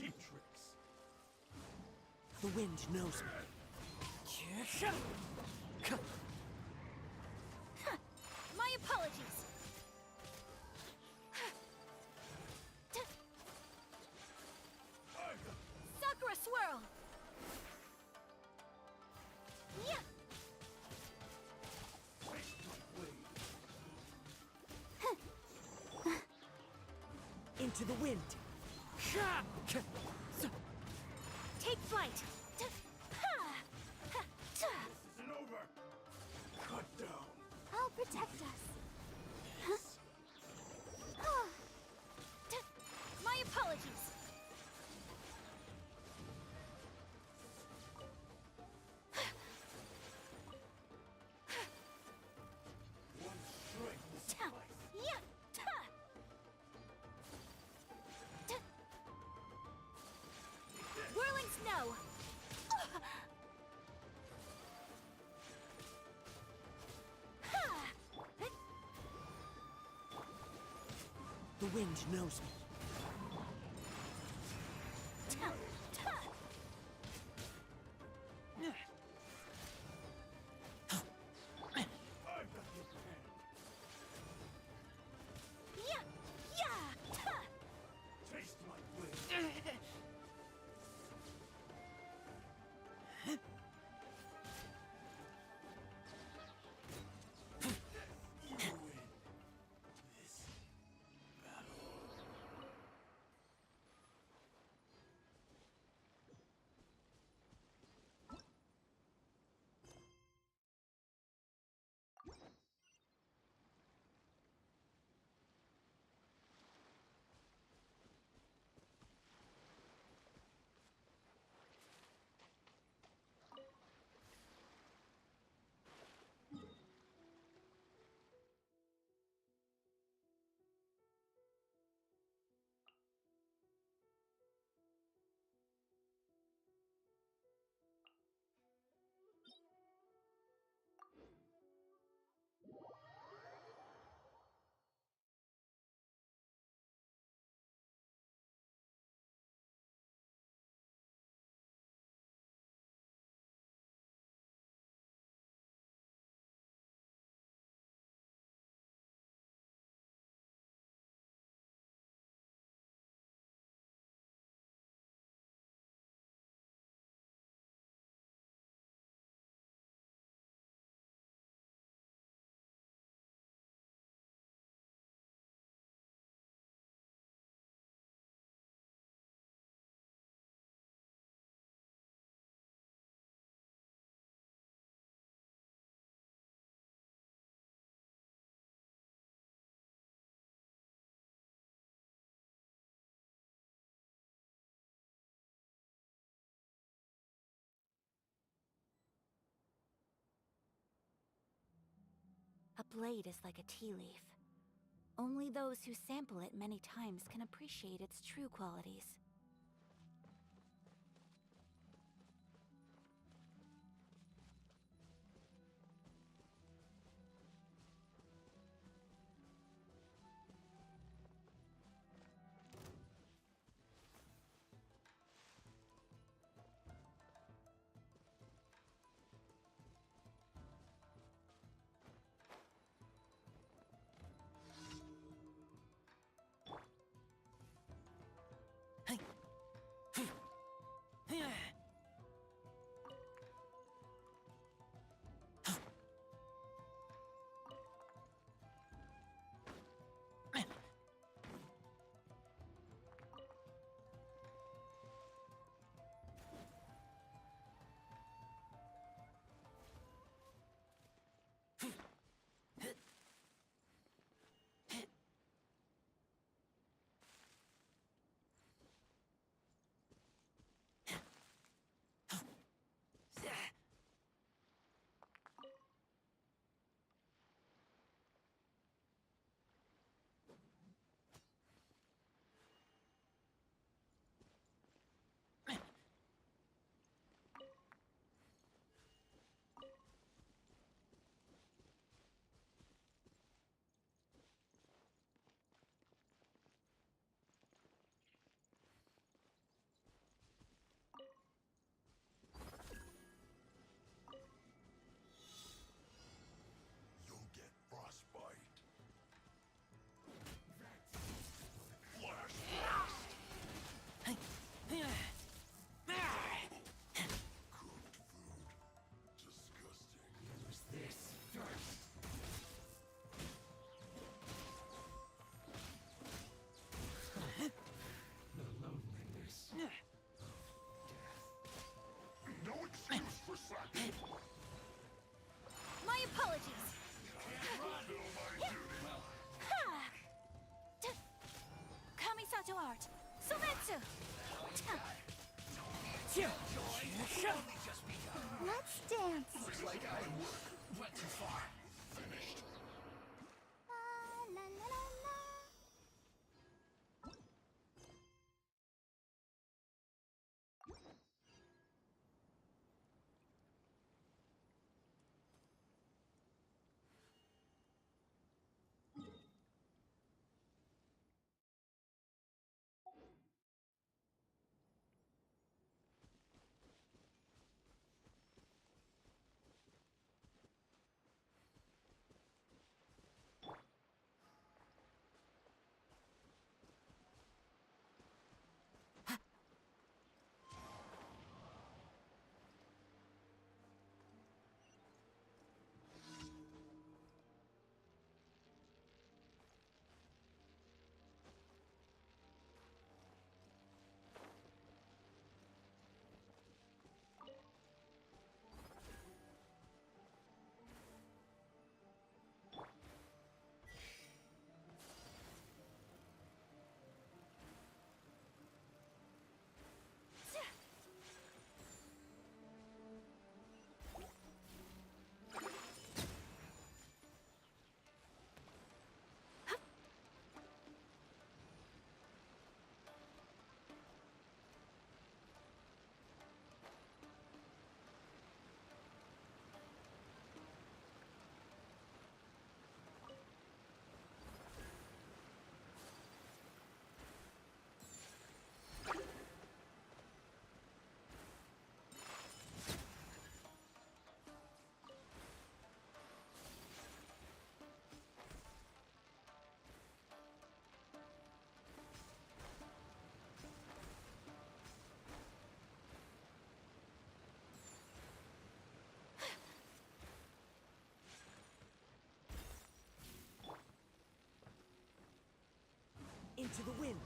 cheap tricks. The wind knows me. My apologies. Sakura swirl. Yeah. Into the wind. Take flight. This isn't over. Cut down. I'll protect us. My apologies. One strike will suffice. Yeah. Whirling snow. The wind knows me. I've got the upper hand. Taste my blade. You win this battle. A blade is like a tea leaf. Only those who sample it many times can appreciate its true qualities. Let's dance. Looks like I went too far. Finished. La, la, la, la, la. Into the wind.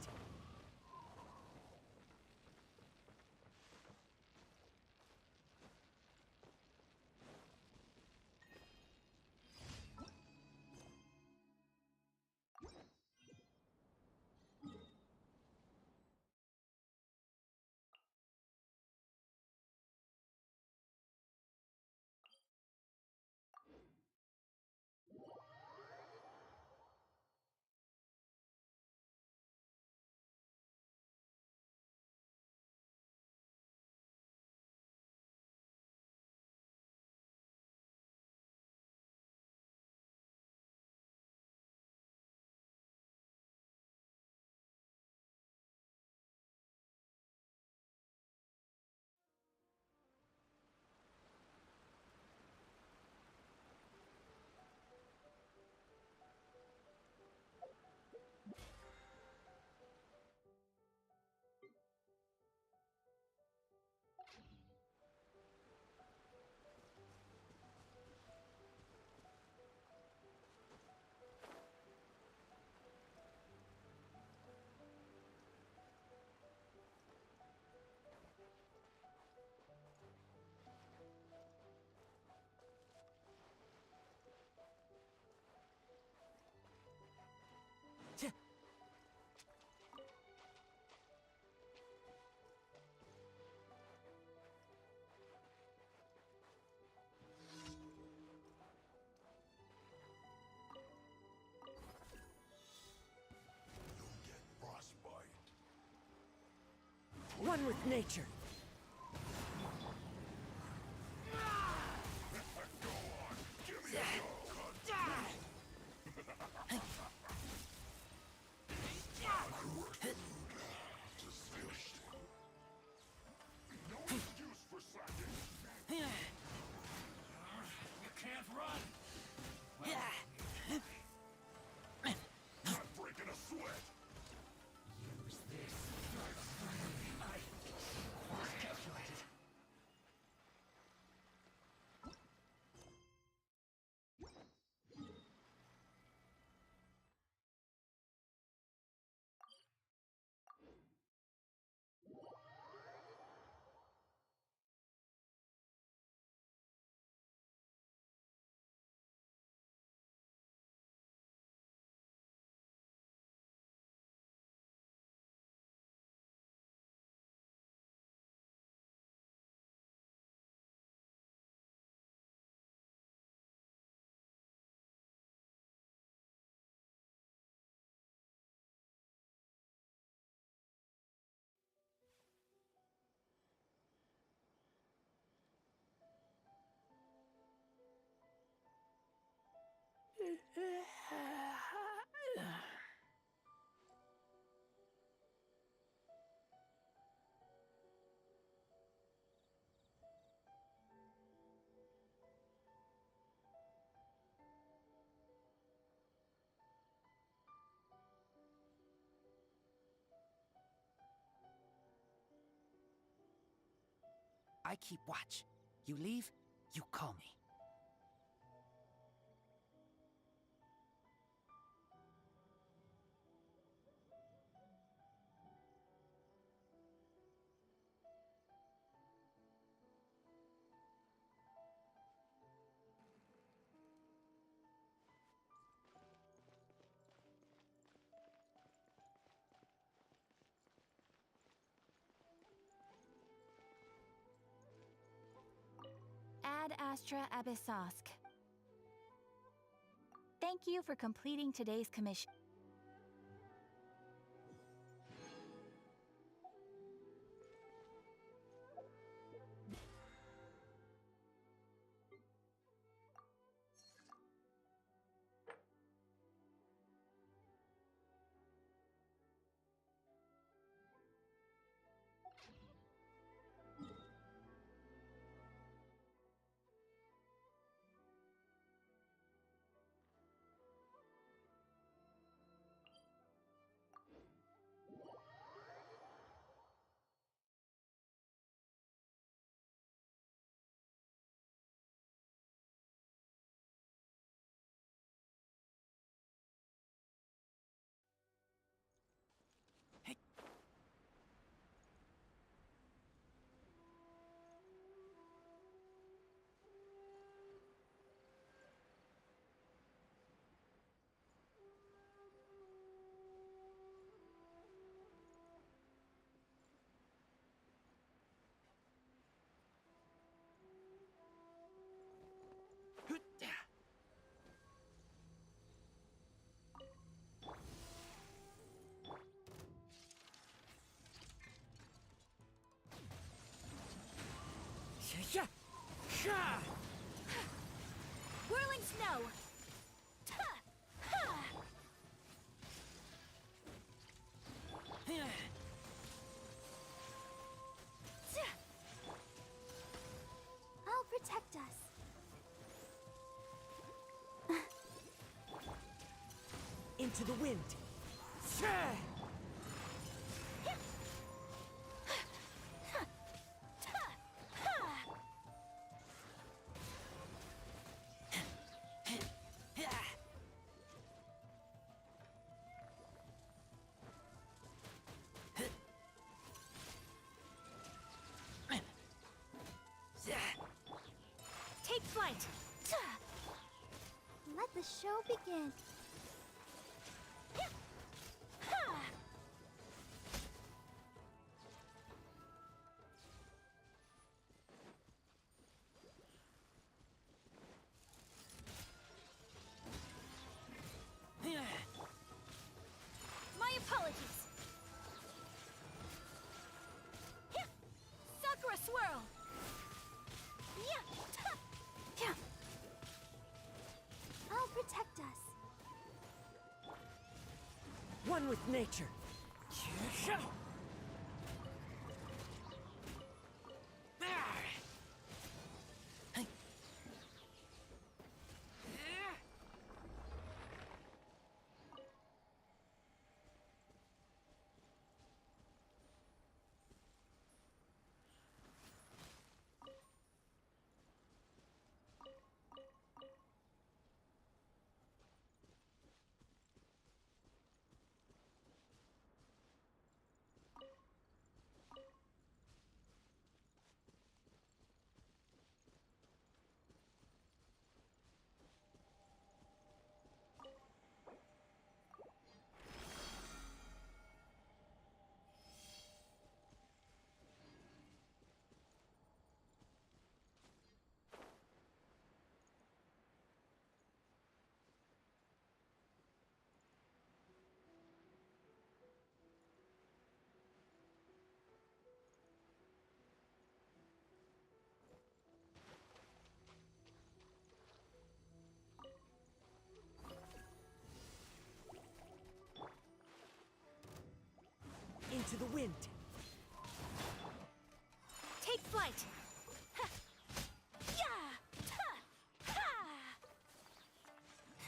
One with nature. I keep watch. You leave, you call me. Ad Astra Abyssosk. Thank you for completing today's commission. Whirling snow! I'll protect us. Into the wind. Take flight! Let the show begin. My apologies. Sakura swirl. I'll protect us. One with nature. wind. Take flight! Ha! Yeah! Ta! Ha!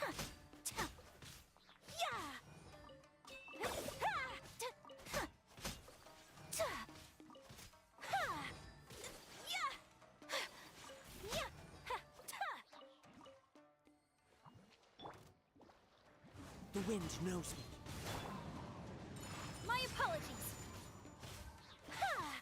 Ha! Ta! Yeah! Ha! Ta! Ha! Ta! Ha! Yeah! Yeah! Ha! Ta! The wind knows me. My apologies. Ha!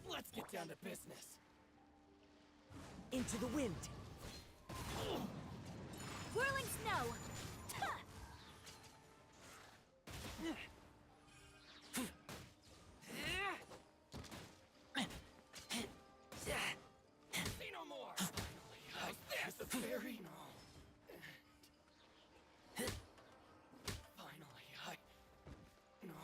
Let's get down to business. Into the wind. Whirling snow! Ta! Say no more. There's the fairy. Finally, no.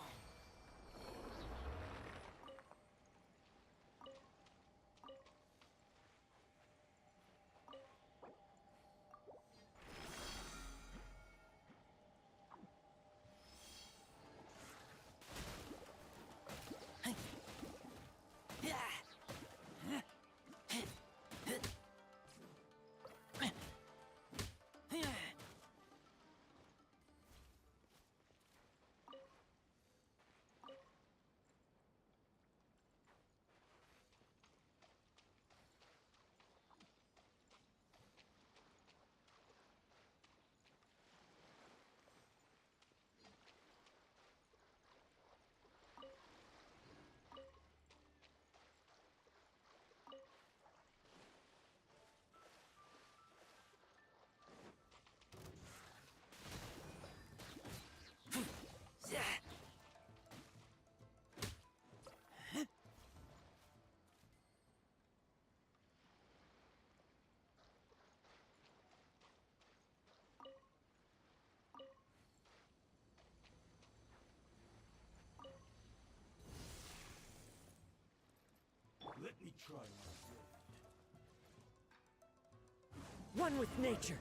Let me try my One with nature.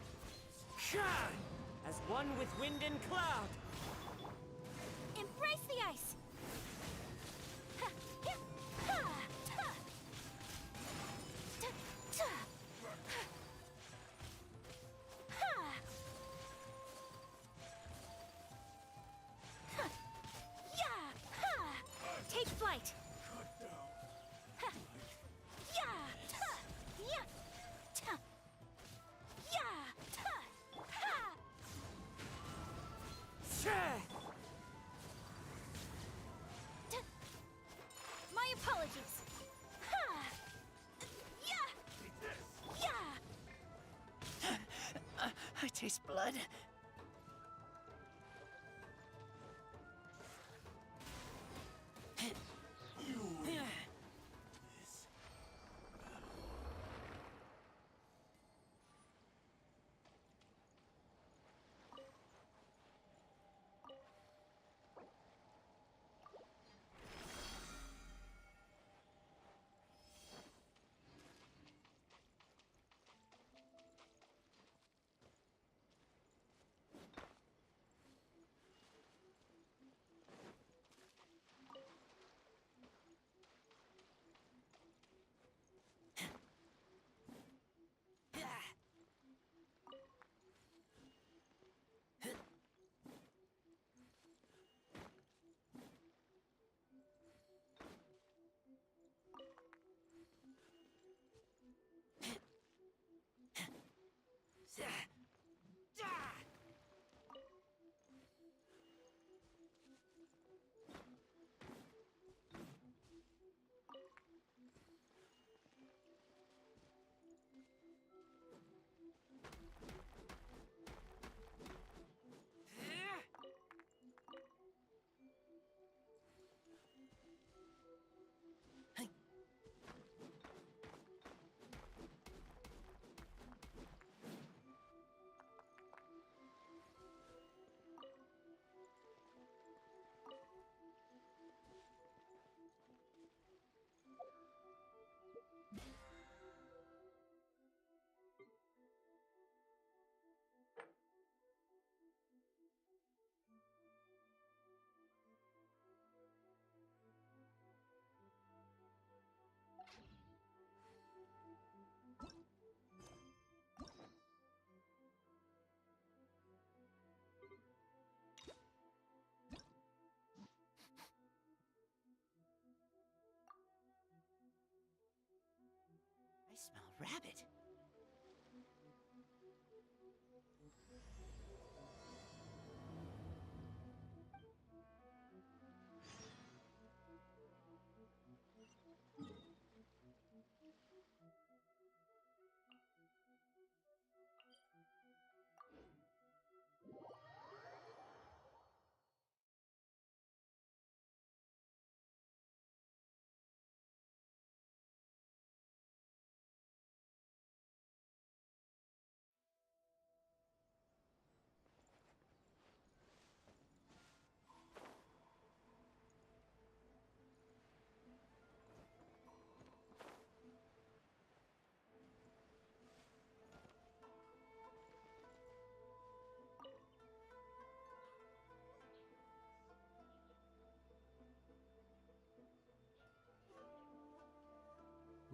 Shine! As one with wind and cloud. Embrace the ice! Ha! Ya! Ha! Ta! Ta! Ta! Ha! Ha! Ya! Ha! Take flight! cut down. Ha! Ya! Ta! Ya! Ta! Ya! Ta! Ha! Ta! My apologies! Ha! Ya! Ya! I taste blood. I smell rabbit.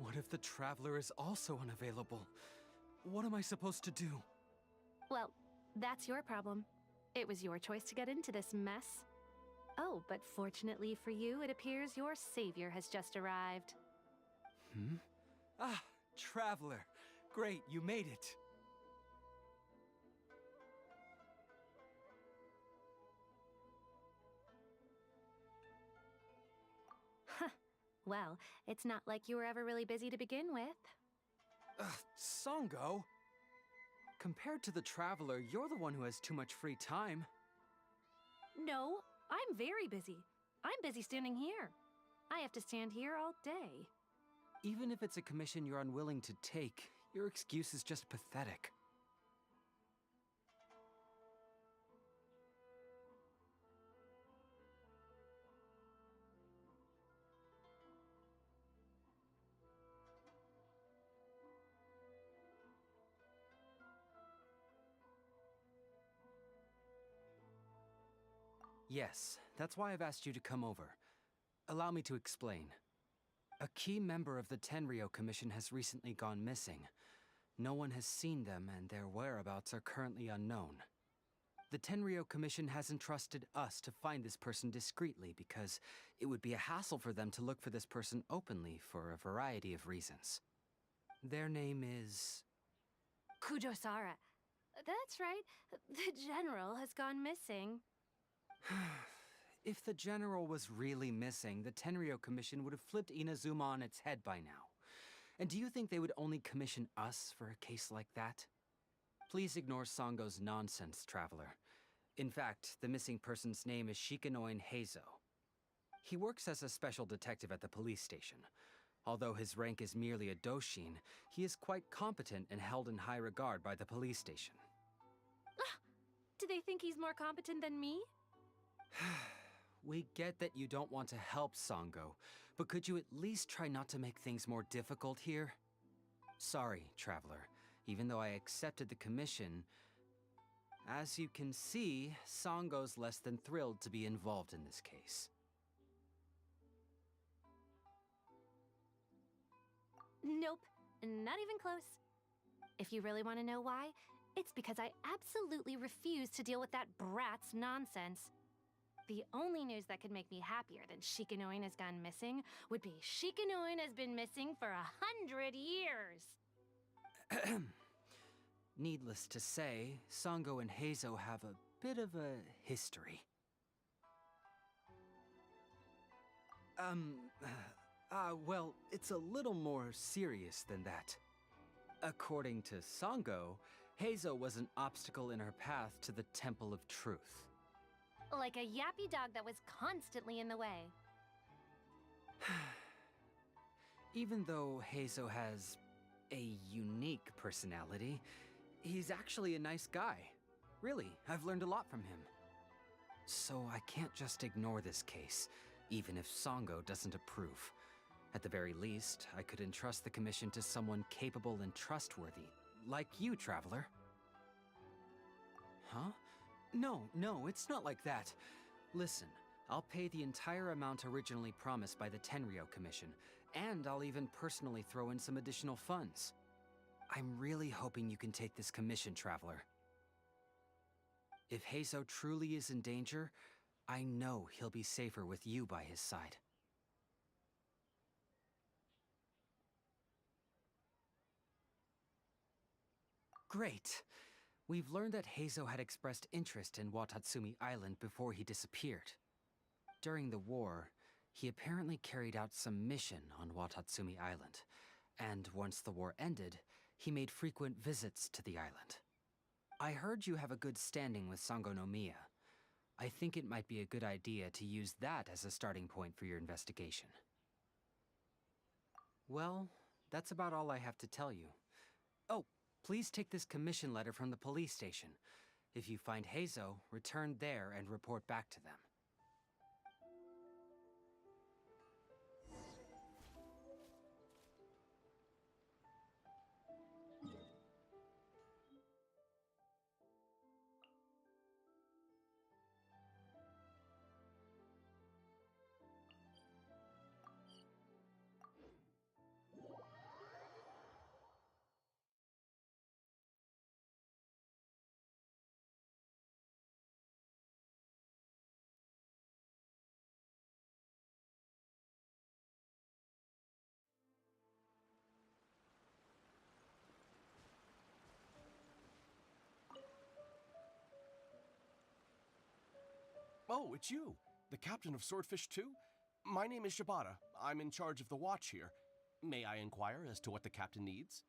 What if the Traveler is also unavailable? What am I supposed to do? Well, that's your problem. It was your choice to get into this mess. Oh, but fortunately for you, it appears your savior has just arrived. Hmm? Ah, Traveler. Great, you made it. Well, it's not like you were ever really busy to begin with. Sango? Compared to the Traveler, you're the one who has too much free time. No, I'm very busy. I'm busy standing here. I have to stand here all day. Even if it's a commission you're unwilling to take, your excuse is just pathetic. Yes, that's why I've asked you to come over. Allow me to explain. A key member of the Tenryou Commission has recently gone missing. No one has seen them, and their whereabouts are currently unknown. The Tenryou Commission has entrusted us to find this person discreetly because it would be a hassle for them to look for this person openly for a variety of reasons. Their name is... Kujosara. That's right. The General has gone missing. If the General was really missing, the Tenryou Commission would have flipped Inazuma on its head by now. And do you think they would only commission us for a case like that? Please ignore Sango's nonsense, Traveler. In fact, the missing person's name is Shikanoin Heizo. He works as a special detective at the police station. Although his rank is merely a doshin, he is quite competent and held in high regard by the police station. Do they think he's more competent than me? We get that you don't want to help Sango, but could you at least try not to make things more difficult here? Sorry, Traveler. Even though I accepted the commission, as you can see, Sango's less than thrilled to be involved in this case. Nope, not even close. If you really want to know why, it's because I absolutely refuse to deal with that brat's nonsense. The only news that could make me happier than Shikanoin has gone missing would be Shikanoin has been missing for 100 years. Needless to say, Sango and Heizo have a bit of a history. Well, it's a little more serious than that. According to Sango, Heizo was an obstacle in her path to the Temple of Truth. Like a yappy dog that was constantly in the way. Even though Heizo has a unique personality, he's actually a nice guy. Really, I've learned a lot from him. So I can't just ignore this case, even if Sango doesn't approve. At the very least, I could entrust the commission to someone capable and trustworthy, like you, Traveler. Huh? No, it's not like that. Listen, I'll pay the entire amount originally promised by the Tenryo Commission, and I'll even personally throw in some additional funds. I'm really hoping you can take this commission, Traveler. If Heizo truly is in danger, I know he'll be safer with you by his side. Great. We've learned that Heizo had expressed interest in Watatsumi Island before he disappeared. During the war, he apparently carried out some mission on Watatsumi Island, and once the war ended, he made frequent visits to the island. I heard you have a good standing with Sangonomiya. I think it might be a good idea to use that as a starting point for your investigation. Well, that's about all I have to tell you. Oh, please take this commission letter from the police station. If you find Heizo, return there and report back to them. Oh, it's you, the captain of Swordfish 2? My name is Shibata. I'm in charge of the watch here. May I inquire as to what the captain needs?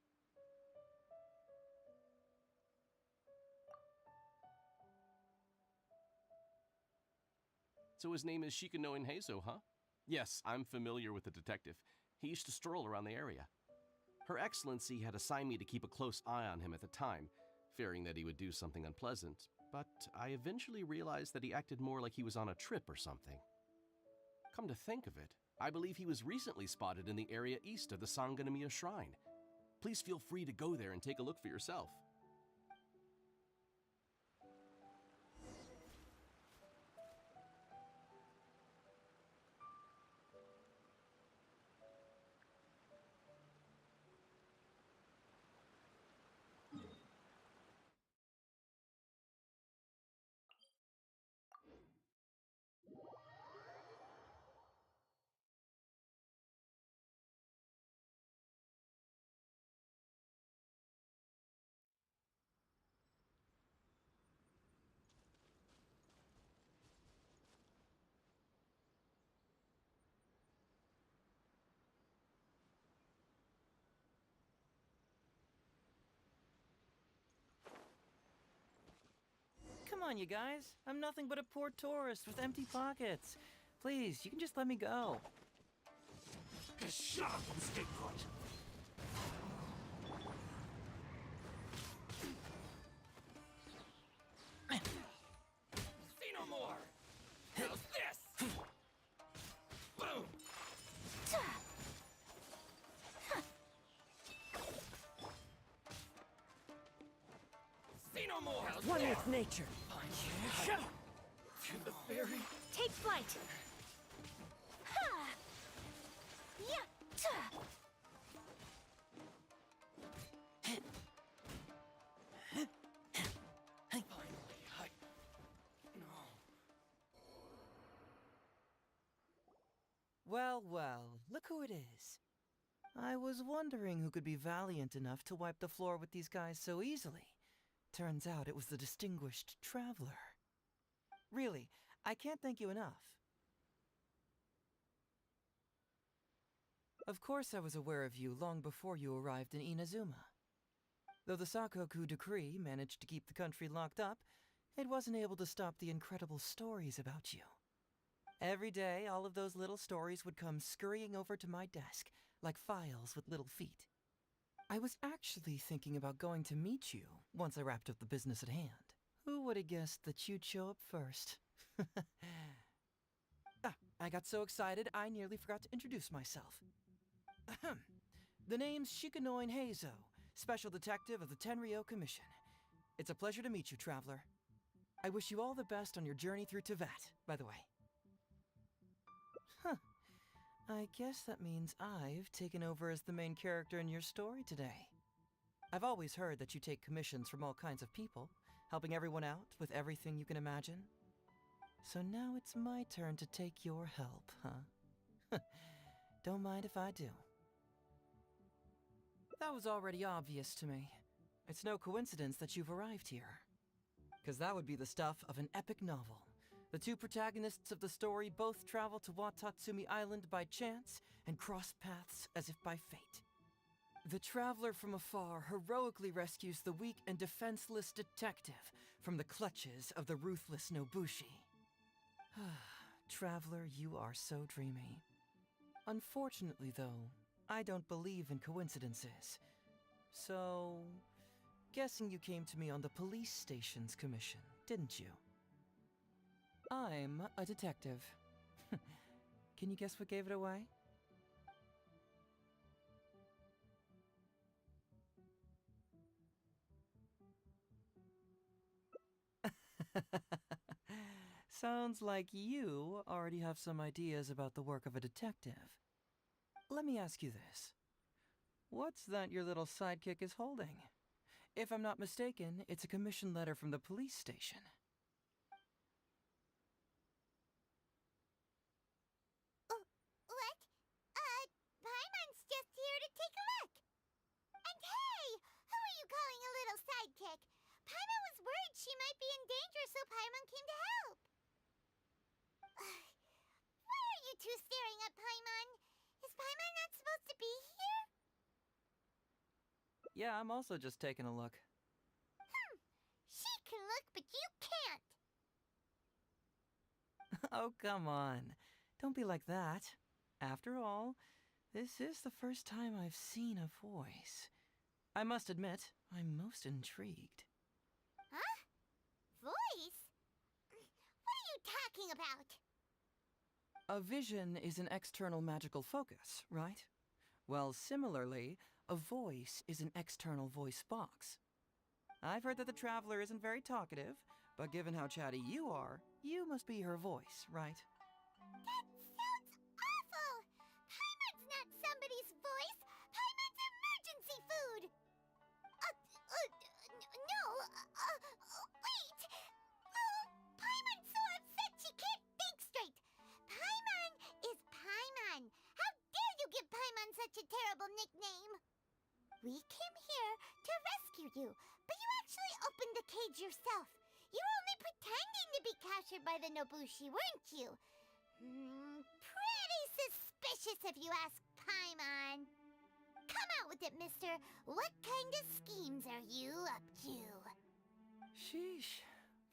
So his name is Shikano Heizo, huh? Yes, I'm familiar with the detective. He used to stroll around the area. Her Excellency had assigned me to keep a close eye on him at the time, fearing that he would do something unpleasant, but I eventually realized that he acted more like he was on a trip or something. Come to think of it, I believe he was recently spotted in the area east of the Sangonomiya Shrine. Please feel free to go there and take a look for yourself. Come on, you guys. I'm nothing but a poor tourist with empty pockets. Please, you can just let me go. Just shut up and stay put. See no more! How's this? Boom! See no more! One with nature! To the fairy! Take flight! Ha! Yeah! Well, look who it is. I was wondering who could be valiant enough to wipe the floor with these guys so easily. Turns out it was the distinguished traveler. Really, I can't thank you enough. Of course I was aware of you long before you arrived in Inazuma. Though the Sakoku decree managed to keep the country locked up, it wasn't able to stop the incredible stories about you. Every day, all of those little stories would come scurrying over to my desk, like files with little feet. I was actually thinking about going to meet you once I wrapped up the business at hand. Who would have guessed that you'd show up first? I got so excited I nearly forgot to introduce myself. The name's Shikanoin Heizo, Special Detective of the Tenryou Commission. It's a pleasure to meet you, Traveler. I wish you all the best on your journey through Teyvat, by the way. Huh. I guess that means I've taken over as the main character in your story today. I've always heard that you take commissions from all kinds of people, helping everyone out with everything you can imagine. So now it's my turn to take your help, huh? Don't mind if I do. That was already obvious to me. It's no coincidence that you've arrived here. 'Cause that would be the stuff of an epic novel. The two protagonists of the story both travel to Watatsumi Island by chance and cross paths as if by fate. The traveler from afar heroically rescues the weak and defenseless detective from the clutches of the ruthless Nobushi. Traveler, you are so dreamy. Unfortunately, though, I don't believe in coincidences. So, guessing you came to me on the police station's commission, didn't you? I'm a detective. Can you guess what gave it away? Sounds like you already have some ideas about the work of a detective. Let me ask you this. What's that your little sidekick is holding? If I'm not mistaken, it's a commission letter from the police station. What? Paimon's just here to take a look. And hey, who are you calling a little sidekick? Paimon was worried she might be in danger, so Paimon came to help. Why are you two staring at Paimon? Is Paimon not supposed to be here? Yeah, I'm also just taking a look. She can look, but you can't. Oh, come on. Don't be like that. After all, this is the first time I've seen a voice. I must admit, I'm most intrigued. Huh? Voice? What are you talking about? A vision is an external magical focus, right? Well, similarly, a voice is an external voice box. I've heard that the Traveler isn't very talkative, but given how chatty you are, you must be her voice, right? That sounds awful! Paimon's not somebody's voice! Paimon's emergency food! No, wait! Oh, Paimon's so upset she can't think straight! Paimon is Paimon! How dare you give Paimon such a terrible nickname? We came here to rescue you, but you actually opened the cage yourself. You were only pretending to be captured by the Nobushi, weren't you? Pretty suspicious if you ask Paimon. Come out with it, mister. What kind of schemes are you up to? Sheesh.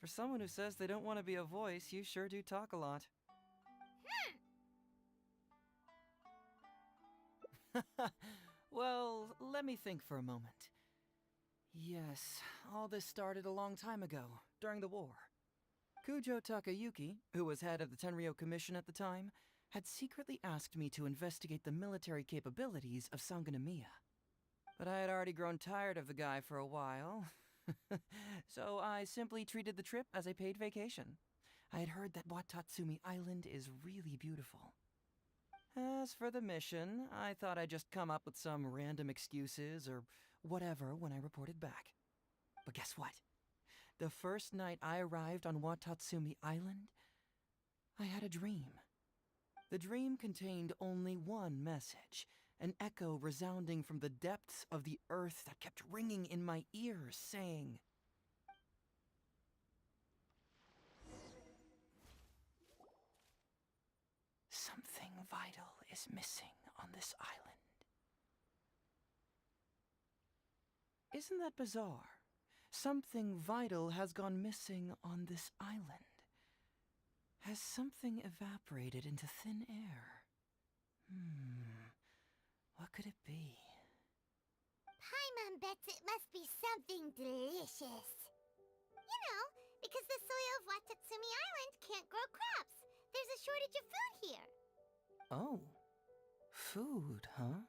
For someone who says they don't want to be a voice, you sure do talk a lot. Well, let me think for a moment. Yes, all this started a long time ago, during the war. Kujo Takayuki, who was head of the Tenryou Commission at the time, had secretly asked me to investigate the military capabilities of Sangonomiya. But I had already grown tired of the guy for a while, so I simply treated the trip as a paid vacation. I had heard that Watatsumi Island is really beautiful. As for the mission, I thought I'd just come up with some random excuses or whatever when I reported back. But guess what? The first night I arrived on Watatsumi Island, I had a dream. The dream contained only one message, an echo resounding from the depths of the earth that kept ringing in my ears, saying, "Something vital is missing on this island." Isn't that bizarre? Something vital has gone missing on this island. Has something evaporated into thin air? What could it be? Paimon bets it must be something delicious. You know, because the soil of Watatsumi Island can't grow crops. There's a shortage of food here. Oh, food, huh?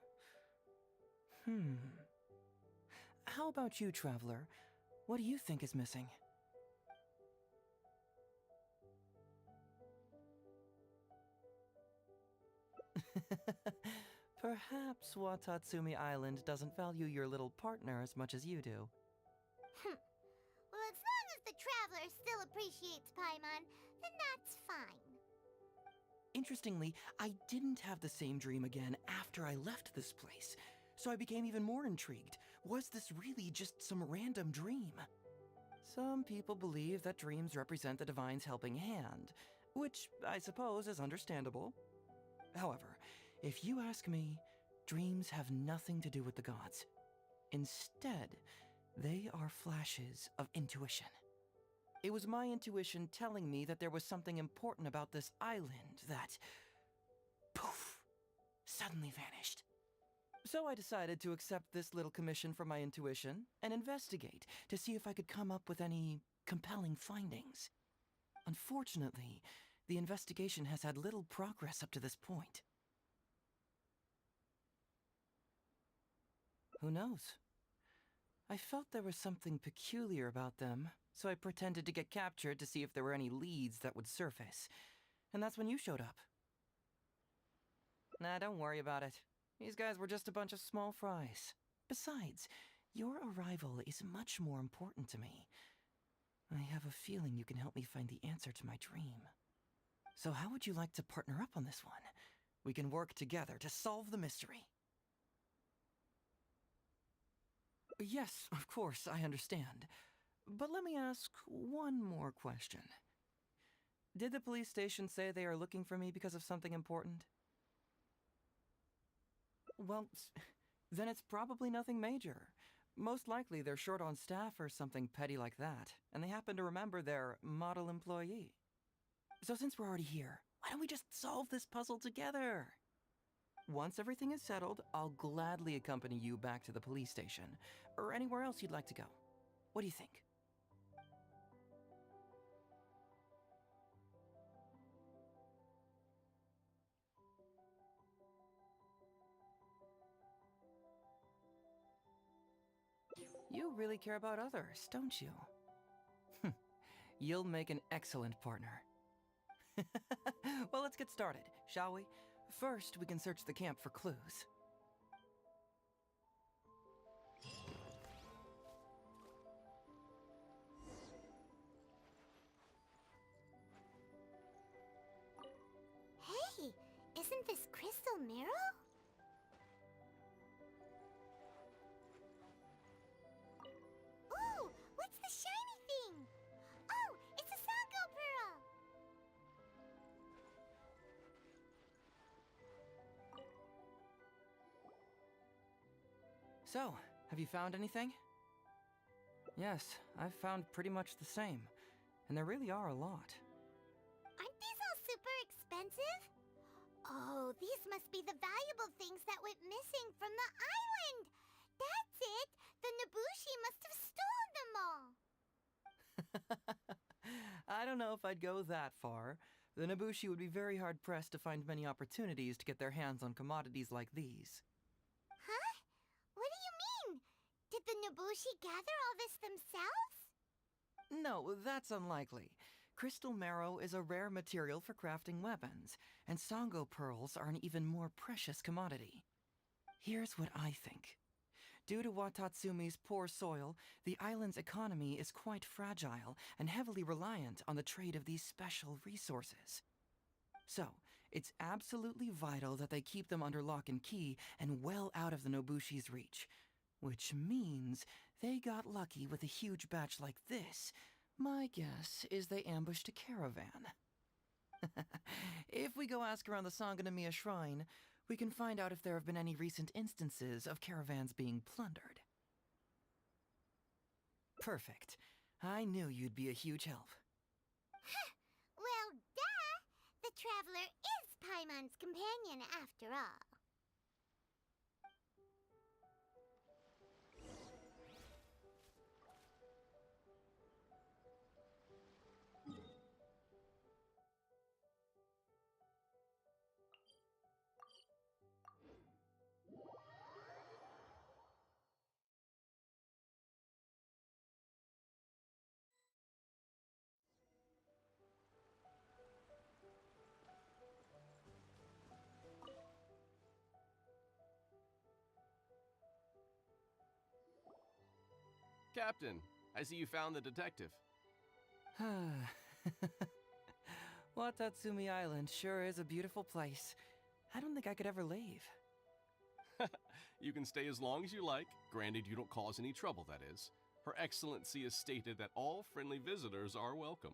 How about you, Traveler? What do you think is missing? Perhaps Watatsumi Island doesn't value your little partner as much as you do. Well, as long as the Traveler still appreciates Paimon, then that's fine. Interestingly, I didn't have the same dream again after I left this place, so I became even more intrigued. Was this really just some random dream? Some people believe that dreams represent the Divine's helping hand, which I suppose is understandable. However, if you ask me, dreams have nothing to do with the gods. Instead, they are flashes of intuition. It was my intuition telling me that there was something important about this island that, poof, suddenly vanished. So I decided to accept this little commission from my intuition and investigate to see if I could come up with any compelling findings. Unfortunately, the investigation has had little progress up to this point. Who knows? I felt there was something peculiar about them, so I pretended to get captured to see if there were any leads that would surface. And that's when you showed up. Nah, don't worry about it. These guys were just a bunch of small fries. Besides, your arrival is much more important to me. I have a feeling you can help me find the answer to my dream. So how would you like to partner up on this one? We can work together to solve the mystery. Yes, of course, I understand. But let me ask one more question. Did the police station say they are looking for me because of something important? Well, then it's probably nothing major. Most likely they're short on staff or something petty like that, and they happen to remember their model employee. So since we're already here, why don't we just solve this puzzle together? Once everything is settled, I'll gladly accompany you back to the police station, or anywhere else you'd like to go. What do you think? You really care about others, don't you? You'll make an excellent partner. Well, let's get started, shall we? First, we can search the camp for clues. Hey, isn't this Crystal Mirror? Ooh, what's the shiny thing? Oh, it's a Sango Pearl! So, have you found anything? Yes, I've found pretty much the same. And there really are a lot. Aren't these all super expensive? Oh, these must be the valuable things that went missing from the island! That's it! The Nobushi must have stolen them all! I don't know if I'd go that far. The Nobushi would be very hard-pressed to find many opportunities to get their hands on commodities like these. Huh? What do you mean? Did the Nobushi gather all this themselves? No, that's unlikely. Crystal marrow is a rare material for crafting weapons, and Sango pearls are an even more precious commodity. Here's what I think. Due to Watatsumi's poor soil, the island's economy is quite fragile and heavily reliant on the trade of these special resources. So, it's absolutely vital that they keep them under lock and key and well out of the Nobushi's reach. Which means they got lucky with a huge batch like this. My guess is they ambushed a caravan. If we go ask around the Sangonomiya Shrine, we can find out if there have been any recent instances of caravans being plundered. Perfect. I knew you'd be a huge help. Well, duh! The Traveler is Paimon's companion after all. Captain, I see you found the detective. Watatsumi Island sure is a beautiful place. I don't think I could ever leave. You can stay as long as you like, granted you don't cause any trouble, that is. Her Excellency has stated that all friendly visitors are welcome.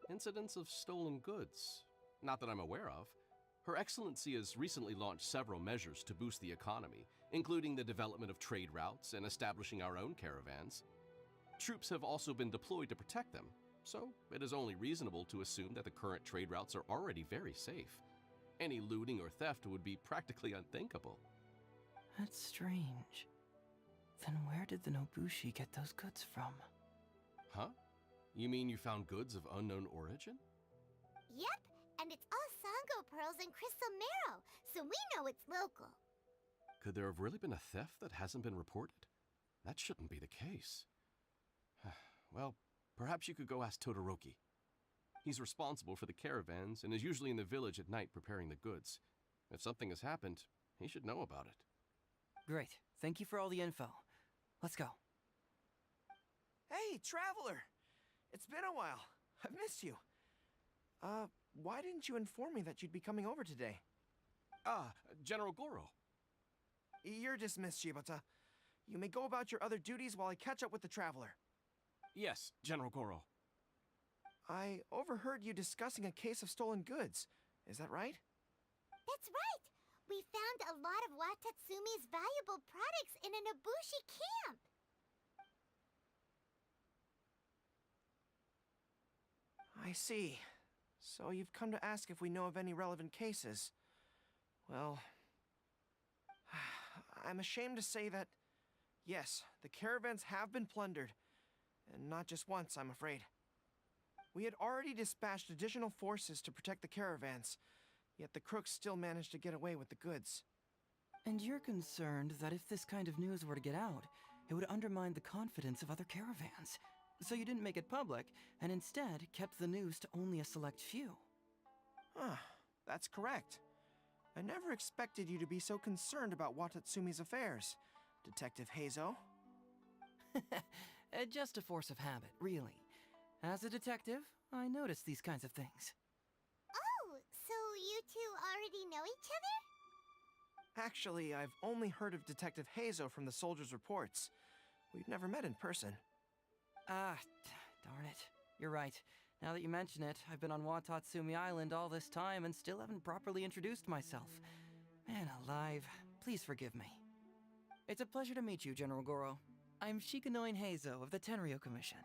Incidents of stolen goods? Not that I'm aware of. Her Excellency has recently launched several measures to boost the economy, including the development of trade routes and establishing our own caravans. Troops have also been deployed to protect them, so it is only reasonable to assume that the current trade routes are already very safe. Any looting or theft would be practically unthinkable. That's strange. Then where did the Nobushi get those goods from? Huh? You mean you found goods of unknown origin? Yep, and it's all Sango pearls and crystal marrow, so we know it's local. Could there have really been a theft that hasn't been reported? That shouldn't be the case. Well, perhaps you could go ask Todoroki. He's responsible for the caravans and is usually in the village at night preparing the goods. If something has happened, he should know about it. Great. Thank you for all the info. Let's go. Hey, traveler! It's been a while. I've missed you. Why didn't you inform me that you'd be coming over today? Ah, General Goro. You're dismissed, Shibata. You may go about your other duties while I catch up with the traveler. Yes, General Goro. I overheard you discussing a case of stolen goods. Is that right? That's right! We found a lot of Watatsumi's valuable products in a Nobushi camp! I see. So you've come to ask if we know of any relevant cases. Well, I'm ashamed to say that, yes, the caravans have been plundered. And not just once, I'm afraid. We had already dispatched additional forces to protect the caravans, yet the crooks still managed to get away with the goods. And you're concerned that if this kind of news were to get out, it would undermine the confidence of other caravans. So you didn't make it public, and instead kept the news to only a select few. That's correct. I never expected you to be so concerned about Watatsumi's affairs, Detective Heizo. Just a force of habit, really. As a detective, I notice these kinds of things. Oh, so you two already know each other? Actually, I've only heard of Detective Heizo from the soldiers' reports. We've never met in person. Ah, darn it. You're right. Now that you mention it, I've been on Watatsumi Island all this time and still haven't properly introduced myself. Man alive, please forgive me. It's a pleasure to meet you, General Goro. I'm Shikanoin Heizo of the Tenryo Commission.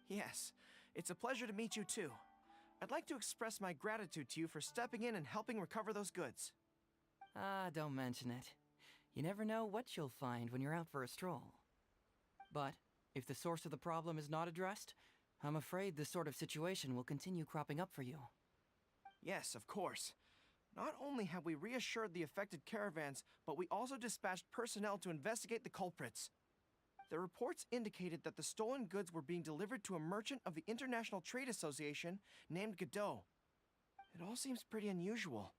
Yes, it's a pleasure to meet you too. I'd like to express my gratitude to you for stepping in and helping recover those goods. Ah, don't mention it. You never know what you'll find when you're out for a stroll. But if the source of the problem is not addressed, I'm afraid this sort of situation will continue cropping up for you. Yes, of course. Not only have we reassured the affected caravans, but we also dispatched personnel to investigate the culprits. The reports indicated that the stolen goods were being delivered to a merchant of the International Trade Association named Godot. It all seems pretty unusual.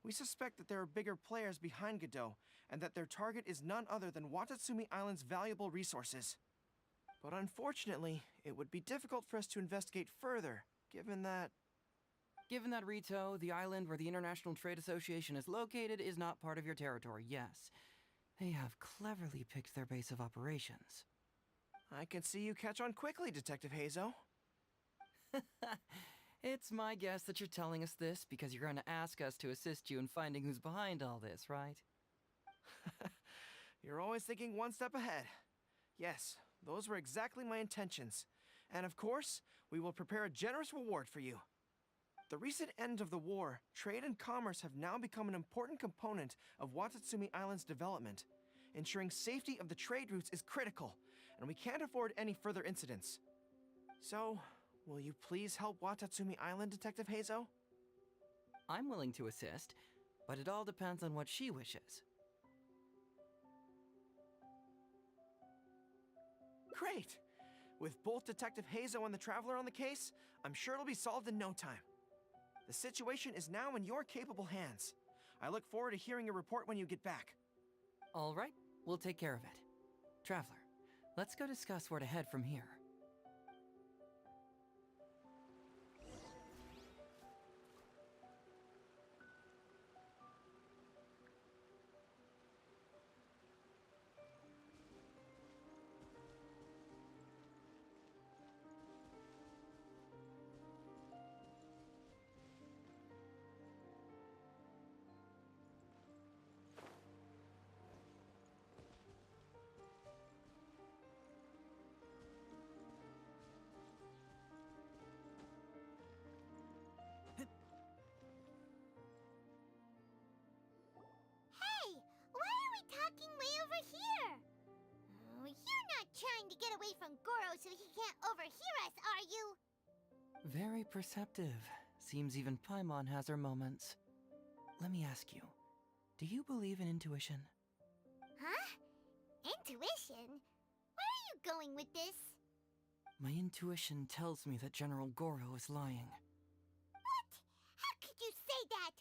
We suspect that there are bigger players behind Godot, and that their target is none other than Watatsumi Island's valuable resources. But unfortunately, it would be difficult for us to investigate further, given that... Given that, Rito, the island where the International Trade Association is located is not part of your territory, yes. They have cleverly picked their base of operations. I can see you catch on quickly, Detective Heizo. It's my guess that you're telling us this because you're going to ask us to assist you in finding who's behind all this, right? You're always thinking one step ahead. Yes, those were exactly my intentions. And of course, we will prepare a generous reward for you. The recent end of the war, trade and commerce have now become an important component of Watatsumi Island's development. Ensuring safety of the trade routes is critical, and we can't afford any further incidents. So, will you please help Watatsumi Island, Detective Heizo? I'm willing to assist, but it all depends on what she wishes. Great! With both Detective Heizo and the Traveler on the case, I'm sure it'll be solved in no time. The situation is now in your capable hands. I look forward to hearing your report when you get back. All right, we'll take care of it. Traveler, let's go discuss where to head from here. Hey, why are we talking way over here? Oh, you're not trying to get away from Goro so he can't overhear us, are you? Very perceptive. Seems even Paimon has her moments. Let me ask you, do you believe in intuition? Huh? Intuition? Where are you going with this? My intuition tells me that General Goro is lying. What? How could you say that?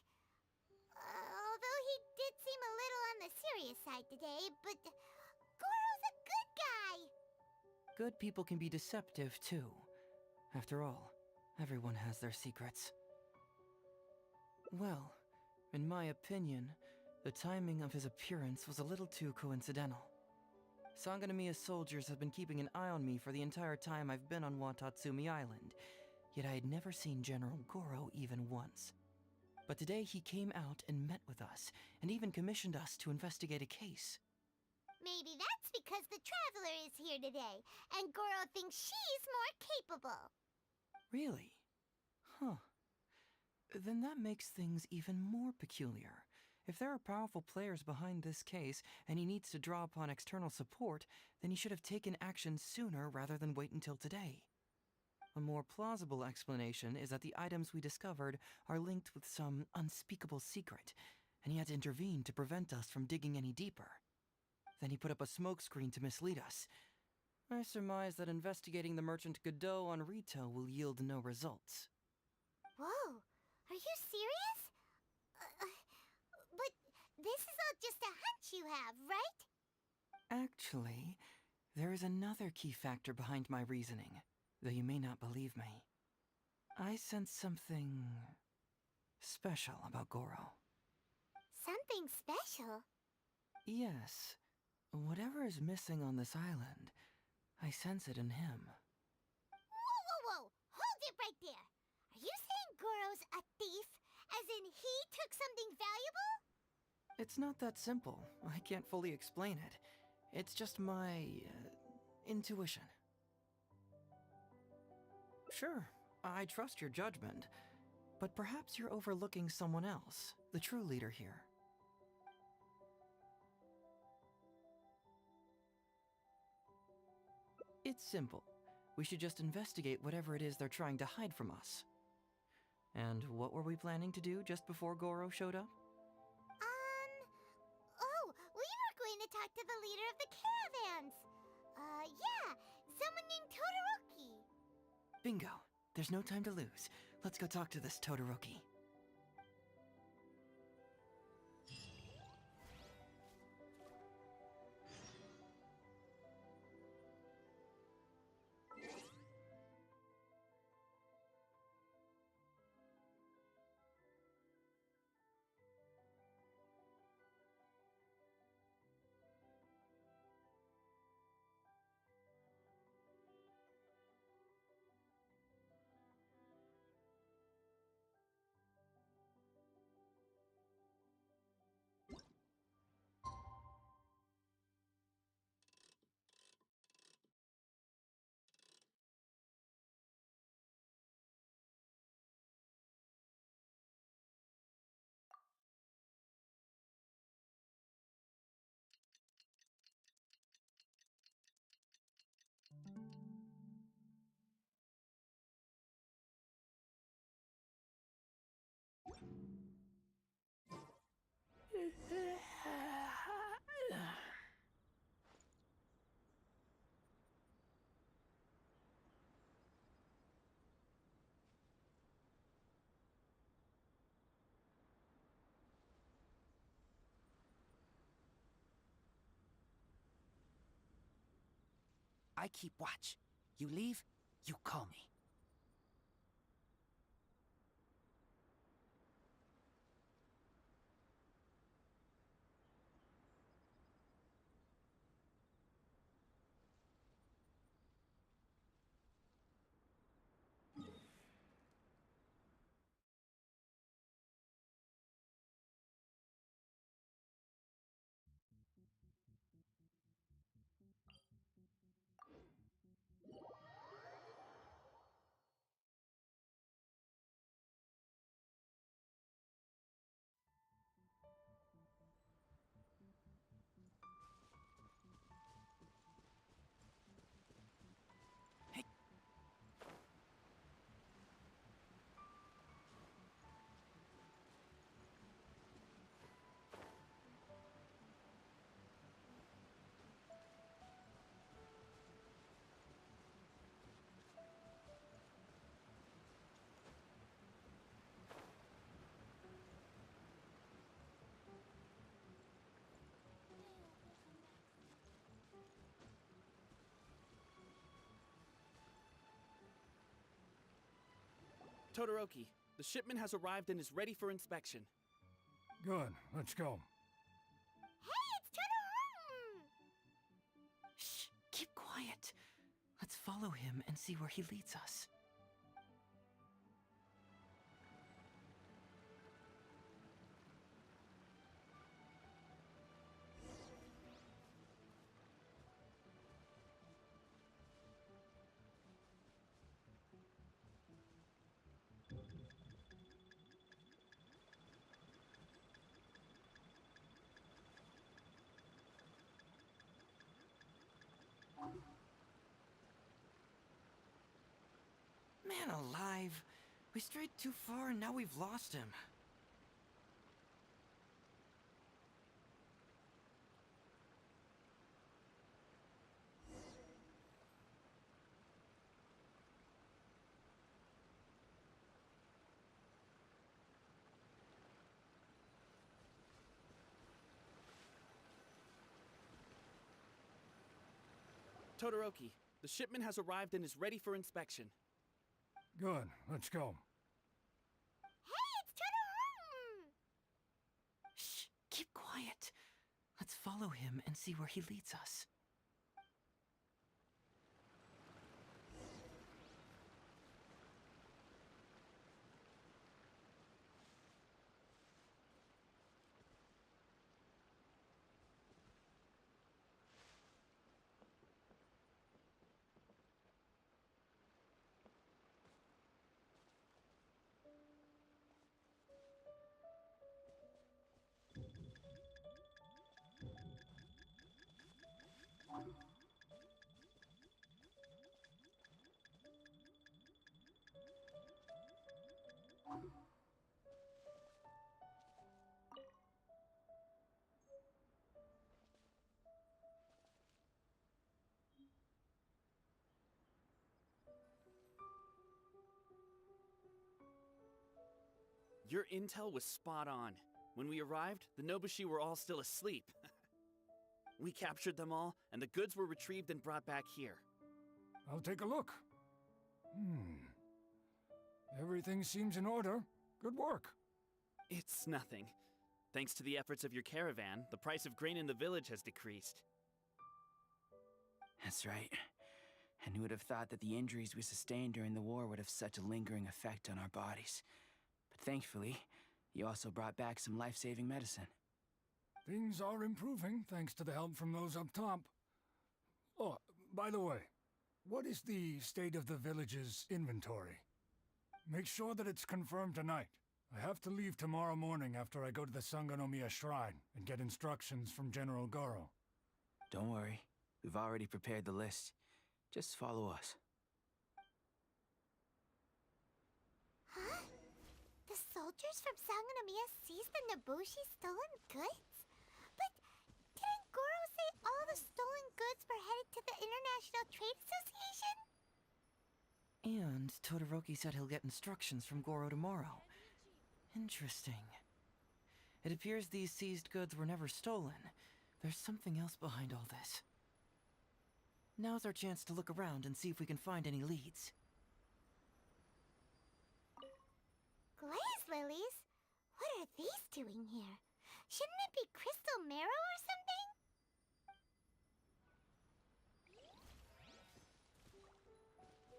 Although he did seem a little on the serious side today, but Goro's a good guy. Good people can be deceptive, too. After all, everyone has their secrets. Well, in my opinion, the timing of his appearance was a little too coincidental. Sangonomiya's soldiers have been keeping an eye on me for the entire time I've been on Watatsumi Island, yet I had never seen General Goro even once. But today he came out and met with us, and even commissioned us to investigate a case. Maybe that's because the Traveler is here today, and Goro thinks she's more capable. Really? Huh. Then that makes things even more peculiar. If there are powerful players behind this case, and he needs to draw upon external support, then he should have taken action sooner rather than wait until today. A more plausible explanation is that the items we discovered are linked with some unspeakable secret, and he had to intervene to prevent us from digging any deeper. Then he put up a smokescreen to mislead us. I surmise that investigating the Merchant Godot on retail will yield no results. Whoa, are you serious? But this is all just a hunch you have, right? Actually, there is another key factor behind my reasoning, though you may not believe me. I sense something special about Goro. Something special? Yes, whatever is missing on this island, I sense it in him. Whoa! Hold it right there! Are you saying Goro's a thief? As in he took something valuable? It's not that simple. I can't fully explain it. It's just my intuition. Sure, I trust your judgment, but perhaps you're overlooking someone else, the true leader here. It's simple. We should just investigate whatever it is they're trying to hide from us. And what were we planning to do just before Goro showed up? Oh, we were going to talk to the leader of the caravans. Yeah, someone named Todoroki. Bingo. There's no time to lose. Let's go talk to this Todoroki. I keep watch. You leave, you call me. Todoroki, the shipment has arrived and is ready for inspection. Good, let's go. Hey, it's Todoroki! Shh, keep quiet. Let's follow him and see where he leads us. Man alive. We strayed too far and now we've lost him. Todoroki, the shipment has arrived and is ready for inspection. Good, let's go. Hey, it's Todoroki! Shh, keep quiet. Let's follow him and see where he leads us. Your intel was spot on. When we arrived, the Nobushi were all still asleep. We captured them all, and the goods were retrieved and brought back here. I'll take a look. Everything seems in order. Good work. It's nothing. Thanks to the efforts of your caravan, the price of grain in the village has decreased. That's right. And who would have thought that the injuries we sustained during the war would have such a lingering effect on our bodies? But thankfully, you also brought back some life-saving medicine. Things are improving thanks to the help from those up top. Oh, by the way, what is the state of the village's inventory? Make sure that it's confirmed tonight. I have to leave tomorrow morning after I go to the Sangonomiya Shrine and get instructions from General Goro. Don't worry. We've already prepared the list. Just follow us. Huh? The soldiers from Sangonomiya seized the Nobushi's stolen goods? But didn't Goro say all the stolen goods were headed to the International Trade Association? And Todoroki said he'll get instructions from Goro tomorrow. Interesting. It appears these seized goods were never stolen. There's something else behind all this. Now's our chance to look around and see if we can find any leads. Glaze lilies? What are these doing here? Shouldn't it be crystal marrow or something?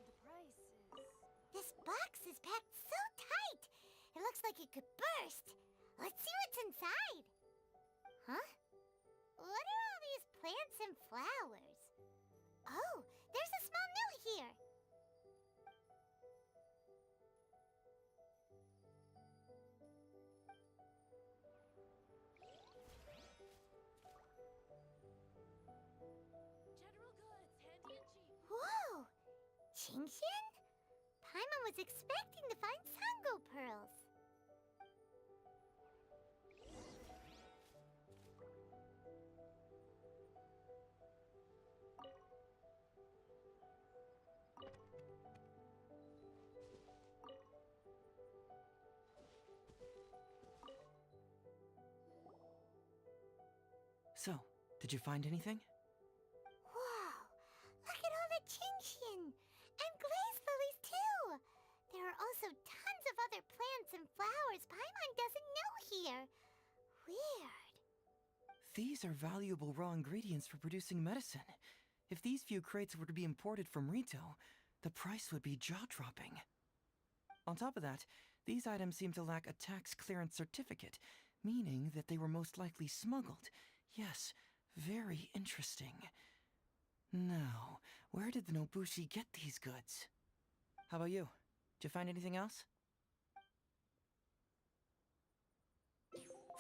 The price is... This box is packed so tight. It looks like it could burst. Let's see what's inside. Huh? What are all these plants and flowers? Oh, there's a small note here. General goods, handy and cheap. Whoa! Genshin? Paimon was expecting to find Sango pearls. So, did you find anything? Wow! Look at all the Genshin! And glaze lilies, too! There are also tons of other plants and flowers Paimon doesn't know here. Weird. These are valuable raw ingredients for producing medicine. If these few crates were to be imported from Rito, the price would be jaw-dropping. On top of that, these items seem to lack a tax clearance certificate, meaning that they were most likely smuggled. Yes, very interesting. Now, where did the Nobushi get these goods? How about you? Did you find anything else?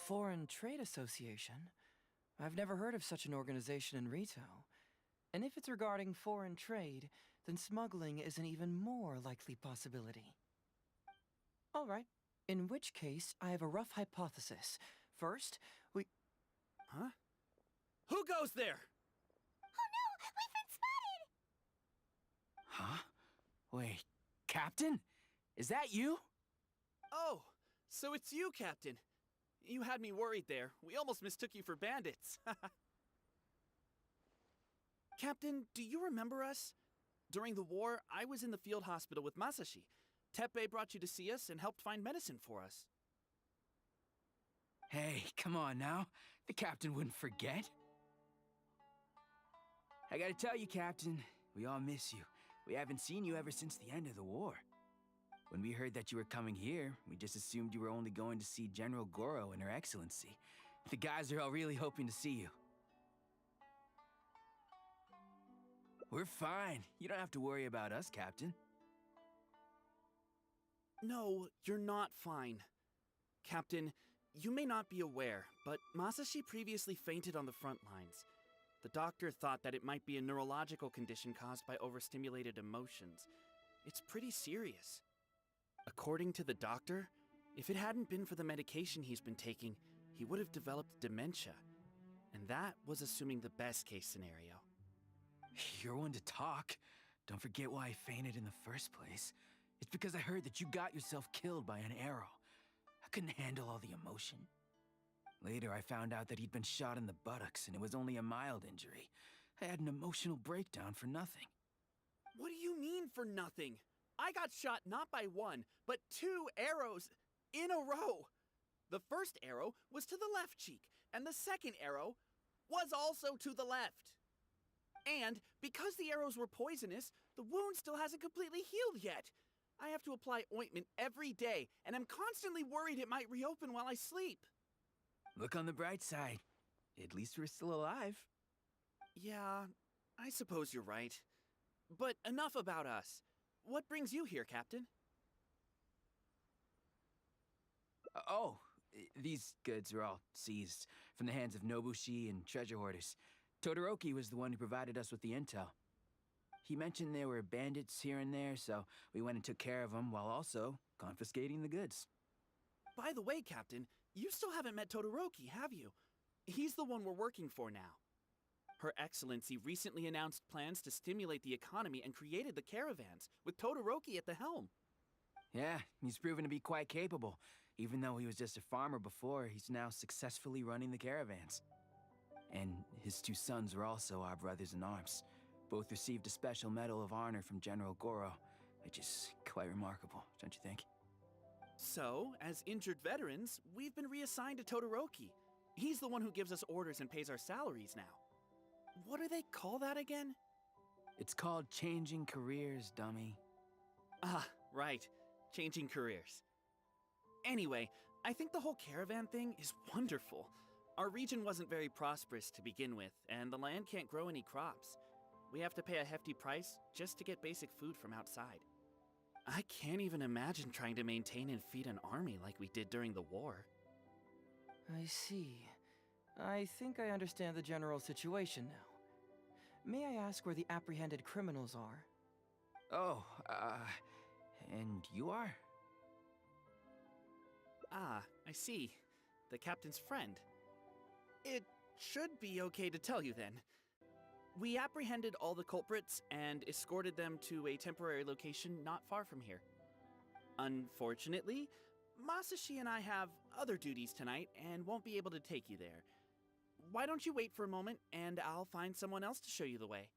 Foreign Trade Association? I've never heard of such an organization in Rito. And if it's regarding foreign trade, then smuggling is an even more likely possibility. All right. In which case, I have a rough hypothesis. First, we... Huh? Who goes there? Oh no! We've been spotted! Huh? Wait, Captain? Is that you? Oh, so it's you, Captain. You had me worried there. We almost mistook you for bandits. Captain, do you remember us? During the war, I was in the field hospital with Masashi. Teppei brought you to see us and helped find medicine for us. Hey, come on now. The captain wouldn't forget. I gotta tell you, Captain, we all miss you. We haven't seen you ever since the end of the war. When we heard that you were coming here, we just assumed you were only going to see General Goro and Her Excellency. The guys are all really hoping to see you. We're fine. You don't have to worry about us, Captain. No, you're not fine. Captain, you may not be aware, but Masashi previously fainted on the front lines. The doctor thought that it might be a neurological condition caused by overstimulated emotions. It's pretty serious. According to the doctor, if it hadn't been for the medication he's been taking, he would have developed dementia. And that was assuming the best case scenario. You're one to talk. Don't forget why I fainted in the first place. It's because I heard that you got yourself killed by an arrow. I couldn't handle all the emotion. Later, I found out that he'd been shot in the buttocks and it was only a mild injury. I had an emotional breakdown for nothing. What do you mean for nothing? I got shot not by one, but 2 arrows in a row. The first arrow was to the left cheek, and the second arrow was also to the left. And because the arrows were poisonous, the wound still hasn't completely healed yet. I have to apply ointment every day, and I'm constantly worried it might reopen while I sleep. Look on the bright side. At least we're still alive. Yeah, I suppose you're right. But enough about us. What brings you here, Captain? These goods were all seized from the hands of Nobushi and treasure hoarders. Todoroki was the one who provided us with the intel. He mentioned there were bandits here and there, so we went and took care of them while also confiscating the goods. By the way, Captain, you still haven't met Todoroki, have you? He's the one we're working for now. Her Excellency recently announced plans to stimulate the economy and created the caravans, with Todoroki at the helm. Yeah, he's proven to be quite capable. Even though he was just a farmer before, he's now successfully running the caravans. And his 2 sons are also our brothers in arms. Both received a special Medal of Honor from General Goro, which is quite remarkable, don't you think? So, as injured veterans, we've been reassigned to Todoroki. He's the one who gives us orders and pays our salaries now. What do they call that again? It's called changing careers, dummy. Ah, right. Changing careers. Anyway, I think the whole caravan thing is wonderful. Our region wasn't very prosperous to begin with, and the land can't grow any crops. We have to pay a hefty price just to get basic food from outside. I can't even imagine trying to maintain and feed an army like we did during the war. I see. I think I understand the general situation now. May I ask where the apprehended criminals are? Oh, and you are? Ah, I see. The captain's friend. It should be okay to tell you then. We apprehended all the culprits and escorted them to a temporary location not far from here. Unfortunately, Masashi and I have other duties tonight and won't be able to take you there. Why don't you wait for a moment and I'll find someone else to show you the way.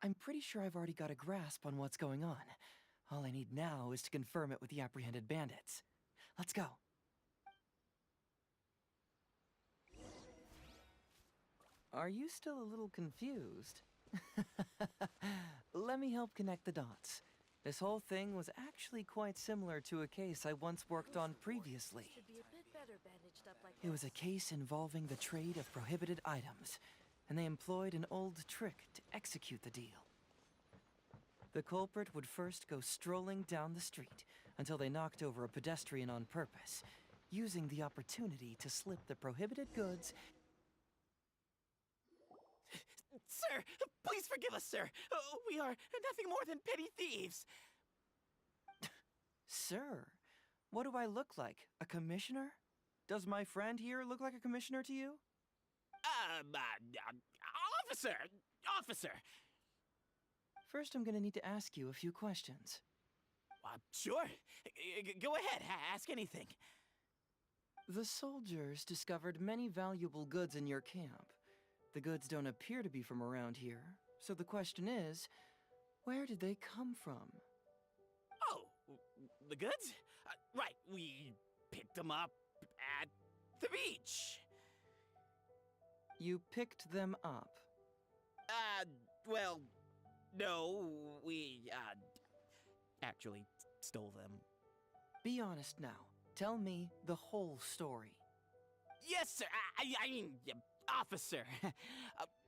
I'm pretty sure I've already got a grasp on what's going on. All I need now is to confirm it with the apprehended bandits. Let's go. Are you still a little confused? Let me help connect the dots. This whole thing was actually quite similar to a case I once worked on previously. It was a case involving the trade of prohibited items, and they employed an old trick to execute the deal. The culprit would first go strolling down the street until they knocked over a pedestrian on purpose, using the opportunity to slip the prohibited goods. Sir, please forgive us, sir. We are nothing more than petty thieves. Sir, what do I look like? A commissioner? Does my friend here look like a commissioner to you? Officer! First, I'm gonna need to ask you a few questions. Sure. Go ahead, ask anything. The soldiers discovered many valuable goods in your camp. The goods don't appear to be from around here, so the question is, where did they come from? Oh, the goods? Right, we picked them up at the beach. You picked them up? Well, no, we, actually stole them. Be honest now. Tell me the whole story. Yes, sir. I mean, officer.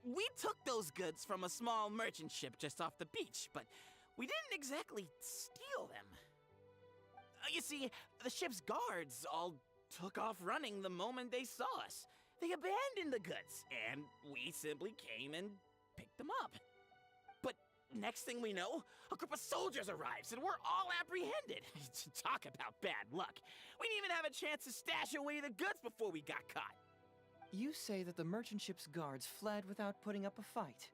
We took those goods from a small merchant ship just off the beach, but we didn't exactly steal them. You see, the ship's guards all took off running the moment they saw us. They abandoned the goods, and we simply came and picked them up. But next thing we know, a group of soldiers arrives, and we're all apprehended. Talk about bad luck. We didn't even have a chance to stash away the goods before we got caught. You say that the merchant ship's guards fled without putting up a fight.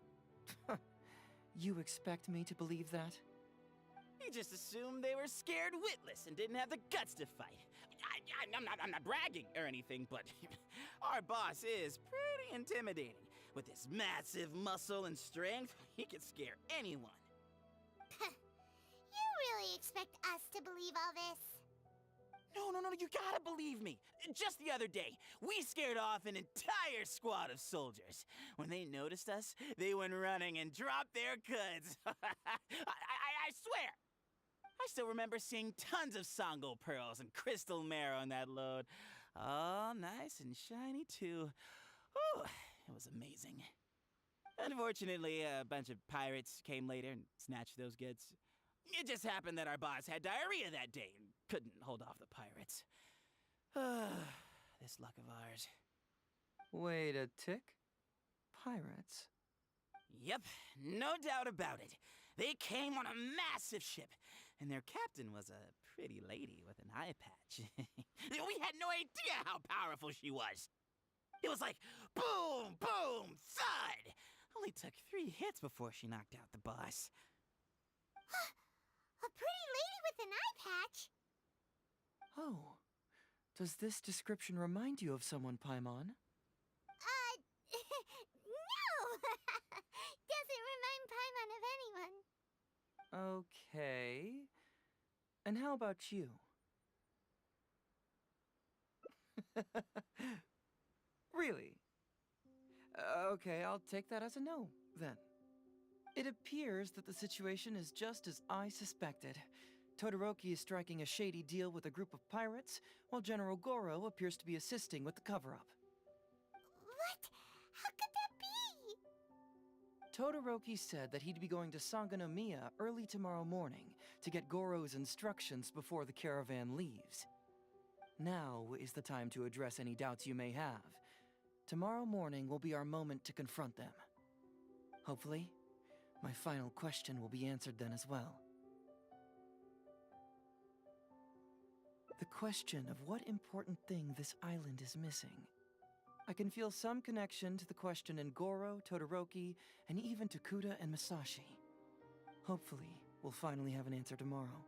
You expect me to believe that? You just assumed they were scared witless and didn't have the guts to fight. I'm not bragging or anything, but our boss is pretty intimidating. With his massive muscle and strength, he could scare anyone. You really expect us to believe all this? No, you gotta believe me. Just the other day, we scared off an entire squad of soldiers. When they noticed us, they went running and dropped their goods. I swear. I still remember seeing tons of Sango pearls and crystal marrow in that load. All nice and shiny, too. Whew, it was amazing. Unfortunately, a bunch of pirates came later and snatched those goods. It just happened that our boss had diarrhea that day and couldn't hold off the pirates. This luck of ours. Wait a tick? Pirates? Yep, no doubt about it. They came on a massive ship, and their captain was a pretty lady with an eye patch. We had no idea how powerful she was. It was like boom, boom, thud. Only took 3 hits before she knocked out the boss. A pretty lady with an eye patch? Oh. Does this description remind you of someone, Paimon? No! anyone. Okay. And how about you? Really? Okay, I'll take that as a no, then. It appears that the situation is just as I suspected. Todoroki is striking a shady deal with a group of pirates, while General Goro appears to be assisting with the cover-up. What? How could that be? Todoroki said that he'd be going to Sangonomiya early tomorrow morning to get Goro's instructions before the caravan leaves. Now is the time to address any doubts you may have. Tomorrow morning will be our moment to confront them. Hopefully, my final question will be answered then as well. The question of what important thing this island is missing. I can feel some connection to the question in Goro, Todoroki, and even to Kuda and Masashi. Hopefully, we'll finally have an answer tomorrow.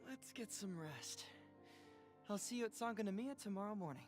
Let's get some rest. I'll see you at Sangonomiya tomorrow morning.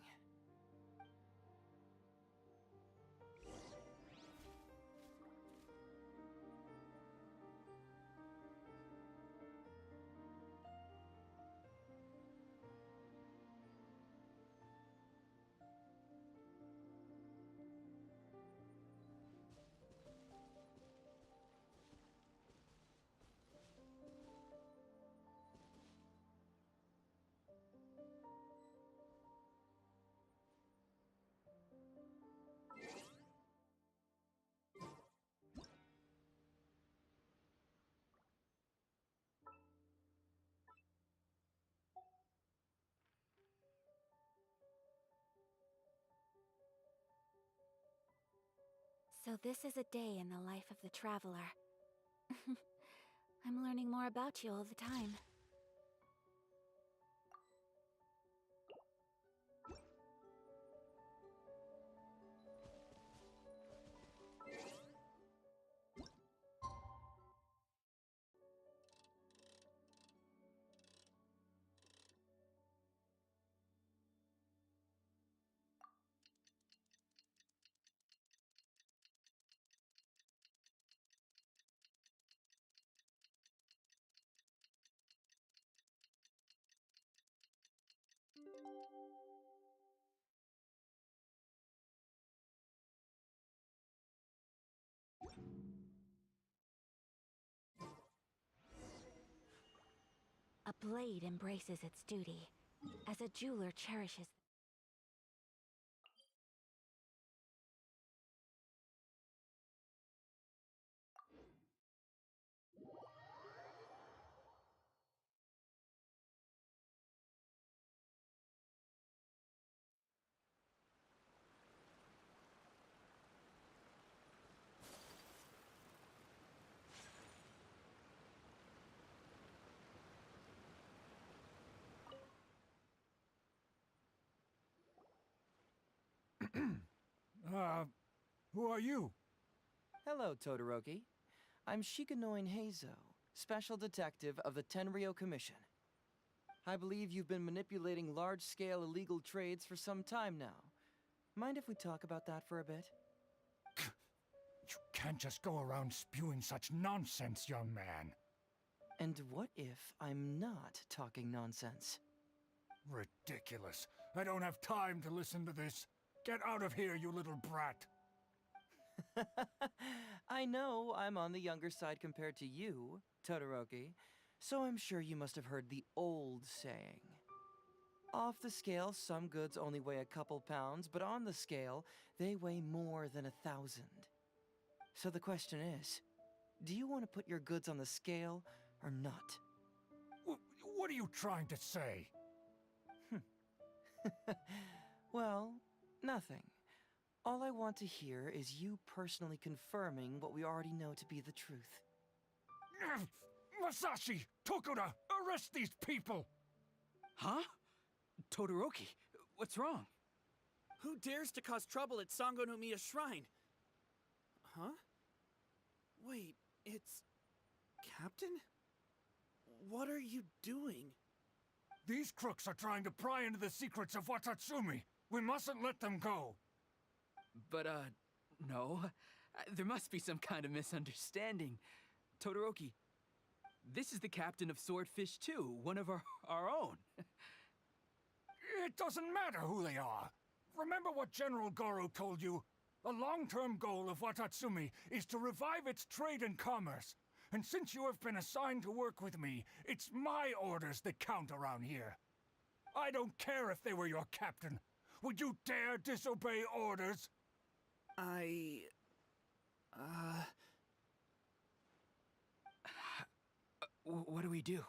So this is a day in the life of the traveler. I'm learning more about you all the time. A blade embraces its duty, as a jeweler cherishes. Who are you? Hello, Todoroki. I'm Shikanoin Heizo, Special Detective of the Tenryou Commission. I believe you've been manipulating large-scale illegal trades for some time now. Mind if we talk about that for a bit? You can't just go around spewing such nonsense, young man. And what if I'm not talking nonsense? Ridiculous. I don't have time to listen to this. Get out of here, you little brat. I know I'm on the younger side compared to you, Todoroki, so I'm sure you must have heard the old saying. Off the scale, some goods only weigh a couple pounds, but on the scale, they weigh more than 1,000. So the question is, do you want to put your goods on the scale or not? What are you trying to say? Well, nothing. All I want to hear is you personally confirming what we already know to be the truth. Masashi! Tokuda! Arrest these people! Huh? Todoroki, what's wrong? Who dares to cause trouble at Sangonomiya Shrine? Huh? Wait, it's... Captain? What are you doing? These crooks are trying to pry into the secrets of Watatsumi. We mustn't let them go. But, no. There must be some kind of misunderstanding. Todoroki, this is the captain of Swordfish 2, one of our own. It doesn't matter who they are. Remember what General Goro told you? The long-term goal of Watatsumi is to revive its trade and commerce. And since you have been assigned to work with me, it's my orders that count around here. I don't care if they were your captain. Would you dare disobey orders? What do we do?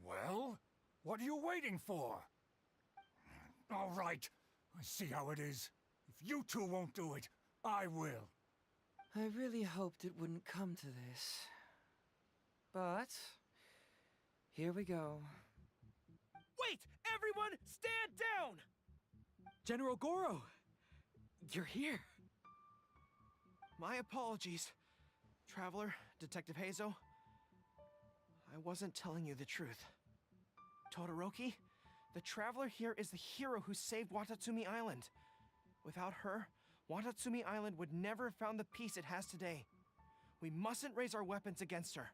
Well, what are you waiting for? All right, I see how it is. If you two won't do it, I will. I really hoped it wouldn't come to this. But here we go. Wait! Everyone, stand down! General Goro! You're here. My apologies, Traveler, Detective Heizo. I wasn't telling you the truth. Todoroki, the Traveler here is the hero who saved Watatsumi Island. Without her, Watatsumi Island would never have found the peace it has today. We mustn't raise our weapons against her.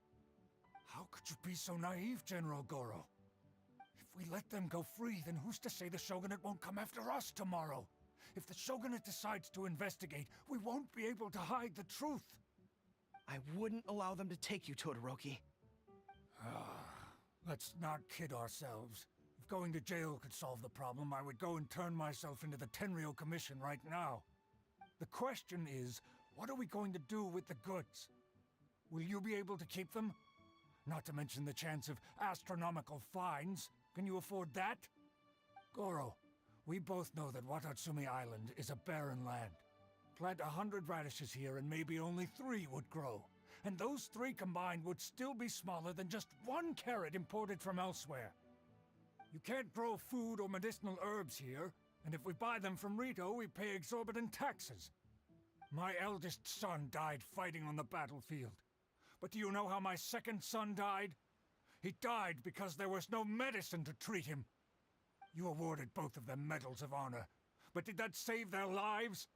How could you be so naive, General Goro? If we let them go free, then who's to say the Shogunate won't come after us tomorrow? If the Shogunate decides to investigate, we won't be able to hide the truth. I wouldn't allow them to take you, Todoroki. Let's not kid ourselves. If going to jail could solve the problem, I would go and turn myself into the Tenryou Commission right now. The question is, what are we going to do with the goods? Will you be able to keep them? Not to mention the chance of astronomical fines. Can you afford that? Goro, we both know that Watatsumi Island is a barren land. Plant 100 radishes here and maybe only 3 would grow. And those 3 combined would still be smaller than just 1 carrot imported from elsewhere. You can't grow food or medicinal herbs here, and if we buy them from Rito, we pay exorbitant taxes. My eldest son died fighting on the battlefield. But do you know how my second son died? He died because there was no medicine to treat him. You awarded both of them medals of honor, but did that save their lives?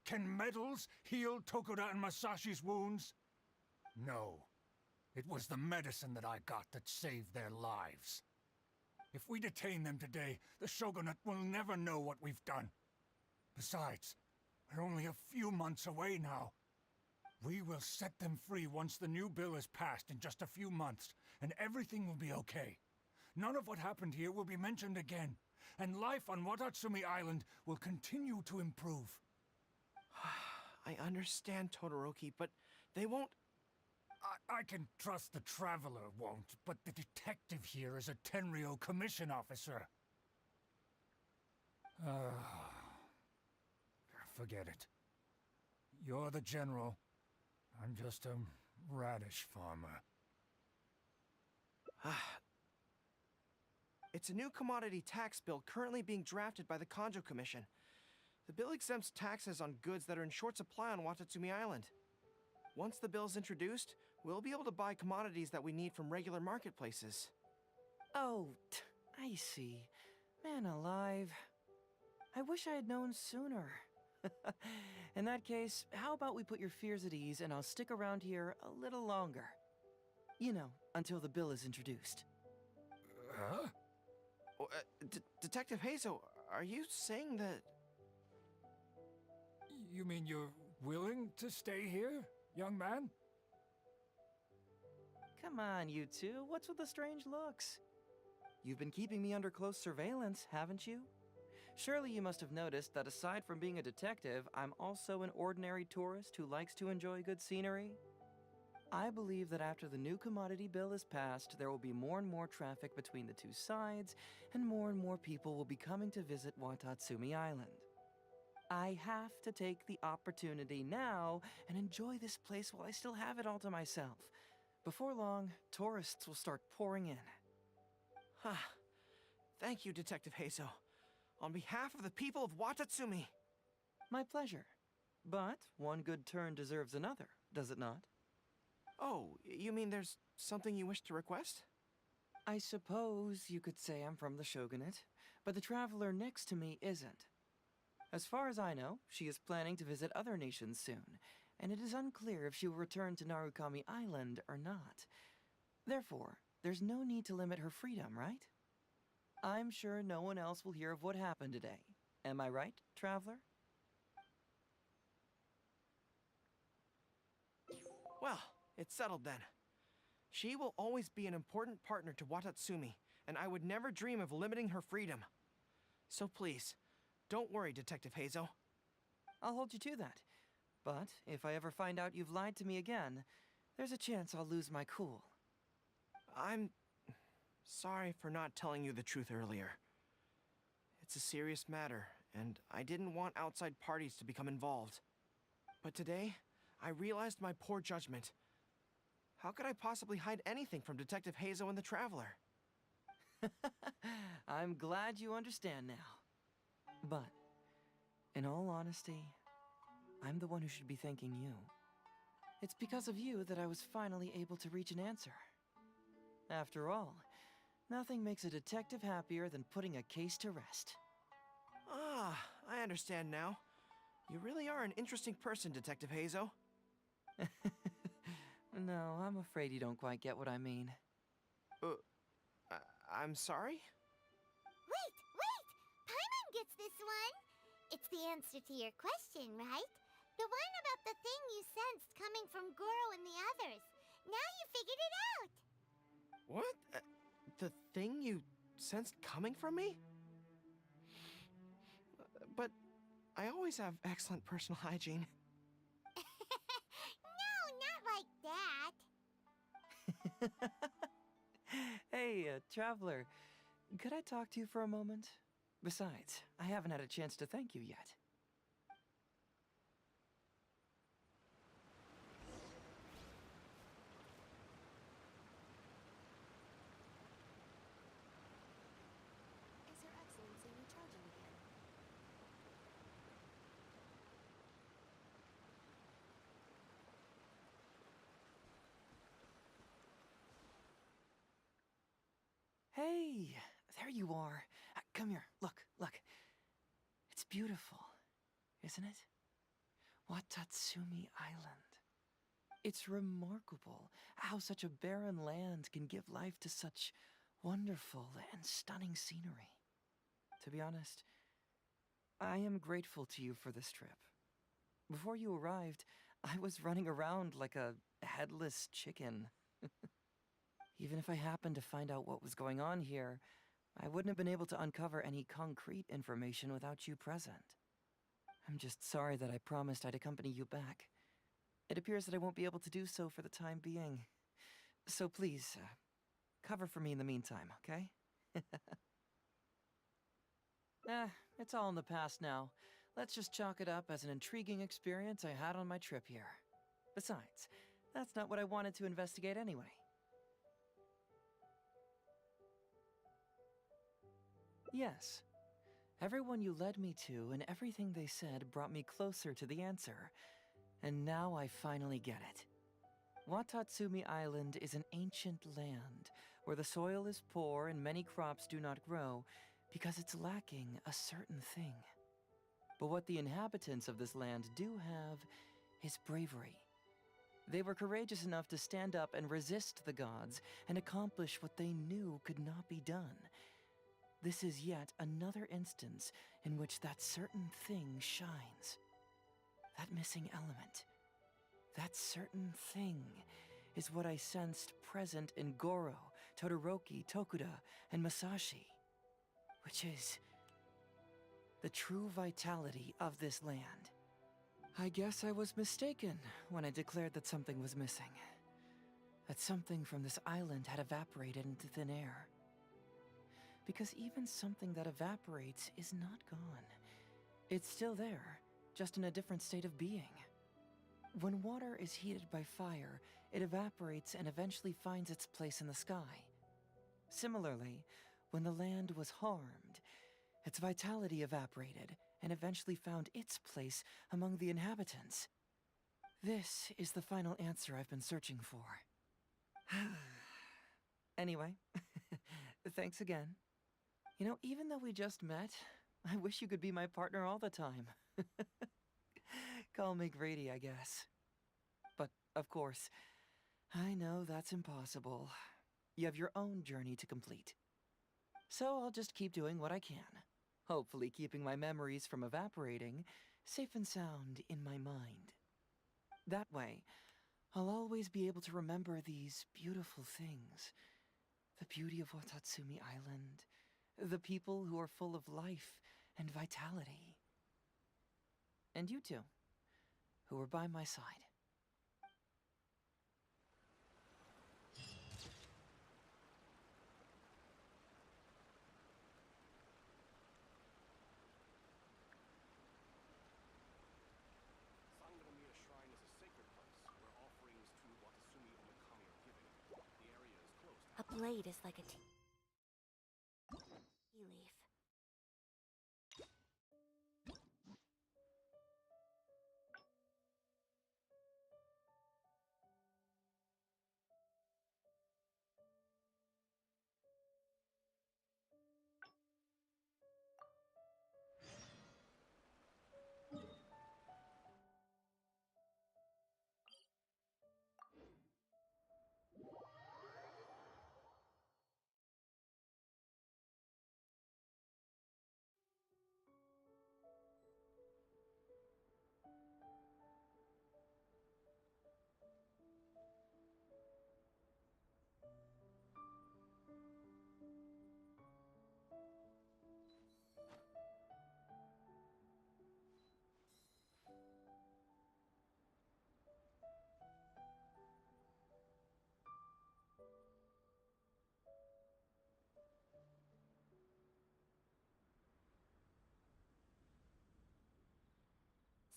Can medals heal Tokuda and Masashi's wounds? No. It was the medicine that I got that saved their lives. If we detain them today, the Shogunate will never know what we've done. Besides, we're only a few months away now. We will set them free once the new bill is passed in just a few months, and everything will be okay. None of what happened here will be mentioned again, and life on Watatsumi Island will continue to improve. I understand, Todoroki, but they won't... I can trust the Traveler won't, but the detective here is a Tenryou Commission officer. Forget it. You're the general. I'm just a radish farmer. It's a new commodity tax bill currently being drafted by the Kanjo Commission. The bill exempts taxes on goods that are in short supply on Watatsumi Island. Once the bill's introduced, we'll be able to buy commodities that we need from regular marketplaces. Oh, I see. Man alive. I wish I had known sooner. In that case, how about we put your fears at ease and I'll stick around here a little longer. You know, until the bill is introduced. Huh? Oh, Detective Heizo, are you saying that... You mean you're willing to stay here, young man? Come on, you two. What's with the strange looks? You've been keeping me under close surveillance, haven't you? Surely you must have noticed that aside from being a detective, I'm also an ordinary tourist who likes to enjoy good scenery. I believe that after the new commodity bill is passed, there will be more and more traffic between the two sides, and more people will be coming to visit Watatsumi Island. I have to take the opportunity now and enjoy this place while I still have it all to myself. Before long, tourists will start pouring in. Thank you, Detective Heizo. On behalf of the people of Watatsumi. My pleasure. But one good turn deserves another, does it not? Oh, you mean there's something you wish to request? I suppose you could say I'm from the Shogunate, but the traveler next to me isn't. As far as I know, she is planning to visit other nations soon, and it is unclear if she will return to Narukami Island or not. Therefore, there's no need to limit her freedom, right? I'm sure no one else will hear of what happened today. Am I right, Traveler? Well, it's settled then. She will always be an important partner to Watatsumi, and I would never dream of limiting her freedom. So please, don't worry, Detective Hazo. I'll hold you to that. But if I ever find out you've lied to me again, there's a chance I'll lose my cool. I'm sorry for not telling you the truth earlier. It's a serious matter, and I didn't want outside parties to become involved. But today, I realized my poor judgment. How could I possibly hide anything from Detective Hazo and the Traveler? I'm glad you understand now. But, in all honesty, I'm the one who should be thanking you. It's because of you that I was finally able to reach an answer. After all, nothing makes a detective happier than putting a case to rest. Ah, I understand now. You really are an interesting person, Detective Hazo. No, I'm afraid you don't quite get what I mean. I'm sorry? Wait! Paimon gets this one! It's the answer to your question, right? The one about the thing you sensed coming from Goro and the others. Now you figured it out! What? The thing you sensed coming from me? But I always have excellent personal hygiene. No, not like that. Hey, Traveler, could I talk to you for a moment? Besides, I haven't had a chance to thank you yet. Is Her Excellency recharging again? Hey, there you are. Come here, look. It's beautiful, isn't it? Watatsumi Island. It's remarkable how such a barren land can give life to such wonderful and stunning scenery. To be honest, I am grateful to you for this trip. Before you arrived, I was running around like a headless chicken. Even if I happened to find out what was going on here, I wouldn't have been able to uncover any concrete information without you present. I'm just sorry that I promised I'd accompany you back. It appears that I won't be able to do so for the time being. So please, cover for me in the meantime, okay? It's all in the past now. Let's just chalk it up as an intriguing experience I had on my trip here. Besides, that's not what I wanted to investigate anyway. Yes. Everyone you led me to and everything they said brought me closer to the answer. And now I finally get it. Watatsumi Island is an ancient land where the soil is poor and many crops do not grow because it's lacking a certain thing. But what the inhabitants of this land do have is bravery. They were courageous enough to stand up and resist the gods and accomplish what they knew could not be done. This is yet another instance in which that certain thing shines. That missing element. That certain thing is what I sensed present in Goro, Todoroki, Tokuda, and Masashi. Which is the true vitality of this land. I guess I was mistaken when I declared that something was missing. That something from this island had evaporated into thin air. Because even something that evaporates is not gone. It's still there, just in a different state of being. When water is heated by fire, it evaporates and eventually finds its place in the sky. Similarly, when the land was harmed, its vitality evaporated and eventually found its place among the inhabitants. This is the final answer I've been searching for. Anyway, thanks again. You know, even though we just met, I wish you could be my partner all the time. Call me greedy, I guess. Of course, I know that's impossible. You have your own journey to complete. So I'll just keep doing what I can, hopefully keeping my memories from evaporating safe and sound in my mind. That way, I'll always be able to remember these beautiful things. The beauty of Watatsumi Island, the people who are full of life and vitality. And you two, who were by my side. Sangonomiya Shrine is a sacred place where offerings to Watatsumi Omikami are given. The area is close to A blade is like a tea leaf.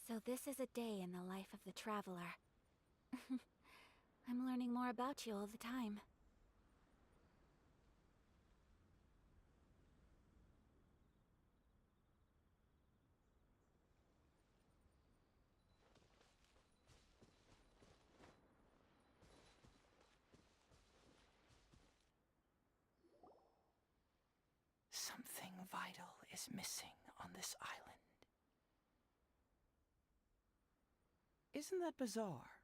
So this is a day in the life of the traveler. I'm learning more about you all the time. Something vital is missing on this island. Isn't that bizarre?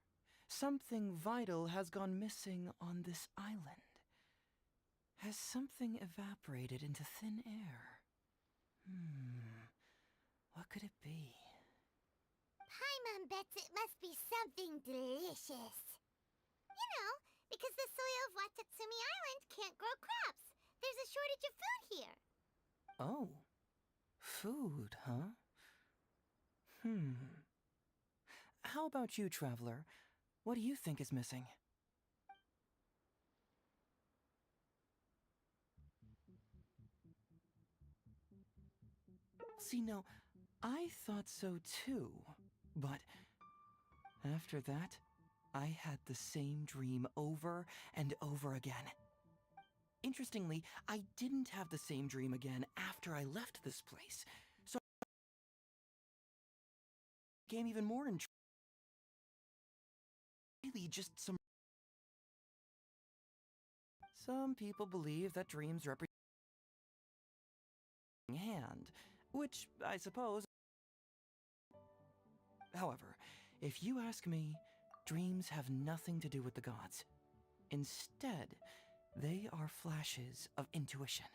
Something vital has gone missing on this island. Has something evaporated into thin air? What could it be? Paimon bets it must be something delicious. You know, because the soil of Watatsumi Island can't grow crops. There's a shortage of food here. Oh. Food, huh? How about you, traveler? What do you think is missing? See, no, I thought so too. But after that, I had the same dream over and over again. Interestingly, I didn't have the same dream again after I left this place. So I became even more intrigued. Really just Some people believe that dreams represent a hand, which I suppose. However, if you ask me, dreams have nothing to do with the gods. Instead, they are flashes of intuition.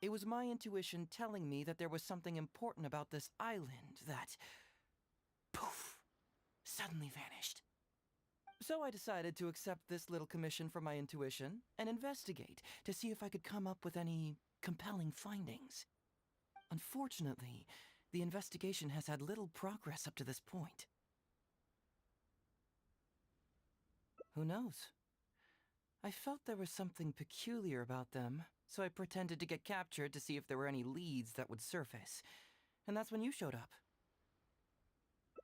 It was my intuition telling me that there was something important about this island that, poof, suddenly vanished. So I decided to accept this little commission from my intuition and investigate to see if I could come up with any compelling findings. Unfortunately, the investigation has had little progress up to this point. Who knows? I felt there was something peculiar about them, so I pretended to get captured to see if there were any leads that would surface. And that's when you showed up.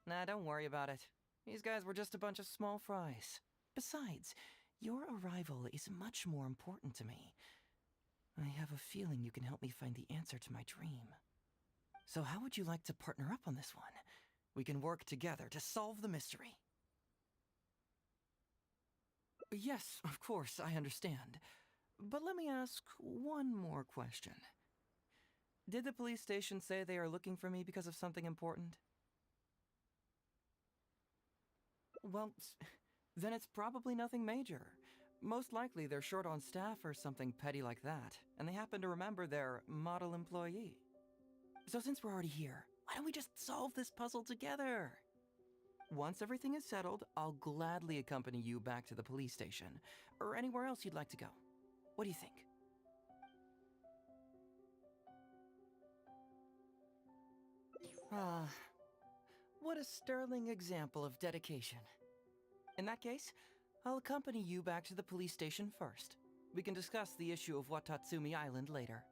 Nah, don't worry about it. These guys were just a bunch of small fries. Besides, your arrival is much more important to me. I have a feeling you can help me find the answer to my dream. So how would you like to partner up on this one? We can work together to solve the mystery. Yes, of course, I understand. But let me ask one more question. Did the police station say they are looking for me because of something important? Well, then it's probably nothing major. Most likely they're short on staff or something petty like that, and they happen to remember their model employee. So since we're already here, why don't we just solve this puzzle together? Once everything is settled, I'll gladly accompany you back to the police station, or anywhere else you'd like to go. What do you think? Ah, what a sterling example of dedication. In that case, I'll accompany you back to the police station first. We can discuss the issue of Watatsumi Island later.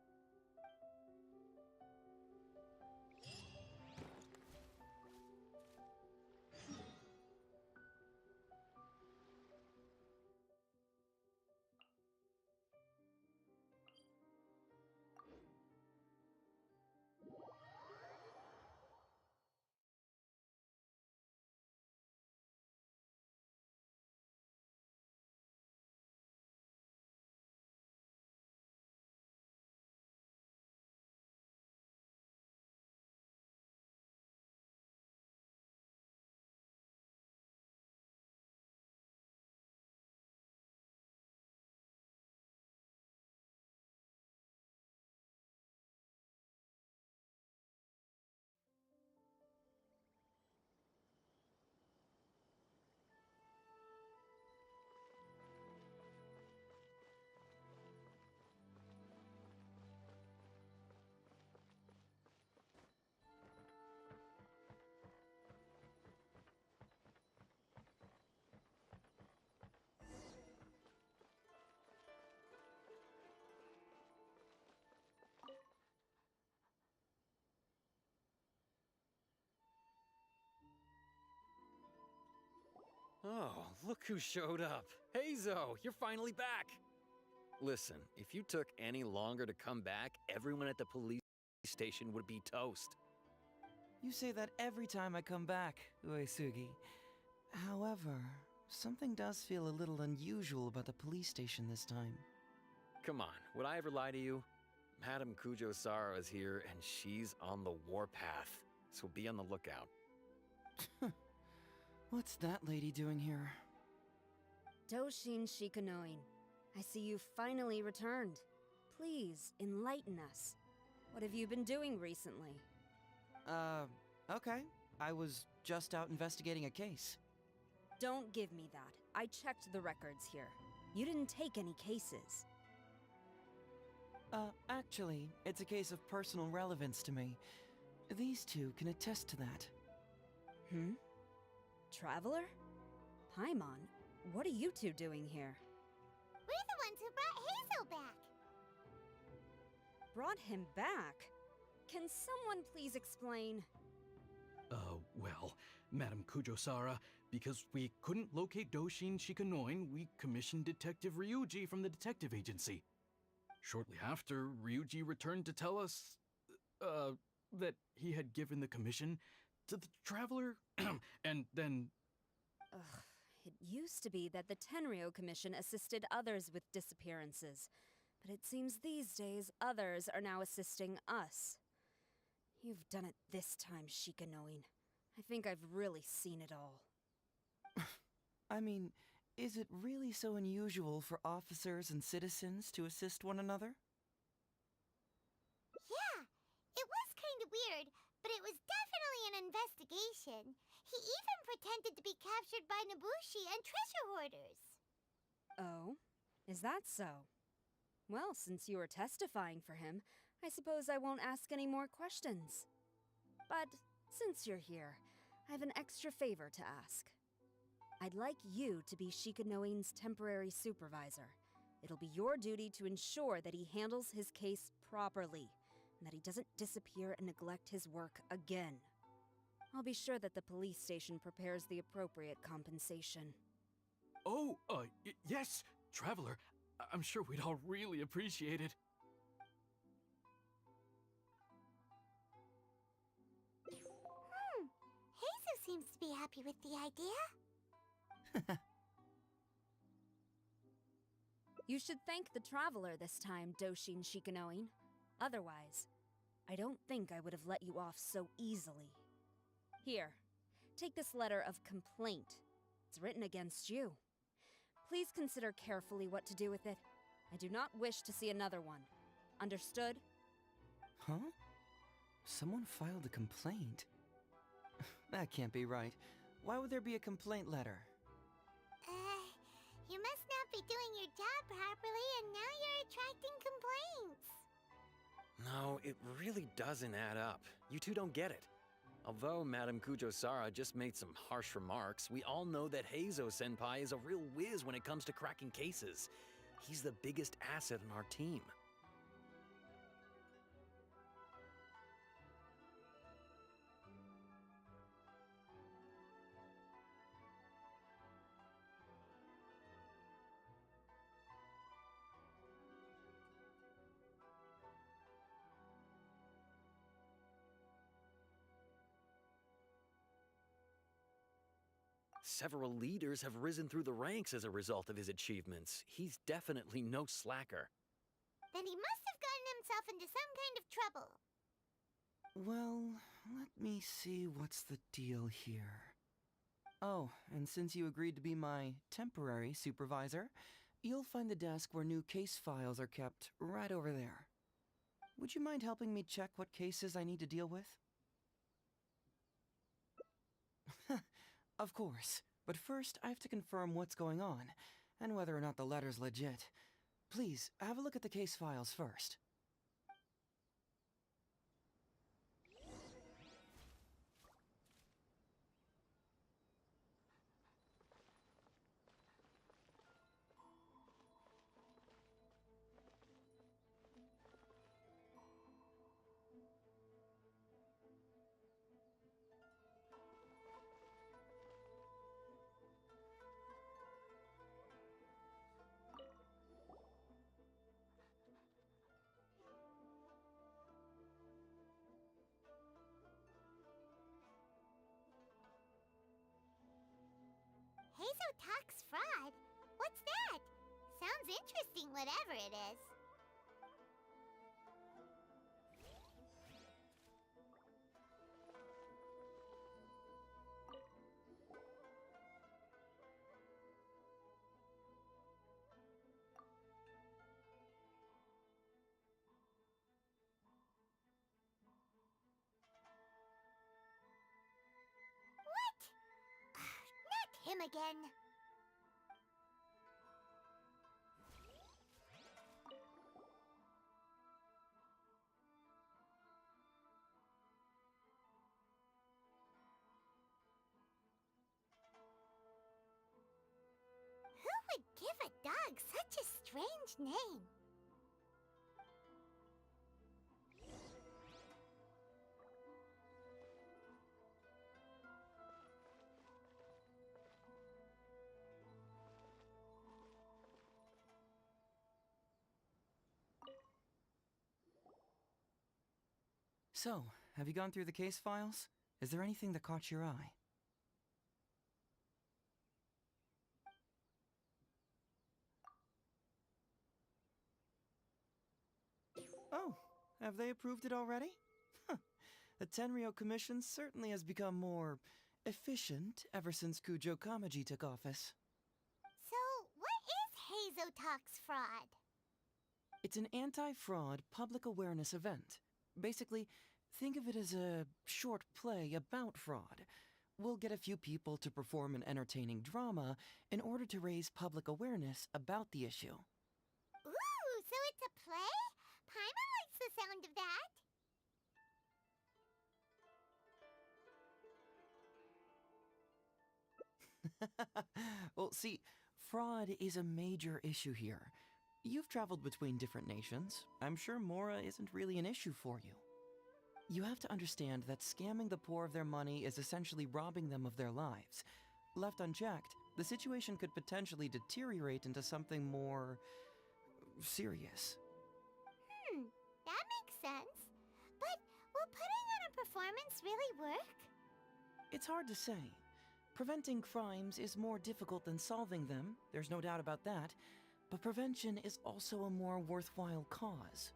Oh, look who showed up. Hey, Zo, you're finally back. Listen, if you took any longer to come back, everyone at the police station would be toast. You say that every time I come back, Uesugi. However, something does feel a little unusual about the police station this time. Come on, would I ever lie to you? Madame Kujo-Sara is here, and she's on the warpath, so be on the lookout. What's that lady doing here? Doshin Shikanoin, I see you finally returned. Please, enlighten us. What have you been doing recently? Okay. I was just out investigating a case. Don't give me that. I checked the records here. You didn't take any cases. Actually, it's a case of personal relevance to me. These two can attest to that. Traveler? Paimon, what are you two doing here? We're the ones who brought Hazel back. Brought him back? Can someone please explain? Well, Madame Kujo-Sara, because we couldn't locate Doshin Shikanoin, we commissioned Detective Ryuji from the detective agency. Shortly after, Ryuji returned to tell us, that he had given the commission to the Traveler, and then... Ugh, it used to be that the Tenryo Commission assisted others with disappearances, but it seems these days others are now assisting us. You've done it this time, Shikanoin. I think I've really seen it all. I mean, is it really so unusual for officers and citizens to assist one another? kind of weird, but it was definitely an investigation. He even pretended to be captured by Nobushi and treasure hoarders. Oh? Is that so? Well, since you are testifying for him, I suppose I won't ask any more questions. But since you're here, I have an extra favor to ask. I'd like you to be Shikanoin's temporary supervisor. It'll be your duty to ensure that he handles his case properly, and that he doesn't disappear and neglect his work again. I'll be sure that the police station prepares the appropriate compensation. Oh, yes, Traveler. I'm sure we'd all really appreciate it. Heizo seems to be happy with the idea. You should thank the Traveler this time, Doshin Shikanoin. Otherwise, I don't think I would have let you off so easily. Here, take this letter of complaint. It's written against you. Please consider carefully what to do with it. I do not wish to see another one. Understood? Huh? Someone filed a complaint? That can't be right. Why would there be a complaint letter? You must not be doing your job properly, and now you're attracting complaints. No, it really doesn't add up. You two don't get it. Although Madame Kujo-Sara just made some harsh remarks, we all know that Heizo-senpai is a real whiz when it comes to cracking cases. He's the biggest asset on our team. Several leaders have risen through the ranks as a result of his achievements. He's definitely no slacker. Then he must have gotten himself into some kind of trouble. Well, let me see what's the deal here. Oh, and since you agreed to be my temporary supervisor, you'll find the desk where new case files are kept right over there. Would you mind helping me check what cases I need to deal with? Of course, but first I have to confirm what's going on, and whether or not the letter's legit. Please, have a look at the case files first. Heizo talks fraud? What's that? Sounds interesting, whatever it is. What? Not him again. Who would give a dog such a strange name? So, have you gone through the case files? Is there anything that caught your eye? Oh, have they approved it already? The Tenryo Commission certainly has become more efficient ever since Kujo Kamaji took office. So, what is Heizo Talks fraud? It's an anti-fraud public awareness event. Basically, Think of it as a short play about fraud. We'll get a few people to perform an entertaining drama in order to raise public awareness about the issue. Ooh, so it's a play? Paimon likes the sound of that. Well, see, fraud is a major issue here. You've traveled between different nations. I'm sure Mora isn't really an issue for you. You have to understand that scamming the poor of their money is essentially robbing them of their lives. Left unchecked, the situation could potentially deteriorate into something more serious. That makes sense. But will putting on a performance really work? It's hard to say. Preventing crimes is more difficult than solving them, there's no doubt about that, but prevention is also a more worthwhile cause.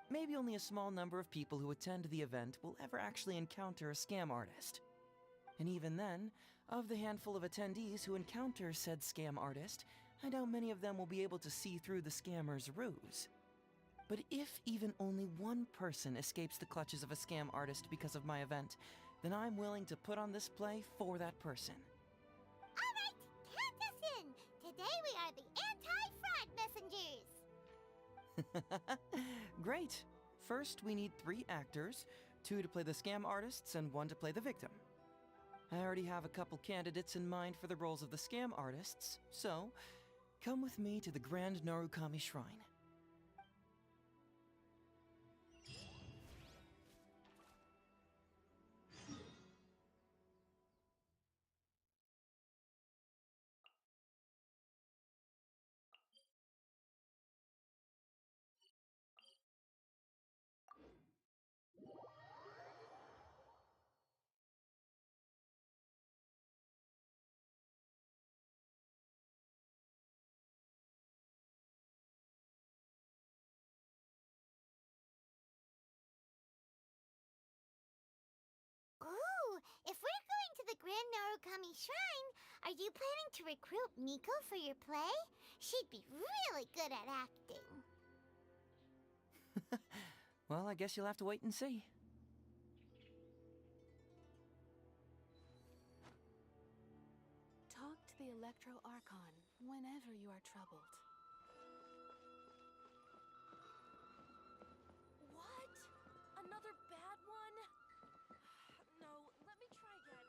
Maybe only a small number of people who attend the event will ever actually encounter a scam artist. And even then, of the handful of attendees who encounter said scam artist, I doubt many of them will be able to see through the scammer's ruse. But if even only one person escapes the clutches of a scam artist because of my event, then I'm willing to put on this play for that person. All right, count us in! Today we are the anti-fraud messengers! Great! First, we need 3 actors, 2 to play the scam artists and 1 to play the victim. I already have a couple candidates in mind for the roles of the scam artists, so come with me to the Grand Narukami Shrine. Ooh, if we're going to the Grand Narukami Shrine, are you planning to recruit Miko for your play? She'd be really good at acting. Well, I guess you'll have to wait and see. Talk to the Electro Archon whenever you are troubled. What? Another bad one? No, let me try again.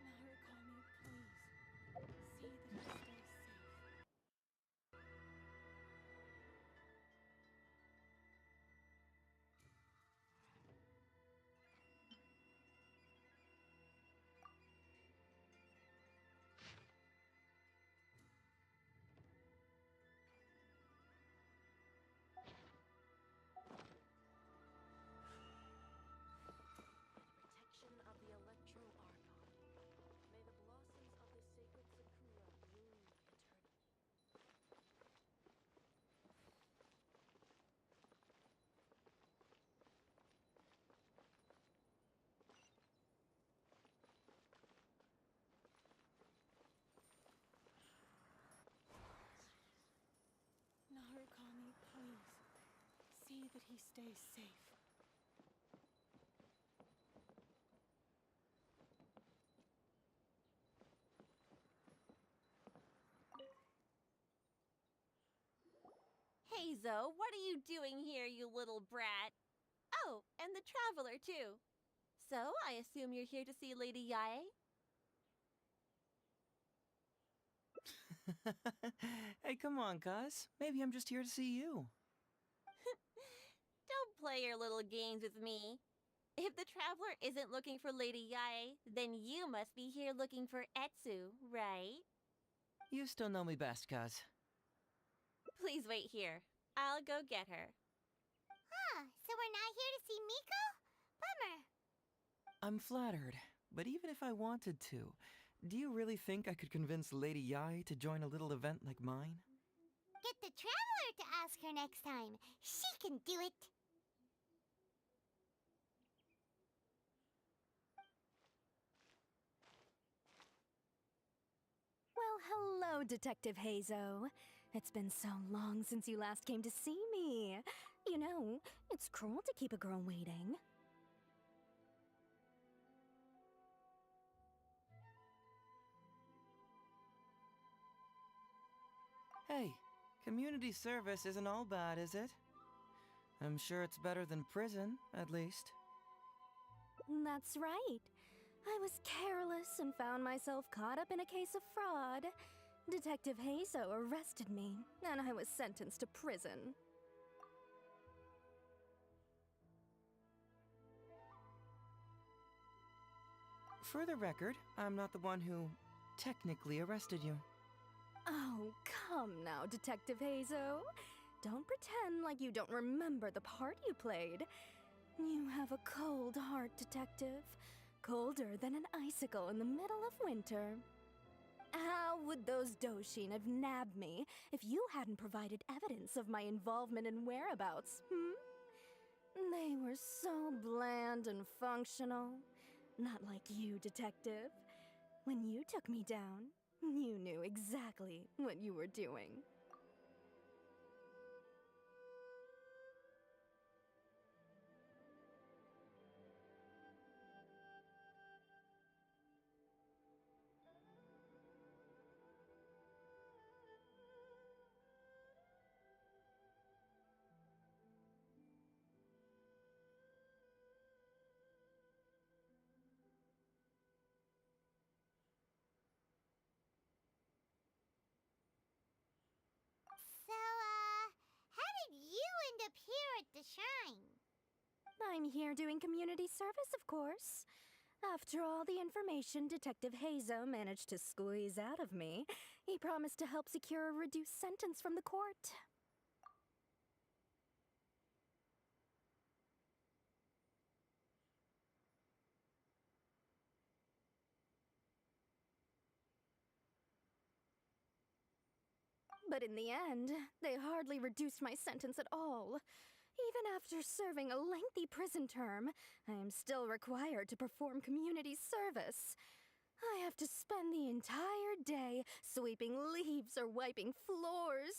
Narukami, please. See that he stays safe. Protection of the Electro Archon. May the blossoms of the sacred Sakura bloom eternally. Narukami, please. See that he stays safe. Hey, Zoe, what are you doing here, you little brat? Oh, and the Traveler, too. So, I assume you're here to see Lady Yae? Hey, come on, cuz. Maybe I'm just here to see you. play your little games with me. If the traveler isn't looking for Lady Yae, then you must be here looking for Etsu, right? You still know me best, cuz. Please wait here. I'll go get her. Huh, so we're not here to see Miko? Bummer. I'm flattered, but even if I wanted to, do you really think I could convince Lady Yae to join a little event like mine? Get the traveler to ask her next time. She can do it. Well, hello, Detective Hazo. It's been so long since you last came to see me. You know, it's cruel to keep a girl waiting. Hey, community service isn't all bad, is it? I'm sure it's better than prison, at least. That's right. I was careless and found myself caught up in a case of fraud. Detective Hazo arrested me, and I was sentenced to prison. For the record, I'm not the one who technically arrested you. Oh, come now, Detective Hazo. Don't pretend like you don't remember the part you played. You have a cold heart, Detective. Colder than an icicle in the middle of winter. How would those Doshin have nabbed me if you hadn't provided evidence of my involvement and whereabouts, They were so bland and functional. Not like you, Detective. When you took me down, you knew exactly what you were doing. So, how did you end up here at the shrine? I'm here doing community service, of course. After all the information Detective Hazo managed to squeeze out of me, he promised to help secure a reduced sentence from the court. But in the end, they hardly reduced my sentence at all. Even after serving a lengthy prison term, I am still required to perform community service. I have to spend the entire day sweeping leaves or wiping floors.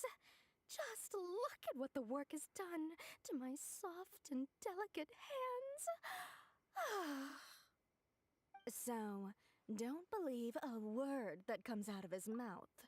Just look at what the work has done to my soft and delicate hands. So, don't believe a word that comes out of his mouth.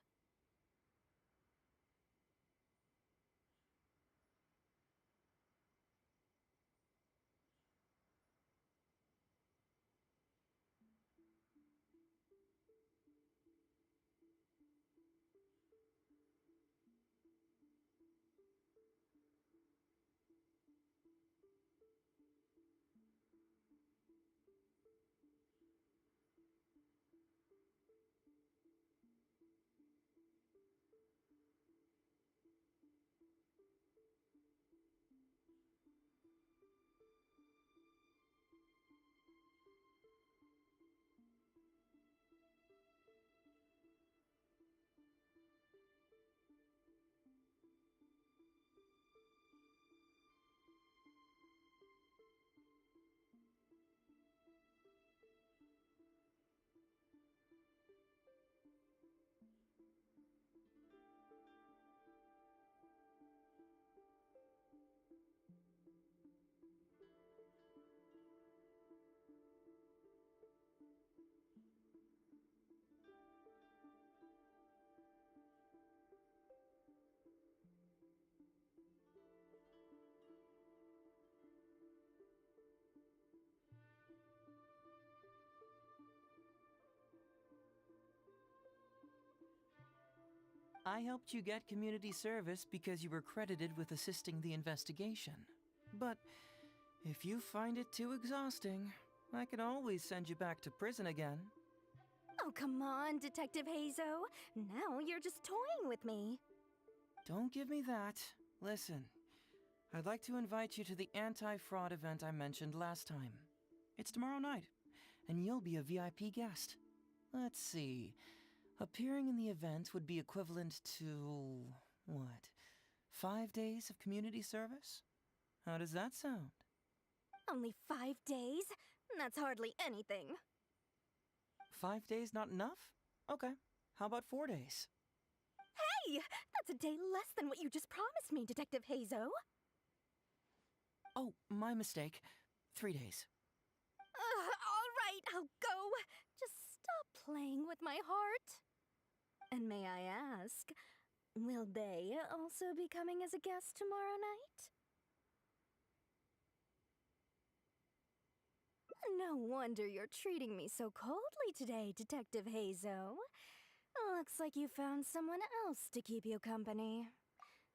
I helped you get community service because you were credited with assisting the investigation. But If you find it too exhausting, I can always send you back to prison again. Oh, come on, Detective Hazo. Now you're just toying with me. Don't give me that. Listen, I'd like to invite you to the anti-fraud event I mentioned last time. It's tomorrow night, and you'll be a VIP guest. Let's see. Appearing in the event would be equivalent to, what, 5 days of community service? How does that sound? Only 5 days? That's hardly anything. 5 days not enough? Okay, how about 4 days? Hey! That's a day less than what you just promised me, Detective Hazo. Oh, my mistake. 3 days. All right, I'll go. Just stop playing with my heart. And may I ask, will they also be coming as a guest tomorrow night? No wonder you're treating me so coldly today, Detective Hazo. Looks like you found someone else to keep you company.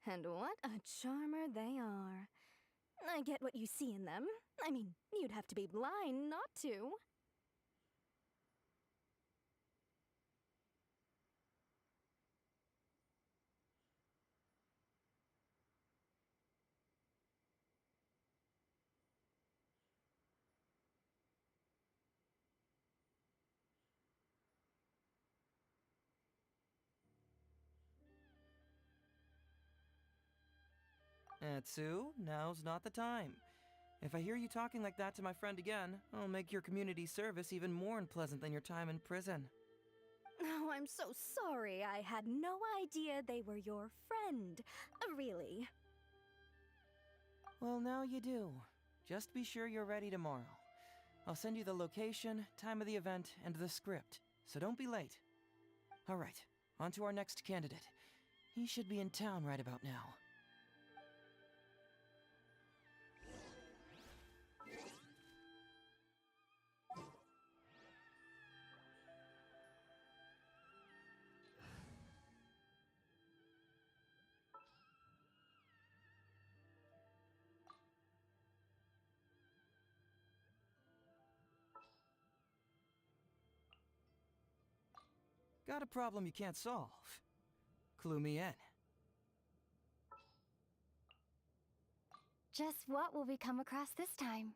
And what a charmer they are. I get what you see in them. I mean, you'd have to be blind not to. Etsu, now's not the time. If I hear you talking like that to my friend again, I'll make your community service even more unpleasant than your time in prison. Oh, I'm so sorry. I had no idea they were your friend. Really. Well, now you do. Just be sure you're ready tomorrow. I'll send you the location, time of the event, and the script, so don't be late. All right, on to our next candidate. He should be in town right about now. Got a problem you can't solve? Clue me in. Just what will we come across this time?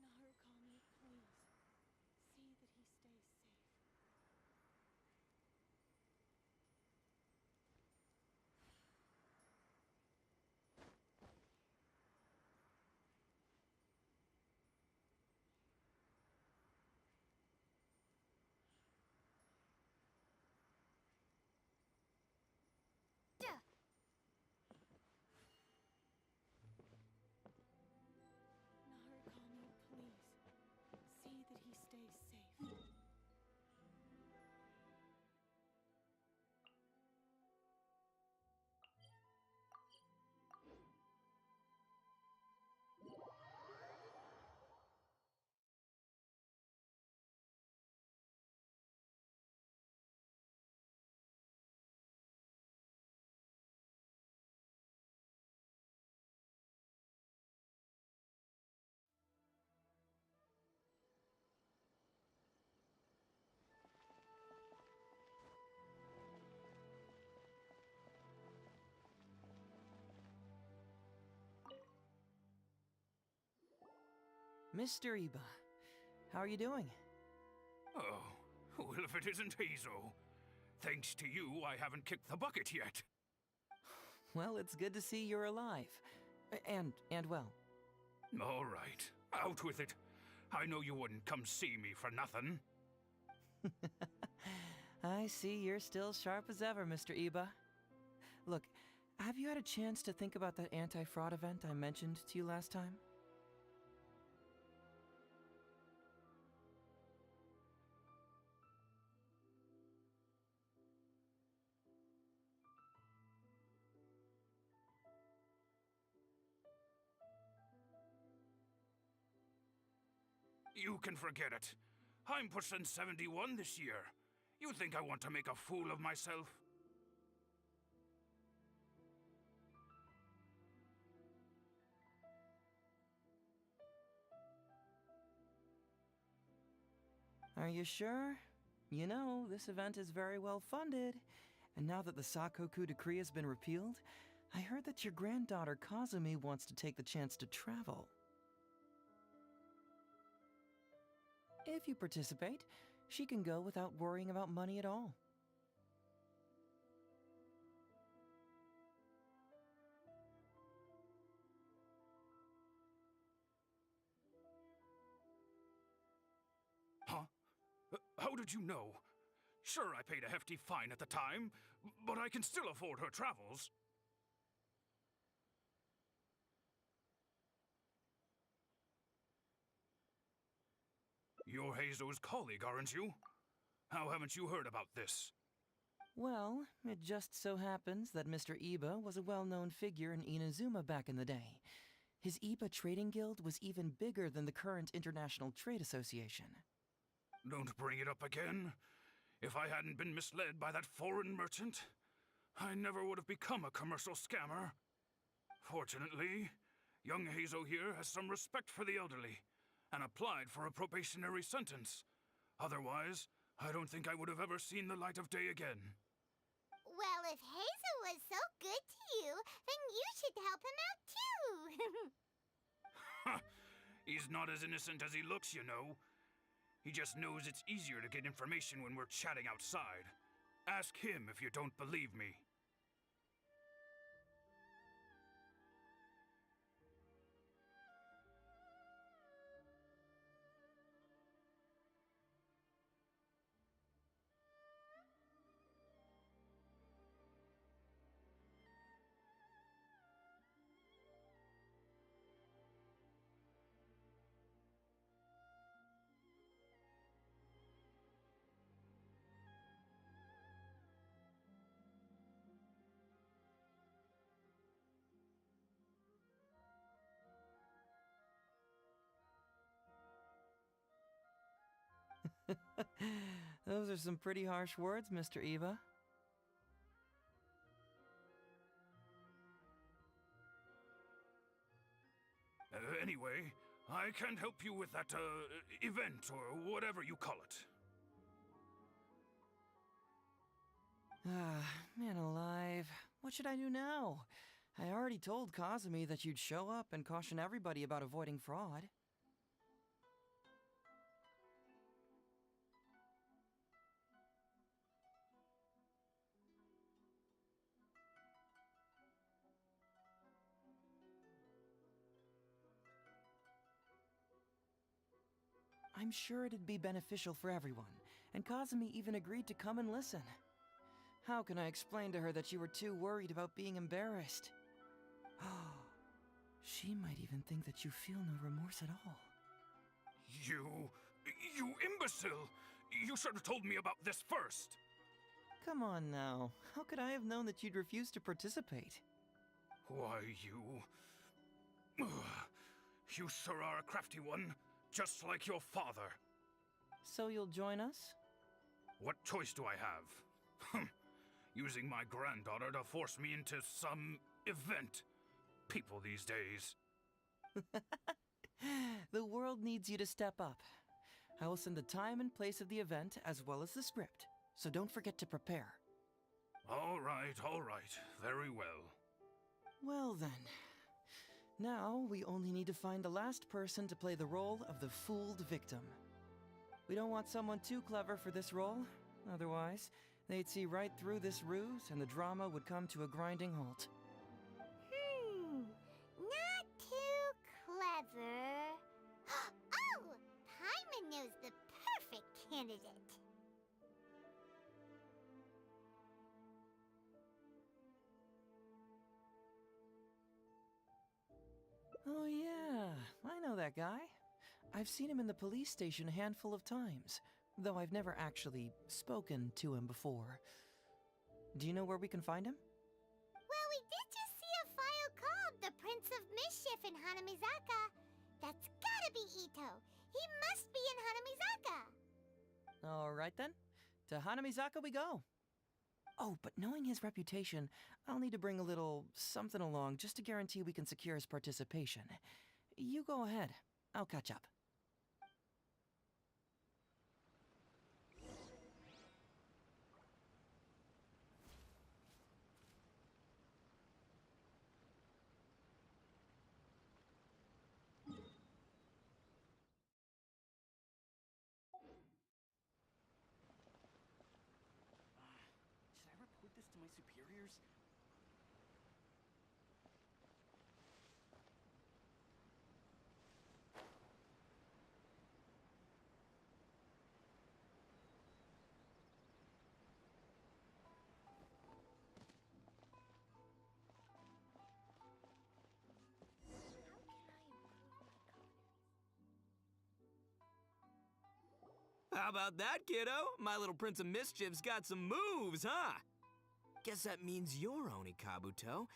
Narukami, please. See that he stays safe. Narukami, please. See that he stays safe. Mr. Iba, how are you doing? Oh, well, if it isn't Hazel. Thanks to you, I haven't kicked the bucket yet. Well, it's good to see you're alive. And well. All right. Out with it. I know you wouldn't come see me for nothing. I see you're still sharp as ever, Mr. Iba. Look, have you had a chance to think about that anti-fraud event I mentioned to you last time? You can forget it. I'm pushing 71 this year. You think I want to make a fool of myself? Are you sure? You know, this event is very well funded. And now that the Sakoku decree has been repealed, I heard that your granddaughter Kazumi wants to take the chance to travel. If you participate, she can go without worrying about money at all. Huh? How did you know? Sure, I paid a hefty fine at the time, but I can still afford her travels. You're Heizo's colleague, aren't you? How haven't you heard about this? Well, it just so happens that Mr. Iba was a well-known figure in Inazuma back in the day. His Iba Trading Guild was even bigger than the current International Trade Association. Don't bring it up again. If I hadn't been misled by that foreign merchant, I never would have become a commercial scammer. Fortunately, young Heizo here has some respect for the elderly, and applied for a probationary sentence. Otherwise, I don't think I would have ever seen the light of day again. Well, if Hazel was so good to you, then you should help him out too. He's not as innocent as he looks, you know. He just knows it's easier to get information when we're chatting outside. Ask him if you don't believe me. Those are some pretty harsh words, Mr. Iba. Anyway, I can't help you with that, event, or whatever you call it. Ah, man alive. What should I do now? I already told Kazumi that you'd show up and caution everybody about avoiding fraud. I'm sure it'd be beneficial for everyone, and Kazumi even agreed to come and listen. How can I explain to her that you were too worried about being embarrassed? She might even think that you feel no remorse at all. You imbecile! You should have told me about this first! Come on now, how could I have known that you'd refuse to participate? Why, you... You sure are a crafty one, just like your father. So you'll join us? What choice do I have? Using my granddaughter to force me into some event. People these days. The world needs you to step up. I will send the time and place of the event as well as the script, so don't forget to prepare. All right, very well. Well then, now we only need to find the last person to play the role of the fooled victim. We don't want someone too clever for this role, otherwise they'd see right through this ruse and the drama would come to a grinding halt. Not too clever. knows the perfect candidate. Oh yeah, I know that guy. I've seen him in the police station a handful of times, though I've never actually spoken to him before. Do you know where we can find him? Well, we did just see a file called the Prince of Mischief in Hanamizaka. That's gotta be Ito. He must be in Hanamizaka. All right then. To Hanamizaka we go. Oh, but knowing his reputation, I'll need to bring a little something along just to guarantee we can secure his participation. You go ahead. I'll catch up. Should I report this to my superiors? How about that, kiddo? My little Prince of Mischief's got some moves, huh? Guess that means your Onikabuto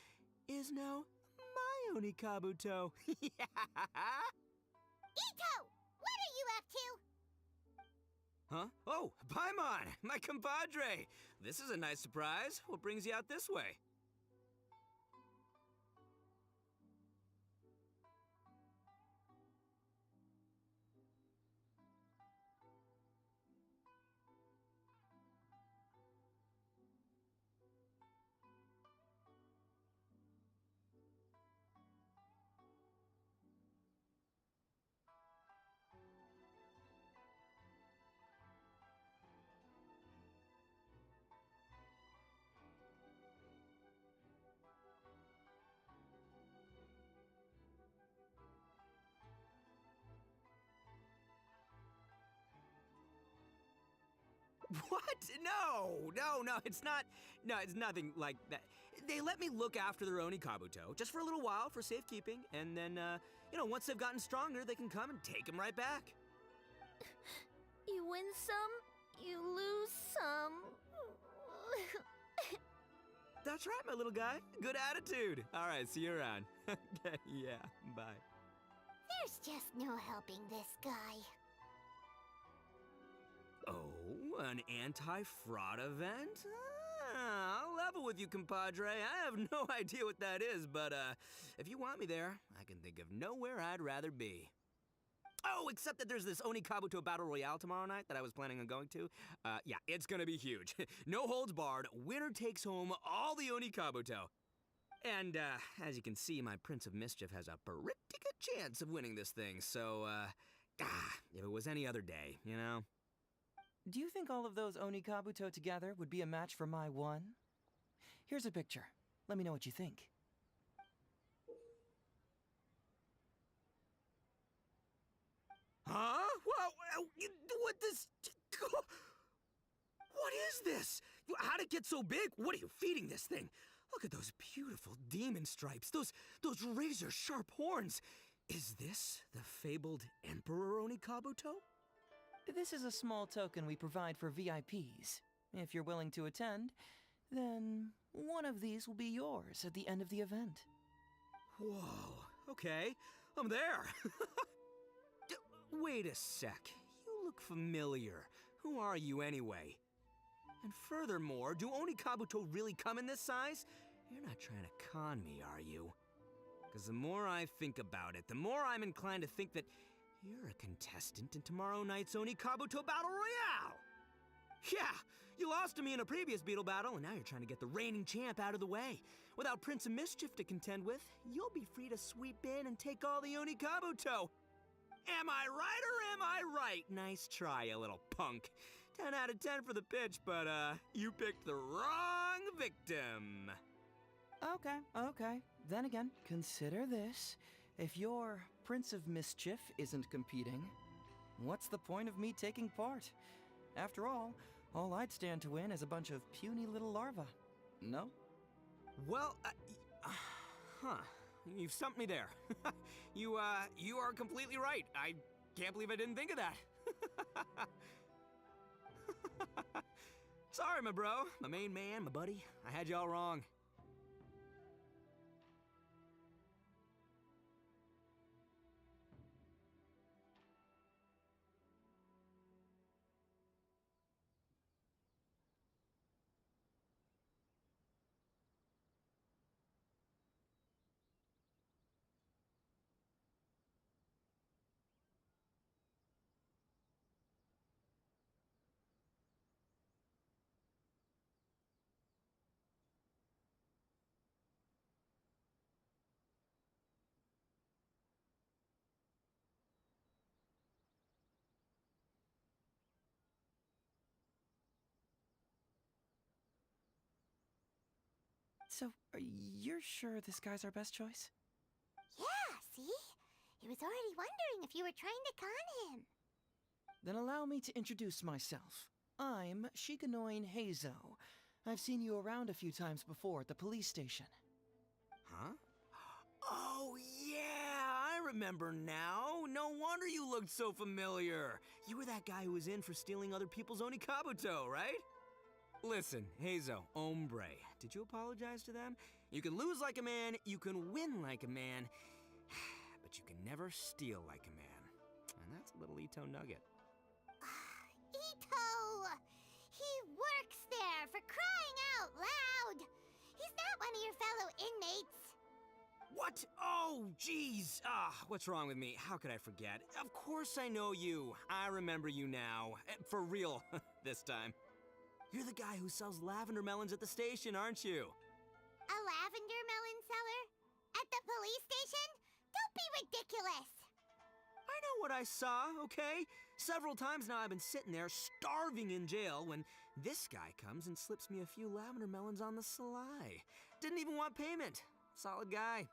is now my Onikabuto. Ito! What are you up to? Huh? Oh, Paimon, my compadre. This is a nice surprise. What brings you out this way? What? No, it's not. No, it's nothing like that. They let me look after their Onikabuto just for a little while for safekeeping, and then, once they've gotten stronger, they can come and take him right back. You win some, you lose some. That's right, my little guy. Good attitude. All right, see you around. Yeah, bye. There's just no helping this guy. Oh, an anti-fraud event? I'll level with you, compadre. I have no idea what that is, but if you want me there, I can think of nowhere I'd rather be. Oh, except that there's this Onikabuto Battle Royale tomorrow night that I was planning on going to. Yeah, it's gonna be huge. No holds barred, winner takes home all the Onikabuto. And, as you can see, my Prince of Mischief has a pretty good chance of winning this thing, so, if it was any other day, you know? Do you think all of those Onikabuto together would be a match for my one? Here's a picture. Let me know what you think. Huh? What this? What is this? How'd it get so big? What are you feeding this thing? Look at those beautiful demon stripes, those razor-sharp horns. Is this the fabled Emperor Onikabuto? This is a small token we provide for VIPs. If you're willing to attend, then one of these will be yours at the end of the event. Whoa, okay, I'm there. Wait a sec, you look familiar. Who are you anyway? And furthermore, do Onikabuto really come in this size? You're not trying to con me, are you? Because the more I think about it, the more I'm inclined to think that you're a contestant in tomorrow night's Onikabuto Battle Royale! Yeah, you lost to me in a previous Beetle battle, and now you're trying to get the reigning champ out of the way. Without Prince of Mischief to contend with, you'll be free to sweep in and take all the Onikabuto. Am I right or am I right? Nice try, you little punk. 10 out of 10 for the pitch, but, you picked the wrong victim. Okay. Then again, consider this. If your Prince of Mischief isn't competing, what's the point of me taking part? After all I'd stand to win is a bunch of puny little larvae. No? Well, you've stumped me there. You are completely right. I can't believe I didn't think of that. Sorry, my bro, my main man, my buddy. I had you all wrong. So, you're sure this guy's our best choice? Yeah, see? He was already wondering if you were trying to con him. Then allow me to introduce myself. I'm Shikanoin Heizo. I've seen you around a few times before at the police station. Huh? Oh, yeah, I remember now. No wonder you looked so familiar. You were that guy who was in for stealing other people's Onikabuto, right? Listen, Heizo, hombre, did you apologize to them? You can lose like a man, you can win like a man, but you can never steal like a man. And that's a little Ito nugget. Ito! He works there, for crying out loud! He's not one of your fellow inmates. What? Oh, jeez. What's wrong with me? How could I forget? Of course I know you. I remember you now. For real, this time. You're the guy who sells lavender melons at the station, aren't you? A lavender melon seller? At the police station? Don't be ridiculous! I know what I saw, okay? Several times now I've been sitting there starving in jail when this guy comes and slips me a few lavender melons on the sly. Didn't even want payment. Solid guy.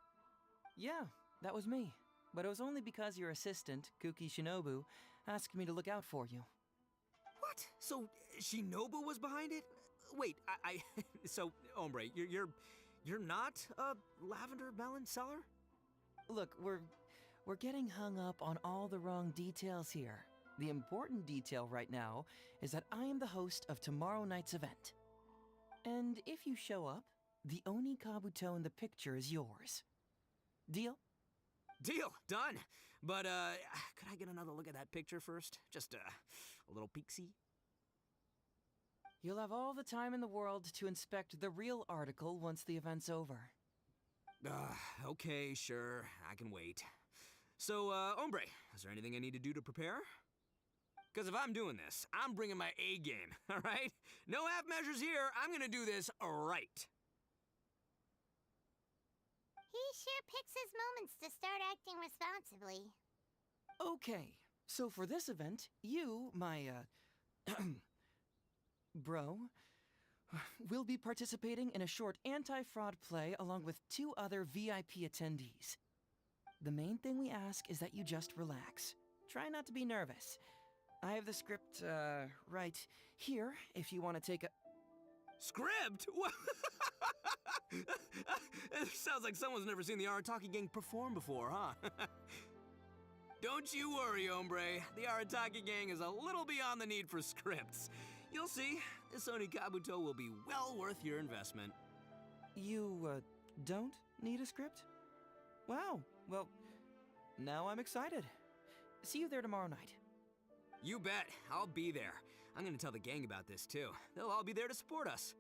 Yeah, that was me. But it was only because your assistant, Kuki Shinobu, asked me to look out for you. What? So Shinobu was behind it? Wait, so hombre, you're not a lavender melon seller? Look, we're getting hung up on all the wrong details here. The important detail right now is that I am the host of tomorrow night's event. And if you show up, the Oni Kabuto in the picture is yours. Deal? Deal, done. But could I get another look at that picture first? Just a little peek-see? You'll have all the time in the world to inspect the real article once the event's over. Okay, sure. I can wait. So, hombre, is there anything I need to do to prepare? Because if I'm doing this, I'm bringing my A game, all right? No half measures here. I'm gonna do this right. He sure picks his moments to start acting responsibly. Okay, so for this event, you, my, bro, will be participating in a short anti-fraud play along with 2 other VIP attendees. The main thing we ask is that you just relax. Try not to be nervous. I have the script, right here, if you want to take a... Script? What? It sounds like someone's never seen the Arataki gang perform before, huh? Don't you worry, hombre. The Arataki gang is a little beyond the need for scripts. You'll see, this Onikabuto will be well worth your investment. You, don't need a script? Wow, well, now I'm excited. See you there tomorrow night. You bet, I'll be there. I'm gonna tell the gang about this too. They'll all be there to support us.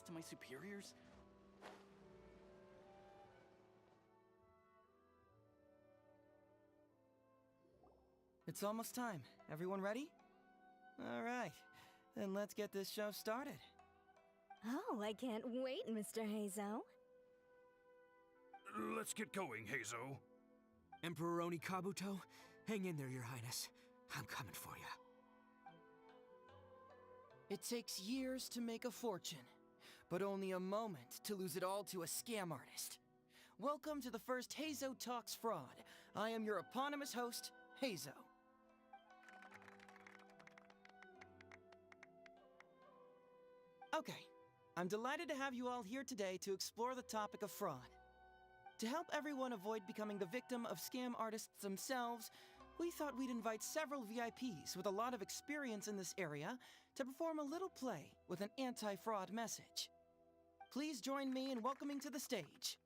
this to my superiors? It's almost time. Everyone ready? All right, then let's get this show started. Oh, I can't wait, Mr. Hazo. Let's get going, Hazo. Emperor Oni Kabuto, hang in there, Your Highness. I'm coming for you. It takes years to make a fortune, but only a moment to lose it all to a scam artist. Welcome to the first Hazo Talks Fraud. I am your eponymous host, Hazo. Okay, I'm delighted to have you all here today to explore the topic of fraud. To help everyone avoid becoming the victim of scam artists themselves, we thought we'd invite several VIPs with a lot of experience in this area to perform a little play with an anti-fraud message. Please join me in welcoming to the stage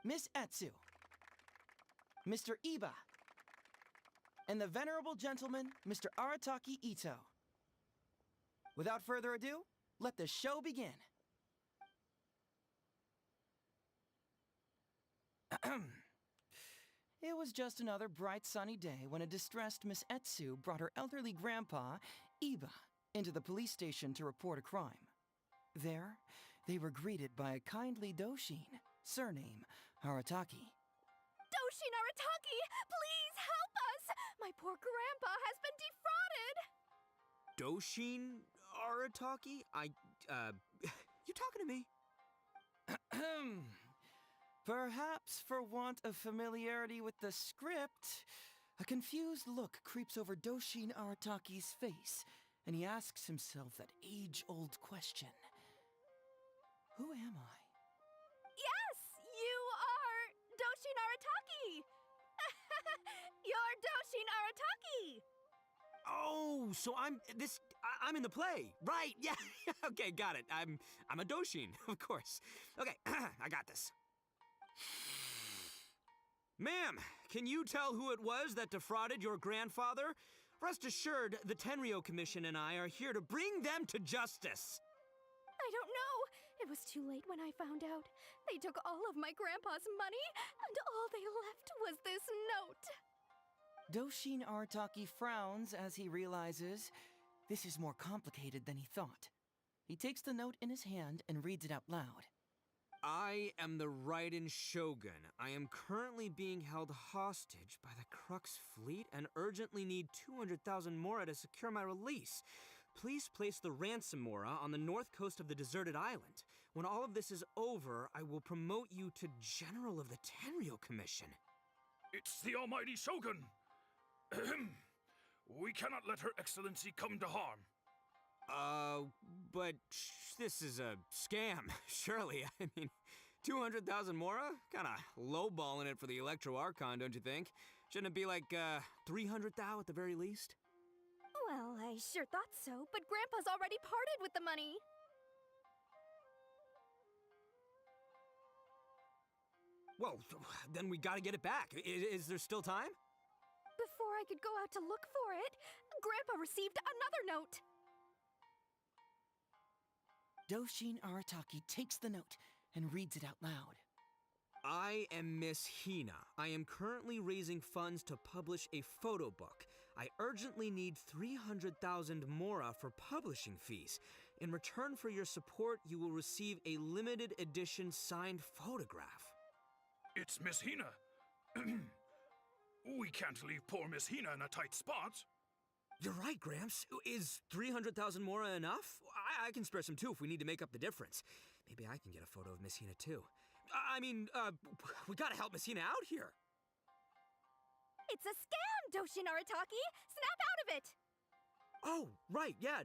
Miss Etsu, Mr. Iba, and the venerable gentleman, Mr. Arataki Ito. Without further ado, let the show begin. It was just another bright sunny day when a distressed Miss Etsu brought her elderly grandpa, Iba, into the police station to report a crime. There, they were greeted by a kindly Doshin, surname Arataki. Doshin Arataki, please help us! My poor grandpa has been defrauded! Doshin Arataki? You talking to me? Perhaps for want of familiarity with the script, a confused look creeps over Doshin Arataki's face, and he asks himself that age-old question. Who am I? Yes, you are Doshin Arataki! You're Doshin Arataki! Oh, so I'm in the play. Right, yeah. Okay, got it. I'm a Doshin, of course. Okay, I got this. Ma'am, can you tell who it was that defrauded your grandfather? Rest assured, the Tenryo Commission and I are here to bring them to justice. I don't know. It was too late when I found out. They took all of my grandpa's money, and all they left was this note. Doshin Arataki frowns as he realizes this is more complicated than he thought. He takes the note in his hand and reads it out loud. I am the Raiden Shogun. I am currently being held hostage by the Crux fleet and urgently need 200,000 mora to secure my release. Please place the ransom mora on the north coast of the deserted island. When all of this is over, I will promote you to General of the Tenryo Commission. It's the almighty Shogun! We cannot let Her Excellency come to harm. But this is a scam, surely. I mean, 200,000 mora? Kinda lowballing it for the Electro Archon, don't you think? Shouldn't it be like, 300,000 at the very least? Well, I sure thought so, but Grandpa's already parted with the money. Well, then we gotta get it back. Is there still time? Before I could go out to look for it, Grandpa received another note. Doshin Arataki takes the note and reads it out loud. I am Miss Hina. I am currently raising funds to publish a photo book. I urgently need 300,000 mora for publishing fees. In return for your support, you will receive a limited edition signed photograph. It's Miss Hina. We can't leave poor Miss Hina in a tight spot. You're right, Gramps. Is 300,000 mora enough? I can spare some too if we need to make up the difference. Maybe I can get a photo of Miss Hina too. We gotta help Miss Hina out here. It's a scam, Doshin Arataki! Snap out of it! Oh, right, yeah,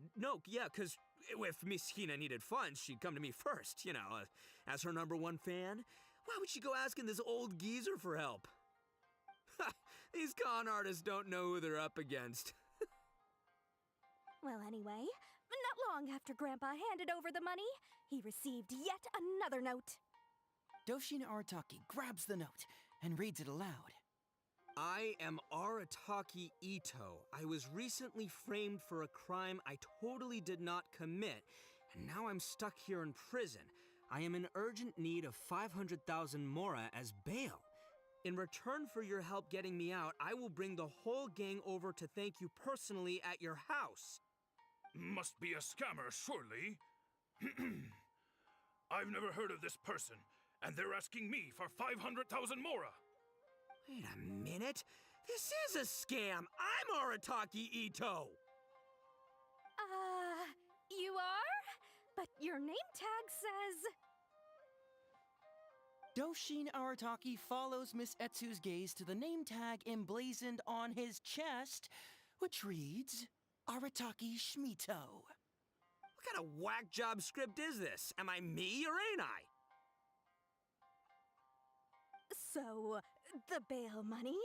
because if Miss Hina needed funds, she'd come to me first, as her #1 fan. Why would she go asking this old geezer for help? These con artists don't know who they're up against. Well, anyway, not long after Grandpa handed over the money, he received yet another note. Doshin Arataki grabs the note and reads it aloud. I am Arataki Ito. I was recently framed for a crime I totally did not commit, And now I'm stuck here in prison. I am in urgent need of 500,000 mora as bail. In return for your help getting me out, I will bring the whole gang over to thank you personally at your house. Must be a scammer, surely. I've never heard of this person, and they're asking me for 500,000 mora. Wait a minute. This is a scam. I'm Arataki Ito. You are? But your name tag says... Doshin Arataki follows Miss Etsu's gaze to the name tag emblazoned on his chest, which reads, Arataki Shmito. What kind of whack job script is this? Am I me or ain't I? So, the bail money?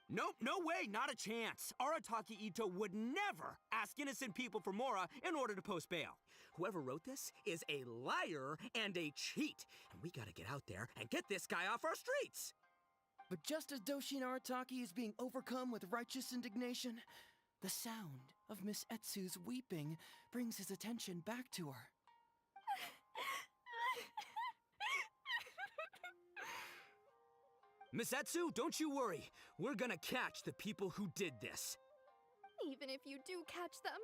Nope, no way, not a chance. Arataki Ito would never ask innocent people for mora in order to post bail. Whoever wrote this is a liar and a cheat, and we gotta get out there and get this guy off our streets. But just as Doshin Arataki is being overcome with righteous indignation, the sound of Miss Etsu's weeping brings his attention back to her. Miss Etsu, don't you worry. We're gonna catch the people who did this. Even if you do catch them,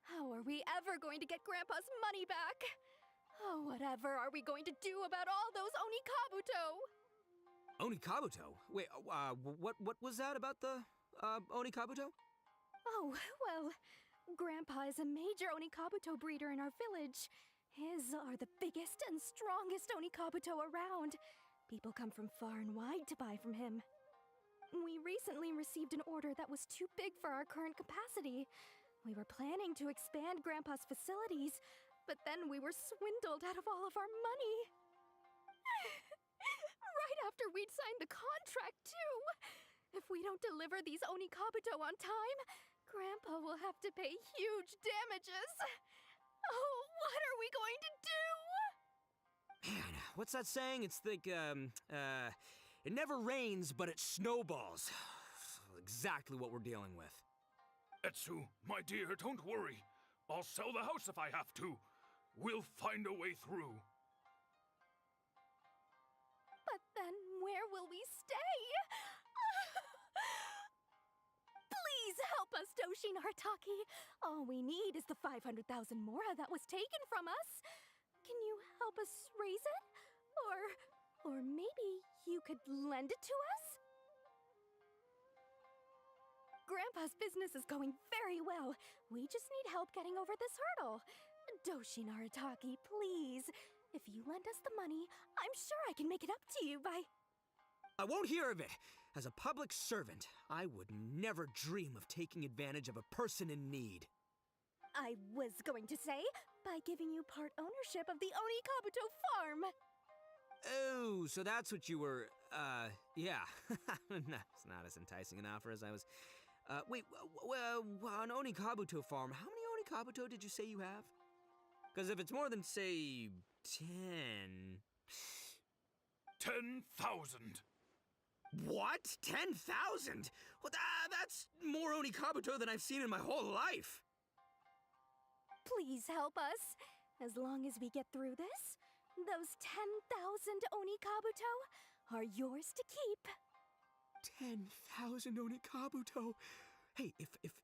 how are we ever going to get Grandpa's money back? Oh, whatever are we going to do about all those Onikabuto? Onikabuto? Wait, what was that about the, Onikabuto? Oh, well, Grandpa is a major Onikabuto breeder in our village. His are the biggest and strongest Onikabuto around. People come from far and wide to buy from him. We recently received an order that was too big for our current capacity. We were planning to expand Grandpa's facilities, but then we were swindled out of all of our money. Right after we'd signed the contract, too. If we don't deliver these Onikabuto on time, Grandpa will have to pay huge damages. Oh, what are we going to do? Man, what's that saying? It's like, it never rains, but it snowballs. Exactly what we're dealing with. Etsu, my dear, don't worry. I'll sell the house if I have to. We'll find a way through. But then where will we stay? Please help us, Doshin Arataki. All we need is the 500,000 mora that was taken from us. Can you help us raise it? Or maybe you could lend it to us? Grandpa's business is going very well. We just need help getting over this hurdle. Doshin Arataki, please. If you lend us the money, I'm sure I can make it up to you by... I won't hear of it. As a public servant, I would never dream of taking advantage of a person in need. I was going to say, by giving you part ownership of the Onikabuto farm. Oh, so that's what you were, yeah. That's not as enticing an offer as I was... wait, an Onikabuto farm, how many Onikabuto did you say you have? Because if it's more than, say, 10... 10,000. What? 10,000? Well, that's more Onikabuto than I've seen in my whole life. Please help us. As long as we get through this, those 10,000 Onikabuto are yours to keep. 10,000 Onikabuto? Hey,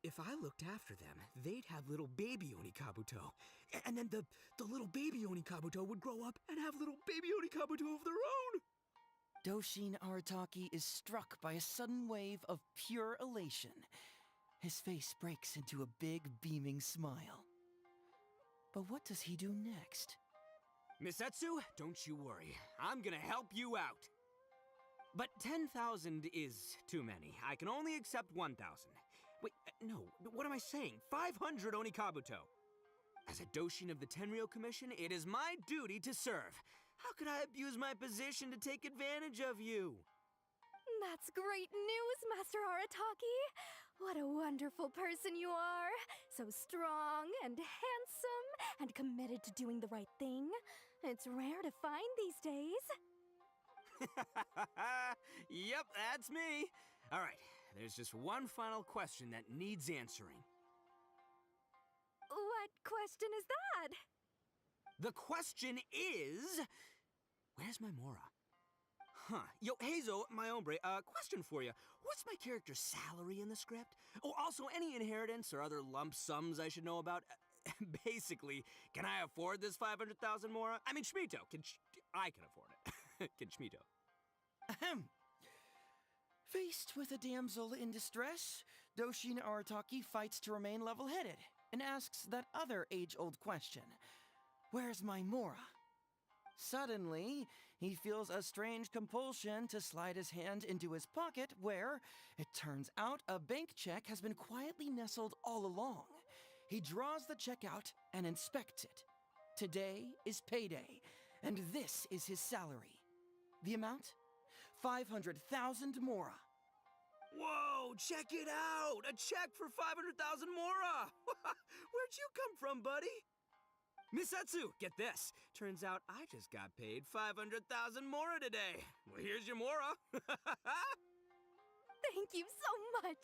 if I looked after them, they'd have little baby Onikabuto. And then the little baby Onikabuto would grow up and have little baby Onikabuto of their own. Doshin Arataki is struck by a sudden wave of pure elation. His face breaks into a big, beaming smile. But what does he do next? Miss Etsu, don't you worry. I'm gonna help you out. But 10,000 is too many. I can only accept 1,000. Wait, no, what am I saying? 500 Onikabuto. As a Doshin of the Tenryou Commission, it is my duty to serve. How could I abuse my position to take advantage of you? That's great news, Master Arataki. What a wonderful person you are. So strong and handsome and committed to doing the right thing. It's rare to find these days. Yep, that's me. All right, there's just one final question that needs answering. What question is that? The question is, where's my Mora? Huh. Yo, Hazel, my hombre, question for you. What's my character's salary in the script? Oh, also, any inheritance or other lump sums I should know about? Basically, can I afford this 500,000 Mora? I mean, Schmito. I can afford it. Can Schmito? Ahem. Faced with a damsel in distress, Doshin Arataki fights to remain level-headed and asks that other age-old question. Where's my Mora? Suddenly, he feels a strange compulsion to slide his hand into his pocket where, it turns out, a bank check has been quietly nestled all along. He draws the check out and inspects it. Today is payday, and this is his salary. The amount? 500,000 Mora. Whoa, check it out! A check for 500,000 Mora! Where'd you come from, buddy? Misatsu, get this. Turns out I just got paid 500,000 Mora today. Well, here's your Mora. Thank you so much.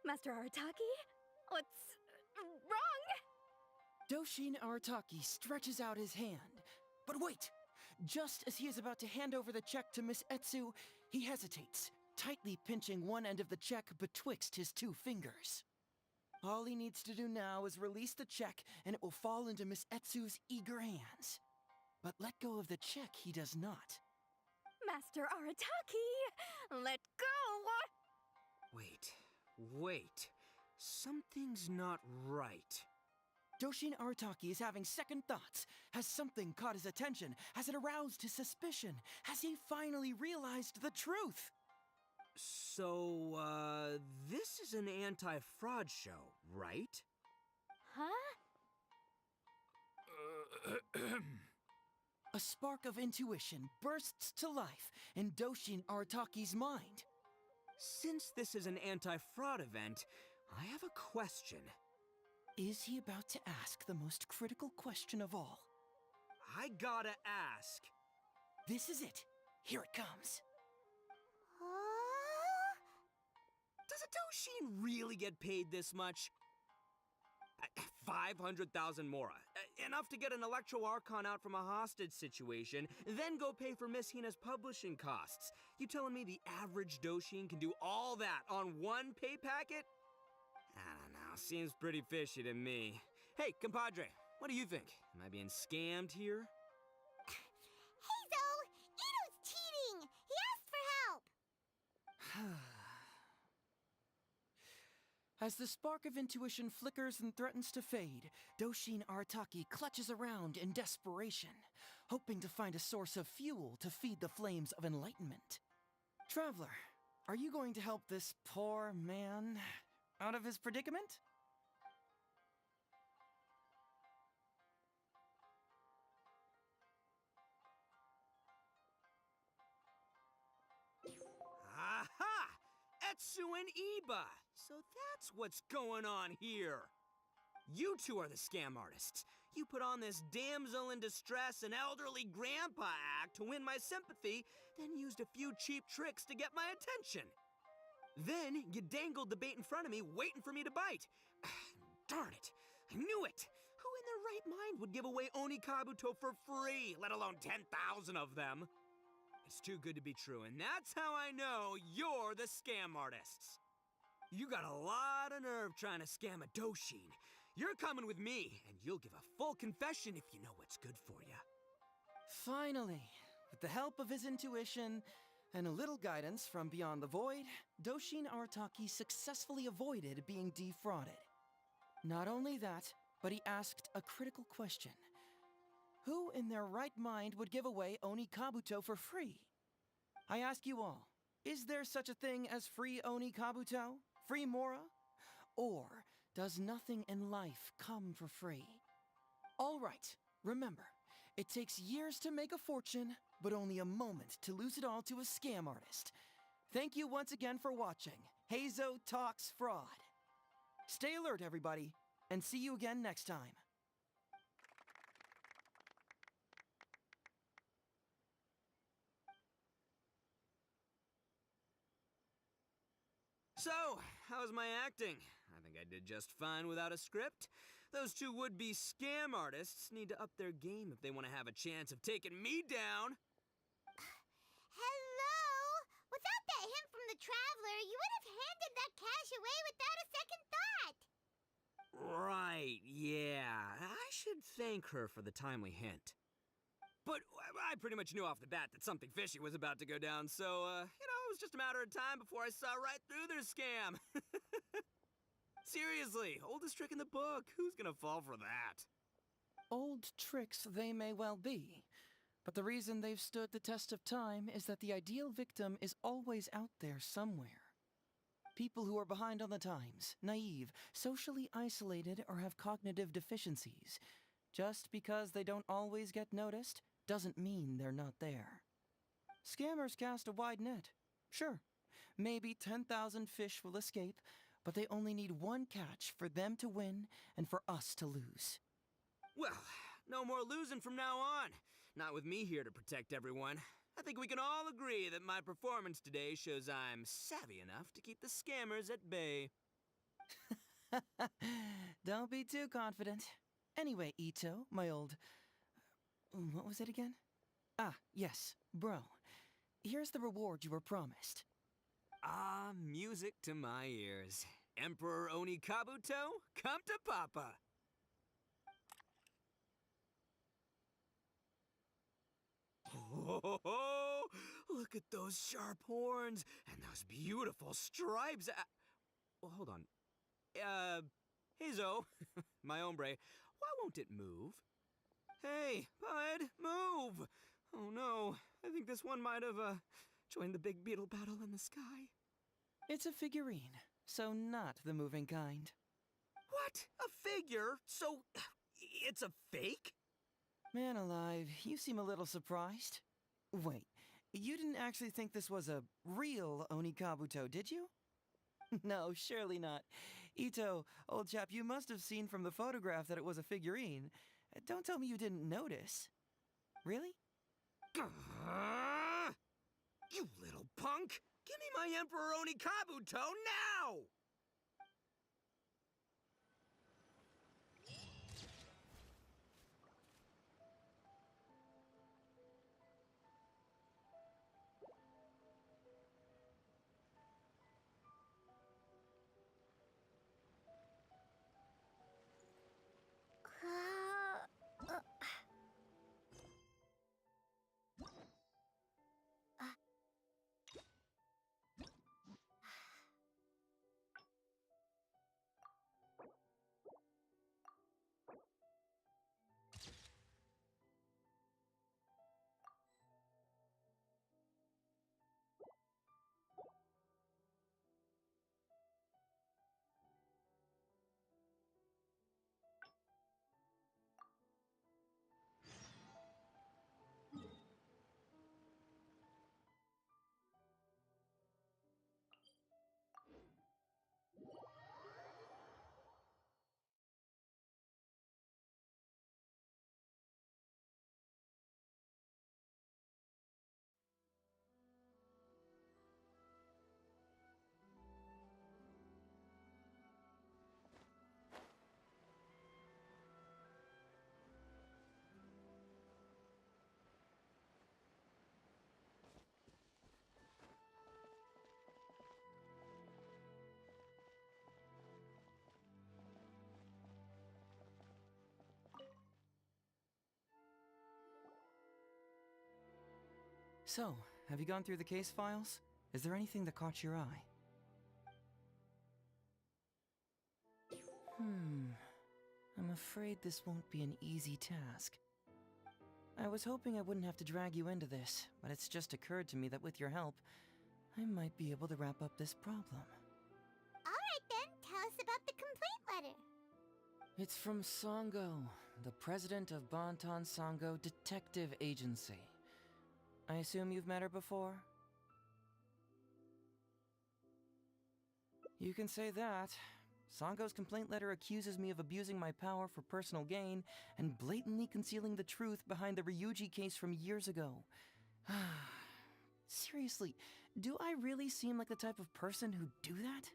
Master Arataki, what's wrong? Doshin Arataki stretches out his hand. But wait! Just as he is about to hand over the check to Miss Etsu, he hesitates, tightly pinching one end of the check betwixt his two fingers. All he needs to do now is release the check, and it will fall into Miss Etsu's eager hands. But let go of the check he does not. Master Arataki, let go! Wait. Something's not right. Doshin Arataki is having second thoughts. Has something caught his attention? Has it aroused his suspicion? Has he finally realized the truth? So, this is an anti-fraud show, right? Huh? A spark of intuition bursts to life in Doshin Arataki's mind. Since this is an anti-fraud event, I have a question. Is he about to ask the most critical question of all? I gotta ask. This is it. Here it comes. Does a Doshin really get paid this much? 500,000 Mora. Enough to get an Electro Archon out from a hostage situation, then go pay for Miss Hina's publishing costs. You telling me the average Doshin can do all that on one pay packet? I don't know, seems pretty fishy to me. Hey, compadre, what do you think? Am I being scammed here? Hazel! Ito's cheating! He asked for help! As the spark of intuition flickers and threatens to fade, Doshin Arataki clutches around in desperation, hoping to find a source of fuel to feed the flames of enlightenment. Traveler, are you going to help this poor man out of his predicament? Aha! Etsu and Iba! So that's what's going on here. You two are the scam artists. You put on this damsel in distress and elderly grandpa act to win my sympathy, then used a few cheap tricks to get my attention. Then you dangled the bait in front of me, waiting for me to bite. Darn it! I knew it! Who in their right mind would give away Oni Kabuto for free, let alone 10,000 of them? It's too good to be true, and that's how I know you're the scam artists. You got a lot of nerve trying to scam a Doshin. You're coming with me, and you'll give a full confession if you know what's good for you. Finally, with the help of his intuition and a little guidance from beyond the void, Doshin Arataki successfully avoided being defrauded. Not only that, but he asked a critical question. Who in their right mind would give away Oni Kabuto for free? I ask you all, is there such a thing as free Oni Kabuto? Free Mora? Or does nothing in life come for free? All right, remember, it takes years to make a fortune, but only a moment to lose it all to a scam artist. Thank you once again for watching Hazo Talks Fraud. Stay alert, everybody, and see you again next time. So, how's my acting? I think I did just fine without a script. Those two would-be scam artists need to up their game if they want to have a chance of taking me down. Hello? Without that hint from the Traveler, you would have handed that cash away without a second thought. Right, yeah. I should thank her for the timely hint. But I pretty much knew off the bat that something fishy was about to go down, so, it was just a matter of time before I saw right through their scam. Seriously, oldest trick in the book. Who's gonna fall for that? Old tricks they may well be, but the reason they've stood the test of time is that the ideal victim is always out there somewhere. People who are behind on the times, naive, socially isolated, or have cognitive deficiencies. Just because they don't always get noticed doesn't mean they're not there. Scammers cast a wide net. Sure, maybe 10,000 fish will escape, but they only need one catch for them to win and for us to lose. Well, no more losing from now on. Not with me here to protect everyone. I think we can all agree that my performance today shows I'm savvy enough to keep the scammers at bay. Don't be too confident. Anyway, Ito, my old... what was it again? Ah, yes, bro. Here's the reward you were promised. Ah, music to my ears. Emperor Oni Kabuto, come to Papa! Oh, look at those sharp horns and those beautiful stripes. Well, hold on. Hazo, my hombre, why won't it move? Hey, bud, move! Oh no, I think this one might have, joined the big beetle battle in the sky. It's a figurine, so not the moving kind. What? A figure? So, it's a fake? Man alive, you seem a little surprised. Wait, you didn't actually think this was a real Oni Kabuto, did you? No, surely not. Ito, old chap, you must have seen from the photograph that it was a figurine. Don't tell me you didn't notice. Really? You little punk! Give me my Emperor Oni Kabuto now! So, have you gone through the case files? Is there anything that caught your eye? I'm afraid this won't be an easy task. I was hoping I wouldn't have to drag you into this, but it's just occurred to me that with your help, I might be able to wrap up this problem. Alright then, tell us about the complaint letter. It's from Sango, the president of Bantan Sango Detective Agency. I assume you've met her before? You can say that. Sango's complaint letter accuses me of abusing my power for personal gain and blatantly concealing the truth behind the Ryuji case from years ago. Seriously, do I really seem like the type of person who'd do that?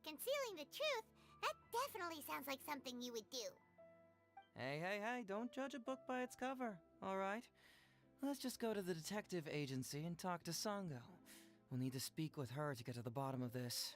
Concealing the truth? That definitely sounds like something you would do. Hey, don't judge a book by its cover, alright? Let's just go to the detective agency and talk to Sango. We'll need to speak with her to get to the bottom of this.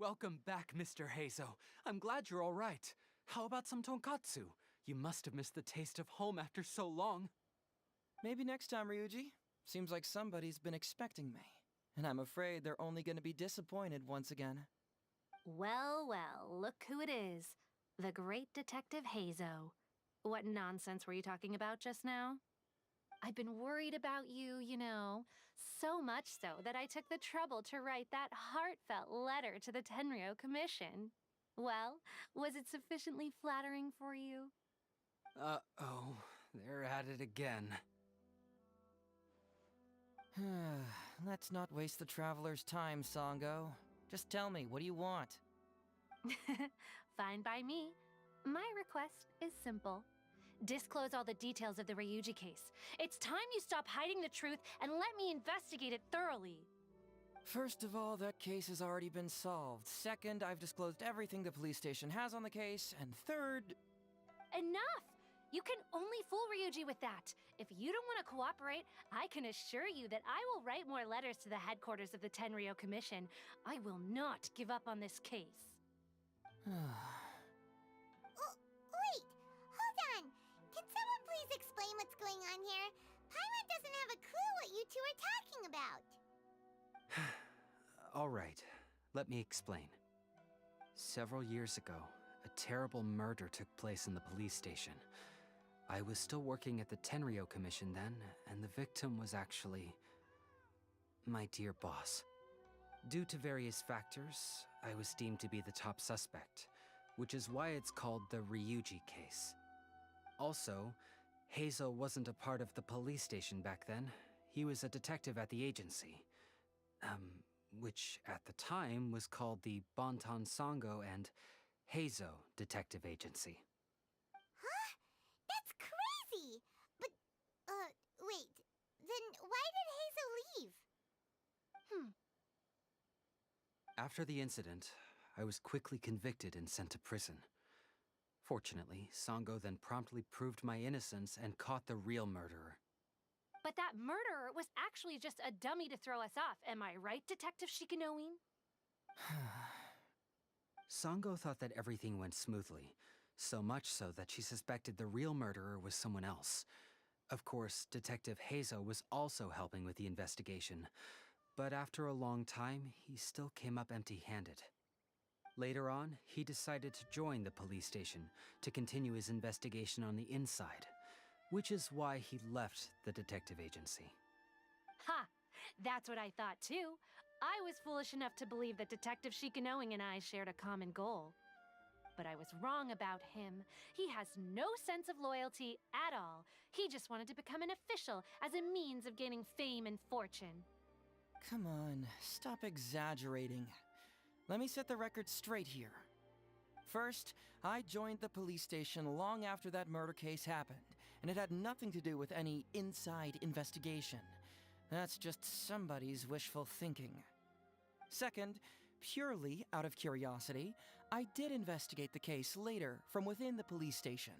Welcome back, Mr. Hazo. I'm glad you're all right. How about some tonkatsu? You must have missed the taste of home after so long. Maybe next time, Ryuji. Seems like somebody's been expecting me. And I'm afraid they're only gonna be disappointed once again. Well, look who it is. The great Detective Hazo. What nonsense were you talking about just now? I've been worried about you, you know. So much so that I took the trouble to write that heartfelt letter to the Tenryo Commission. Well, was it sufficiently flattering for you? Uh-oh, they're at it again. Let's not waste the traveler's time, Sango. Just tell me, what do you want? Fine by me. My request is simple. Disclose all the details of the Ryuji case. It's time you stop hiding the truth and let me investigate it thoroughly. First of all, that case has already been solved. Second, I've disclosed everything the police station has on the case. And third... Enough! You can only fool Ryuji with that. If you don't want to cooperate, I can assure you that I will write more letters to the headquarters of the Tenryo Commission. I will not give up on this case. Wait! Hold on! Can someone please explain what's going on here? Paimon doesn't have a clue what you two are talking about. All right, let me explain. Several years ago, a terrible murder took place in the police station. I was still working at the Tenryo Commission then, and the victim was actually my dear boss. Due to various factors, I was deemed to be the top suspect, which is why it's called the Ryuji case. Also, Hazo wasn't a part of the police station back then. He was a detective at the agency. Which at the time was called the Bonton Sango and Hazo Detective Agency. Huh? That's crazy! But, wait. Then why did Hazel leave? After the incident, I was quickly convicted and sent to prison. Fortunately, Sango then promptly proved my innocence and caught the real murderer. But that murderer was actually just a dummy to throw us off, am I right, Detective Shikanoin? Sango thought that everything went smoothly, so much so that she suspected the real murderer was someone else. Of course, Detective Hazo was also helping with the investigation, but after a long time, he still came up empty-handed. Later on, he decided to join the police station to continue his investigation on the inside, which is why he left the detective agency. Ha! That's what I thought too. I was foolish enough to believe that Detective Shikanoing and I shared a common goal. But I was wrong about him. He has no sense of loyalty at all. He just wanted to become an official as a means of gaining fame and fortune. Come on, stop exaggerating. Let me set the record straight here. First, I joined the police station long after that murder case happened, and it had nothing to do with any inside investigation. That's just somebody's wishful thinking. Second, purely out of curiosity, I did investigate the case later from within the police station.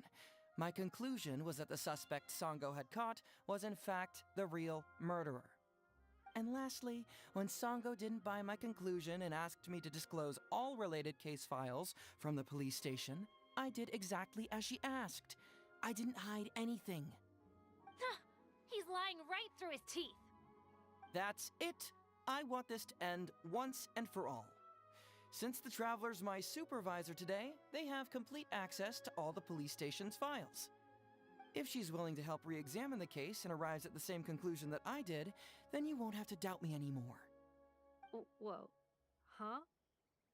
My conclusion was that the suspect Sango had caught was in fact the real murderer. And lastly, when Sango didn't buy my conclusion and asked me to disclose all related case files from the police station, I did exactly as she asked. I didn't hide anything. He's lying right through his teeth. That's it. I want this to end once and for all. Since the Traveler's my supervisor today, they have complete access to all the police station's files. If she's willing to help re-examine the case and arrives at the same conclusion that I did, then you won't have to doubt me anymore. Whoa. Huh?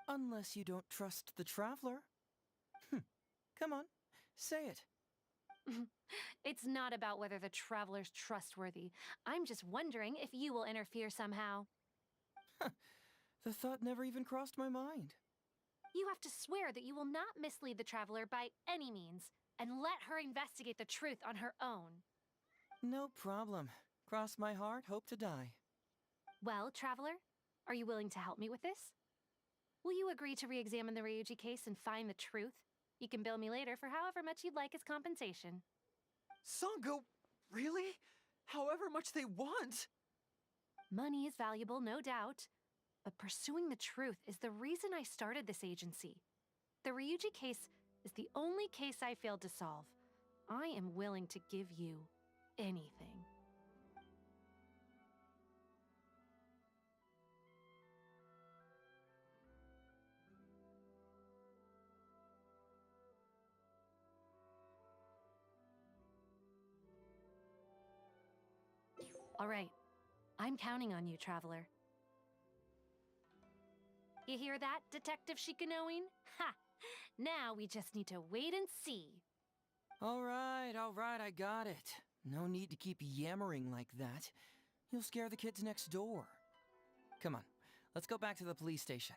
Unless you don't trust the Traveler. Come on, say it. It's not about whether the Traveler's trustworthy. I'm just wondering if you will interfere somehow. The thought never even crossed my mind. You have to swear that you will not mislead the Traveler by any means, and let her investigate the truth on her own. No problem. Cross my heart, hope to die. Well, Traveler, are you willing to help me with this? Will you agree to re-examine the Ryuji case and find the truth? You can bill me later for however much you'd like as compensation. Sango, really? However much they want? Money is valuable, no doubt. But pursuing the truth is the reason I started this agency. The Ryuji case is the only case I failed to solve. I am willing to give you anything. All right. I'm counting on you, Traveler. You hear that, Detective Shikanoin? Ha! Now we just need to wait and see. All right, I got it. No need to keep yammering like that. You'll scare the kids next door. Come on, let's go back to the police station.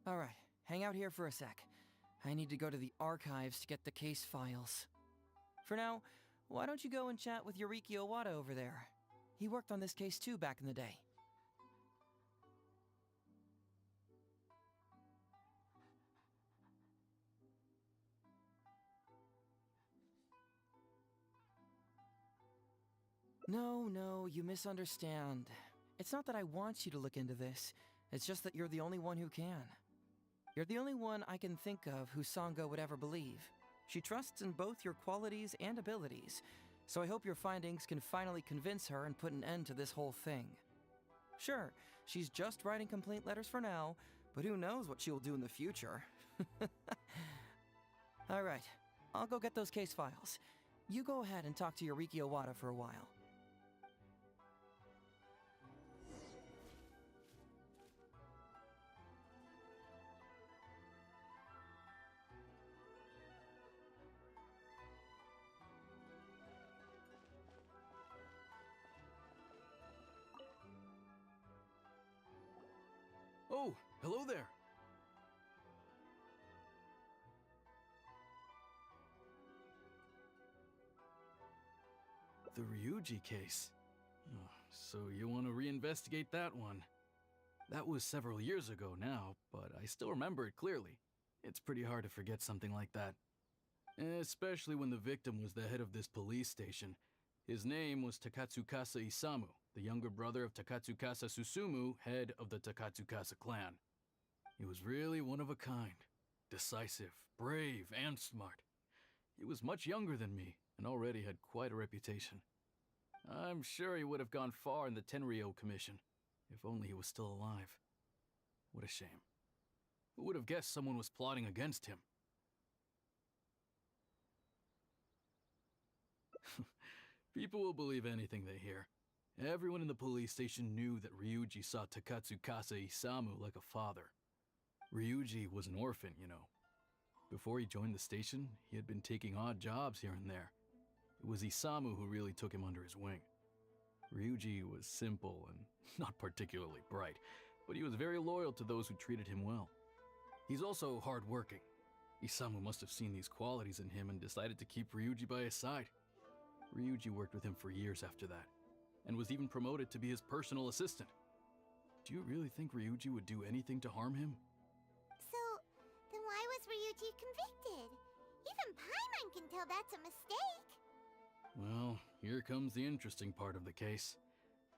All right, hang out here for a sec. I need to go to the archives to get the case files. For now, why don't you go and chat with Yoriki Owada over there? He worked on this case too back in the day. No, you misunderstand. It's not that I want you to look into this. It's just that you're the only one who can. You're the only one I can think of who Sango would ever believe. She trusts in both your qualities and abilities, so I hope your findings can finally convince her and put an end to this whole thing. Sure, she's just writing complaint letters for now, but who knows what she will do in the future. All right, I'll go get those case files. You go ahead and talk to Yoriki Owada for a while. Oh, hello there. The Ryuji case. Oh, so you want to reinvestigate that one? That was several years ago now, but I still remember it clearly. It's pretty hard to forget something like that. Especially when the victim was the head of this police station. His name was Takatsukasa Isamu, the younger brother of Takatsukasa Susumu, head of the Takatsukasa clan. He was really one of a kind. Decisive, brave, and smart. He was much younger than me, and already had quite a reputation. I'm sure he would have gone far in the Tenryou Commission, if only he was still alive. What a shame. Who would have guessed someone was plotting against him? People will believe anything they hear. Everyone in the police station knew that Ryuji saw Takatsukasa Isamu like a father. Ryuji was an orphan, you know. Before he joined the station, he had been taking odd jobs here and there. It was Isamu who really took him under his wing. Ryuji was simple and not particularly bright, but he was very loyal to those who treated him well. He's also hardworking. Isamu must have seen these qualities in him and decided to keep Ryuji by his side. Ryuji worked with him for years after that, and was even promoted to be his personal assistant. Do you really think Ryuji would do anything to harm him? So, then why was Ryuji convicted? Even Paimon can tell that's a mistake. Well, here comes the interesting part of the case.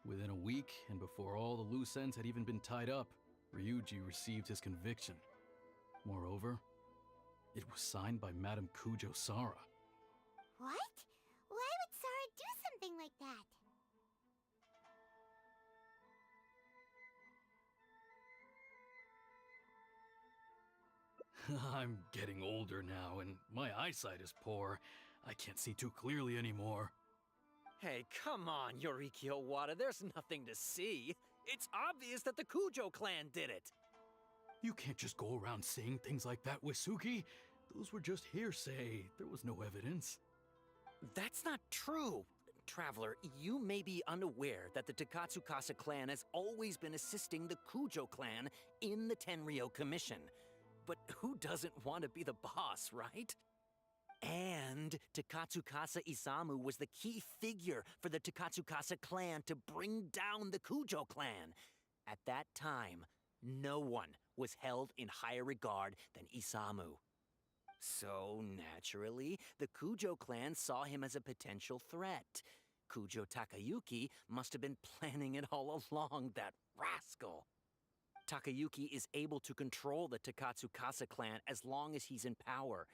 Within a week, and before all the loose ends had even been tied up, Ryuji received his conviction. Moreover, it was signed by Madame Kujo Sara. What? Why would Sara do something like that? I'm getting older now, and my eyesight is poor. I can't see too clearly anymore. Hey, come on, Yoriki Owada, there's nothing to see. It's obvious that the Kujo clan did it. You can't just go around saying things like that, Wisuki. Those were just hearsay. There was no evidence. That's not true. Traveler, you may be unaware that the Takatsukasa clan has always been assisting the Kujo clan in the Tenryou Commission. But who doesn't want to be the boss, right? And Takatsukasa Isamu was the key figure for the Takatsukasa clan to bring down the Kujo clan. At that time, no one was held in higher regard than Isamu. So, naturally, the Kujo clan saw him as a potential threat. Kujo Takayuki must have been planning it all along, that rascal. Takayuki is able to control the Takatsukasa clan as long as he's in power.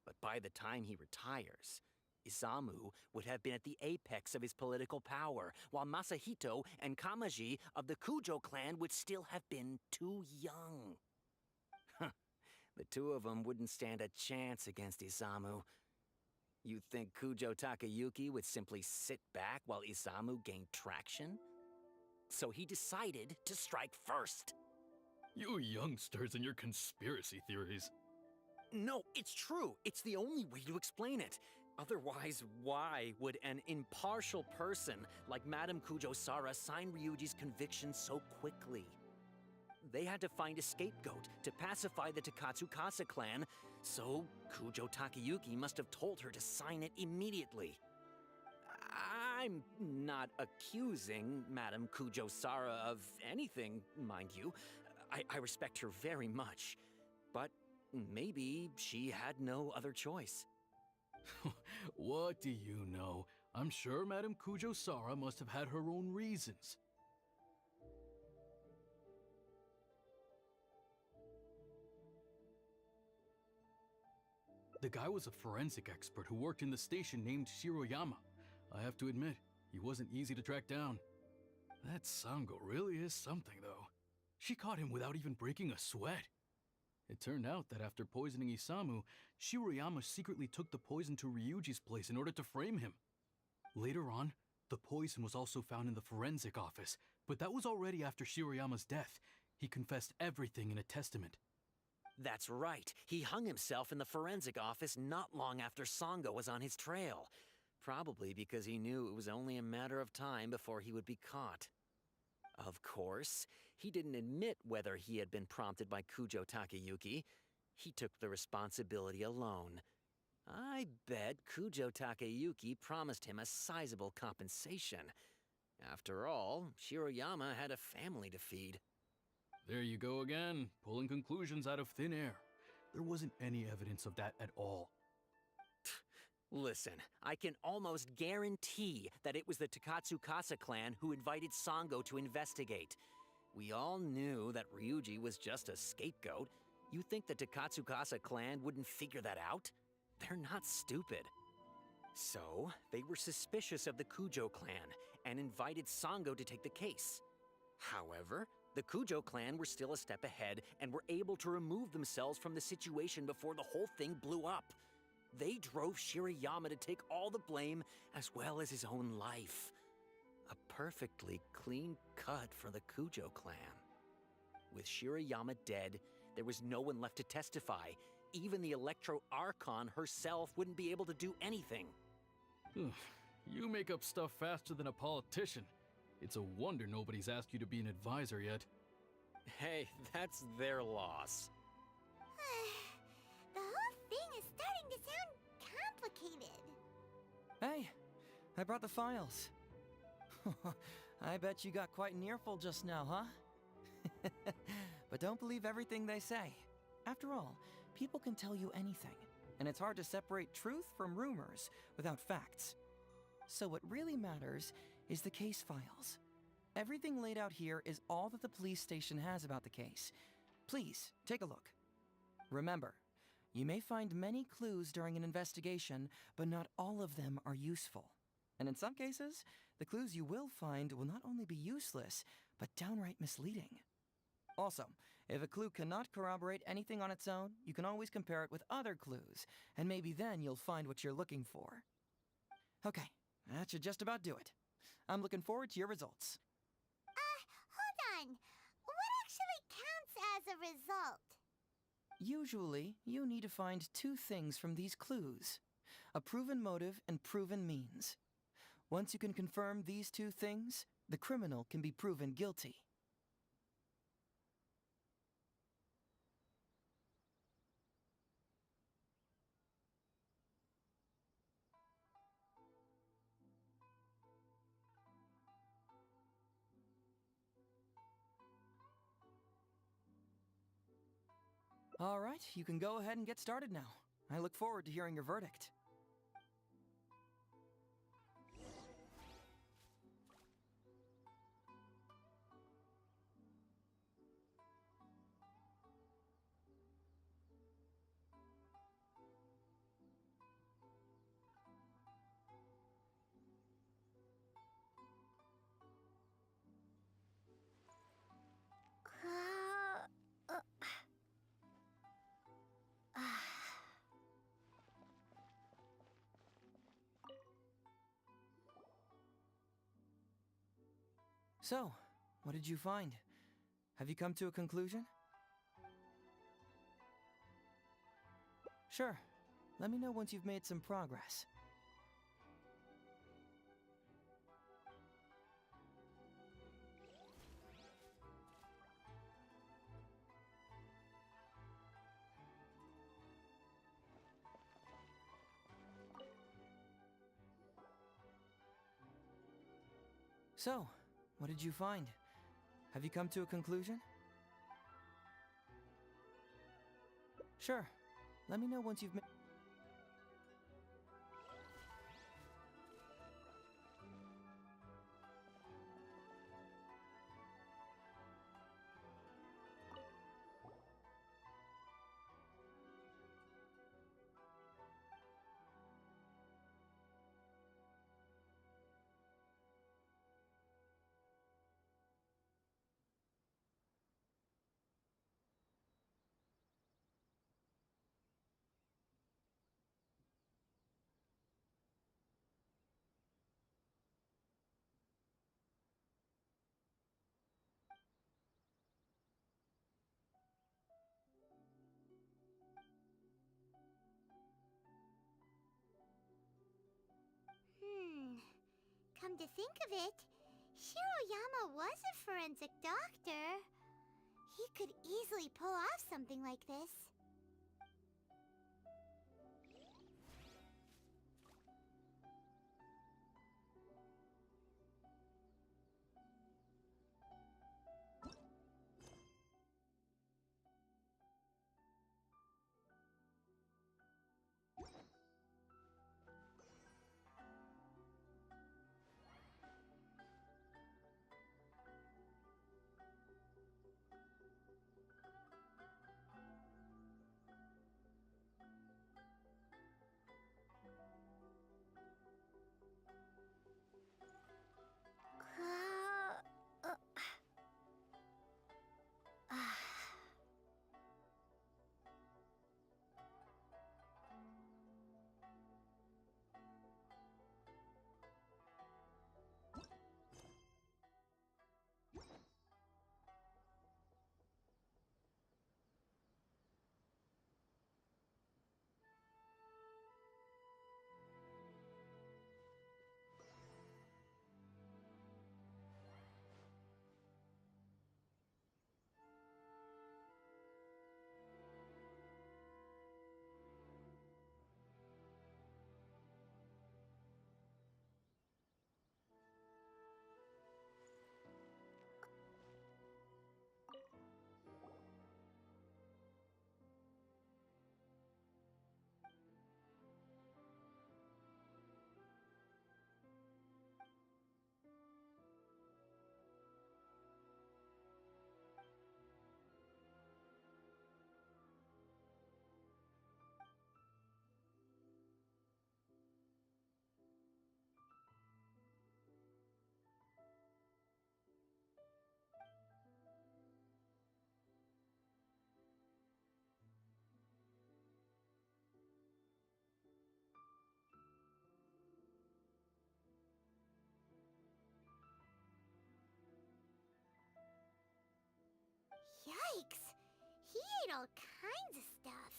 But by the time he retires, Isamu would have been at the apex of his political power, while Masahito and Kamaji of the Kujo clan would still have been too young. The two of them wouldn't stand a chance against Isamu. You think Kujo Takayuki would simply sit back while Isamu gained traction? So he decided to strike first. You youngsters and your conspiracy theories. No, it's true. It's the only way to explain it. Otherwise, why would an impartial person like Madame Kujo Sara sign Ryuji's conviction so quickly? They had to find a scapegoat to pacify the Takatsukasa clan, so Kujo Takayuki must have told her to sign it immediately. I'm not accusing Madame Kujo Sara of anything, mind you. I respect her very much, but maybe she had no other choice. What do you know? I'm sure Madame Kujo Sara must have had her own reasons. The guy was a forensic expert who worked in the station named Shiroyama. I have to admit, he wasn't easy to track down. That Sango really is something, though. She caught him without even breaking a sweat. It turned out that after poisoning Isamu, Shiroyama secretly took the poison to Ryuji's place in order to frame him. Later on, the poison was also found in the forensic office, but that was already after Shiroyama's death. He confessed everything in a testament. That's right. He hung himself in the forensic office not long after Sango was on his trail. Probably because he knew it was only a matter of time before he would be caught. Of course, he didn't admit whether he had been prompted by Kujo Takayuki. He took the responsibility alone. I bet Kujo Takayuki promised him a sizable compensation. After all, Shiroyama had a family to feed. There you go again, pulling conclusions out of thin air. There wasn't any evidence of that at all. Listen, I can almost guarantee that it was the Takatsukasa clan who invited Sango to investigate. We all knew that Ryuji was just a scapegoat. You think the Takatsukasa clan wouldn't figure that out? They're not stupid. So, they were suspicious of the Kujo clan and invited Sango to take the case. However, the Kujo clan were still a step ahead and were able to remove themselves from the situation before the whole thing blew up. They drove Shirayama to take all the blame as well as his own life. A perfectly clean cut for the Kujo clan. With Shirayama dead, there was no one left to testify. Even the Electro Archon herself wouldn't be able to do anything. You make up stuff faster than a politician. It's a wonder nobody's asked you to be an advisor yet. Hey, that's their loss. The whole thing is starting to sound complicated. Hey, I brought the files. I bet you got quite an earful just now, huh? But don't believe everything they say. After all, people can tell you anything, and it's hard to separate truth from rumors without facts. So what really matters is the case files. Everything laid out here is all that the police station has about the case. Please, take a look. Remember, you may find many clues during an investigation, but not all of them are useful. And in some cases, the clues you will find will not only be useless, but downright misleading. Also, if a clue cannot corroborate anything on its own, you can always compare it with other clues, and maybe then you'll find what you're looking for. Okay, that should just about do it. I'm looking forward to your results. Hold on. What actually counts as a result? Usually, you need to find two things from these clues: a proven motive and proven means. Once you can confirm these two things, the criminal can be proven guilty. All right, you can go ahead and get started now. I look forward to hearing your verdict. So, what did you find? Have you come to a conclusion? Sure. Let me know once you've made some progress. So, what did you find? Have you come to a conclusion? Sure. Let me know once you've made... Come to think of it, Shiroyama was a forensic doctor. He could easily pull off something like this. kinds of stuff.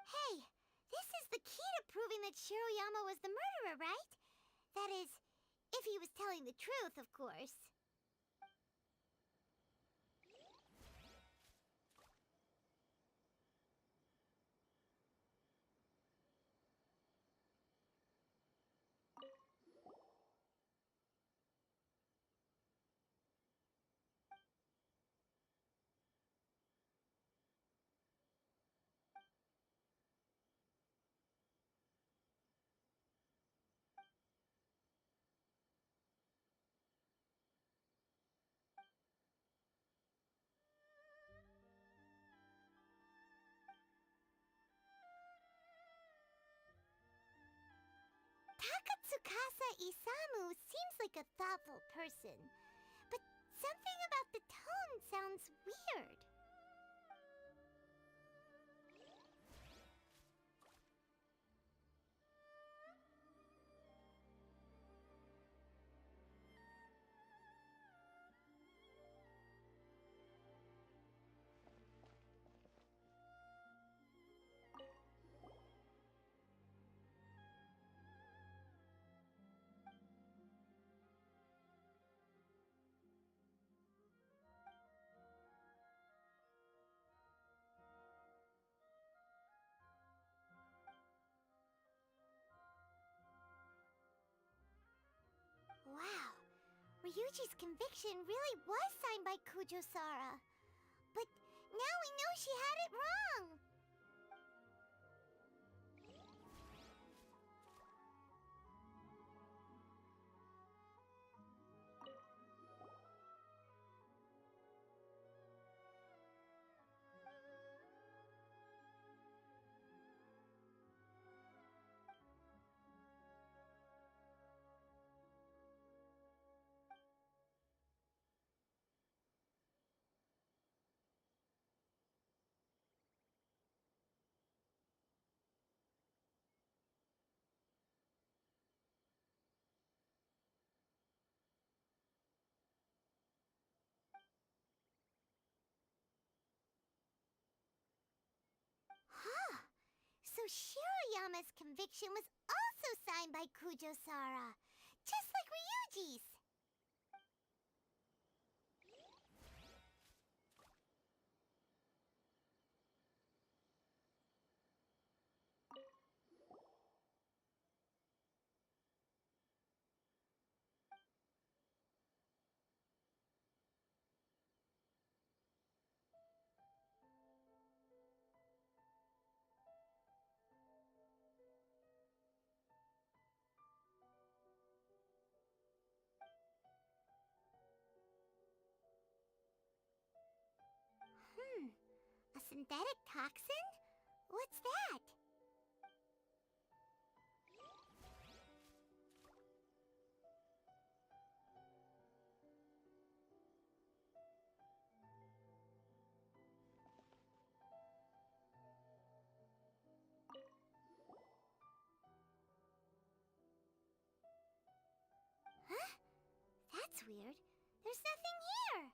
Hey, this is the key to proving that Shiroyama was the murderer, right? That is, if he was telling the truth, of course. Takatsukasa Isamu seems like a thoughtful person, but something about the tone sounds weird. Wow, Ryuji's conviction really was signed by Kujo-Sara. But now we know she had it wrong. Huh. So Shiroyama's conviction was also signed by Kujo-Sara, just like Ryuji's. A synthetic toxin? What's that? Huh? That's weird. There's nothing here.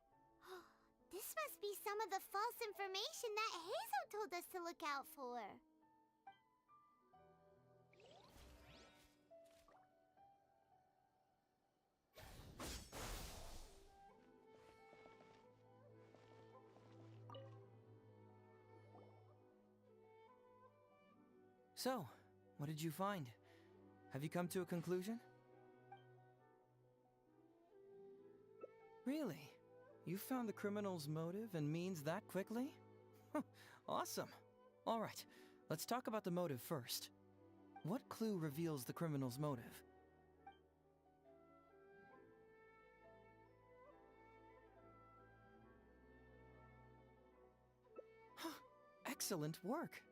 This must be some of the false information that Hazel told us to look out for. So, what did you find? Have you come to a conclusion? Really? You found the criminal's motive and means that quickly? Awesome. All right, let's talk about the motive first. What clue reveals the criminal's motive? Excellent work.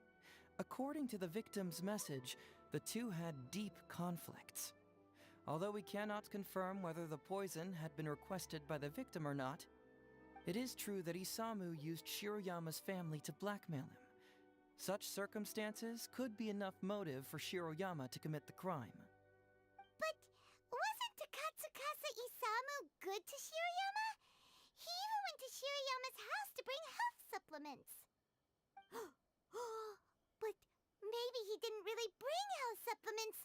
According to the victim's message, the two had deep conflicts. Although we cannot confirm whether the poison had been requested by the victim or not, it is true that Isamu used Shiroyama's family to blackmail him. Such circumstances could be enough motive for Shiroyama to commit the crime. But wasn't Katsukasa Isamu good to Shiroyama? He even went to Shiroyama's house to bring health supplements. But maybe he didn't really bring health supplements.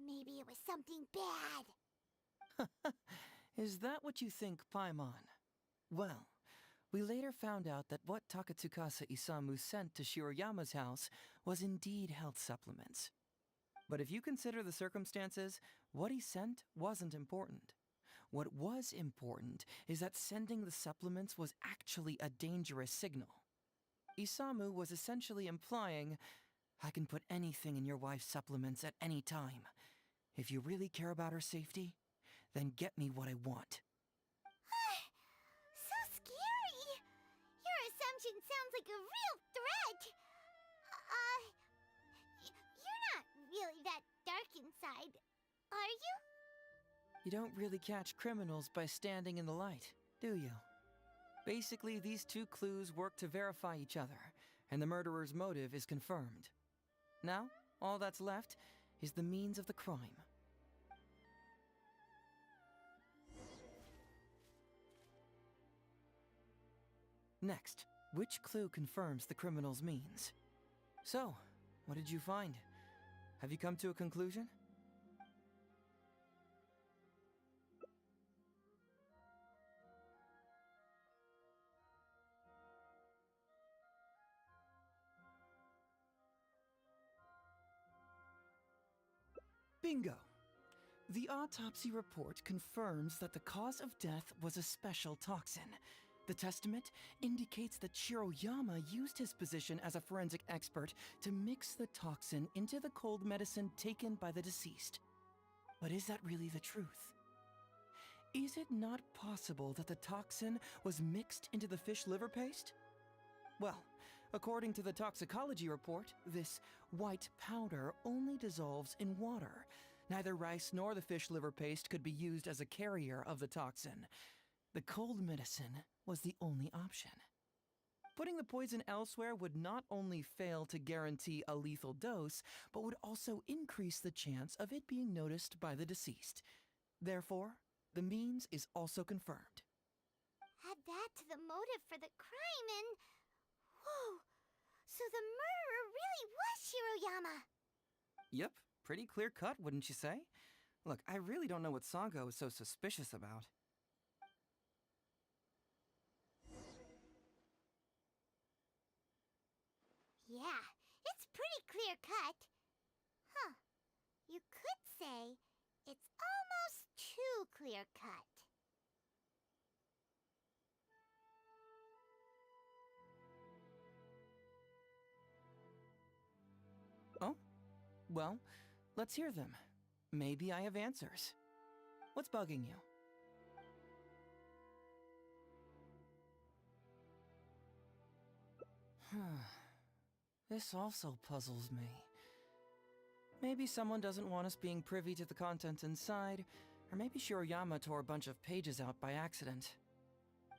Maybe it was something bad. Is that what you think, Paimon? Well, we later found out that what Takatsukasa Isamu sent to Shiroyama's house was indeed health supplements. But if you consider the circumstances, what he sent wasn't important. What was important is that sending the supplements was actually a dangerous signal. Isamu was essentially implying, I can put anything in your wife's supplements at any time. If you really care about her safety, then get me what I want. So scary! Your assumption sounds like a real threat! You're not really that dark inside, are you? You don't really catch criminals by standing in the light, do you? Basically, these two clues work to verify each other, and the murderer's motive is confirmed. Now, all that's left is the means of the crime. Next, which clue confirms the criminal's means? So, what did you find? Have you come to a conclusion? Bingo! The autopsy report confirms that the cause of death was a special toxin. The testament indicates that Shiroyama used his position as a forensic expert to mix the toxin into the cold medicine taken by the deceased. But is that really the truth? Is it not possible that the toxin was mixed into the fish liver paste? Well, according to the toxicology report, this white powder only dissolves in water. Neither rice nor the fish liver paste could be used as a carrier of the toxin. The cold medicine was the only option. Putting the poison elsewhere would not only fail to guarantee a lethal dose, but would also increase the chance of it being noticed by the deceased. Therefore, the means is also confirmed. Add that to the motive for the crime and... Whoa! So the murderer really was Shiroyama! Yep, pretty clear cut, wouldn't you say? Look, I really don't know what Sango is so suspicious about. Yeah, it's pretty clear cut. Huh. You could say it's almost too clear cut. Oh? Well, let's hear them. Maybe I have answers. What's bugging you? This also puzzles me. Maybe someone doesn't want us being privy to the content inside, or maybe Shiroyama tore a bunch of pages out by accident.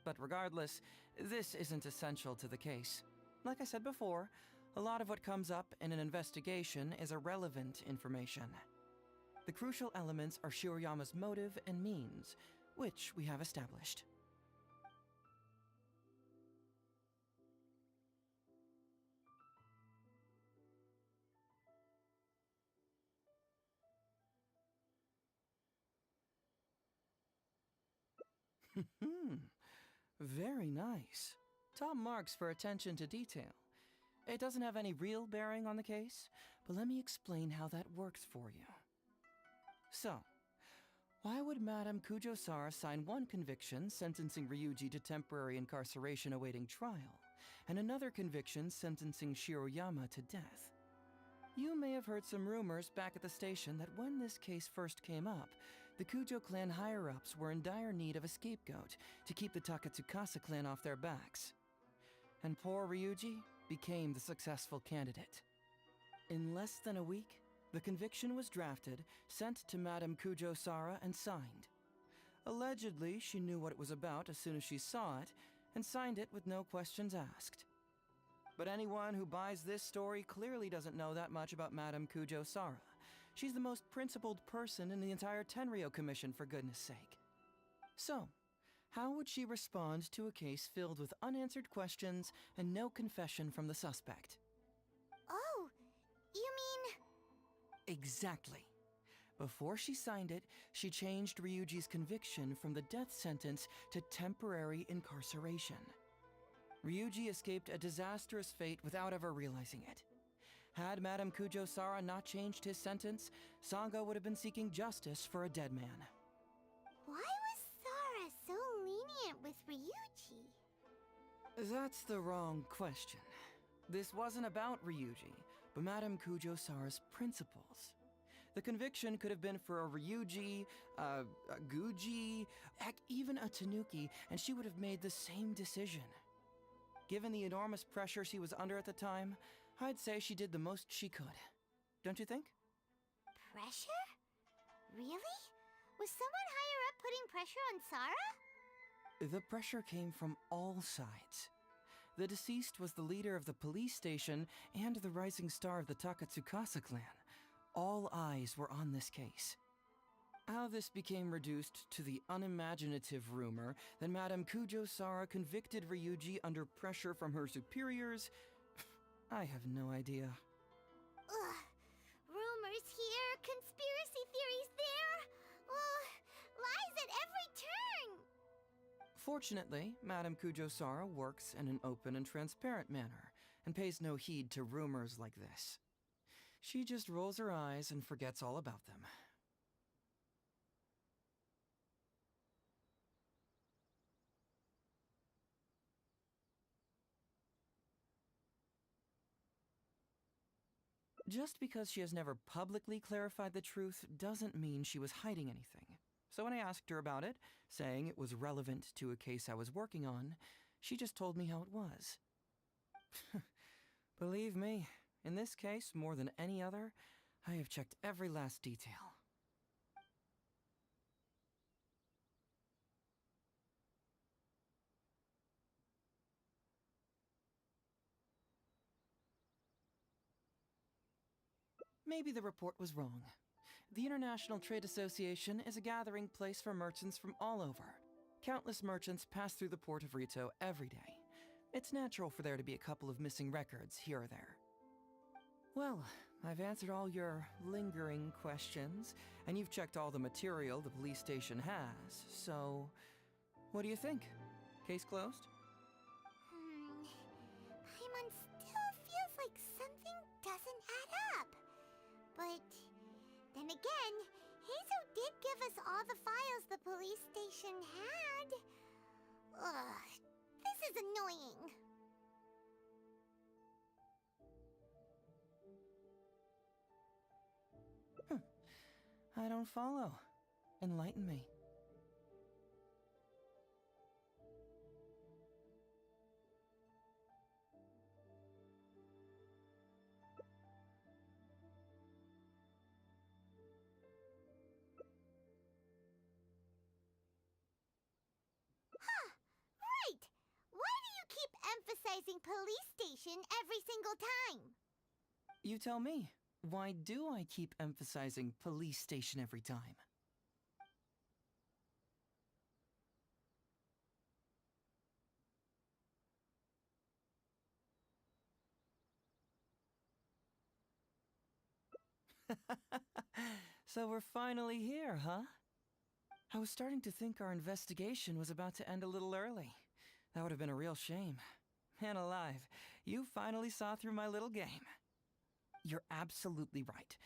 But regardless, this isn't essential to the case. Like I said before, a lot of what comes up in an investigation is irrelevant information. The crucial elements are Shiroyama's motive and means, which we have established. Very nice. Top marks for attention to detail. It doesn't have any real bearing on the case, but let me explain how that works for you. So, why would Madame Kujo-Sara sign one conviction sentencing Ryuji to temporary incarceration awaiting trial, and another conviction sentencing Shiroyama to death. You may have heard some rumors back at the station that when this case first came up, the Kujo clan higher-ups were in dire need of a scapegoat to keep the Takatsukasa clan off their backs. And poor Ryuji became the successful candidate. In less than a week, the conviction was drafted, sent to Madame Kujo Sara, and signed. Allegedly, she knew what it was about as soon as she saw it, and signed it with no questions asked. But anyone who buys this story clearly doesn't know that much about Madame Kujo Sara. She's the most principled person in the entire Tenryo Commission, for goodness sake. So, how would she respond to a case filled with unanswered questions and no confession from the suspect? Oh, you mean... Exactly. Before she signed it, she changed Ryuji's conviction from the death sentence to temporary incarceration. Ryuji escaped a disastrous fate without ever realizing it. Had Madame Kujo Sara not changed his sentence, Sanga would have been seeking justice for a dead man. Why was Sara so lenient with Ryuji? That's the wrong question. This wasn't about Ryuji, but Madame Kujo Sara's principles. The conviction could have been for a Ryuji, a Guji, heck, even a Tanuki, and she would have made the same decision. Given the enormous pressure she was under at the time, I'd say she did the most she could. Don't you think? Pressure? Really? Was someone higher up putting pressure on Sara? The pressure came from all sides. The deceased was the leader of the police station and the rising star of the Takatsukasa clan. All eyes were on this case. How this became reduced to the unimaginative rumor that Madame Kujo Sara convicted Ryuji under pressure from her superiors, I have no idea. Ugh. Rumors here, conspiracy theories there. Lies at every turn. Fortunately, Madame Kujo Sara works in an open and transparent manner and pays no heed to rumors like this. She just rolls her eyes and forgets all about them. Just because she has never publicly clarified the truth doesn't mean she was hiding anything. So when I asked her about it, saying it was relevant to a case I was working on, she just told me how it was. Believe me, in this case, more than any other, I have checked every last detail. Maybe the report was wrong. The International Trade Association is a gathering place for merchants from all over. Countless merchants pass through the port of Rito every day. It's natural for there to be a couple of missing records here or there. Well, I've answered all your lingering questions, and you've checked all the material the police station has, so... what do you think? Case closed? Paimon still feels like something doesn't add up. But then again, Heizo did give us all the files the police station had. Ugh, this is annoying. I don't follow. Enlighten me. Right! Why do you keep emphasizing police station every single time? You tell me. Why do I keep emphasizing police station every time? So we're finally here, huh? I was starting to think our investigation was about to end a little early. That would have been a real shame. Man alive, you finally saw through my little game. You're absolutely right.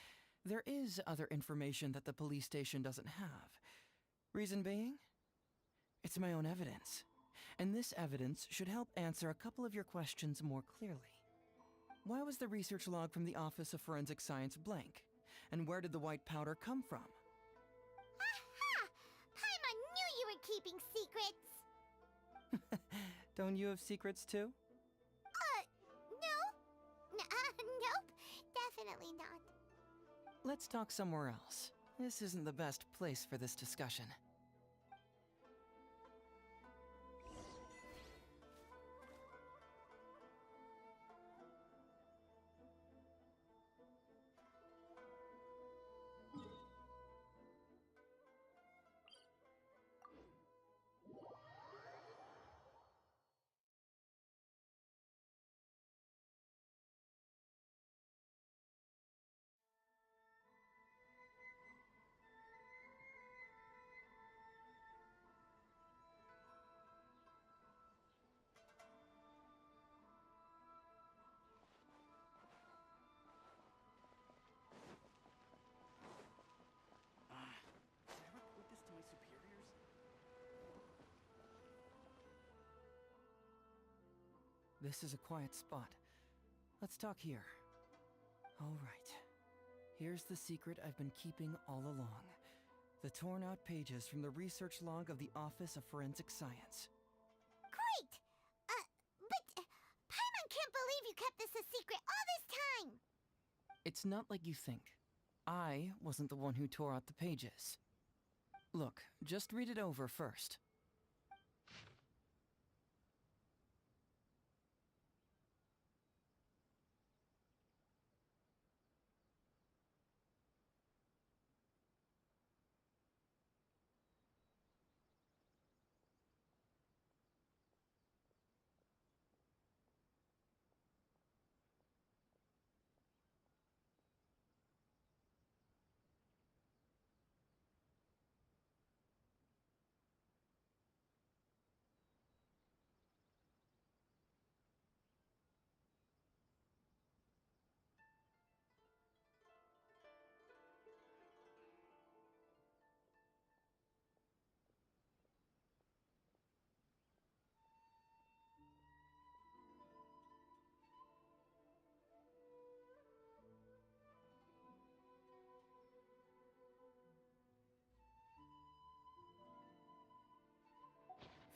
There is other information that the police station doesn't have. Reason being? It's my own evidence. and this evidence should help answer a couple of your questions more clearly. Why was the research log from the Office of Forensic Science blank? And where did the white powder come from? Aha! Paimon knew you were keeping secrets! Don't you have secrets too? No. Nope. Definitely not. Let's talk somewhere else. This isn't the best place for this discussion. Did I report this to my superiors? This is a quiet spot. Let's talk here. All right. Here's the secret I've been keeping all along. The torn out pages from the research log of the Office of Forensic Science. Great! But Paimon can't believe you kept this a secret all this time! It's not like you think. I wasn't the one who tore out the pages. Look, just read it over first.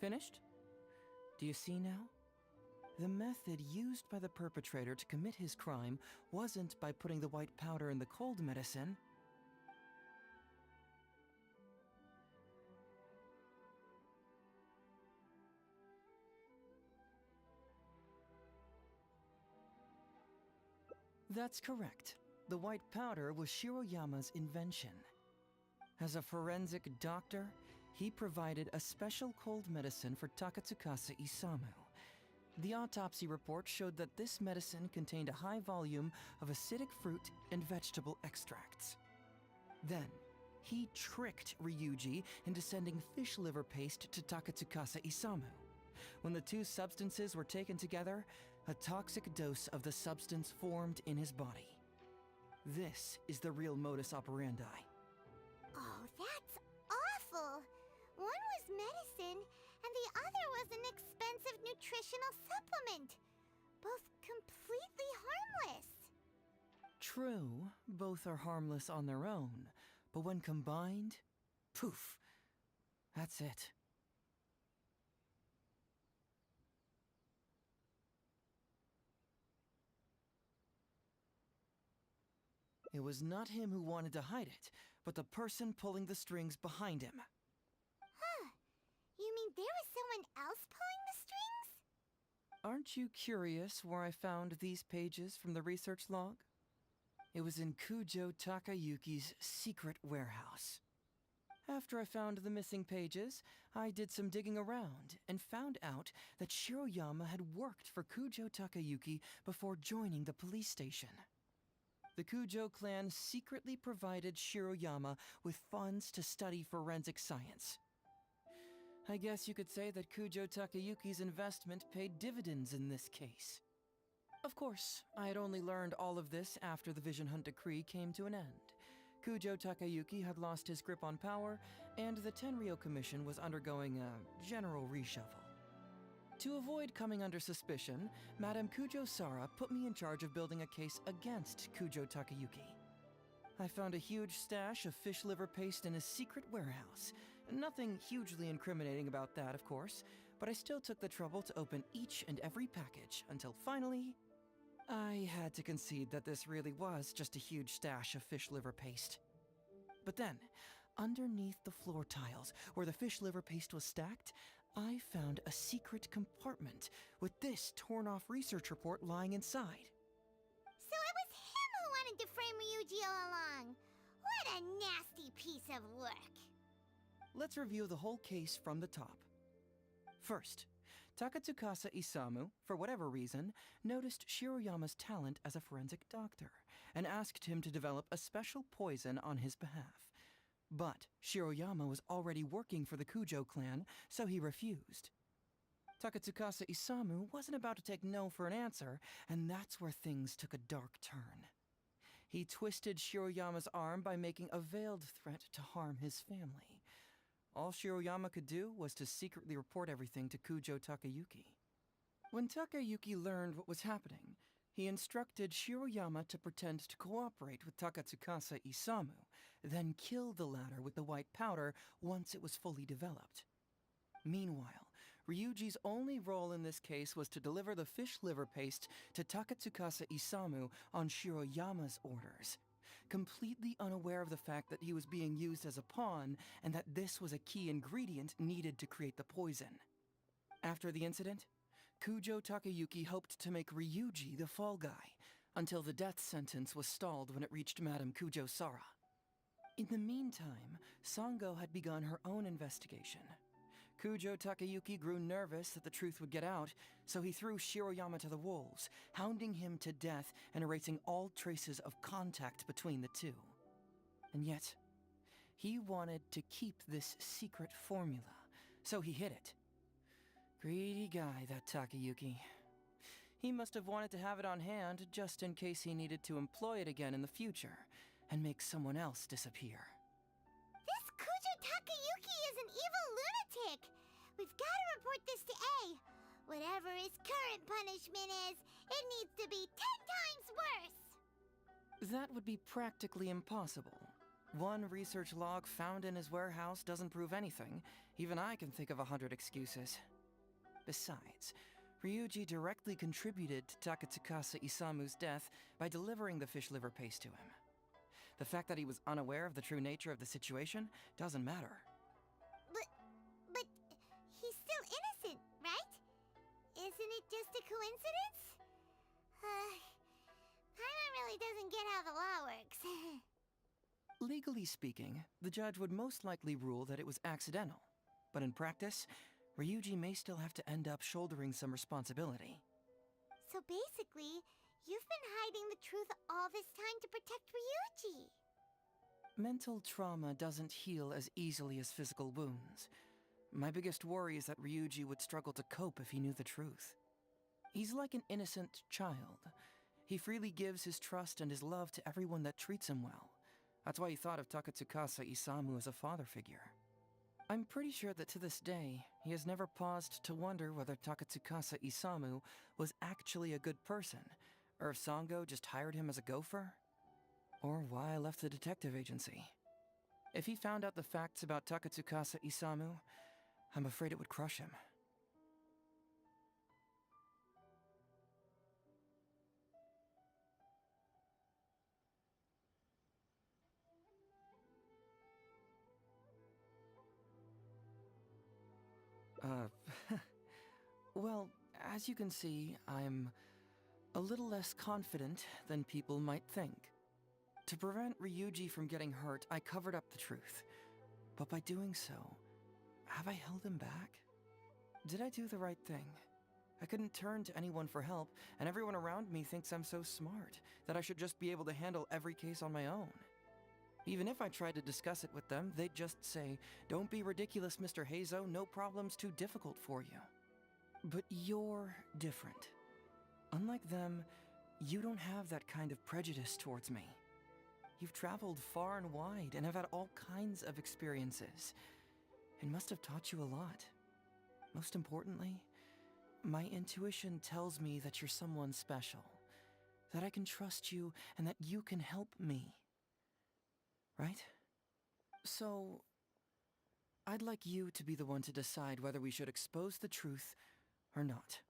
Finished? Do you see now? The method used by the perpetrator to commit his crime wasn't by putting the white powder in the cold medicine. That's correct. The white powder was Shiroyama's invention. As a forensic doctor, he provided a special cold medicine for Takatsukasa Isamu. The autopsy report showed that this medicine contained a high volume of acidic fruit and vegetable extracts. Then, he tricked Ryuji into sending fish liver paste to Takatsukasa Isamu. When the two substances were taken together, a toxic dose of the substance formed in his body. This is the real modus operandi. Oh, that's awful! One was medicine, and the other was an expensive nutritional supplement. Both completely harmless. True, both are harmless on their own, but when combined, poof, that's it. It was not him who wanted to hide it, but the person pulling the strings behind him. Huh. You mean there was someone else pulling the strings? Aren't you curious where I found these pages from the research log? It was in Kujo Takayuki's secret warehouse. After I found the missing pages, I did some digging around and found out that Shiroyama had worked for Kujo Takayuki before joining the police station. The Kujo clan secretly provided Shiroyama with funds to study forensic science. I guess you could say that Kujo Takayuki's investment paid dividends in this case. Of course, I had only learned all of this after the Vision Hunt decree came to an end. Kujo Takayuki had lost his grip on power, and the Tenryou Commission was undergoing a general reshuffle. To avoid coming under suspicion, Madame Kujo Sara put me in charge of building a case against Kujo Takayuki. I found a huge stash of fish liver paste in his secret warehouse. Nothing hugely incriminating about that, of course, but I still took the trouble to open each and every package until finally, I had to concede that this really was just a huge stash of fish liver paste. But then, underneath the floor tiles, where the fish liver paste was stacked, I found a secret compartment with this torn-off research report lying inside. So it was him who wanted to frame Ryuji all along. What a nasty piece of work. Let's review the whole case from the top. First, Takatsukasa Isamu, for whatever reason, noticed Shiroyama's talent as a forensic doctor and asked him to develop a special poison on his behalf. But Shiroyama was already working for the Kujo clan, so he refused. Takatsukasa Isamu wasn't about to take no for an answer, and that's where things took a dark turn. He twisted Shiroyama's arm by making a veiled threat to harm his family. All Shiroyama could do was to secretly report everything to Kujo Takayuki. When Takayuki learned what was happening, he instructed Shiroyama to pretend to cooperate with Takatsukasa Isamu, then kill the latter with the white powder once it was fully developed. Meanwhile, Ryuji's only role in this case was to deliver the fish liver paste to Takatsukasa Isamu on Shiroyama's orders, completely unaware of the fact that he was being used as a pawn and that this was a key ingredient needed to create the poison. After the incident, Kujo Takayuki hoped to make Ryuji the fall guy, until the death sentence was stalled when it reached Madame Kujo Sara. In the meantime, Sango had begun her own investigation. Kujo Takayuki grew nervous that the truth would get out, so he threw Shiroyama to the wolves, hounding him to death and erasing all traces of contact between the two. And yet, he wanted to keep this secret formula, so he hid it. Greedy guy, that Takayuki. He must have wanted to have it on hand just in case he needed to employ it again in the future and make someone else disappear. This Kujo Takayuki is an evil lunatic. We've got to report this to A. Whatever his current punishment is, it needs to be 10 times worse. That would be practically impossible. One research log found in his warehouse doesn't prove anything. Even I can think of 100 excuses. Besides, Ryuji directly contributed to Takatsukasa Isamu's death by delivering the fish liver paste to him. The fact that he was unaware of the true nature of the situation doesn't matter. But he's still innocent, right? Isn't it just a coincidence? Paimon really doesn't get how the law works. Legally speaking, the judge would most likely rule that it was accidental. But in practice, Ryuji may still have to end up shouldering some responsibility. So basically, you've been hiding the truth all this time to protect Ryuji. Mental trauma doesn't heal as easily as physical wounds. My biggest worry is that Ryuji would struggle to cope if he knew the truth. He's like an innocent child. He freely gives his trust and his love to everyone that treats him well. That's why he thought of Takatsukasa Isamu as a father figure. I'm pretty sure that to this day, he has never paused to wonder whether Takatsukasa Isamu was actually a good person, or if Sango just hired him as a gopher, or why I left the detective agency. If he found out the facts about Takatsukasa Isamu, I'm afraid it would crush him. Well, as you can see, I'm a little less confident than people might think. To prevent Ryuji from getting hurt, I covered up the truth. But by doing so, have I held him back? Did I do the right thing? I couldn't turn to anyone for help, and everyone around me thinks I'm so smart that I should just be able to handle every case on my own. Even if I tried to discuss it with them, they'd just say, "Don't be ridiculous, Mr. Heizo, no problem's too difficult for you." But you're different. Unlike them, you don't have that kind of prejudice towards me. You've traveled far and wide and have had all kinds of experiences. It must have taught you a lot. Most importantly, My intuition tells me that you're someone special, that I can trust you and that you can help me. Right? So, I'd like you to be the one to decide whether we should expose the truth or not.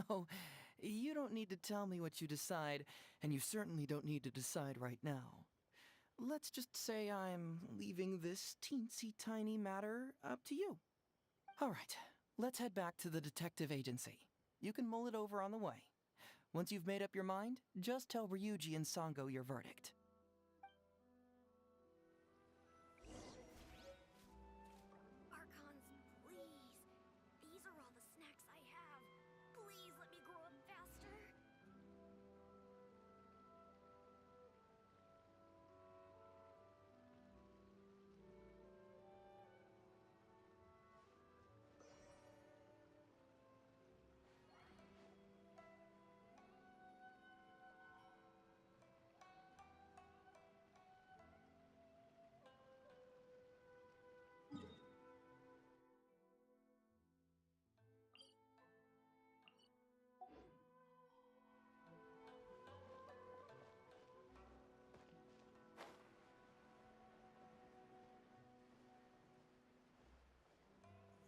Oh, you don't need to tell me what you decide, and you certainly don't need to decide right now. Let's just say I'm leaving this teensy tiny matter up to you. All right, let's head back to the detective agency. You can mull it over on the way. Once you've made up your mind, just tell Ryuji and Sango your verdict. Archons, please. These are all the snacks I have. Please let me grow up faster.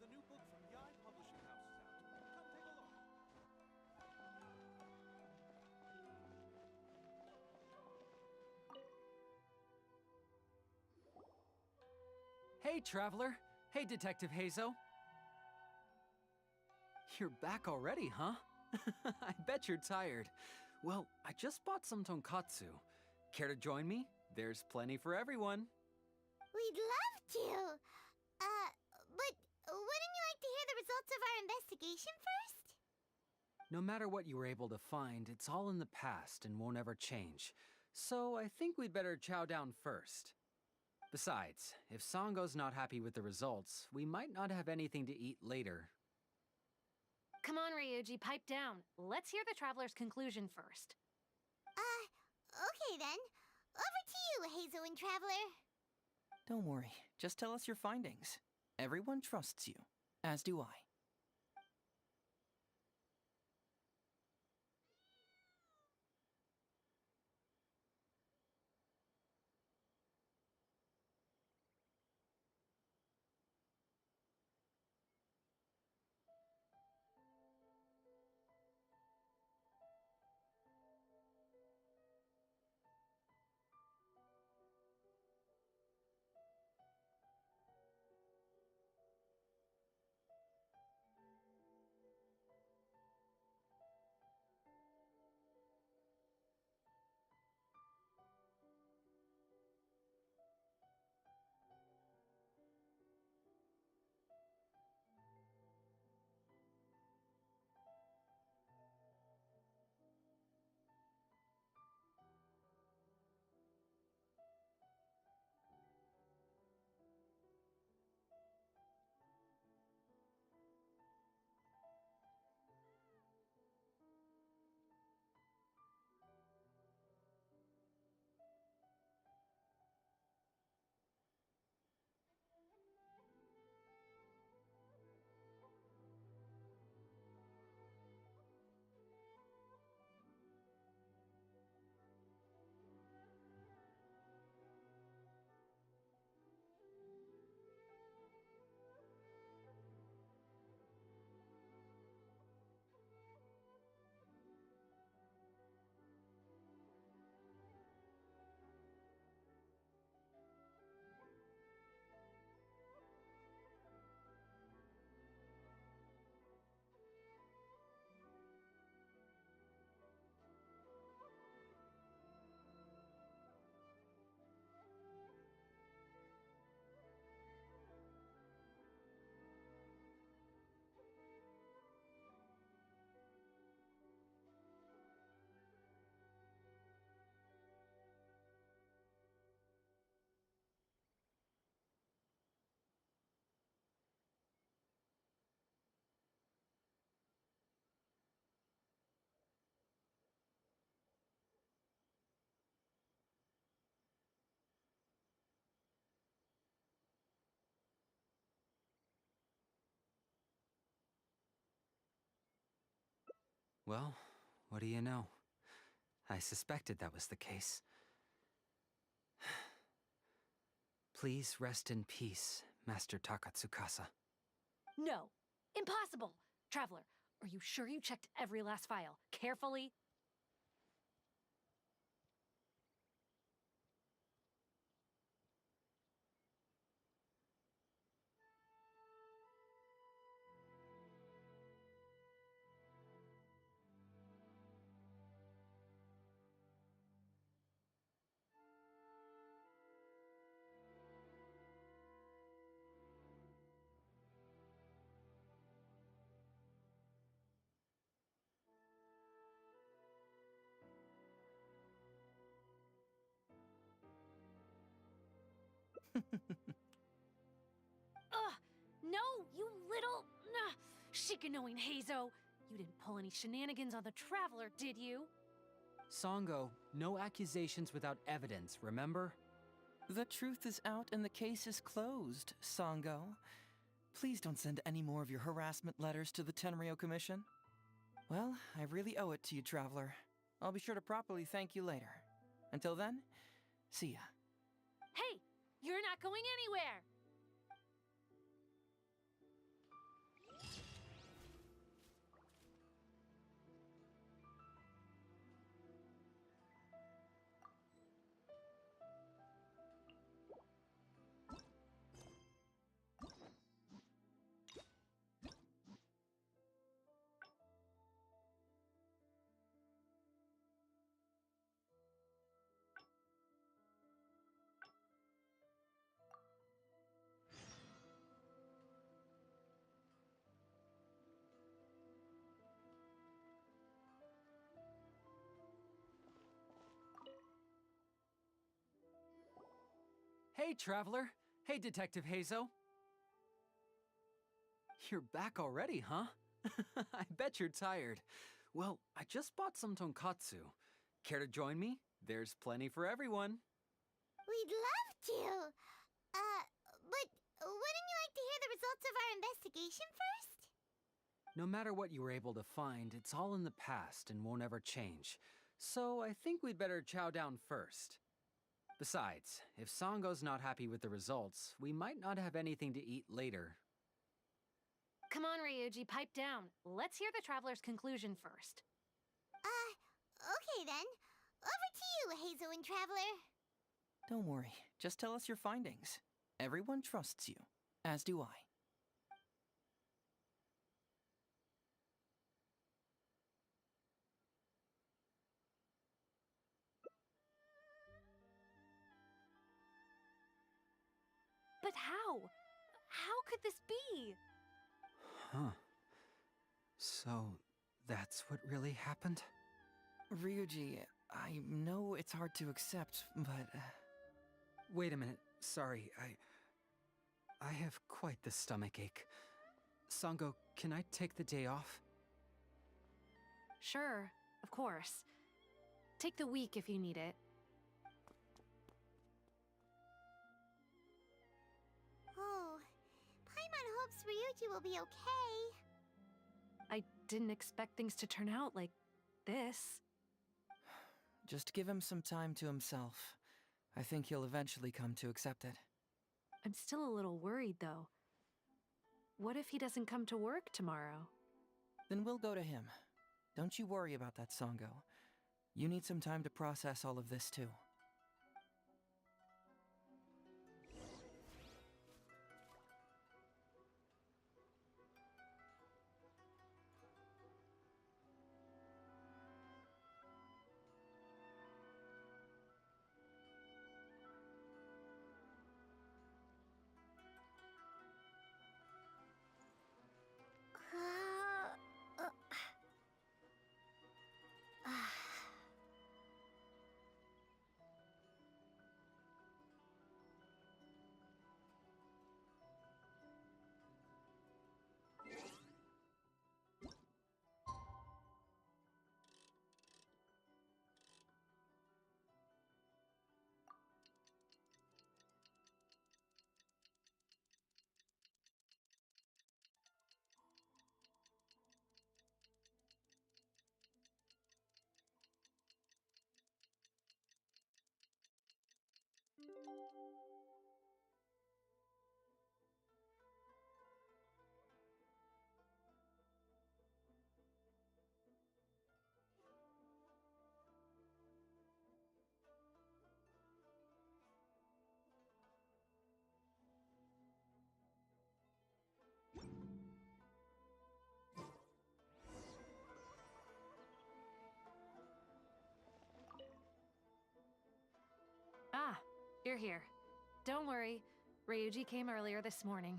The new book from Yai Publishing House is out. Come take a look. Hey, Traveler. Hey, Detective Hazo. You're back already, huh? I bet you're tired. Well, I just bought some tonkatsu. Care to join me? There's plenty for everyone. We'd love to. But wouldn't you like to hear the results of our investigation first? No matter what you were able to find, it's all in the past and won't ever change. So I think we'd better chow down first. Besides, if Sango's not happy with the results, we might not have anything to eat later. Come on, Ryuji, pipe down. Let's hear the Traveler's conclusion first. Okay then. Over to you, Hazel and Traveler. Don't worry, just tell us your findings. Everyone trusts you, as do I. Well, what do you know? I suspected that was the case. Please rest in peace, Master Takatsukasa. No! Impossible! Traveler, are you sure you checked every last file, carefully? Ugh! No, you little... Shikanoing Heizo! You didn't pull any shenanigans on the Traveler, did you? Sango, no accusations without evidence, remember? The truth is out and the case is closed, Sango. Please don't send any more of your harassment letters to the Tenryo Commission. Well, I really owe it to you, Traveler. I'll be sure to properly thank you later. Until then, see ya. Hey! You're not going anywhere! Hey, Traveler! Hey, Detective Heizo! You're back already, huh? I bet you're tired. Well, I just bought some tonkatsu. Care to join me? There's plenty for everyone. We'd love to. But wouldn't you like to hear the results of our investigation first? No matter what you were able to find, it's all in the past and won't ever change. So I think we'd better chow down first. Besides, if Sango's not happy with the results, we might not have anything to eat later. Come on, Ryuji, pipe down. Let's hear the Traveler's conclusion first. Okay then. Over to you, Heizo and Traveler. Don't worry, just tell us your findings. Everyone trusts you, as do I. But how? How could this be? Huh. So, that's what really happened? Ryuji, I know it's hard to accept, but... Wait a minute. Sorry, I have quite the stomachache. Sango, can I take the day off? Sure, of course. Take the week if you need it. Oh, Paimon hopes Ryuji will be okay. I didn't expect things to turn out like this. Just give him some time to himself. I think he'll eventually come to accept it. I'm still a little worried, though. What if he doesn't come to work tomorrow? Then we'll go to him. Don't you worry about that, Sango. You need some time to process all of this, too. You're here. Don't worry, Ryuji came earlier this morning.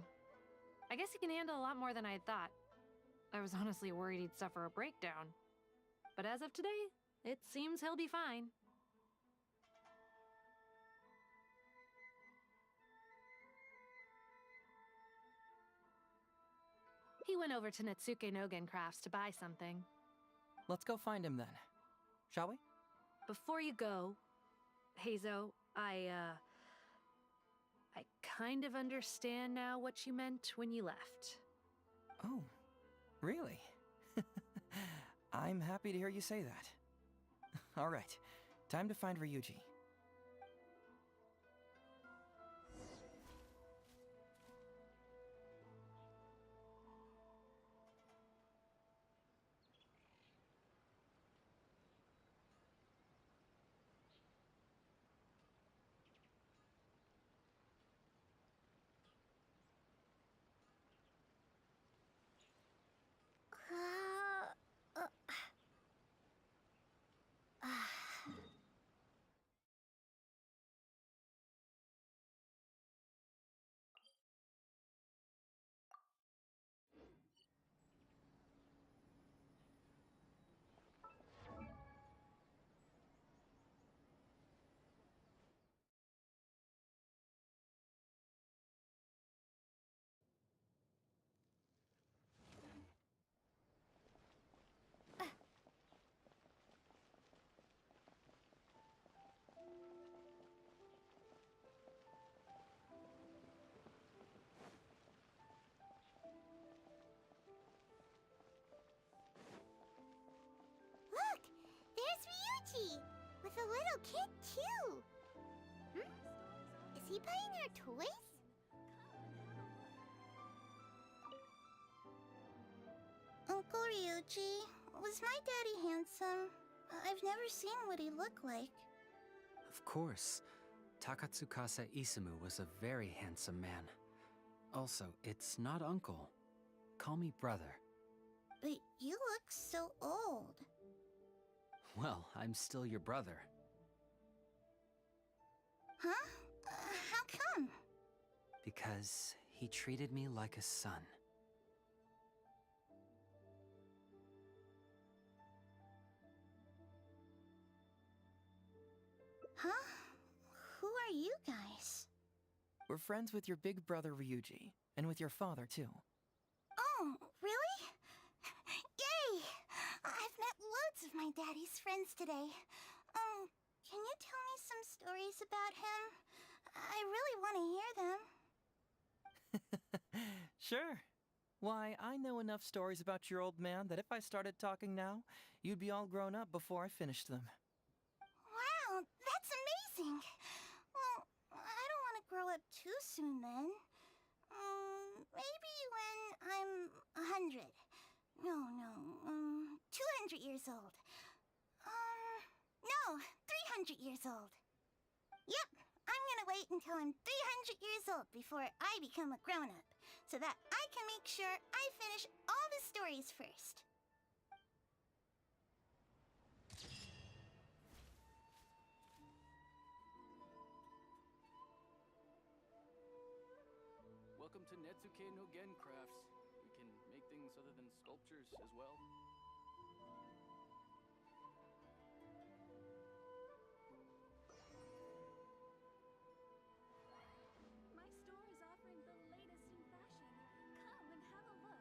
I guess he can handle a lot more than I had thought. I was honestly worried he'd suffer a breakdown. But as of today, it seems he'll be fine. He went over to Natsuke Nogen Crafts to buy something. Let's go find him then. Shall we? Before you go, Heizo, I kind of understand now what you meant when you left. Oh, really? I'm happy to hear you say that. All right, time to find Ryuji. Look! There's Ryuji! With a little kid, too! Is he buying our toys? Uncle Ryuji, was my daddy handsome? I've never seen what he looked like. Of course. Takatsukasa Isamu was a very handsome man. Also, it's not uncle. Call me brother. But you look so old. Well, I'm still your brother. Huh? How come? Because he treated me like a son. Huh? Who are you guys? We're friends with your big brother Ryuji, and with your father too. Oh, really? Yay! I've met loads of my daddy's friends today. Can you tell me some stories about him? I really want to hear them. Sure. Why, I know enough stories about your old man that if I started talking now, you'd be all grown up before I finished them. Wow, that's amazing! Well, I don't want to grow up too soon then. Maybe when I'm 100. No, 200 years old. No, 300 years old. Yep, I'm gonna wait until I'm 300 years old before I become a grown-up, so that I can make sure I finish all the stories first. Welcome to Netsuke no Gen Crafts. We can make things other than sculptures as well. My store is offering the latest in fashion. Come and have a look.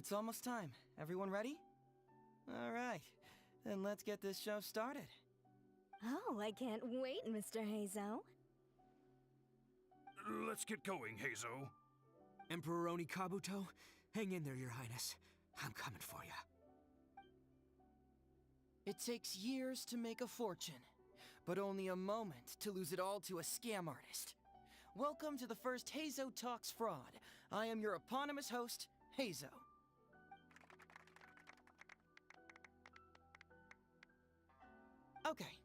It's almost time. Everyone ready? All right. Then let's get this show started. Oh, I can't wait, Mr. Hazo. Let's get going, Hazo. Emperor Oni Kabuto, hang in there, Your Highness. I'm coming for you. It takes years to make a fortune, but only a moment to lose it all to a scam artist. Welcome to the first Hazo Talks Fraud. I am your eponymous host, Hazo. Okay,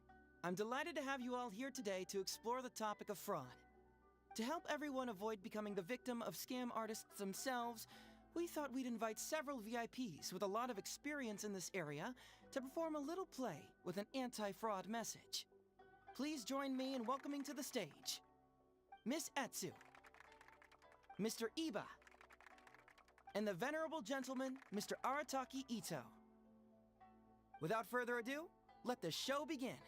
I'm delighted to have you all here today to explore the topic of fraud. To help everyone avoid becoming the victim of scam artists themselves, we thought we'd invite several VIPs with a lot of experience in this area to perform a little play with an anti-fraud message. Please join me in welcoming to the stage Miss Etsu, Mr. Iba, and the venerable gentleman, Mr. Arataki Ito. Without further ado, let the show begin.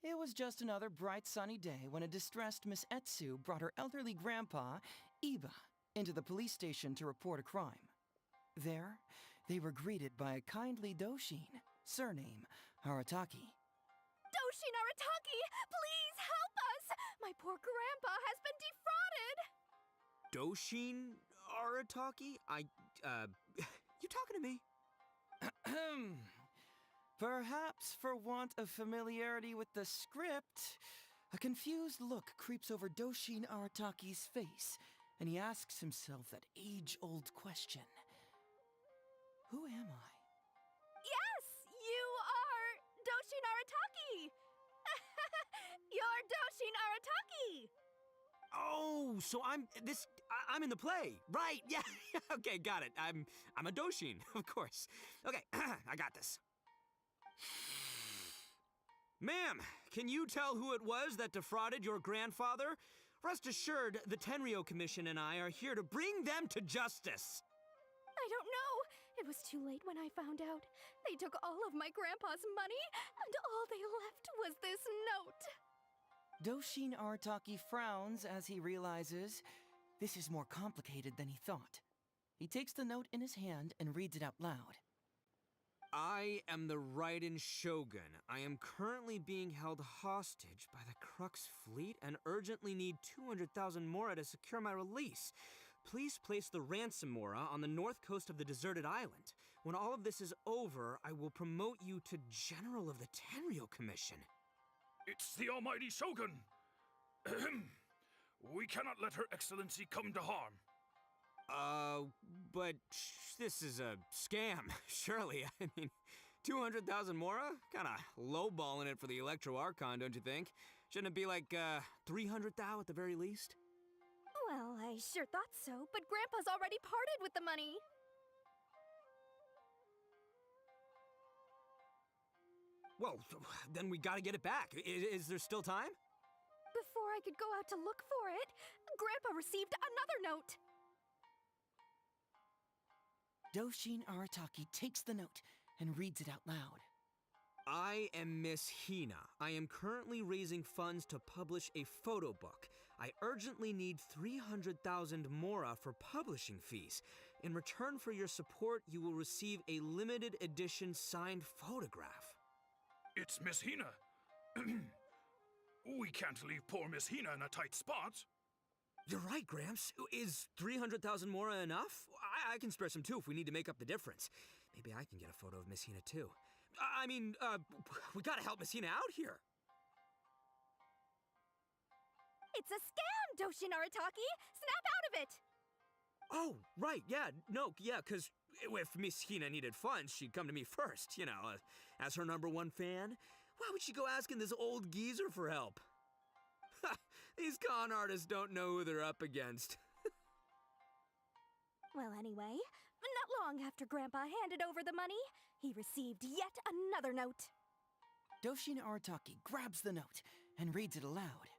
It was just another bright sunny day when a distressed Miss Etsu brought her elderly grandpa, Iba, into the police station to report a crime. There, they were greeted by a kindly Doshin, surname Arataki. Doshin Arataki, please help us! My poor grandpa has been defrauded! Doshin Arataki? You talking to me? Perhaps for want of familiarity with the script, a confused look creeps over Doshin Arataki's face, and he asks himself that age-old question. Who am I? Yes, you are Doshin Arataki! You're Doshin Arataki! Oh, so I'm in the play. Right, yeah. Okay, got it. I'm a Doshin, of course. Okay, I got this. Ma'am, can you tell who it was that defrauded your grandfather? Rest assured, the Tenryo Commission and I are here to bring them to justice. I don't know. It was too late when I found out. They took all of my grandpa's money, and all they left was this note. Doshin Arataki frowns as he realizes this is more complicated than he thought. He takes the note in his hand and reads it out loud. I am the Raiden Shogun. I am currently being held hostage by the Crux fleet and urgently need 200,000 mora to secure my release. Please place the ransom mora on the north coast of the deserted island. When all of this is over, I will promote you to General of the Tenryo Commission. It's the almighty Shogun! We cannot let Her Excellency come to harm. But this is a scam, surely. I mean, 200,000 mora? Kinda lowballing it for the Electro Archon, don't you think? Shouldn't it be like, 300,000 at the very least? Well, I sure thought so, but Grandpa's already parted with the money. Well, then we gotta get it back. Is there still time? Before I could go out to look for it, Grandpa received another note. Doshin Arataki takes the note and reads it out loud. I am Miss Hina. I am currently raising funds to publish a photo book. I urgently need 300,000 mora for publishing fees. In return for your support, you will receive a limited edition signed photograph. It's Miss Hina. We can't leave poor Miss Hina in a tight spot. You're right, Gramps. Is 300,000 mora enough? I can spare some too if we need to make up the difference. Maybe I can get a photo of Miss Hina too. We gotta help Miss Hina out here. It's a scam, Doshin Arataki! Snap out of it! Oh, right, cause if Miss Hina needed funds, she'd come to me first, as her #1 fan. Why would she go asking this old geezer for help? These con artists don't know who they're up against. Well, anyway, not long after Grandpa handed over the money, he received yet another note. Doshin Arataki grabs the note and reads it aloud.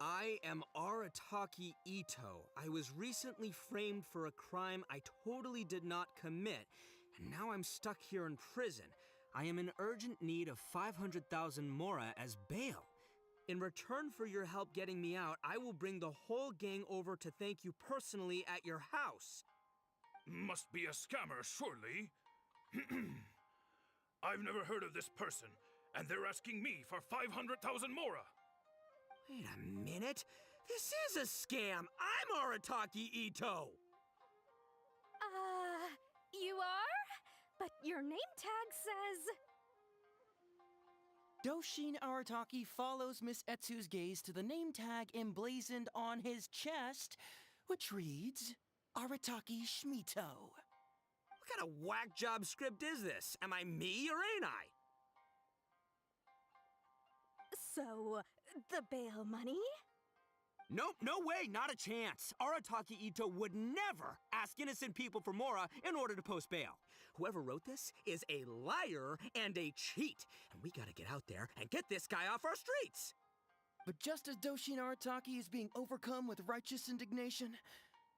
I am Arataki Ito. I was recently framed for a crime I totally did not commit, and now I'm stuck here in prison. I am in urgent need of 500,000 mora as bail. In return for your help getting me out, I will bring the whole gang over to thank you personally at your house. Must be a scammer, surely. I've never heard of this person, and they're asking me for 500,000 mora. Wait a minute. This is a scam. I'm Arataki Ito. You are? But your name tag says... Doshin Arataki follows Miss Etsu's gaze to the name tag emblazoned on his chest, which reads, Arataki Shmito. What kind of whack job script is this? Am I me or ain't I? So, the bail money? Nope, no way, not a chance. Arataki Ito would never ask innocent people for mora in order to post bail. Whoever wrote this is a liar and a cheat, and we gotta get out there and get this guy off our streets. But just as Doshin Arataki is being overcome with righteous indignation,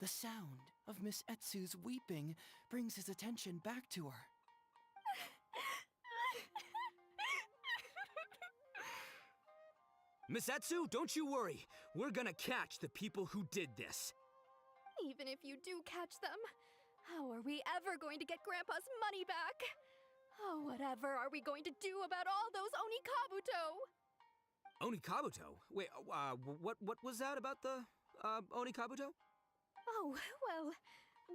the sound of Miss Etsu's weeping brings his attention back to her. Miss Etsu, don't you worry. We're gonna catch the people who did this. Even if you do catch them, how are we ever going to get Grandpa's money back? Oh, whatever are we going to do about all those Onikabuto? Onikabuto? Wait, what was that about the, Onikabuto? Oh, well,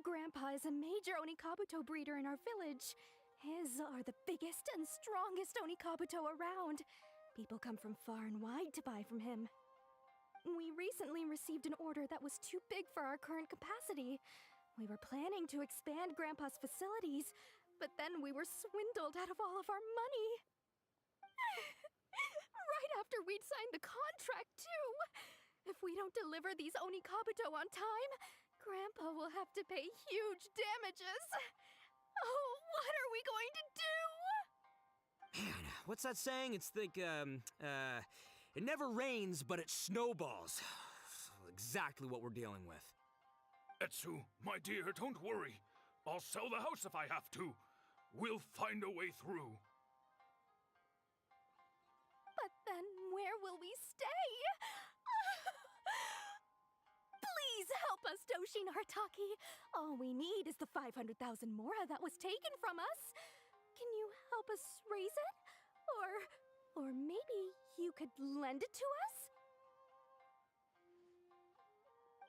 Grandpa is a major Onikabuto breeder in our village. His are the biggest and strongest Onikabuto around. People come from far and wide to buy from him. We recently received an order that was too big for our current capacity. We were planning to expand Grandpa's facilities, but then we were swindled out of all of our money. Right after we'd signed the contract, too. If we don't deliver these Onikabuto on time, Grandpa will have to pay huge damages. Oh, what are we going to do? Man, what's that saying? It's like, it never rains, but it snowballs. Exactly what we're dealing with. Etsu, my dear, don't worry. I'll sell the house if I have to. We'll find a way through. But then where will we stay? Please help us, Doshin Arataki. All we need is the 500,000 mora that was taken from us. Can you help us raise it? Or maybe you could lend it to us?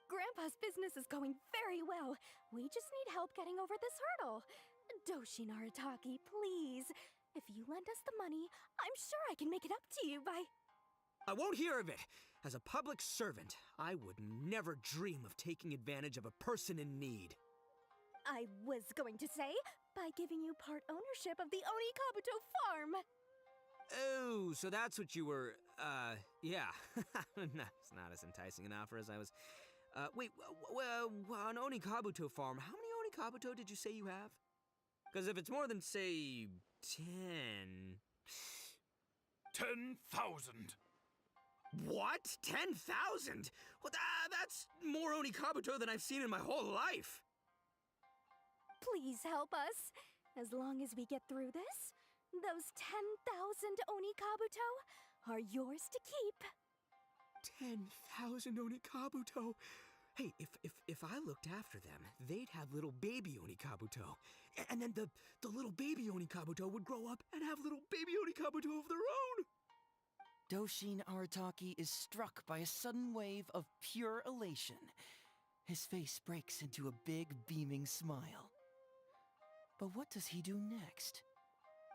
Grandpa's business is going very well. We just need help getting over this hurdle. Doshin Arataki, please. If you lend us the money, I'm sure I can make it up to you by... I won't hear of it. As a public servant, I would never dream of taking advantage of a person in need. I was going to say, by giving you part ownership of the Onikabuto farm. Oh, so that's what you were, yeah. That's not as enticing an offer as I was... wait, an Onikabuto farm, how many Onikabuto did you say you have? Because if it's more than, say, 10... 10,000. What? 10,000? Well, that's more Onikabuto than I've seen in my whole life. Please help us. As long as we get through this, those 10,000 Onikabuto are yours to keep. 10,000 Onikabuto? Hey, if I looked after them, they'd have little baby Onikabuto. And then the little baby Onikabuto would grow up and have little baby Onikabuto of their own. Doshin Arataki is struck by a sudden wave of pure elation. His face breaks into a big, beaming smile. But what does he do next?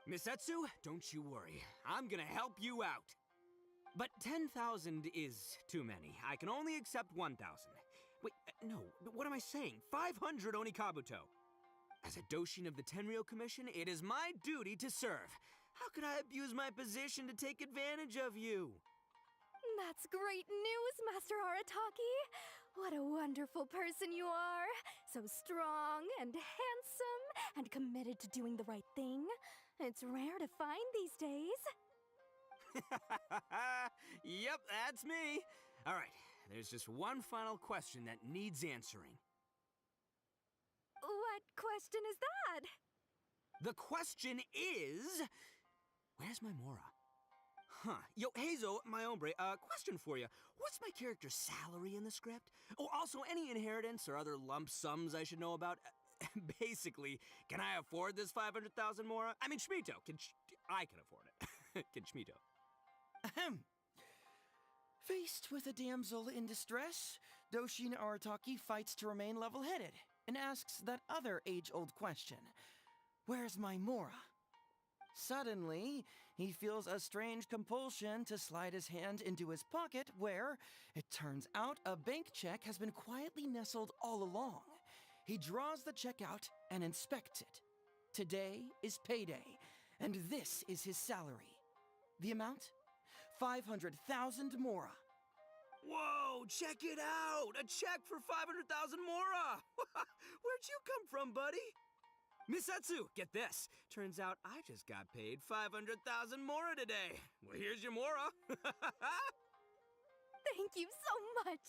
Miss Etsu, don't you worry. I'm gonna help you out. But 10,000 is too many. I can only accept 1,000. Wait, no, what am I saying? 500 Onikabuto. As a Doshin of the Tenryou Commission, it is my duty to serve. How could I abuse my position to take advantage of you? That's great news, Master Arataki. What a wonderful person you are. So strong and handsome and committed to doing the right thing. It's rare to find these days. Yep, that's me. All right, there's just one final question that needs answering. What question is that? The question is... Where's my Mora? Huh. Yo, Hazel, my hombre, question for you. What's my character's salary in the script? Oh, also, any inheritance or other lump sums I should know about? Basically, can I afford this 500,000 mora? I mean, Schmito, I can afford it. Can Schmito? Ahem. Faced with a damsel in distress, Doshin Arataki fights to remain level-headed and asks that other age-old question. Where's my mora? Suddenly, he feels a strange compulsion to slide his hand into his pocket where, it turns out, a bank check has been quietly nestled all along. He draws the check out and inspects it. Today is payday, and this is his salary. The amount? 500,000 mora. Whoa, check it out! A check for 500,000 mora! Where'd you come from, buddy? Misatsu, get this. Turns out I just got paid 500,000 mora today. Well, here's your mora. Thank you so much.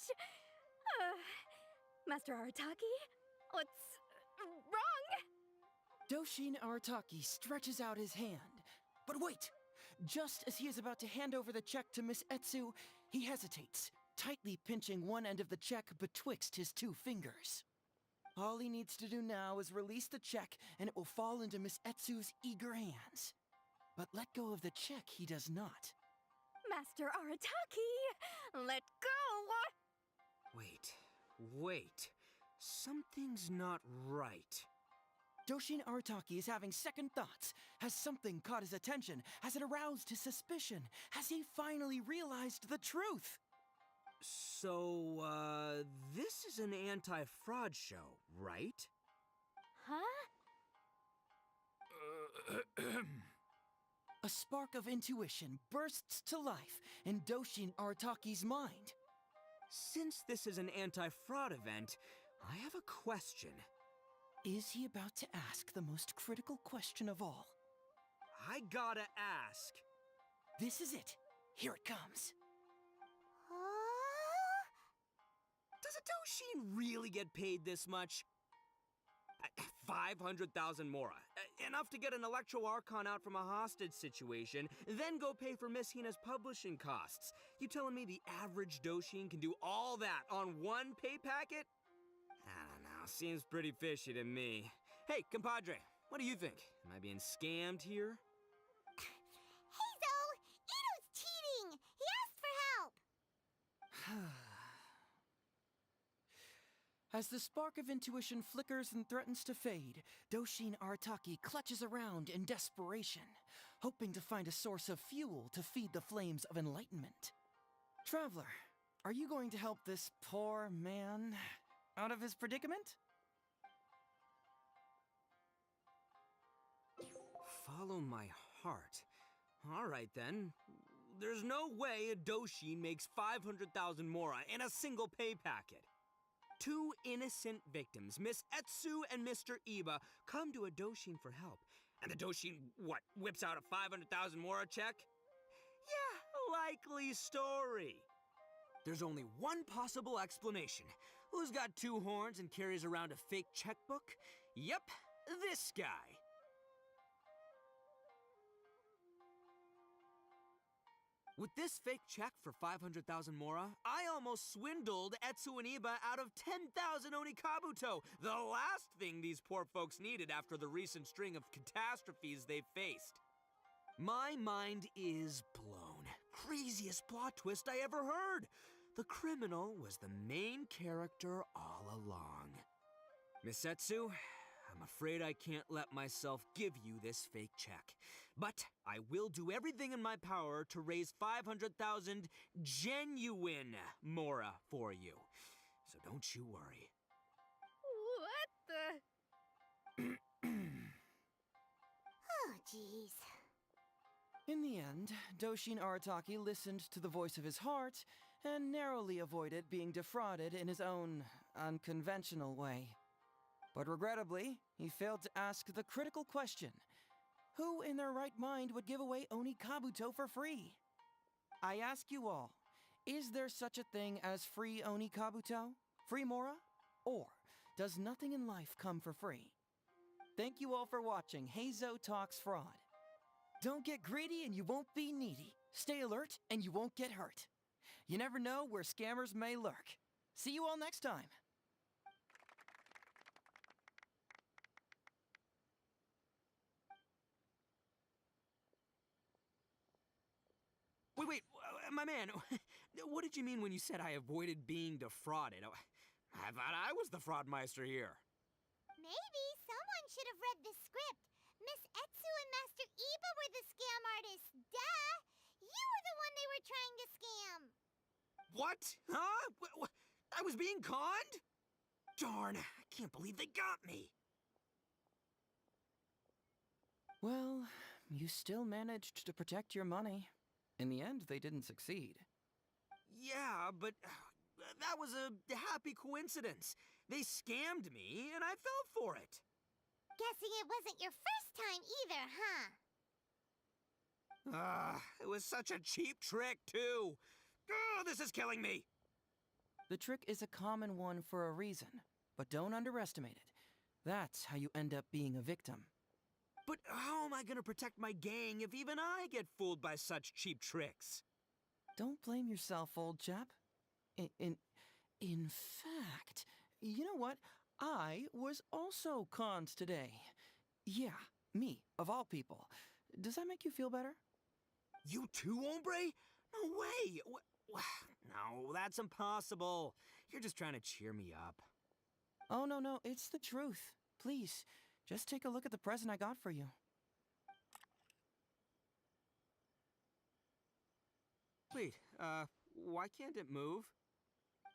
Master Arataki, what's wrong? Doshin Arataki stretches out his hand. But wait! Just as he is about to hand over the check to Miss Etsu, he hesitates, tightly pinching one end of the check betwixt his two fingers. All he needs to do now is release the check, and it will fall into Miss Etsu's eager hands. But let go of the check he does not. Master Arataki, let go! Wait. Something's not right. Doshin Arataki is having second thoughts. Has something caught his attention? Has it aroused his suspicion? Has he finally realized the truth? So, this is an anti-fraud show, right? Huh? A spark of intuition bursts to life in Doshin Arataki's mind. Since this is an anti-fraud event, I have a question. Is he about to ask the most critical question of all? I gotta ask. This is it. Here it comes. Does a Doshin really get paid this much? 500,000 mora. Enough to get an Electro Archon out from a hostage situation, then go pay for Miss Hina's publishing costs. You telling me the average Doshin can do all that on one pay packet? I don't know, seems pretty fishy to me. Hey, compadre, what do you think? Am I being scammed here? Hazo! Ito's cheating! He asked for help! As the spark of intuition flickers and threatens to fade, Doshin Arataki clutches around in desperation, hoping to find a source of fuel to feed the flames of enlightenment. Traveler, are you going to help this poor man out of his predicament? Follow my heart. All right, then. There's no way a Doshin makes 500,000 mora in a single pay packet. Two innocent victims, Miss Etsu and Mr. Iba, come to a Doshin for help. And the Doshin, whips out a 500,000 mora check? Yeah, likely story. There's only one possible explanation. Who's got two horns and carries around a fake checkbook? Yep, this guy. With this fake check for 500,000 mora, I almost swindled Etsu and Iba out of 10,000 Onikabuto, the last thing these poor folks needed after the recent string of catastrophes they've faced. My mind is blown. Craziest plot twist I ever heard. The criminal was the main character all along. Miss Etsu, I'm afraid I can't let myself give you this fake check. But I will do everything in my power to raise 500,000 genuine mora for you. So don't you worry. What the? Oh, jeez. In the end, Doshin Arataki listened to the voice of his heart and narrowly avoided being defrauded in his own unconventional way. But regrettably, he failed to ask the critical question: who in their right mind would give away Onikabuto for free? I ask you all, is there such a thing as free Onikabuto? Free mora? Or does nothing in life come for free? Thank you all for watching Hazo Talks Fraud. Don't get greedy and you won't be needy. Stay alert, and you won't get hurt. You never know where scammers may lurk. See you all next time. Wait, my man, what did you mean when you said I avoided being defrauded? I thought I was the fraudmeister here. Maybe someone should have read the script. Miss Etsu and Master Iba were the scam artists. Duh! You were the one they were trying to scam. What? Huh? I was being conned? Darn, I can't believe they got me. Well, you still managed to protect your money. In the end, they didn't succeed. Yeah, but that was a happy coincidence. They scammed me, and I fell for it. Guessing it wasn't your first time either, huh? It was such a cheap trick, too. This is killing me. The trick is a common one for a reason, but don't underestimate it. That's how you end up being a victim. But how am I gonna protect my gang if even I get fooled by such cheap tricks? Don't blame yourself, old chap. In fact, you know what? I was also conned today. Yeah, me, of all people. Does that make you feel better? You too, hombre? No way! No, that's impossible. You're just trying to cheer me up. Oh, no, it's the truth. Please, just take a look at the present I got for you. Wait, why can't it move?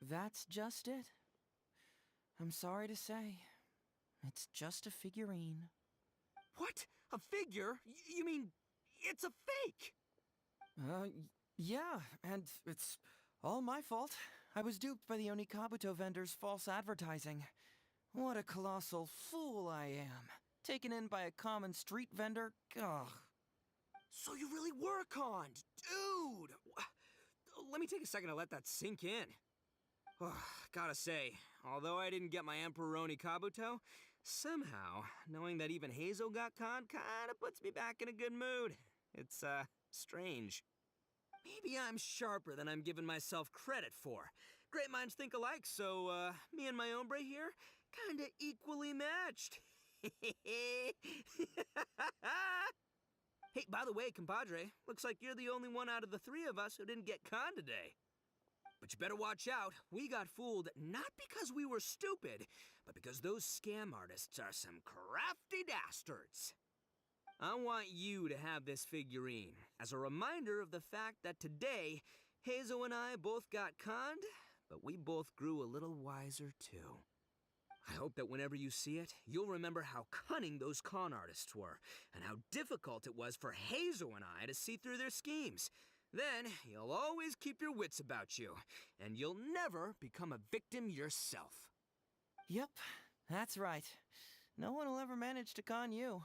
That's just it. I'm sorry to say, it's just a figurine. What? A figure? You mean it's a fake? Yeah, and it's all my fault. I was duped by the Onikabuto vendor's false advertising. What a colossal fool I am. Taken in by a common street vendor? Ugh. So you really were conned, dude! Let me take a second to let that sink in. Gotta say, although I didn't get my Emperoroni Kabuto, somehow, knowing that even Hazel got conned kinda puts me back in a good mood. It's, strange. Maybe I'm sharper than I'm giving myself credit for. Great minds think alike, so, me and my hombre here, kinda equally matched. Hey, by the way, compadre, looks like you're the only one out of the three of us who didn't get conned today. But you better watch out. We got fooled not because we were stupid, but because those scam artists are some crafty dastards. I want you to have this figurine as a reminder of the fact that today, Hazel and I both got conned, but we both grew a little wiser too. I hope that whenever you see it, you'll remember how cunning those con artists were, and how difficult it was for Hazel and I to see through their schemes. Then, you'll always keep your wits about you, and you'll never become a victim yourself. Yep, that's right. No one will ever manage to con you.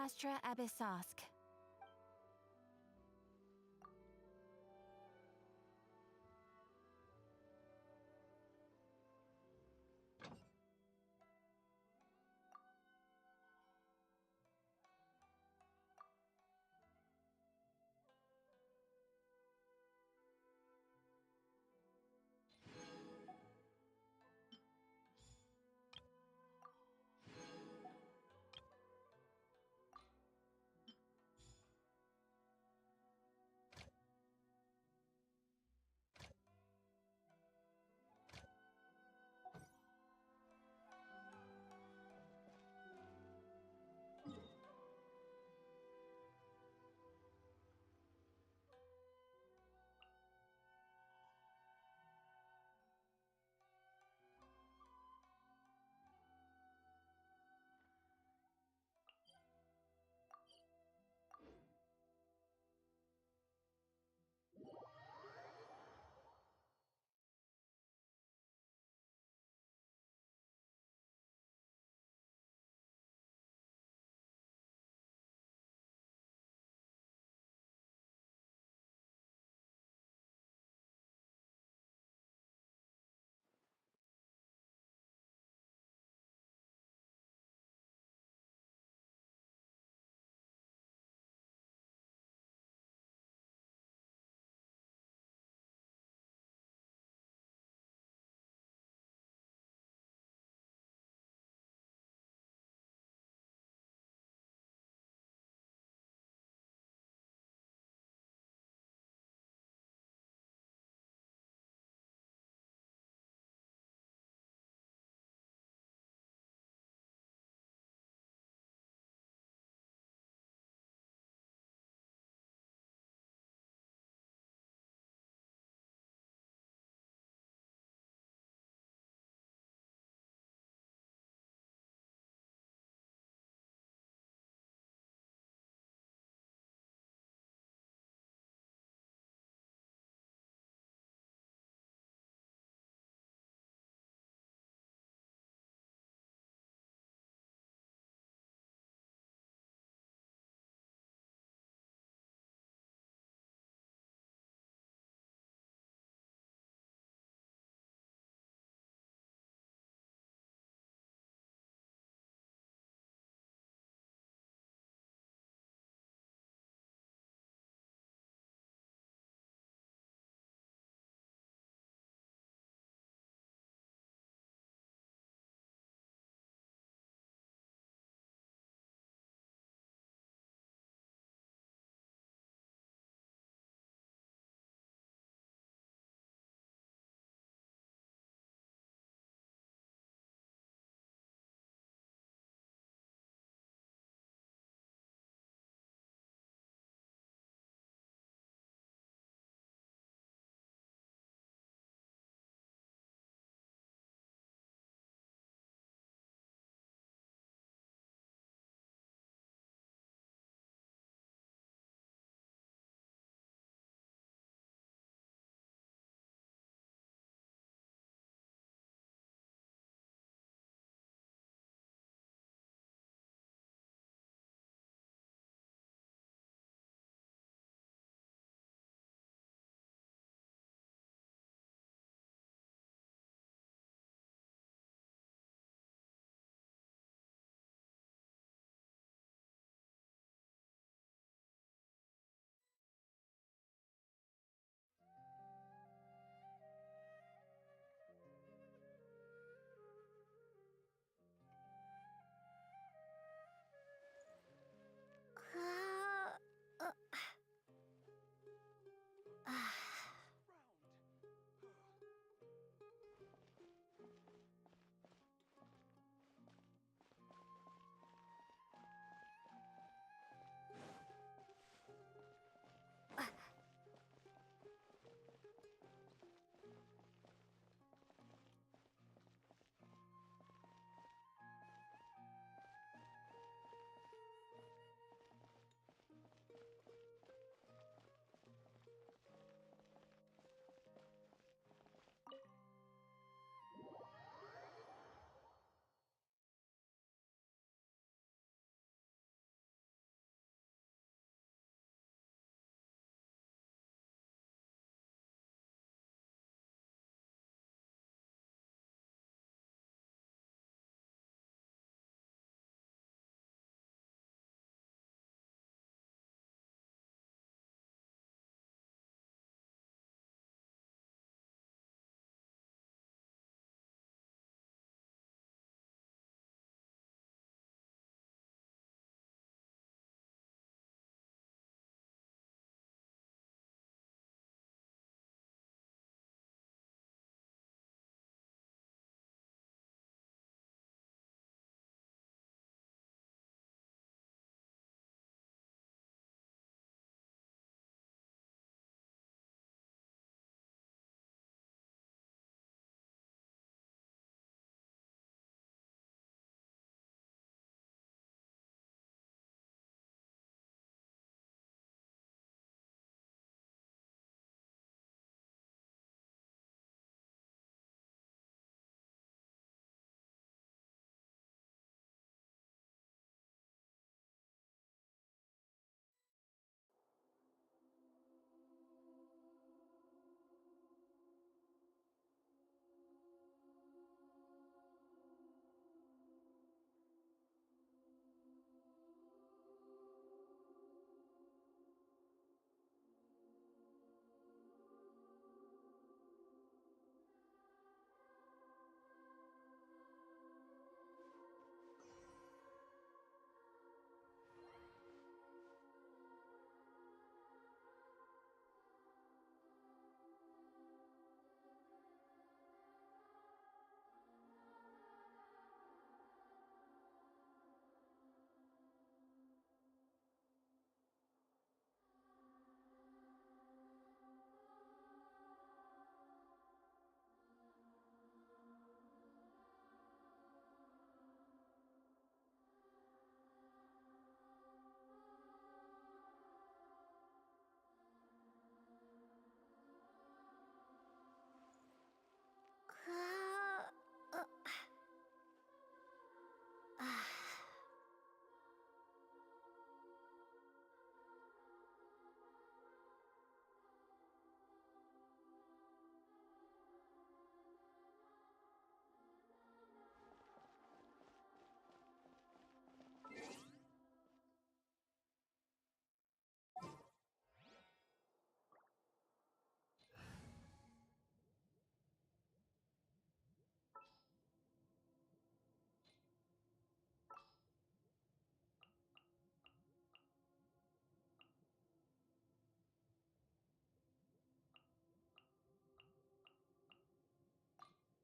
Astra Abyssosque.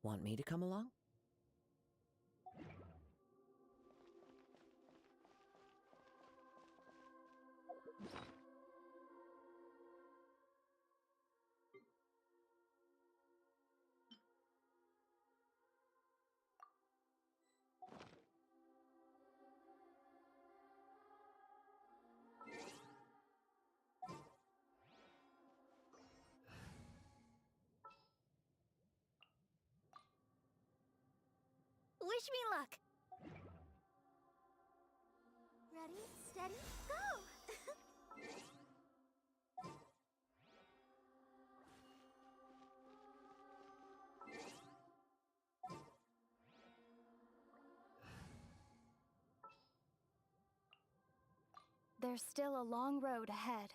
Want me to come along? Wish me luck. Ready, steady, go! There's still a long road ahead.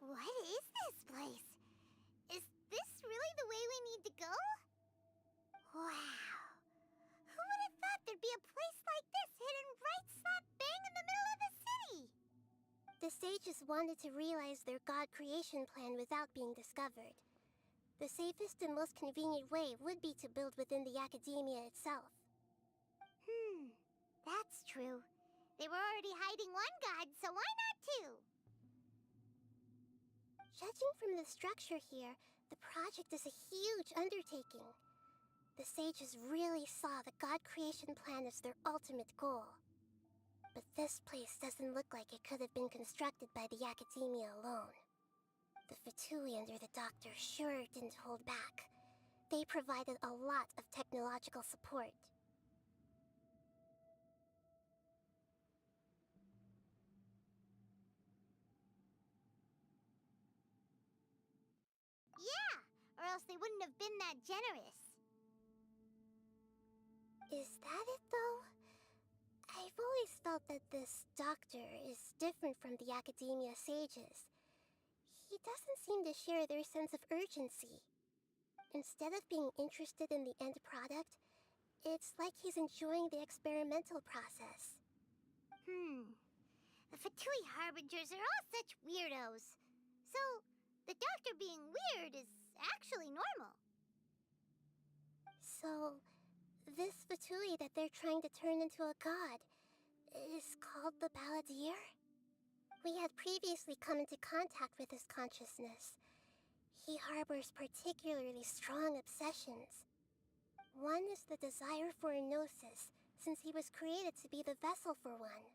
What is this place? Is this really the way we need to go? Wow. Who would have thought there'd be a place like this hidden right slap bang in the middle of the city? The sages wanted to realize their god creation plan without being discovered. The safest and most convenient way would be to build within the academia itself. That's true. They were already hiding one god, so why not two? Judging from the structure here, the project is a huge undertaking. The sages really saw the god creation plan as their ultimate goal. But this place doesn't look like it could have been constructed by the academia alone. The Fatui under the Doctor sure didn't hold back. They provided a lot of technological support. Yeah, or else they wouldn't have been that generous. Is that it, though? I've always felt that this Doctor is different from the academia sages. He doesn't seem to share their sense of urgency. Instead of being interested in the end product, it's like he's enjoying the experimental process. The Fatui Harbingers are all such weirdos. So, the Doctor being weird is actually normal. So, this Fatui that they're trying to turn into a god is called the Balladeer? We had previously come into contact with his consciousness. He harbors particularly strong obsessions. One is the desire for a gnosis, since he was created to be the vessel for one.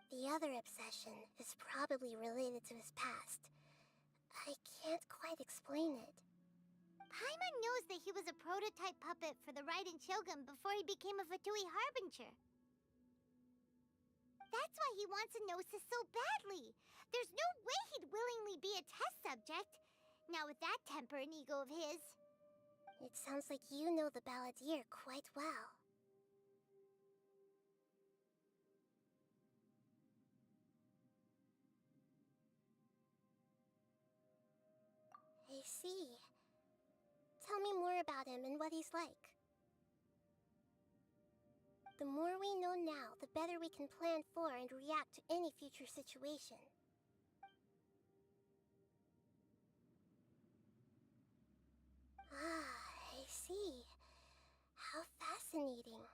The other obsession is probably related to his past. I can't quite explain it. Paimon knows that he was a prototype puppet for the Raiden Shogun before he became a Fatui Harbinger. That's why he wants a gnosis so badly. There's no way he'd willingly be a test subject. Now with that temper and ego of his. It sounds like you know the Balladeer quite well. I see. Tell me more about him and what he's like. The more we know now, the better we can plan for and react to any future situation. Ah, I see. How fascinating.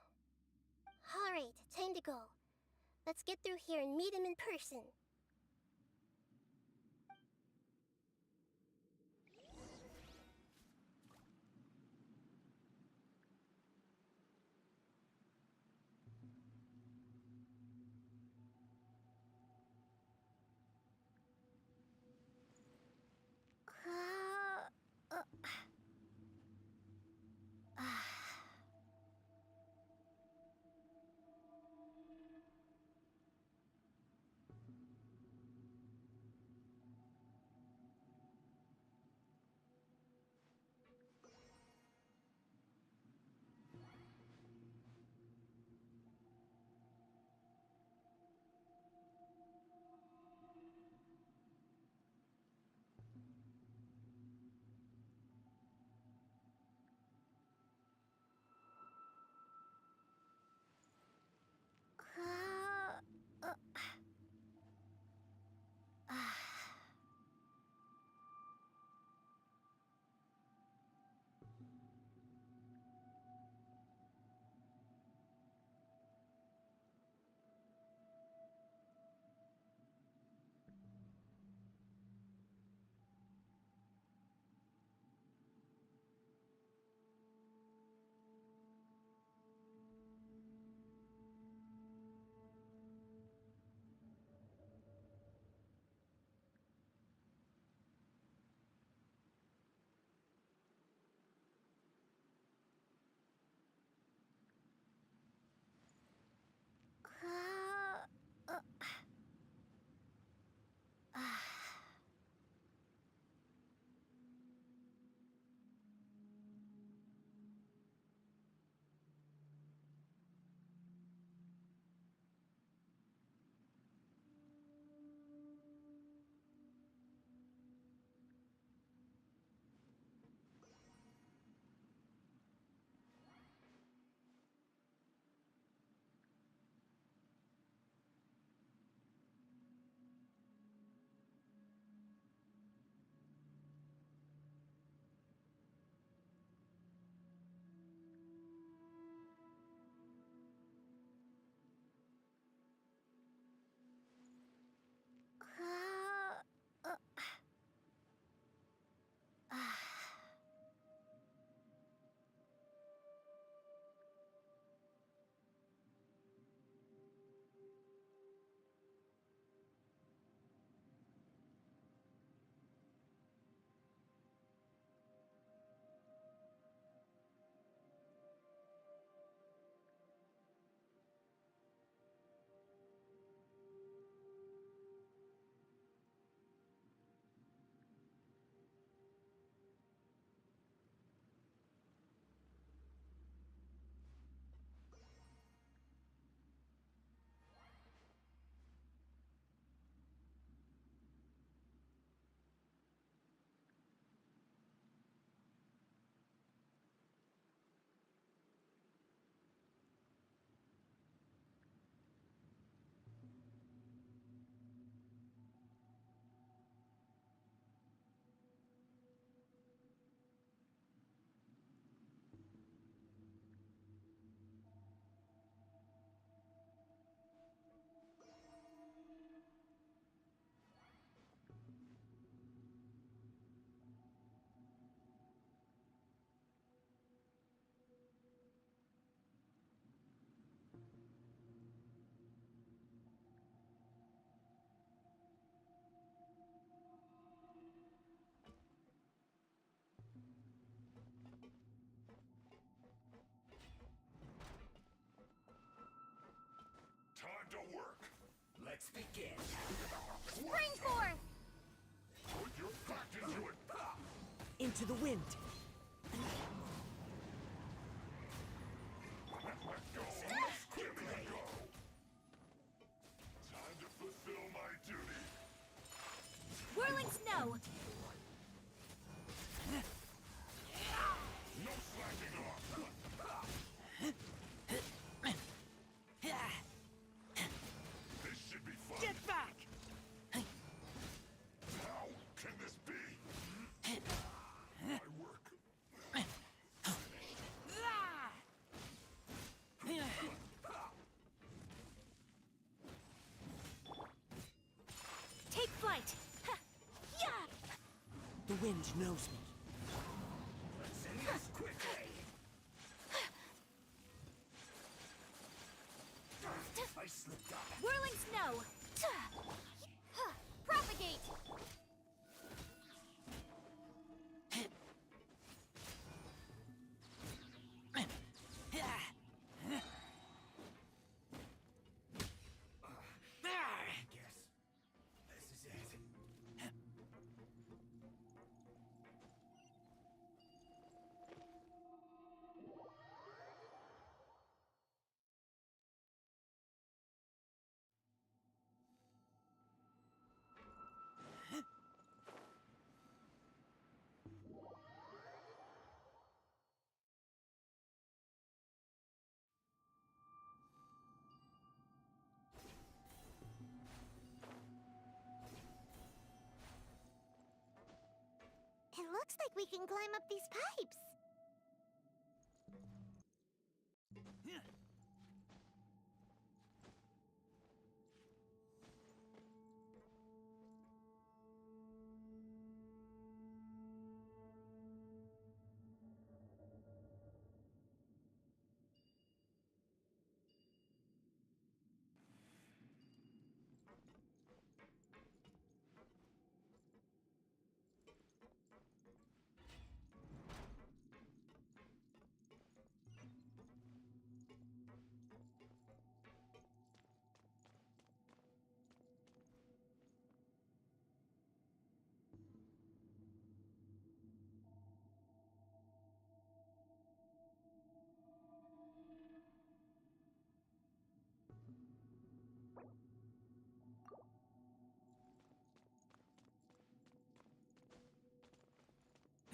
Alright, time to go. Let's get through here and meet him in person. Time to work. Let's begin. Spring forth! Put your back into it. Into the wind. Let go. Quickly go. Time to fulfill my duty. Whirling snow! No slacking off. This should be fun. Get back! How can this be? My work. The wind knows me. Let's end this quickly! I slipped up. Whirling snow! Propagate! It looks like we can climb up these pipes.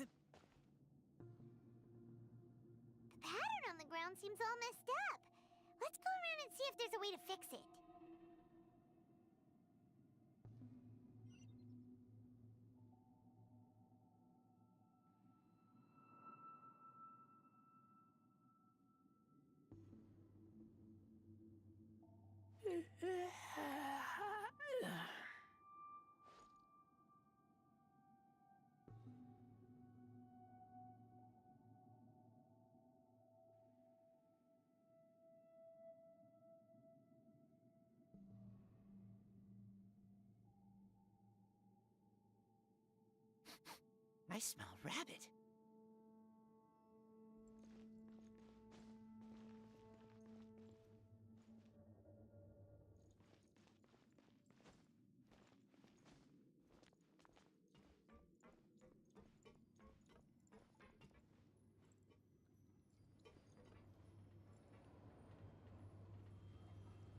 The pattern on the ground seems all messed up. Let's go around and see if there's a way to fix it. I smell rabbit.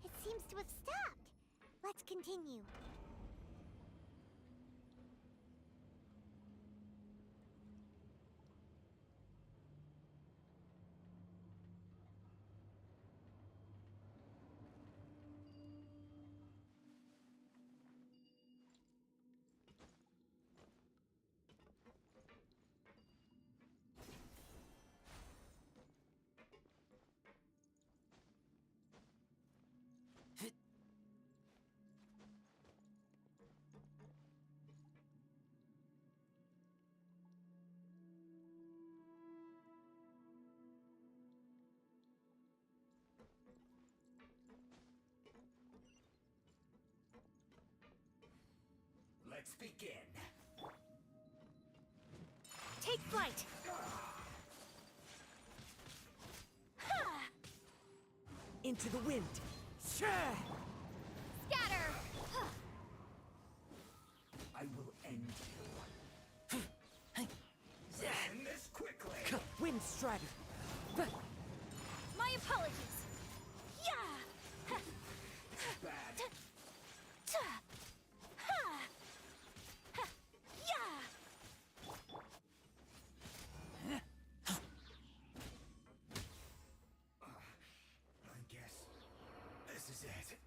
It seems to have stopped. Let's continue. Let's begin. Take flight! Into the wind. Scatter! I will end you. End this quickly. Wind strider. My apologies. Yeah! Bad. I guess this is it.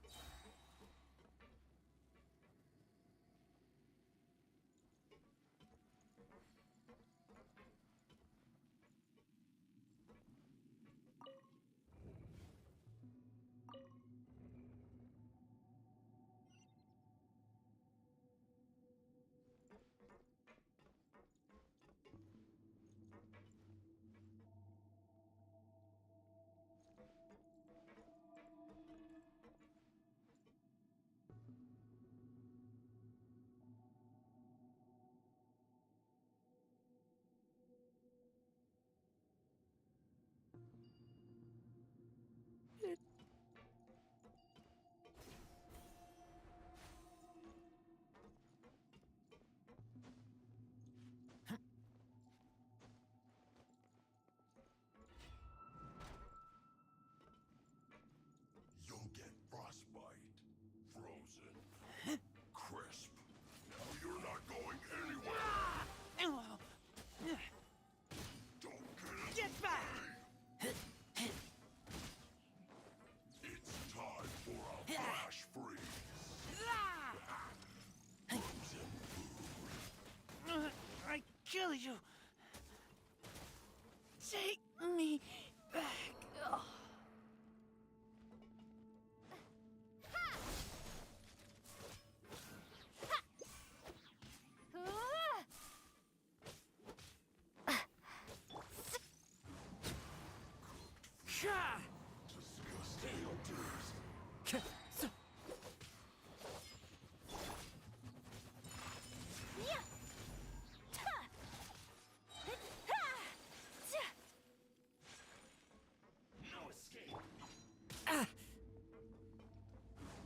kill you. Take me back. Oh.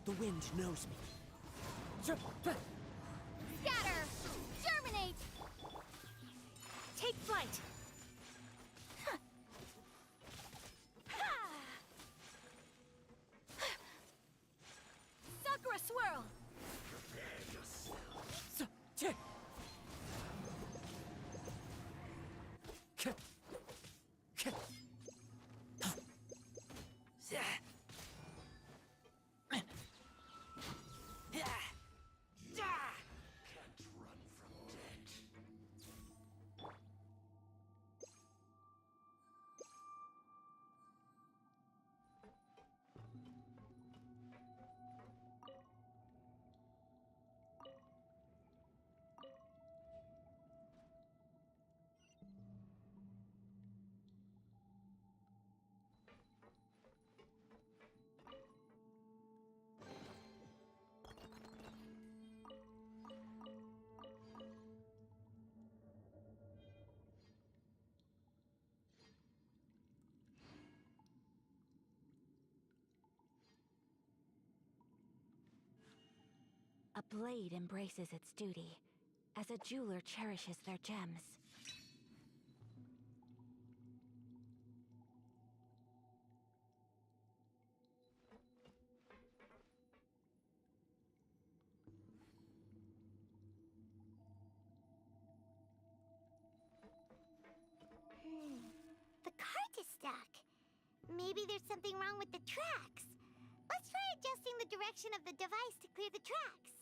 The wind knows me. Scatter! Germinate! Take flight! Sakura swirl! A blade embraces its duty, as a jeweler cherishes their gems. The cart is stuck. Maybe there's something wrong with the tracks. Let's try adjusting the direction of the device to clear the tracks.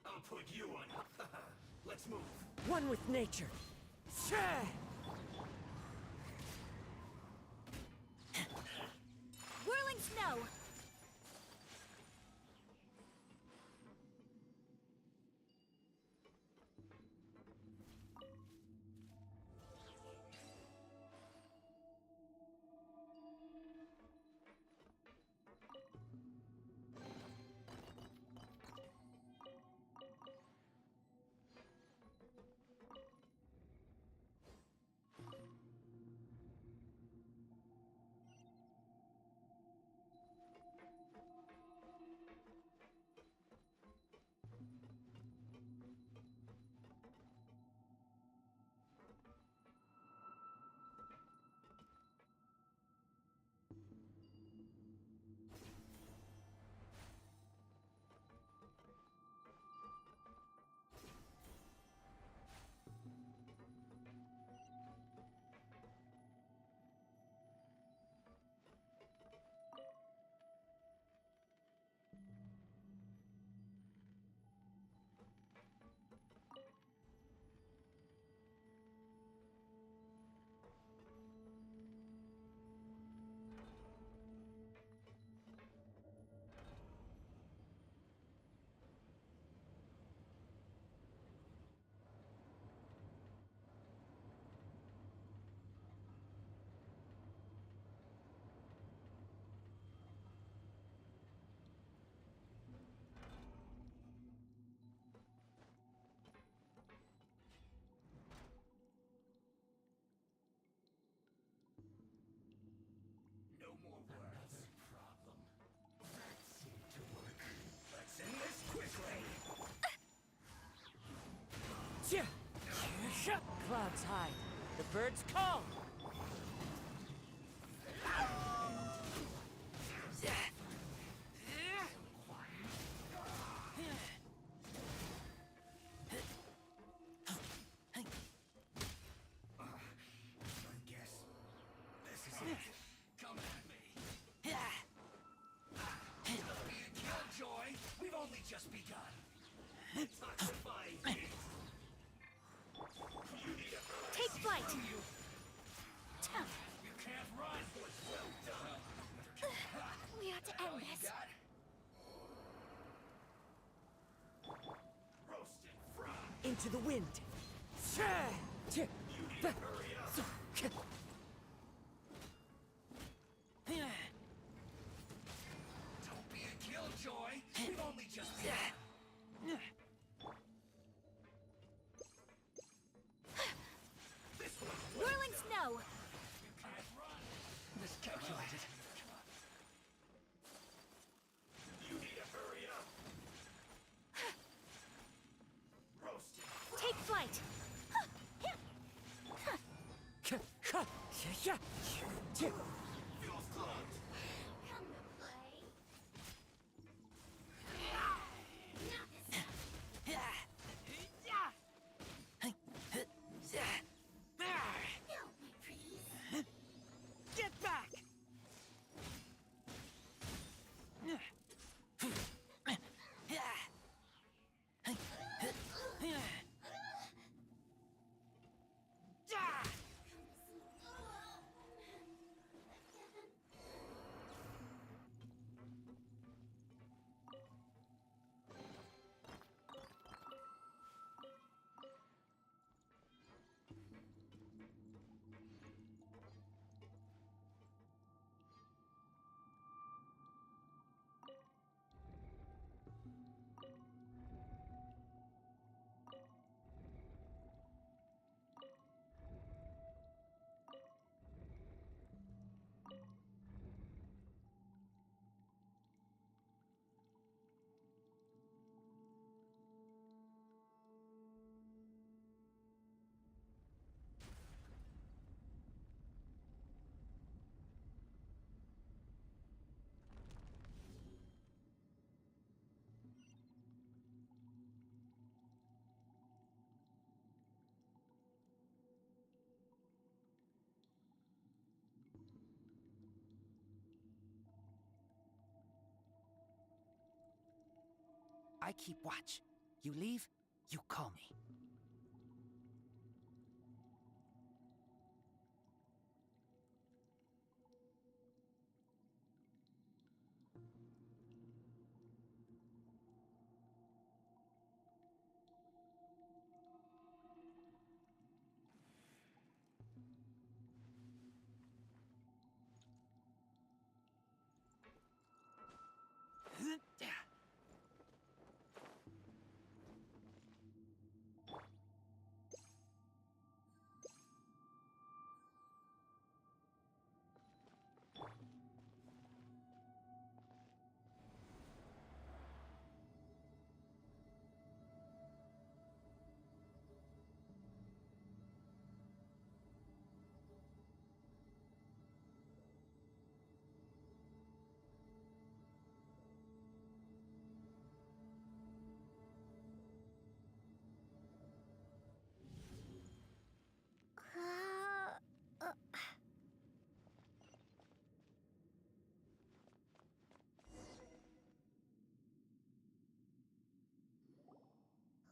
I'll put you on. Let's move. One with nature. Whirling snow! clouds hide, the birds call! Take flight! We ought to end this. Into the wind! Don't be a killjoy. We've only just begun. Whirling snow! Miscalculated. You need to hurry up. Roasted. Take flight! Fuel's clogged. Get back! I keep watch. You leave, you call me.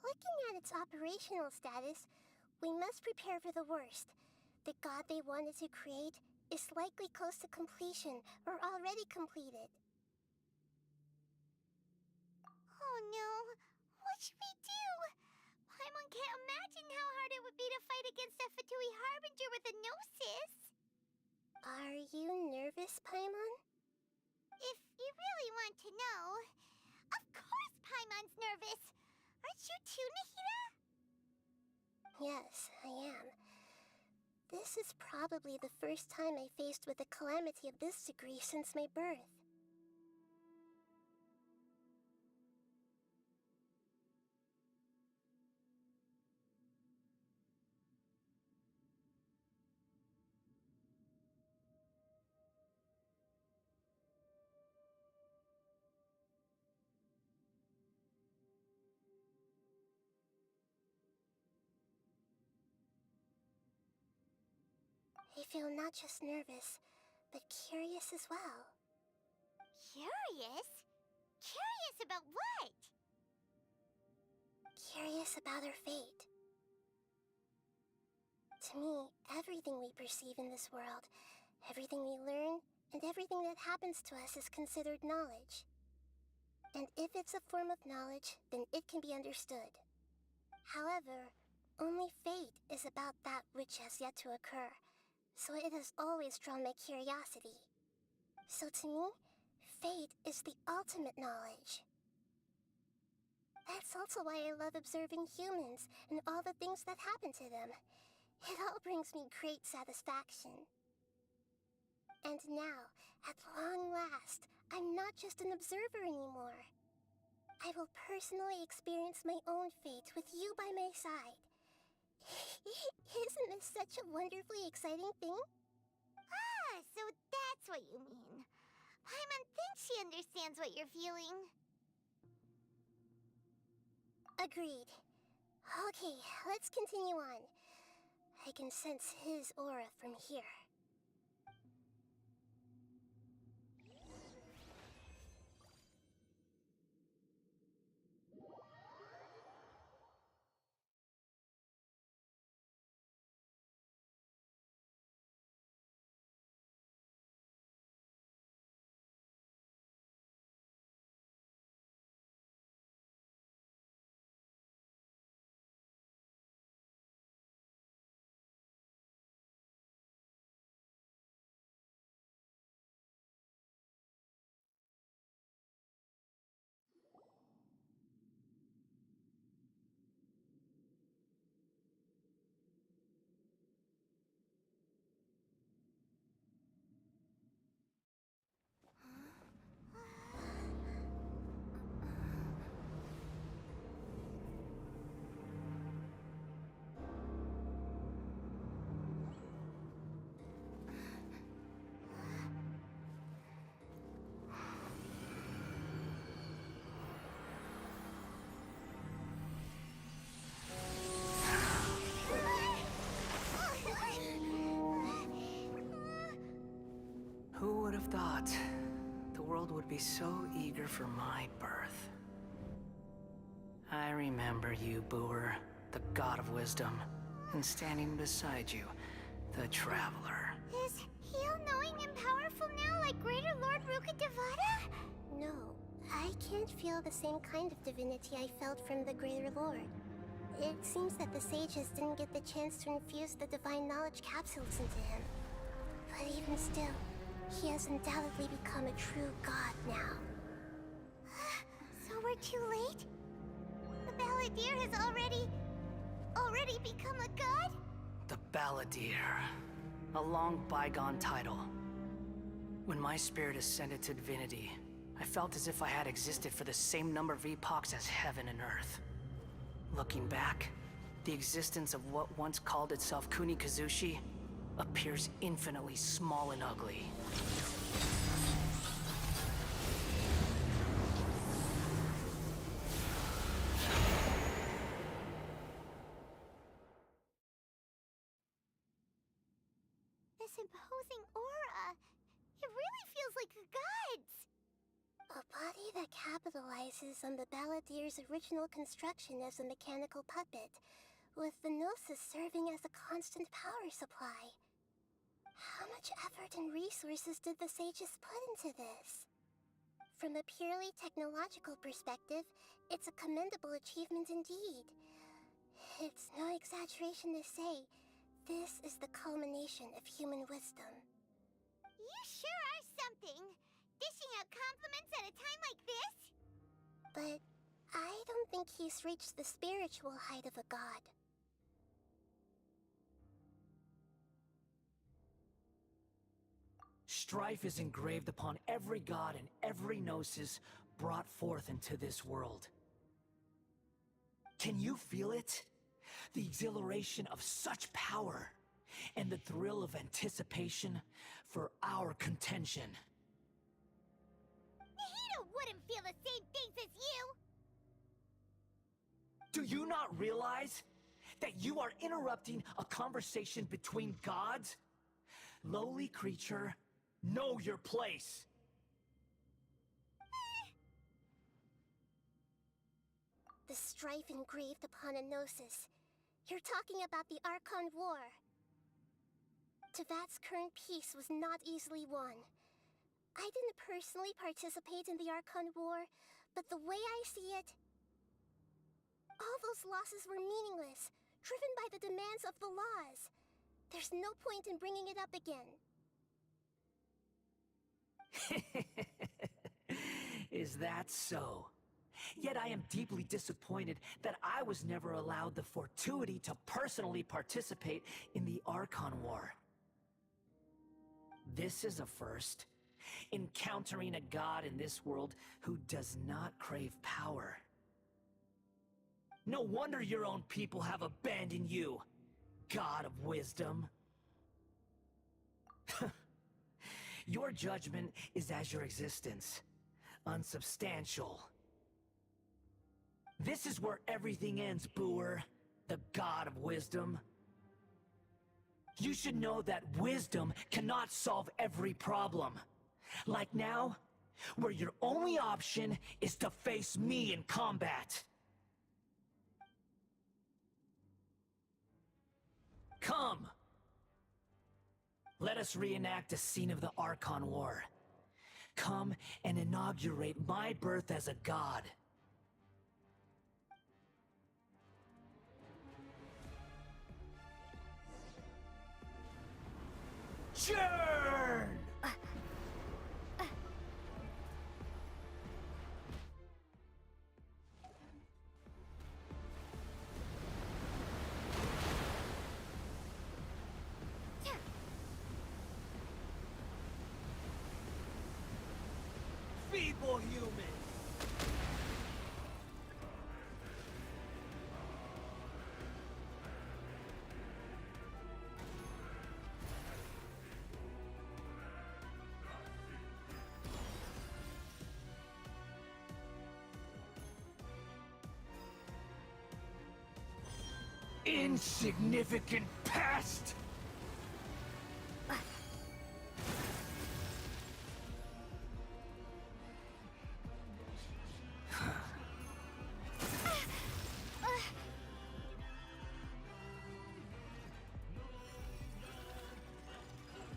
Looking at its operational status, we must prepare for the worst. The god they wanted to create is likely close to completion or already completed. Oh no, what should we do? Paimon can't imagine how hard it would be to fight against a Fatui Harbinger with a Gnosis. Are you nervous, Paimon? If you really want to know, of course Paimon's nervous. Aren't you too, Nahida? Yes, I am. This is probably the first time I faced with a calamity of this degree since my birth. I feel not just nervous, but curious as well. Curious? Curious about what? Curious about our fate. To me, everything we perceive in this world, everything we learn, and everything that happens to us is considered knowledge. And if it's a form of knowledge, then it can be understood. However, only fate is about that which has yet to occur, so it has always drawn my curiosity. So to me, fate is the ultimate knowledge. That's also why I love observing humans and all the things that happen to them. It all brings me great satisfaction. And now, at long last, I'm not just an observer anymore. I will personally experience my own fate with you by my side. Isn't this such a wonderfully exciting thing? Ah, so that's what you mean. Paimon thinks she understands what you're feeling. Agreed. Okay, let's continue on. I can sense his aura from here. Who would have thought the world would be so eager for my birth? I remember you, Booer, the god of wisdom, and standing beside you, the traveler. Is he all-knowing and powerful now like Greater Lord Rukkhadevata? No, I can't feel the same kind of divinity I felt from the Greater Lord. It seems that the sages didn't get the chance to infuse the divine knowledge capsules into him. But even still, he has undoubtedly become a true god now. So we're too late? The Balladeer has already become a god? The Balladeer. A long bygone title. When my spirit ascended to divinity, I felt as if I had existed for the same number of epochs as heaven and earth. Looking back, the existence of what once called itself Kunikazushi appears infinitely small and ugly. This imposing aura. It really feels like a god's. A body that capitalizes on the Balladeer's original construction as a mechanical puppet, with the Gnosis serving as a constant power supply. How much effort and resources did the sages put into this? From a purely technological perspective, it's a commendable achievement indeed. It's no exaggeration to say, this is the culmination of human wisdom. You sure are something! Dishing out compliments at a time like this? But I don't think he's reached the spiritual height of a god. Strife is engraved upon every god and every gnosis brought forth into this world. Can you feel it? The exhilaration of such power, and the thrill of anticipation for our contention. Nahida wouldn't feel the same things as you! Do you not realize that you are interrupting a conversation between gods? Lowly creature, know your place! The strife engraved upon a gnosis. You're talking about the Archon War. Tevat's current peace was not easily won. I didn't personally participate in the Archon War, but the way I see it, all those losses were meaningless, driven by the demands of the laws. There's no point in bringing it up again. Is that so? Yet I am deeply disappointed that I was never allowed the fortuity to personally participate in the Archon War. This is a first. Encountering a god in this world who does not crave power. No wonder your own people have abandoned you, God of Wisdom. Your judgment is as your existence, unsubstantial. This is where everything ends, Booer, the God of Wisdom. You should know that wisdom cannot solve every problem. Like now, where your only option is to face me in combat. Come! Let us reenact a scene of the Archon War. Come and inaugurate my birth as a god. Churn! Feeble human! Insignificant pest!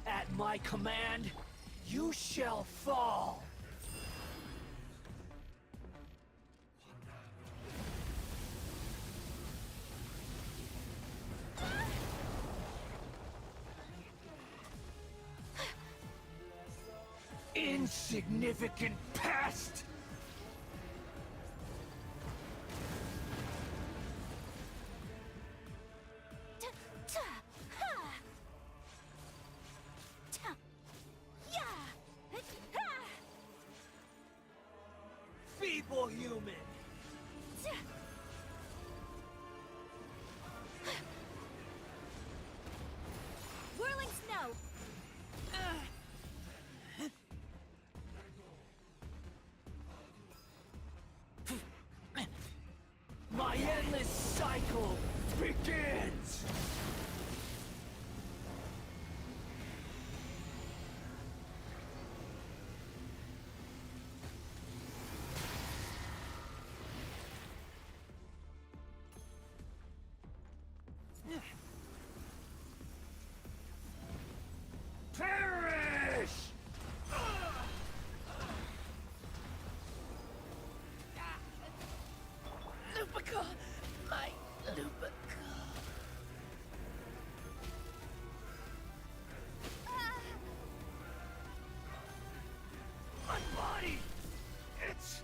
At my command, you shall fall! Insignificant pest! Feeble human! Whirling snow! My endless cycle begins! Perish! Lupica! My Lupica! My body! It's...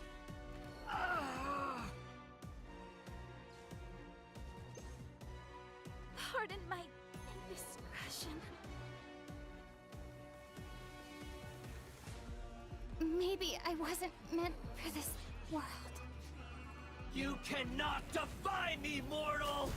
Pardon my indiscretion. Maybe I wasn't meant for this world. You cannot defy me, mortal!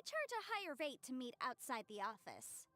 charge a higher rate to meet outside the office.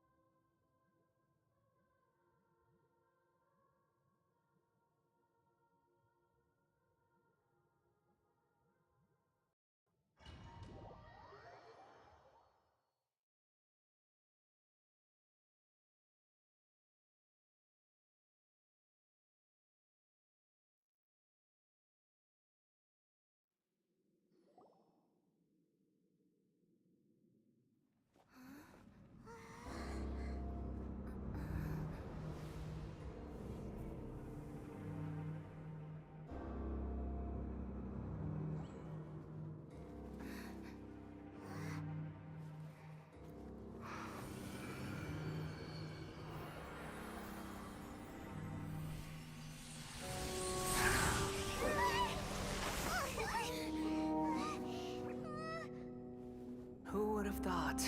Who would have thought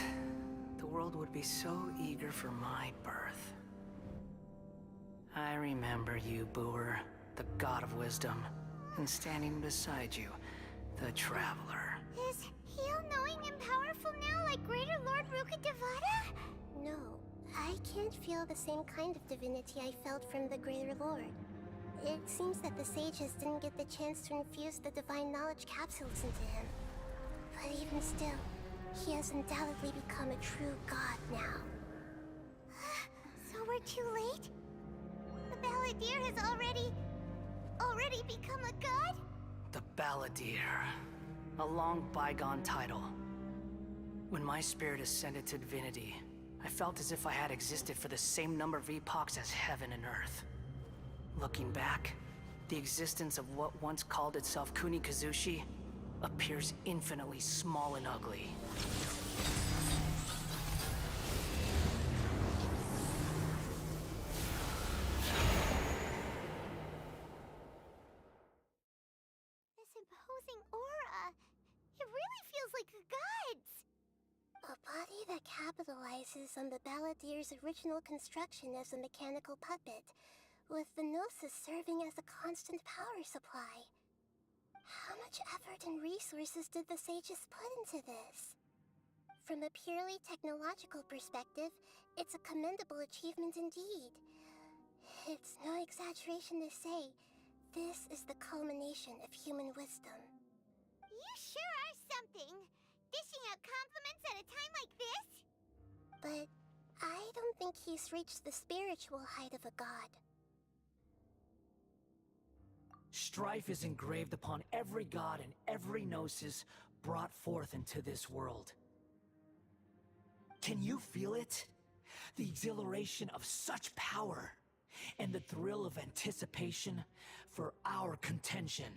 the world would be so eager for my birth? I remember you, Booer, the god of wisdom, and standing beside you, the traveler. Is he all-knowing and powerful now, like Greater Lord Rukkhadevata? No, I can't feel the same kind of divinity I felt from the Greater Lord. It seems that the sages didn't get the chance to infuse the divine knowledge capsules into him. But even still, he has undoubtedly become a true god now. So we're too late? The Balladeer has already become a god? The Balladeer. A long bygone title. When my spirit ascended to divinity, I felt as if I had existed for the same number of epochs as heaven and earth. Looking back, the existence of what once called itself Kunikazushi appears infinitely small and ugly. This imposing aura, it really feels like a god's. A body that capitalizes on the Balladeer's original construction as a mechanical puppet, with the Gnosis serving as a constant power supply. How much effort and resources did the sages put into this? From a purely technological perspective, it's a commendable achievement indeed. It's no exaggeration to say, this is the culmination of human wisdom. You sure are something! Dishing out compliments at a time like this? But I don't think he's reached the spiritual height of a god. Strife is engraved upon every god and every gnosis brought forth into this world. Can you feel it? The exhilaration of such power, and the thrill of anticipation for our contention.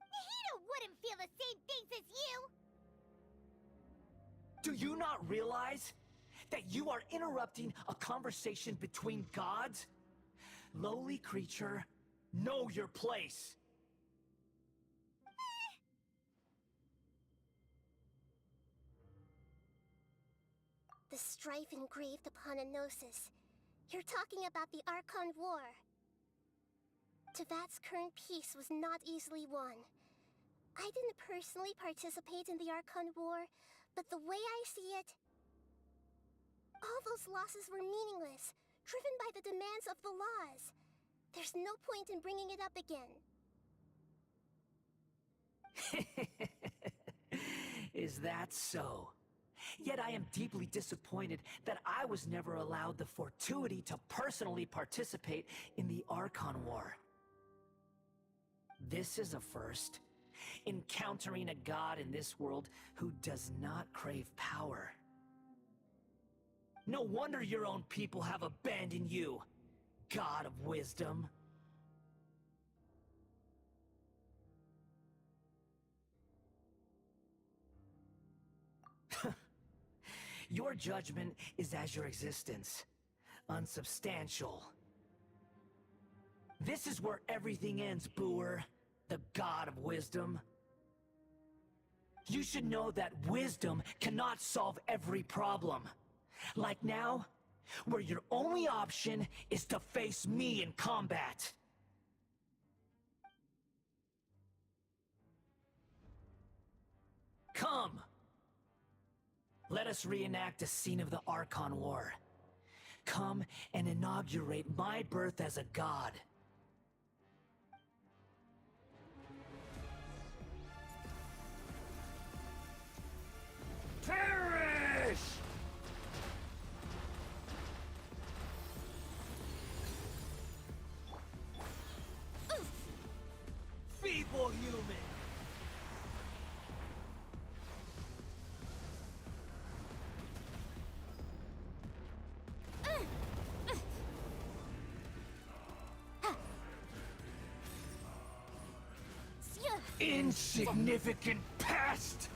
Nahida wouldn't feel the same things as you! Do you not realize that you are interrupting a conversation between gods? Lowly creature, know your place! The strife engraved upon a gnosis. You're talking about the Archon War. Tevat's current peace was not easily won. I didn't personally participate in the Archon War, but the way I see it, all those losses were meaningless, driven by the demands of the laws. There's no point in bringing it up again. Is that so? Yet I am deeply disappointed that I was never allowed the fortuity to personally participate in the Archon War. This is a first. Encountering a god in this world who does not crave power. No wonder your own people have abandoned you, god of wisdom. Your judgment is as your existence, unsubstantial. This is where everything ends, Booer, the god of wisdom. You should know that wisdom cannot solve every problem. Like now, where your only option is to face me in combat. Come, let us reenact a scene of the Archon War. Come and inaugurate my birth as a god. Perish! Feeble human! Insignificant pest!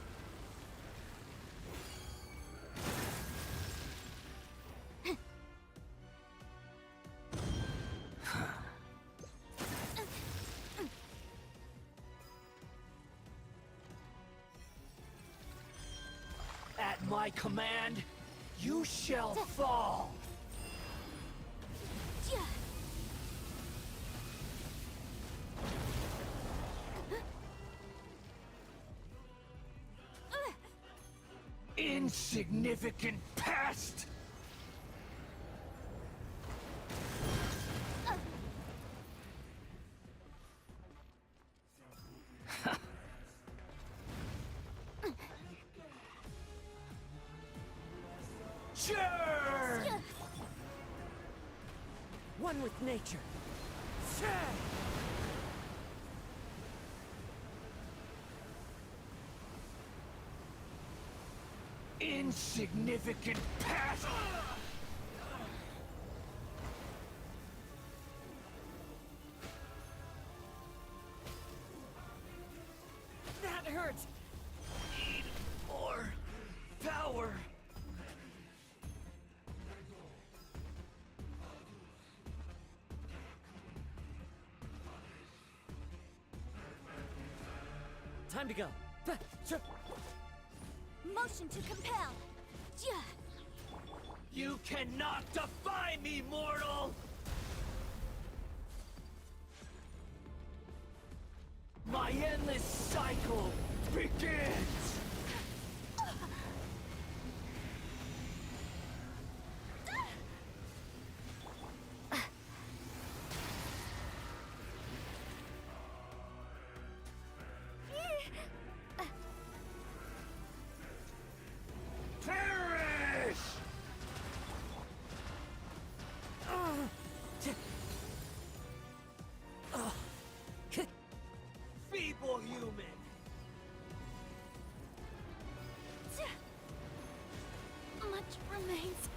At my command, you shall fall! Insignificant pest! Sure! One with nature. Insignificant pest! That hurts! Need more power! Time to go. Motion to compel. You cannot defy me, mortal! My endless cycle begins! Perish! Feeble human! Much remains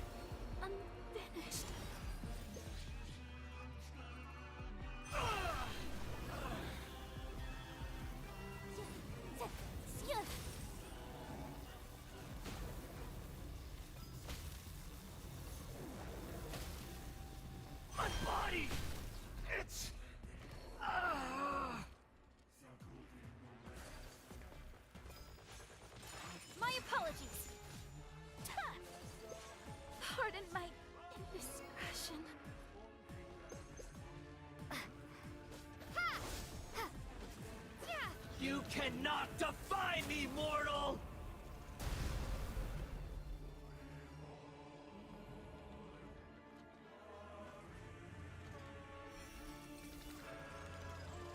unfinished. My body! It's... My apologies. Pardon my indiscretion. You cannot defy me, mortal!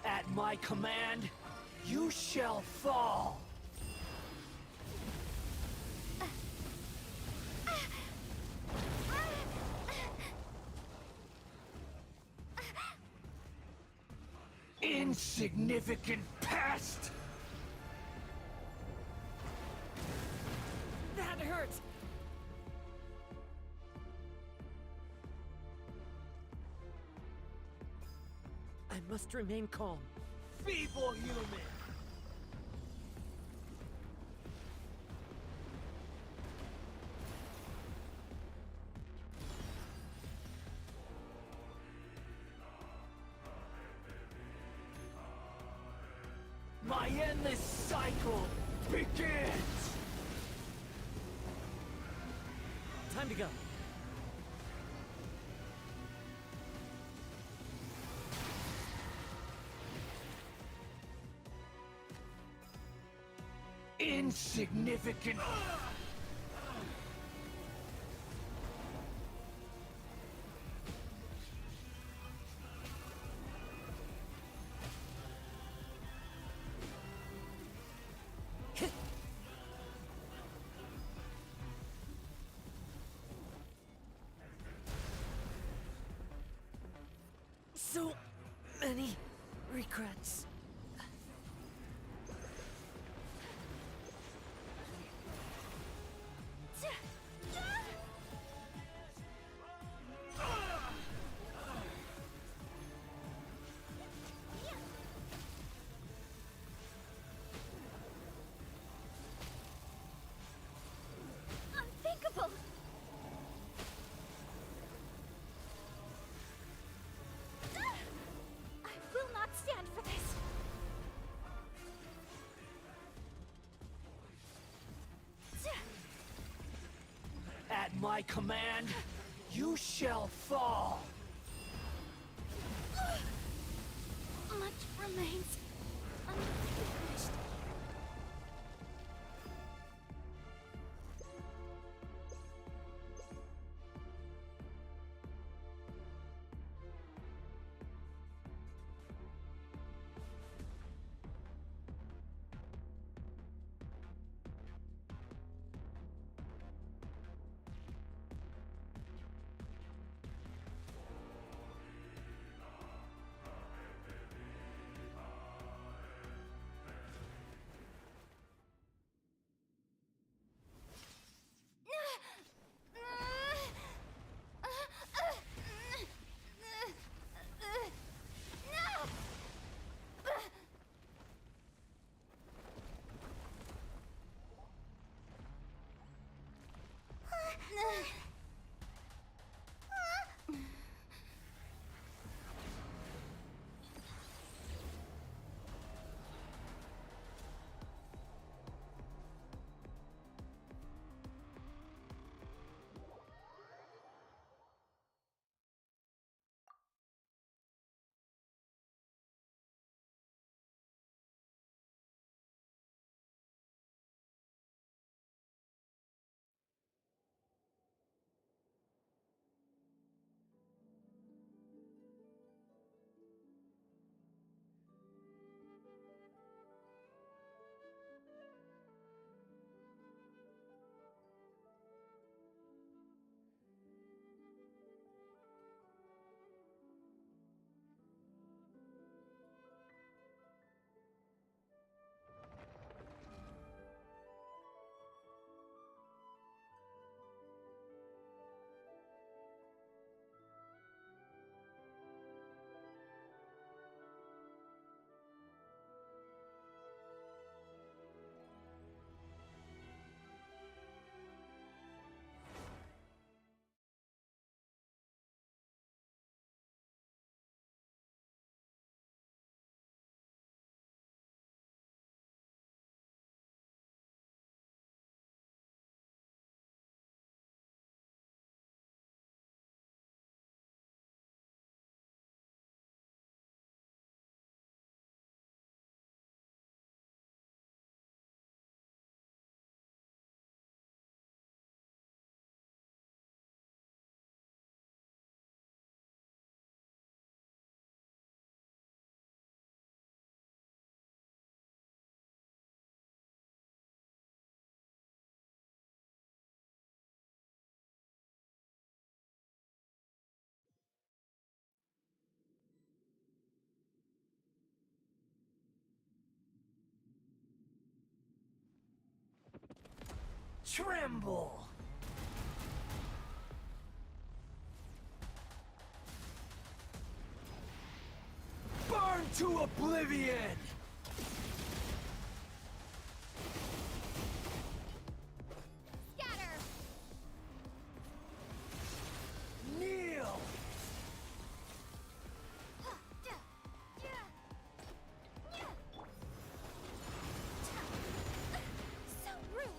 At my command, you shall fall! Insignificant pest! That hurts! I must remain calm. Feeble human! My endless cycle begins! Time to go. Insignificant... so many regrets. Unthinkable! I will not stand for this! At my command, you shall fall. Much remains unfinished. Tremble! Burn to oblivion! Scatter! Kneel! So rude!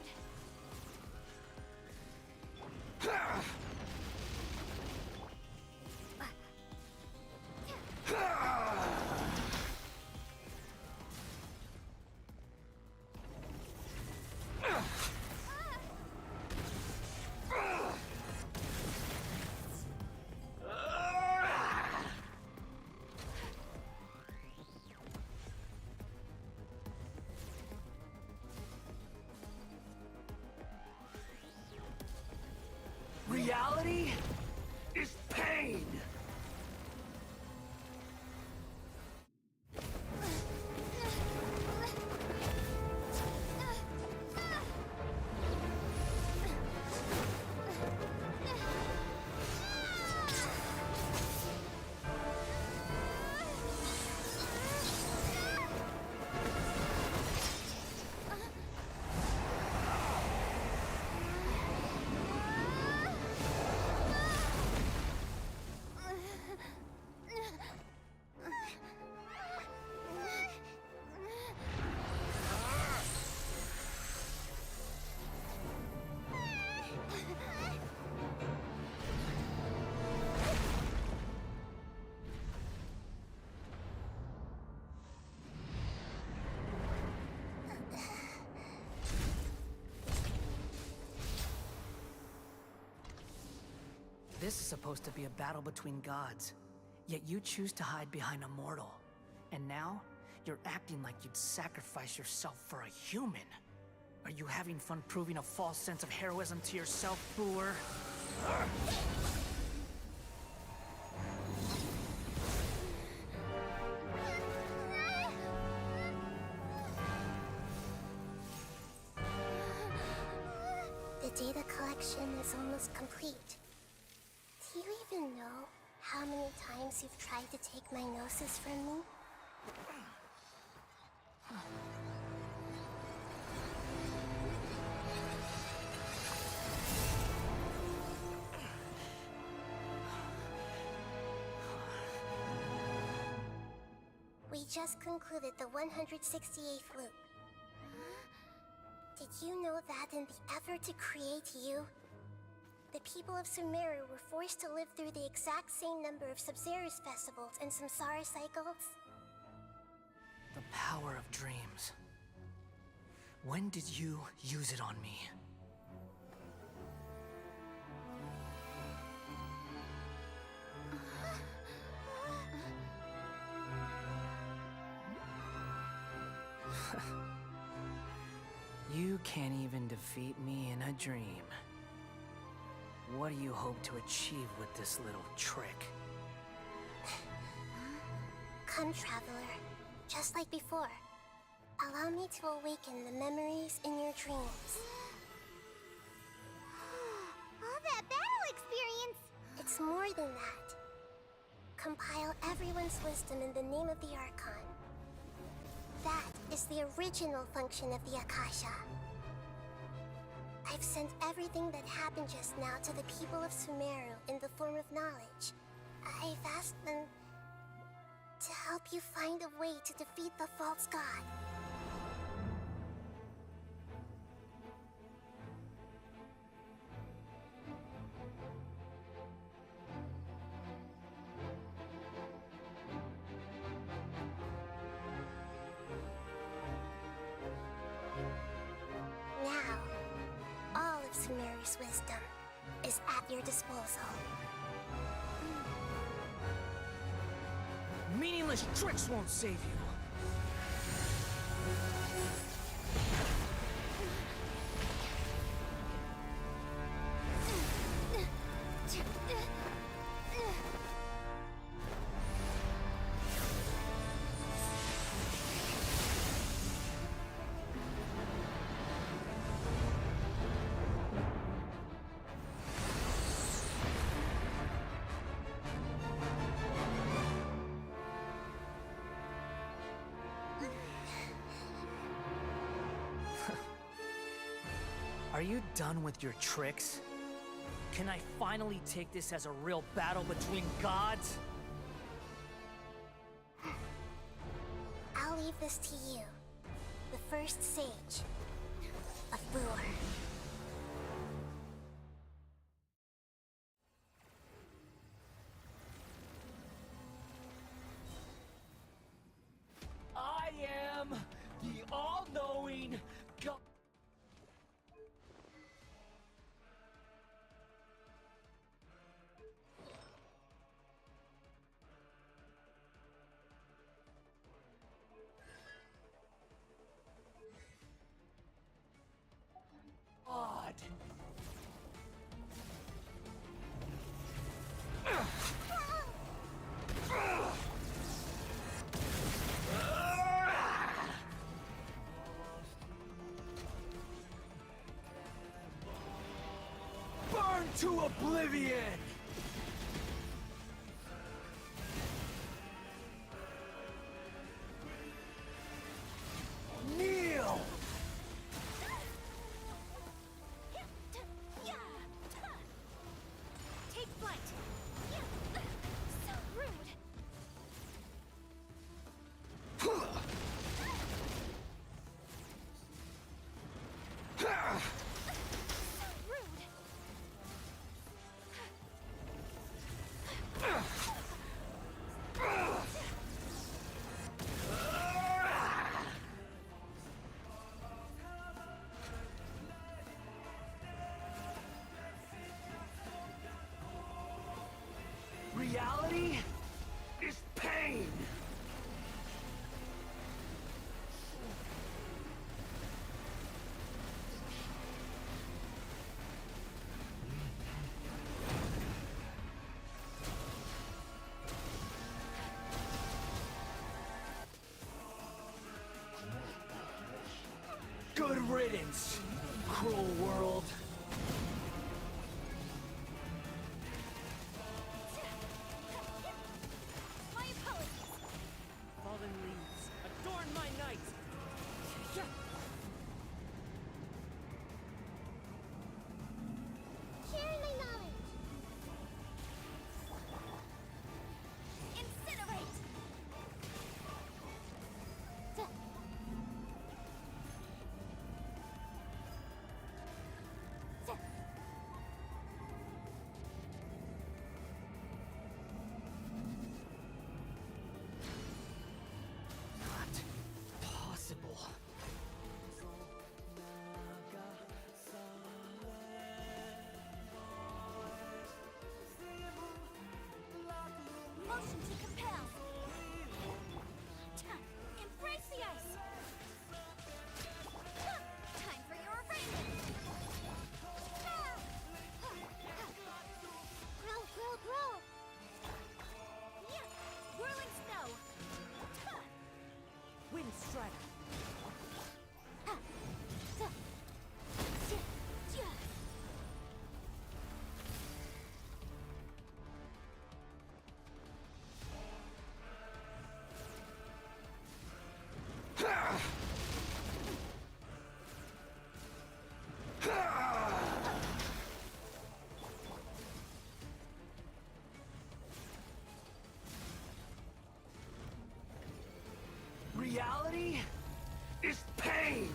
This is supposed to be a battle between gods, yet you choose to hide behind a mortal. And now, you're acting like you'd sacrifice yourself for a human. Are you having fun proving a false sense of heroism to yourself, Boor? The data collection is almost complete. Do you even know how many times you've tried to take my gnosis from me? We just concluded the 168th loop. Did you know that in the effort to create you, the people of Sumeru were forced to live through the exact same number of Sabzeruz festivals and Samsara cycles? The power of dreams. When did you use it on me? You can't even defeat me in a dream. What do you hope to achieve with this little trick? Come, Traveler. Just like before. Allow me to awaken the memories in your dreams. All that battle experience! It's more than that. Compile everyone's wisdom in the name of the Archon. That is the original function of the Akasha. I've sent everything that happened just now to the people of Sumeru in the form of knowledge. I've asked them to help you find a way to defeat the false god. Now, all of Sumeru's wisdom is at your disposal. Meaningless tricks won't save you. Are you done with your tricks? Can I finally take this as a real battle between gods? I'll leave this to you, the first sage of Boor. I am the all-knowing God. Burn to oblivion! Kneel! Take flight! So rude! Good riddance, cruel world. My apologies. Fallen leaves, adorn my night. Share my knowledge. Incinerate. Not possible. Motion to compel. Embrace the ice. Time for your arraignment. Grow, grow, grow. Whirling snow. Wind strike. Reality is pain.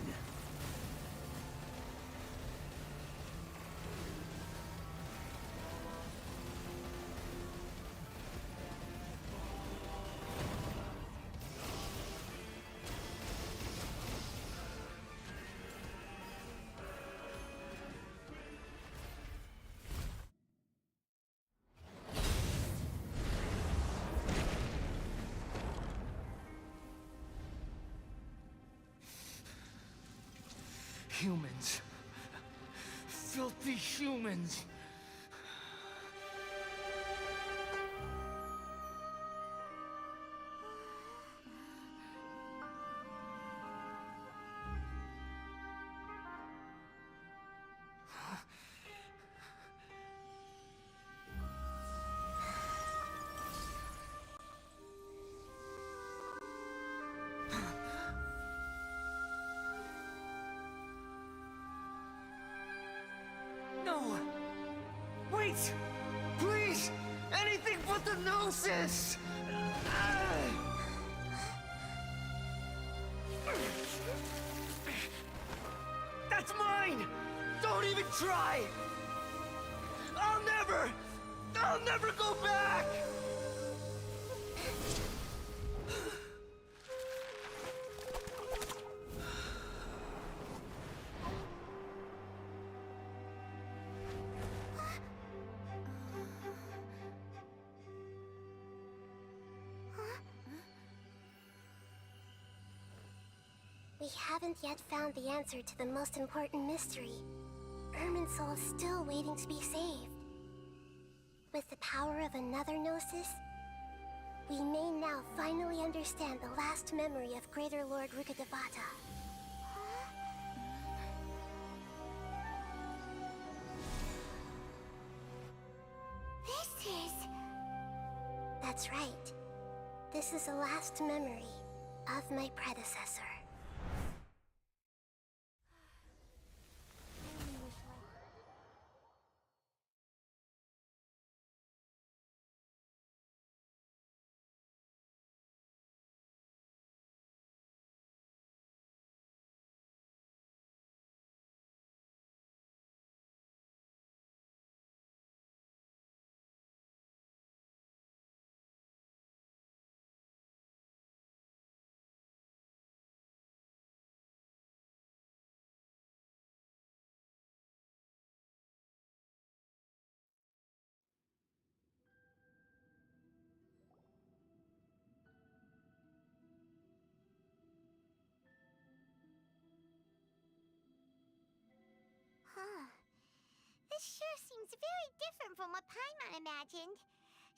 Humans. Filthy humans. No! Wait! Please! Anything but the Gnosis! That's mine! Don't even try! I'll never go back! We haven't yet found the answer to the most important mystery. Irminsul is still waiting to be saved. With the power of another Gnosis, we may now finally understand the last memory of Greater Lord Rukkhadevata. This is... That's right. This is the last memory of my predecessor. Huh. This sure seems very different from what Paimon imagined.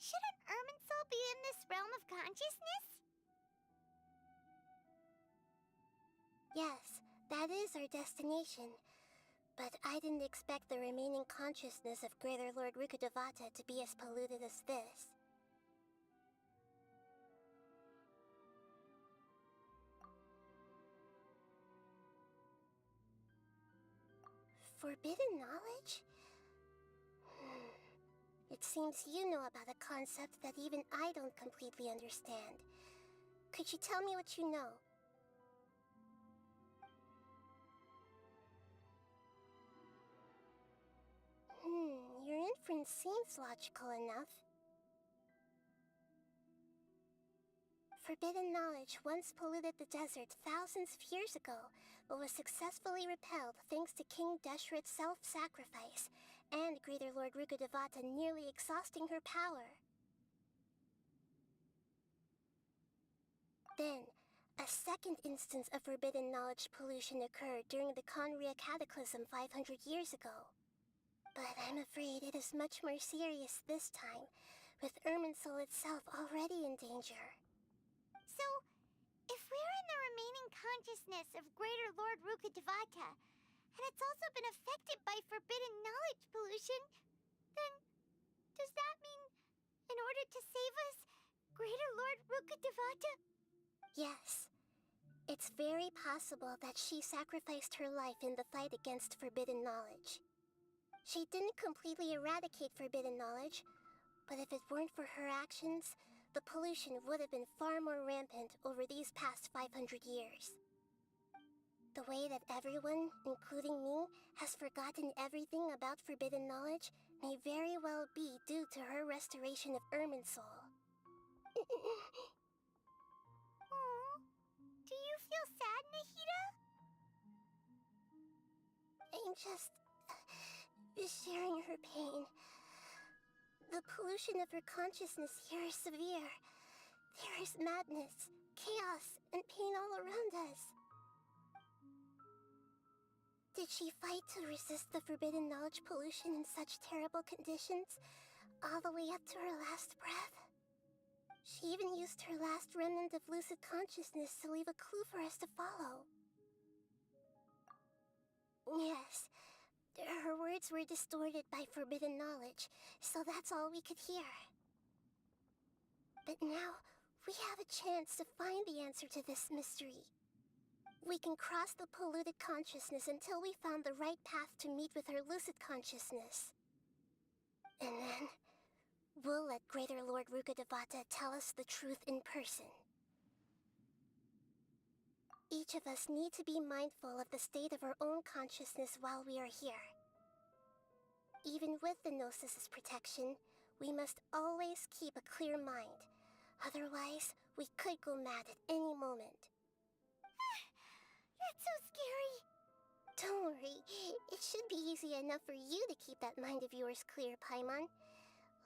Shouldn't Irminsul be in this realm of consciousness? Yes, That is our destination. But I didn't expect the remaining consciousness of Greater Lord Rukkhadevata to be as polluted as this. Forbidden knowledge? It seems you know about a concept that even I don't completely understand. Could you tell me what you know? Your inference seems logical enough. Forbidden knowledge once polluted the desert thousands of years ago, but was successfully repelled thanks to King Deshret's self-sacrifice, and Greater Lord Rukkhadevata nearly exhausting her power. Then, a second instance of forbidden knowledge pollution occurred during the Conria Cataclysm 500 years ago. But I'm afraid it is much more serious this time, with Irminsul itself already in danger. So, if we're in the remaining consciousness of Greater Lord Rukkhadevata, and it's also been affected by forbidden knowledge pollution, then does that mean, in order to save us, Greater Lord Rukkhadevata? Yes. It's very possible that she sacrificed her life in the fight against forbidden knowledge. She didn't completely eradicate forbidden knowledge, but if it weren't for her actions, the pollution would have been far more rampant over these past 500 years. The way that everyone, including me, has forgotten everything about forbidden knowledge may very well be due to her restoration of Irminsul. Aww. Do you feel sad, Nahida? I'm just sharing her pain. The pollution of her consciousness here is severe. There is madness, chaos, and pain all around us. Did she fight to resist the forbidden knowledge pollution in such terrible conditions, all the way up to her last breath? She even used her last remnant of lucid consciousness to leave a clue for us to follow. Yes, her words were distorted by forbidden knowledge, so that's all we could hear. But now, we have a chance to find the answer to this mystery. We can cross the polluted consciousness until we found the right path to meet with her lucid consciousness. And then, we'll let Greater Lord Rukkhadevata tell us the truth in person. Each of us need to be mindful of the state of our own consciousness while we are here. Even with the Gnosis' protection, we must always keep a clear mind. Otherwise, we could go mad at any moment. That's so scary. Don't worry, it should be easy enough for you to keep that mind of yours clear, Paimon.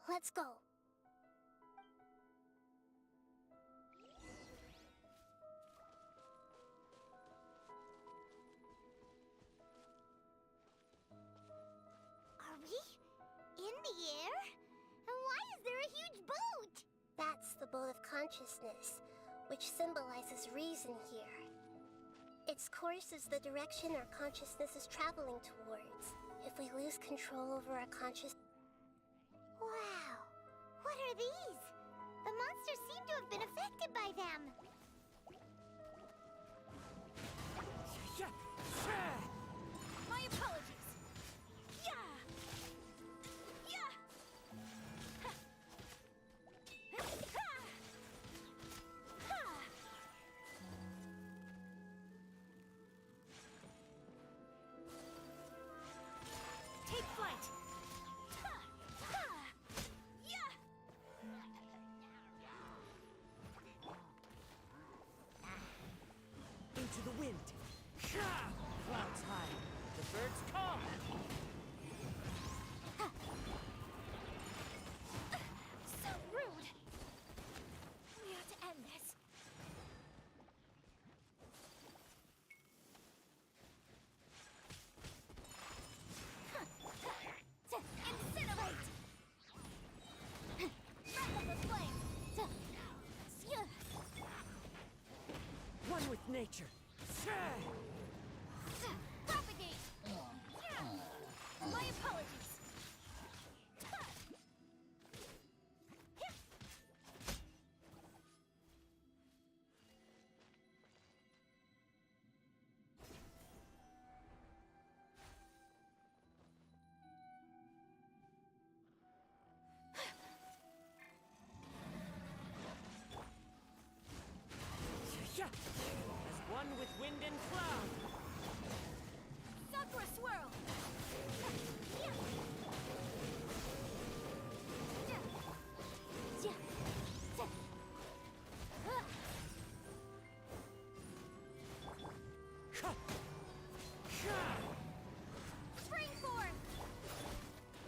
Let's go. Are we in the air? And why is there a huge boat? That's the boat of consciousness, which symbolizes reason here. Its course is the direction our consciousness is traveling towards. If we lose control over our consciousness... Wow! What are these? The monsters seem to have been affected by them. My apologies. Yeah. Yeah. Take flight. Into the wind. Clouds high. The birds come. So rude. We have to end this. Incinerate! Breath of the flame! One with nature. Propagate! My apologies! As one with wind and cloud. Sakura swirl! Spring forth!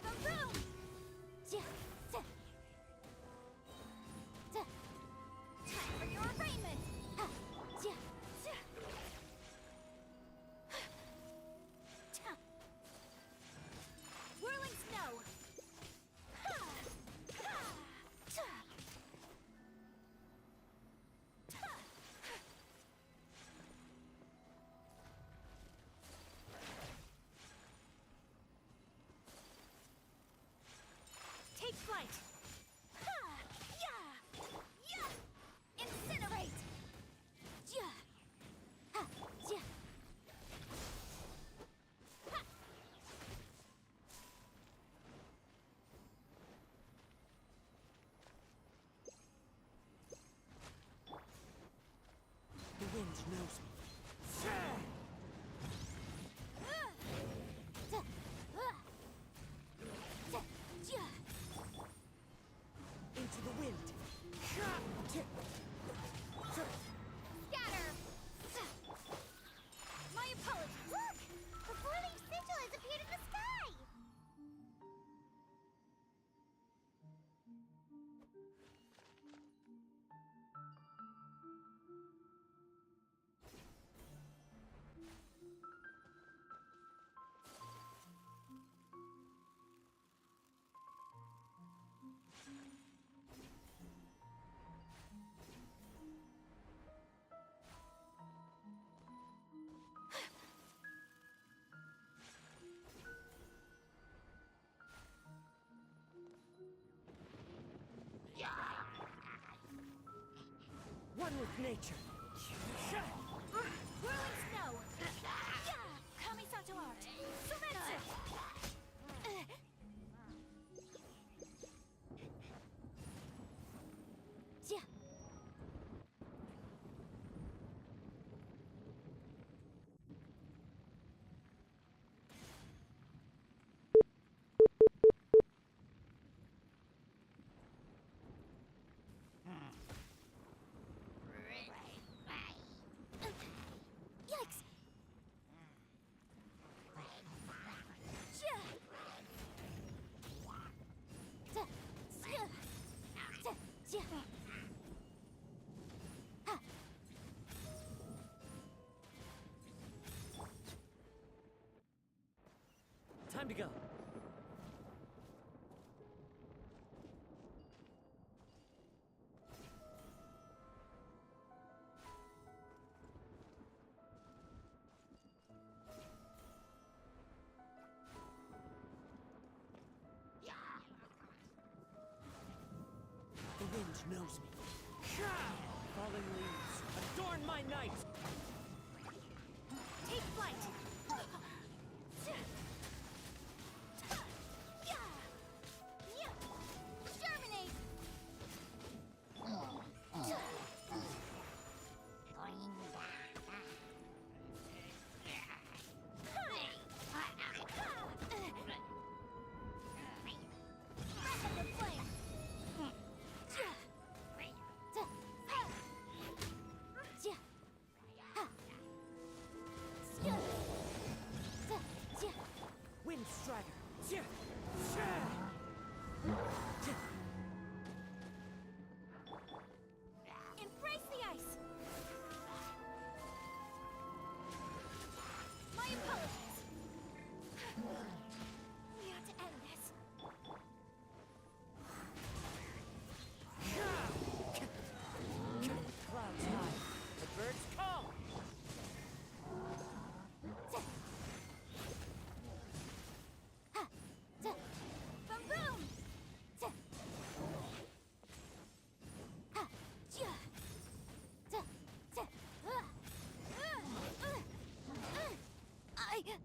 The room! Time for your arraignment! Whirling snow! Take flight! Incinerate! The wind knows me. Into the wind. Scatter! My apologies! Look! The four-leaf sigil has appeared in the sky! One with nature. Whirling snow! Kamisato art! Sumetsu! Yikes! Time to go. The wind knows me. Falling leaves, adorn my night! Take flight! Germinate! Breath of the flame! Wind Strider! Embrace the ice! My apologies! We ought to end this. Clouds high, the birds come! Jacked.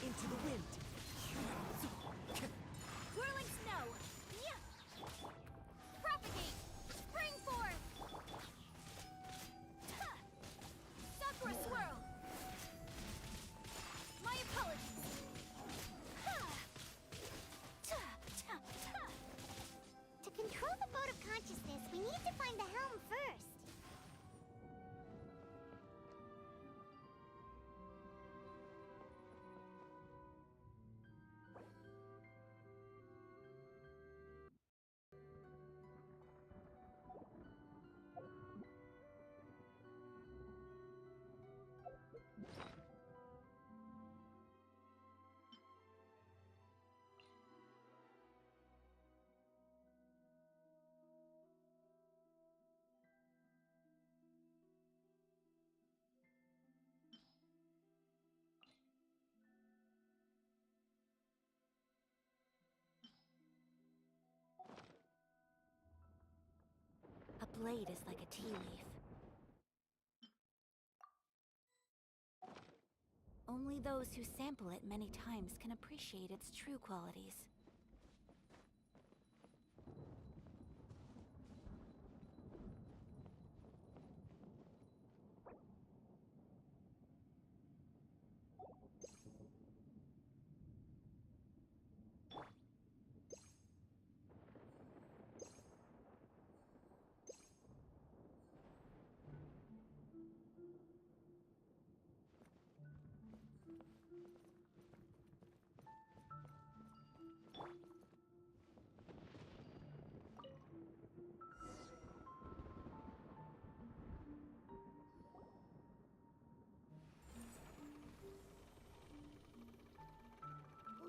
Into the wind. Whirling snow. Propagate. Spring forth. Sakura swirl. My apologies. To control the boat of consciousness, we need to find the helm first. A blade is like a tea leaf. Only those who sample it many times can appreciate its true qualities.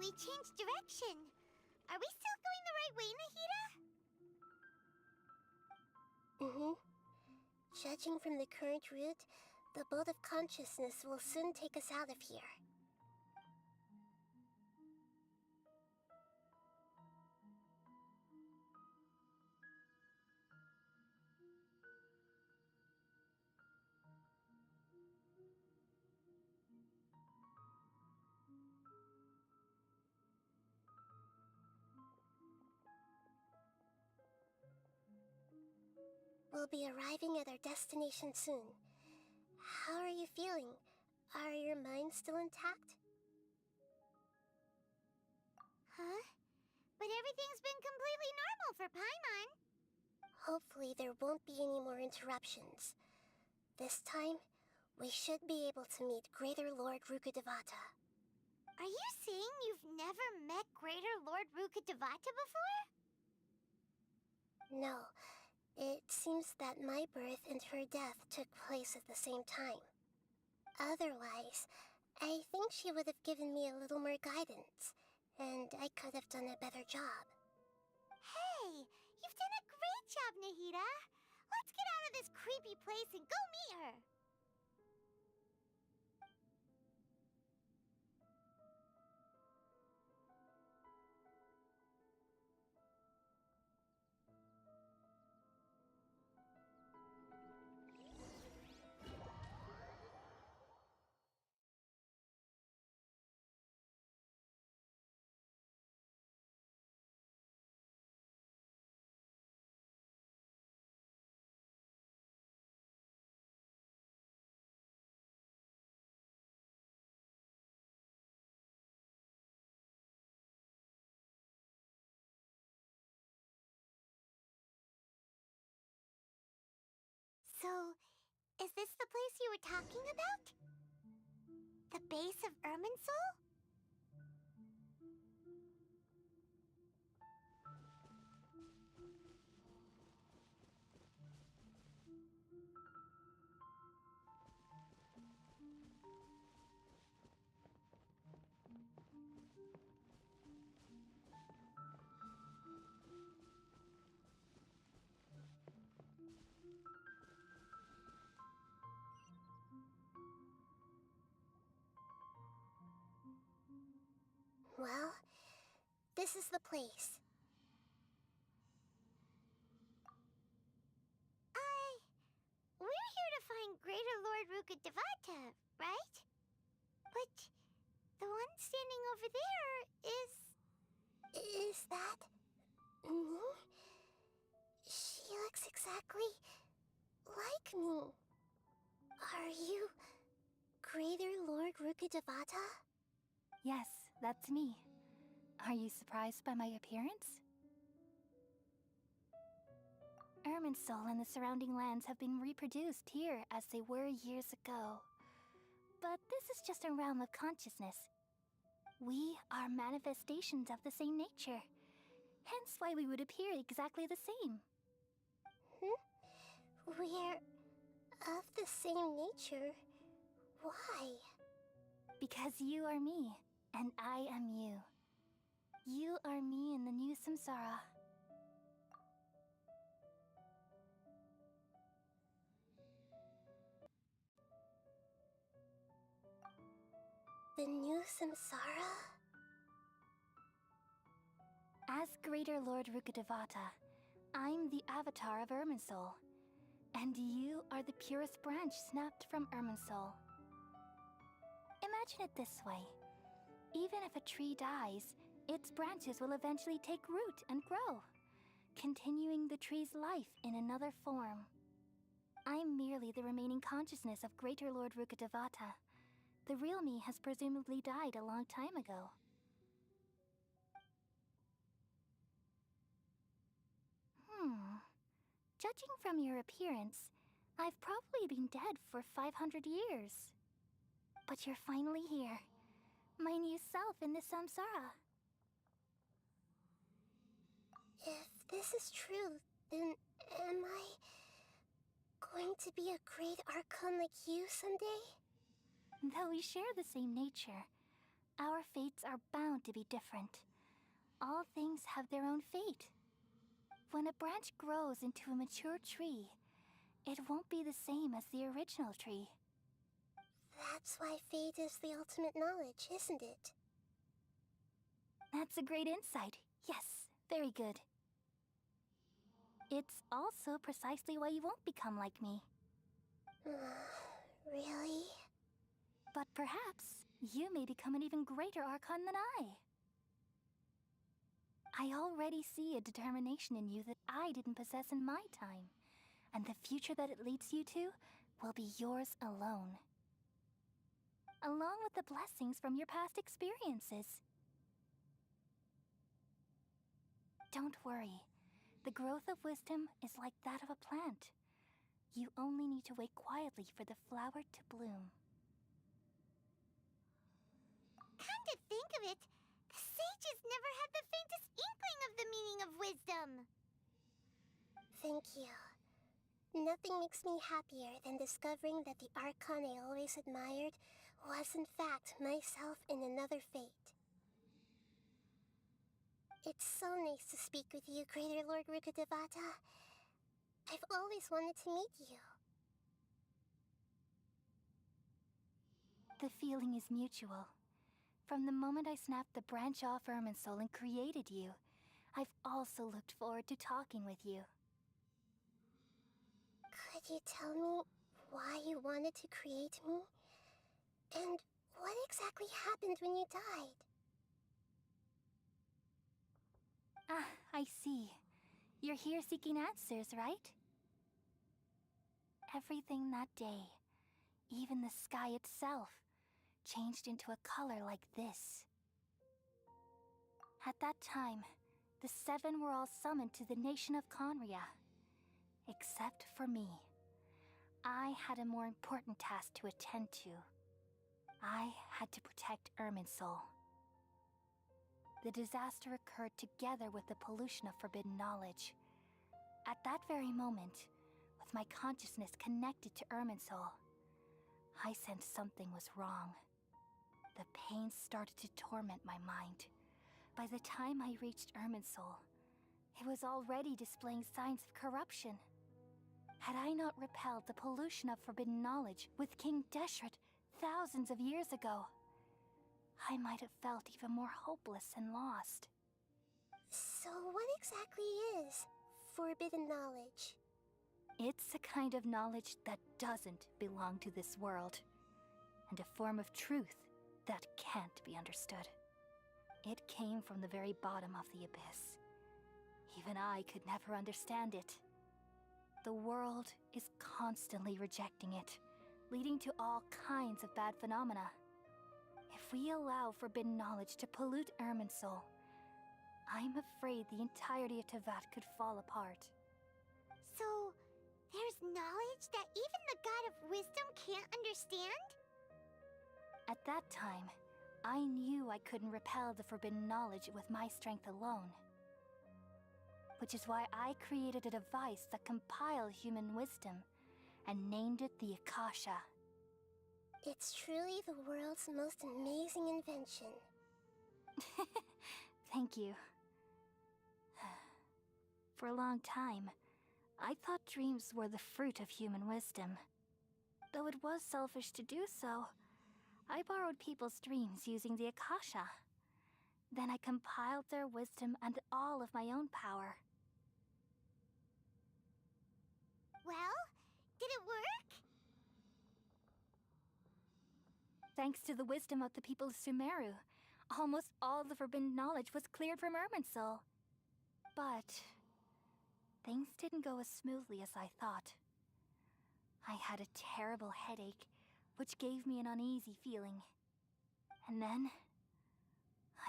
We changed direction. Are we still going the right way, Nahida? Mm-hmm. Judging from the current route, the boat of consciousness will soon take us out of here. We'll be arriving at our destination soon. How are you feeling? Are your minds still intact? Huh? But everything's been completely normal for Paimon. Hopefully there won't be any more interruptions. This time, we should be able to meet Greater Lord Rukkhadevata. Are you saying you've never met Greater Lord Rukkhadevata before? No. It seems that my birth and her death took place at the same time. Otherwise, I think she would have given me a little more guidance, and I could have done a better job. Hey, you've done a great job, Nahida. Let's get out of this creepy place and go meet her. So, is this the place you were talking about? The base of Irminsul? this is the place. We're here to find Greater Lord Rukkhadevata, right? But the one standing over there is... Is that... me? She looks exactly like me. Are you Greater Lord Rukkhadevata? Yes, that's me. Are you surprised by my appearance? Irminsul and the surrounding lands have been reproduced here as they were years ago. But this is just a realm of consciousness. We are manifestations of the same nature. Hence why we would appear exactly the same. We're of the same nature. Why? Because you are me, and I am you. You are me in the new samsara. The new samsara? As Greater Lord Rukkhadevata, I'm the avatar of Irminsul. And you are the purest branch snapped from Irminsul. Imagine it this way. Even if a tree dies, its branches will eventually take root and grow, continuing the tree's life in another form. I'm merely the remaining consciousness of Greater Lord Rukkhadevata. The real me has presumably died a long time ago. Judging from your appearance, I've probably been dead for 500 years. But you're finally here. My new self in the samsara. If this is true, then am I going to be a great Archon like you someday? Though we share the same nature, our fates are bound to be different. All things have their own fate. When a branch grows into a mature tree, it won't be the same as the original tree. That's why fate is the ultimate knowledge, isn't it? That's a great insight. Yes, very good. It's also precisely why you won't become like me. Really? But perhaps you may become an even greater Archon than I. I already see a determination in you that I didn't possess in my time, and the future that it leads you to will be yours alone. Along with the blessings from your past experiences. Don't worry. The growth of wisdom is like that of a plant. You only need to wait quietly for the flower to bloom. Come to think of it, the sages never had the faintest inkling of the meaning of wisdom. Thank you. Nothing makes me happier than discovering that the Archon I always admired was in fact myself in another fate. It's so nice to speak with you, Greater Lord Rukkhadevata. I've always wanted to meet you. The feeling is mutual. From the moment I snapped the branch off Irminsul and created you, I've also looked forward to talking with you. Could you tell me why you wanted to create me? And what exactly happened when you died? Ah, I see. You're here seeking answers, right? Everything that day, even the sky itself, changed into a color like this. At that time, the seven were all summoned to the nation of Conria. Except for me. I had a more important task to attend to. I had to protect Irminsul. The disaster occurred together with the pollution of forbidden knowledge. At that very moment, with my consciousness connected to Irminsul, I sensed something was wrong. The pain started to torment my mind. By the time I reached Irminsul, it was already displaying signs of corruption. Had I not repelled the pollution of forbidden knowledge with King Deshret thousands of years ago, I might have felt even more hopeless and lost. So what exactly is forbidden knowledge? It's a kind of knowledge that doesn't belong to this world, and a form of truth that can't be understood. It came from the very bottom of the abyss. Even I could never understand it. The world is constantly rejecting it, leading to all kinds of bad phenomena. If we allow forbidden knowledge to pollute Irminsul, I'm afraid the entirety of Tevat could fall apart. So, there's knowledge that even the God of Wisdom can't understand? At that time, I knew I couldn't repel the forbidden knowledge with my strength alone. Which is why I created a device that compiled human wisdom and named it the Akasha. It's truly the world's most amazing invention. Thank you. For a long time, I thought dreams were the fruit of human wisdom. Though it was selfish to do so, I borrowed people's dreams using the Akasha. Then I compiled their wisdom and all of my own power. Well, did it work? Thanks to the wisdom of the people of Sumeru, almost all the forbidden knowledge was cleared from Irminsul. But things didn't go as smoothly as I thought. I had a terrible headache, which gave me an uneasy feeling. And then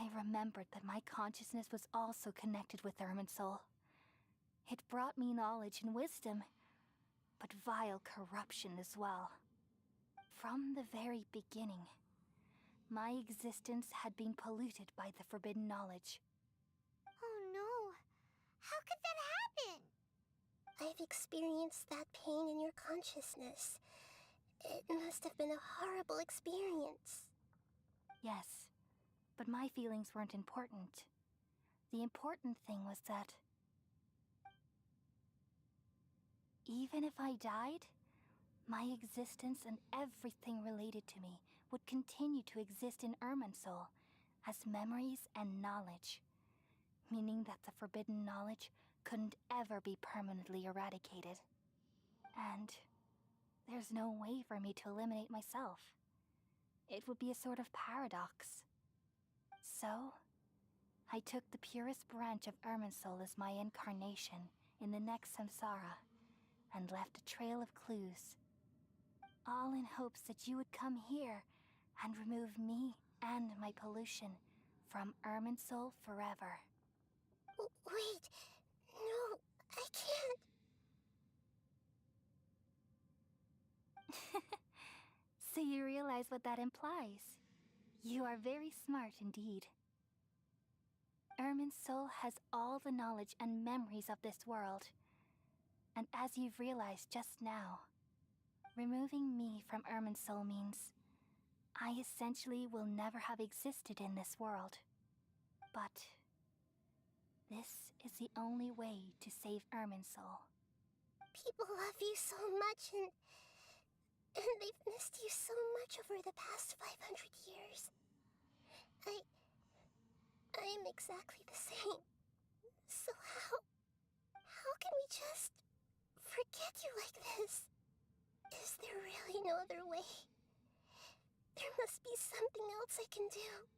I remembered that my consciousness was also connected with Irminsul. It brought me knowledge and wisdom, but vile corruption as well. From the very beginning, my existence had been polluted by the forbidden knowledge. Oh no. How could that happen? I've experienced that pain in your consciousness. It must have been a horrible experience. Yes, but my feelings weren't important. The important thing was that even if I died, my existence and everything related to me would continue to exist in Irminsul as memories and knowledge, meaning that the forbidden knowledge couldn't ever be permanently eradicated. And there's no way for me to eliminate myself. It would be a sort of paradox. So, I took the purest branch of Irminsul as my incarnation in the next samsara, and left a trail of clues. All in hopes that you would come here and remove me and my pollution from Irminsul forever. Wait, no, I can't. So you realize what that implies. You are very smart indeed. Irminsul has all the knowledge and memories of this world. And as you've realized just now, removing me from Irminsul means I essentially will never have existed in this world. But this is the only way to save Irminsul. People love you so much, and they've missed you so much over the past 500 years. I am exactly the same. So how can we just forget you like this? Is there really no other way? There must be something else I can do.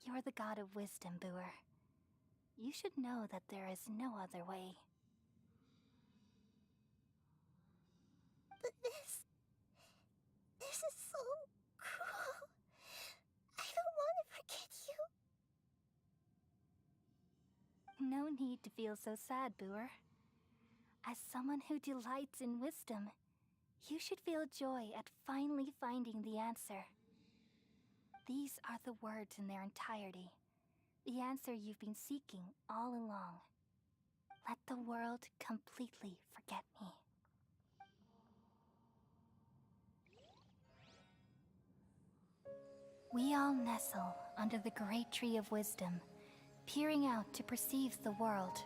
You're the god of wisdom, Boer. You should know that there is no other way. But this is so cruel. I don't want to forget you. No need to feel so sad, Boer. As someone who delights in wisdom, you should feel joy at finally finding the answer. These are the words in their entirety, the answer you've been seeking all along. Let the world completely forget me. We all nestle under the great tree of wisdom, peering out to perceive the world.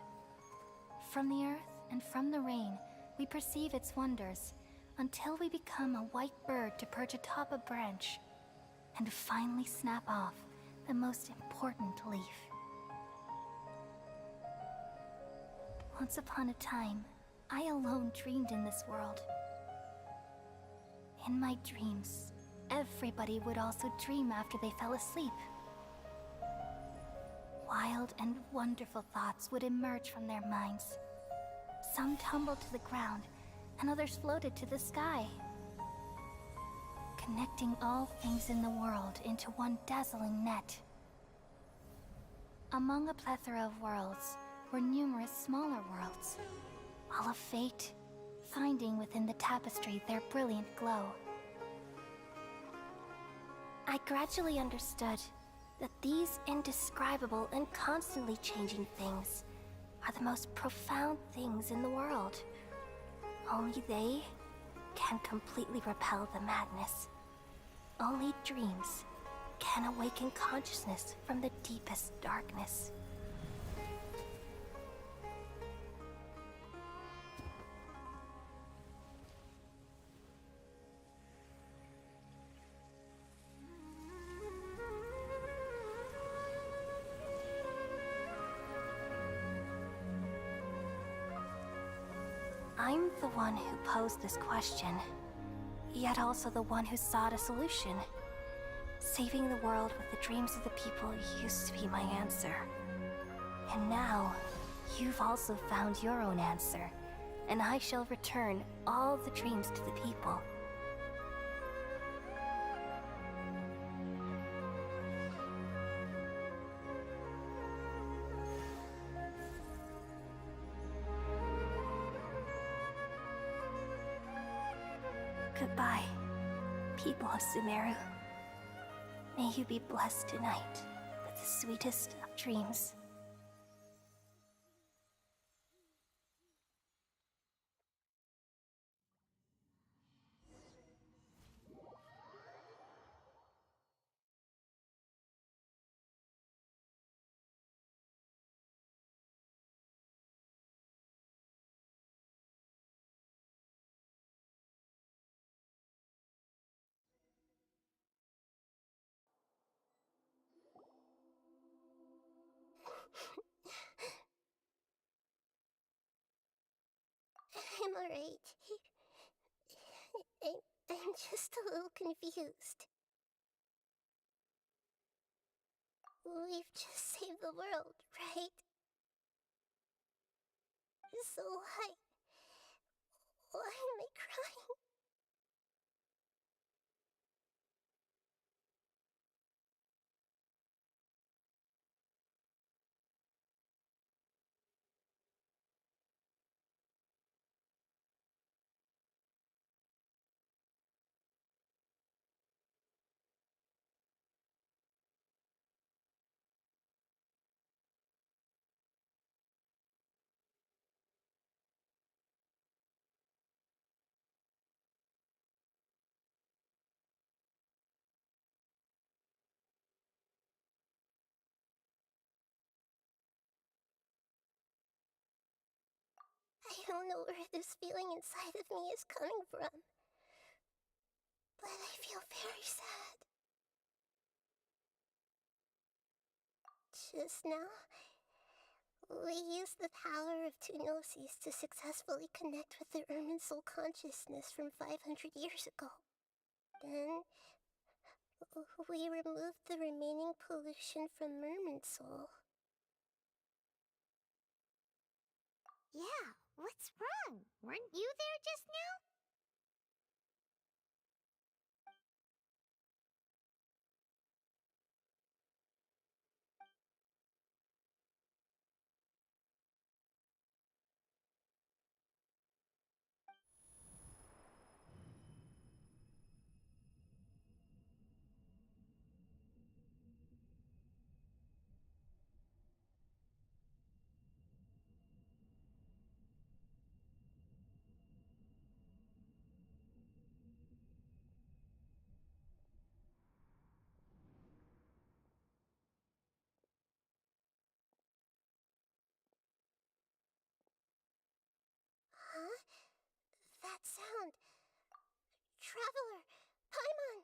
From the earth and from the rain, we perceive its wonders, until we become a white bird to perch atop a branch, and finally snap off the most important leaf. Once upon a time, I alone dreamed in this world. In my dreams, everybody would also dream after they fell asleep. Wild and wonderful thoughts would emerge from their minds. Some tumbled to the ground, and others floated to the sky, connecting all things in the world into one dazzling net. Among a plethora of worlds were numerous smaller worlds, all of fate, finding within the tapestry their brilliant glow. I gradually understood that these indescribable and constantly changing things are the most profound things in the world. Only they can completely repel the madness. Only dreams can awaken consciousness from the deepest darkness. I'm the one who posed this question, yet also the one who sought a solution. Saving the world with the dreams of the people used to be my answer. And now, you've also found your own answer, and I shall return all the dreams to the people. Goodbye, people of Sumeru. May you be blessed tonight with the sweetest of dreams. I'm alright. I'm just a little confused. We've just saved the world, right? So why am I crying? I don't know where this feeling inside of me is coming from, but I feel very sad. Just now, we used the power of two gnosis to successfully connect with the Irminsul consciousness from 500 years ago. Then, we removed the remaining pollution from Irminsul. Yeah, what's wrong? Weren't you there just now? Huh? That sound. Traveler! Paimon!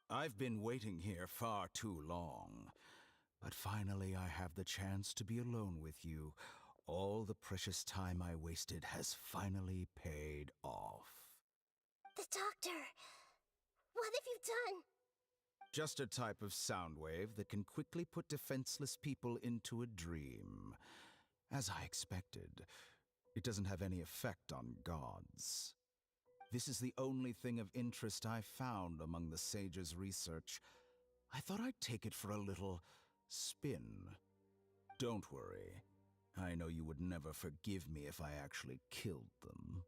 I've been waiting here far too long. But finally I have the chance to be alone with you. All the precious time I wasted has finally paid off. The doctor! What have you done? Just a type of sound wave that can quickly put defenseless people into a dream. As I expected, it doesn't have any effect on gods. This is the only thing of interest I found among the sage's research. I thought I'd take it for a little spin. Don't worry. I know you would never forgive me if I actually killed them.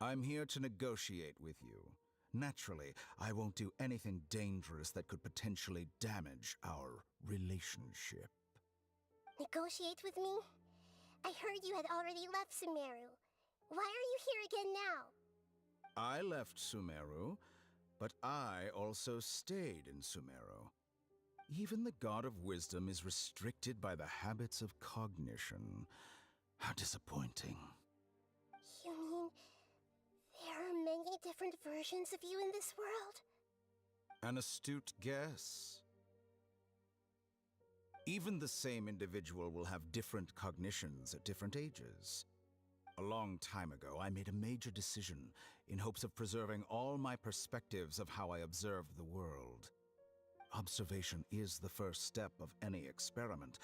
I'm here to negotiate with you. Naturally, I won't do anything dangerous that could potentially damage our relationship. Negotiate with me? I heard you had already left Sumeru. Why are you here again now? I left Sumeru, but I also stayed in Sumeru. Even the God of Wisdom is restricted by the habits of cognition. How disappointing. You mean there are many different versions of you in this world? An astute guess. Even the same individual will have different cognitions at different ages. A long time ago, I made a major decision in hopes of preserving all my perspectives of how I observed the world. Observation is the first step of any experiment,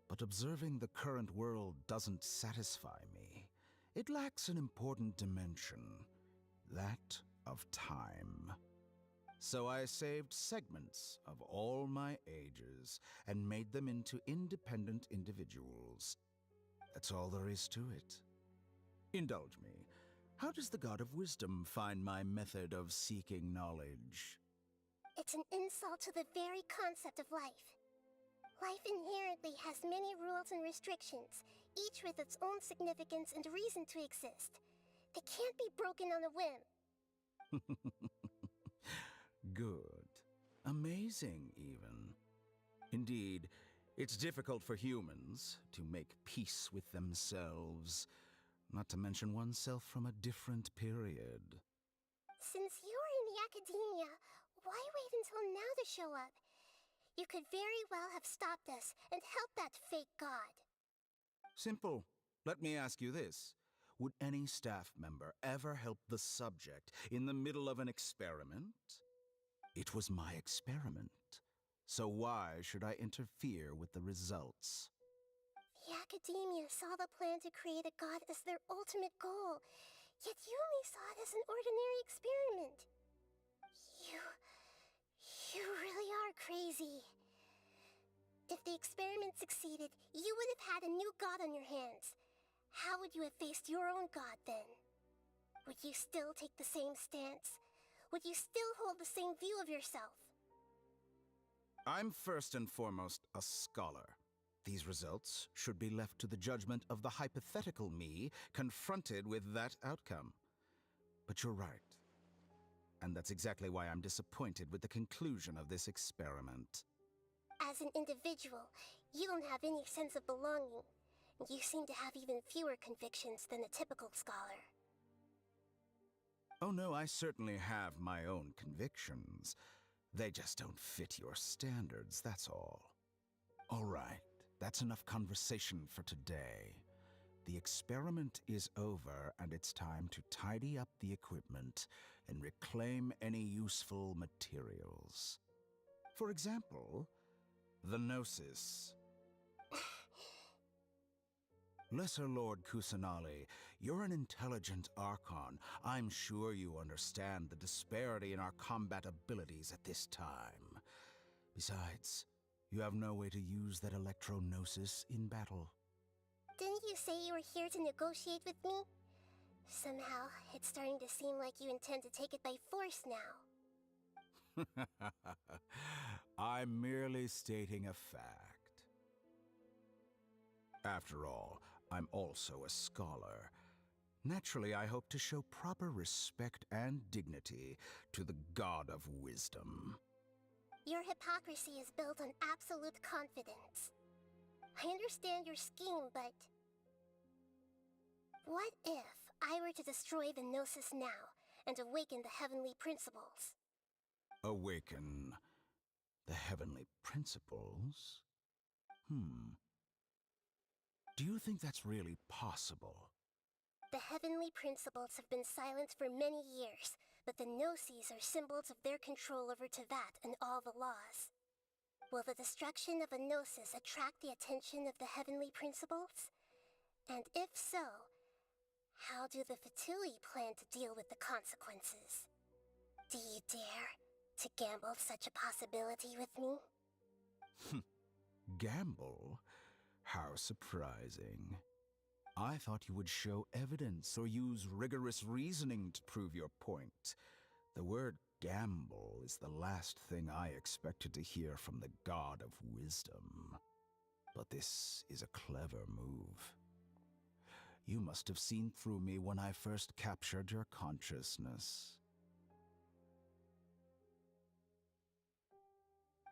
but observing the current world doesn't satisfy me. It lacks an important dimension, that of time. So I saved segments of all my ages and made them into independent individuals. That's all there is to it. Indulge me. How does the God of Wisdom find my method of seeking knowledge? It's an insult to the very concept of life. Life inherently has many rules and restrictions, each with its own significance and reason to exist. They can't be broken on a whim. Good. Amazing, even. Indeed, it's difficult for humans to make peace with themselves, not to mention oneself from a different period. Since you're in the academia, why wait until now to show up? You could very well have stopped us and helped that fake god. Simple. Let me ask you this. Would any staff member ever help the subject in the middle of an experiment? It was my experiment. So why should I interfere with the results? The academia saw the plan to create a god as their ultimate goal, yet you only saw it as an ordinary experiment. You really are crazy. If the experiment succeeded, you would have had a new god on your hands. How would you have faced your own god then? Would you still take the same stance? Would you still hold the same view of yourself? I'm first and foremost a scholar. These results should be left to the judgment of the hypothetical me confronted with that outcome. But you're right. And that's exactly why I'm disappointed with the conclusion of this experiment. As an individual, you don't have any sense of belonging. You seem to have even fewer convictions than a typical scholar. Oh no, I certainly have my own convictions. They just don't fit your standards, that's all. All right, that's enough conversation for today. The experiment is over, and it's time to tidy up the equipment and reclaim any useful materials. For example, the Gnosis. Lesser Lord Kusanali, you're an intelligent Archon. I'm sure you understand the disparity in our combat abilities at this time. Besides, you have no way to use that Electro-Gnosis in battle. Didn't you say you were here to negotiate with me? Somehow, it's starting to seem like you intend to take it by force now. I'm merely stating a fact. After all, I'm also a scholar. Naturally, I hope to show proper respect and dignity to the God of Wisdom. Your hypocrisy is built on absolute confidence. I understand your scheme, but... what if I were to destroy the Gnosis now, and awaken the heavenly principles. Awaken the heavenly principles? Do you think that's really possible? The heavenly principles have been silent for many years, but the Gnosis are symbols of their control over Teyvat and all the laws. Will the destruction of a Gnosis attract the attention of the heavenly principles? And if so, how do the Fatui plan to deal with the consequences? Do you dare to gamble such a possibility with me? Gamble? How surprising. I thought you would show evidence or use rigorous reasoning to prove your point. The word gamble is the last thing I expected to hear from the God of Wisdom. But this is a clever move. You must have seen through me when I first captured your consciousness.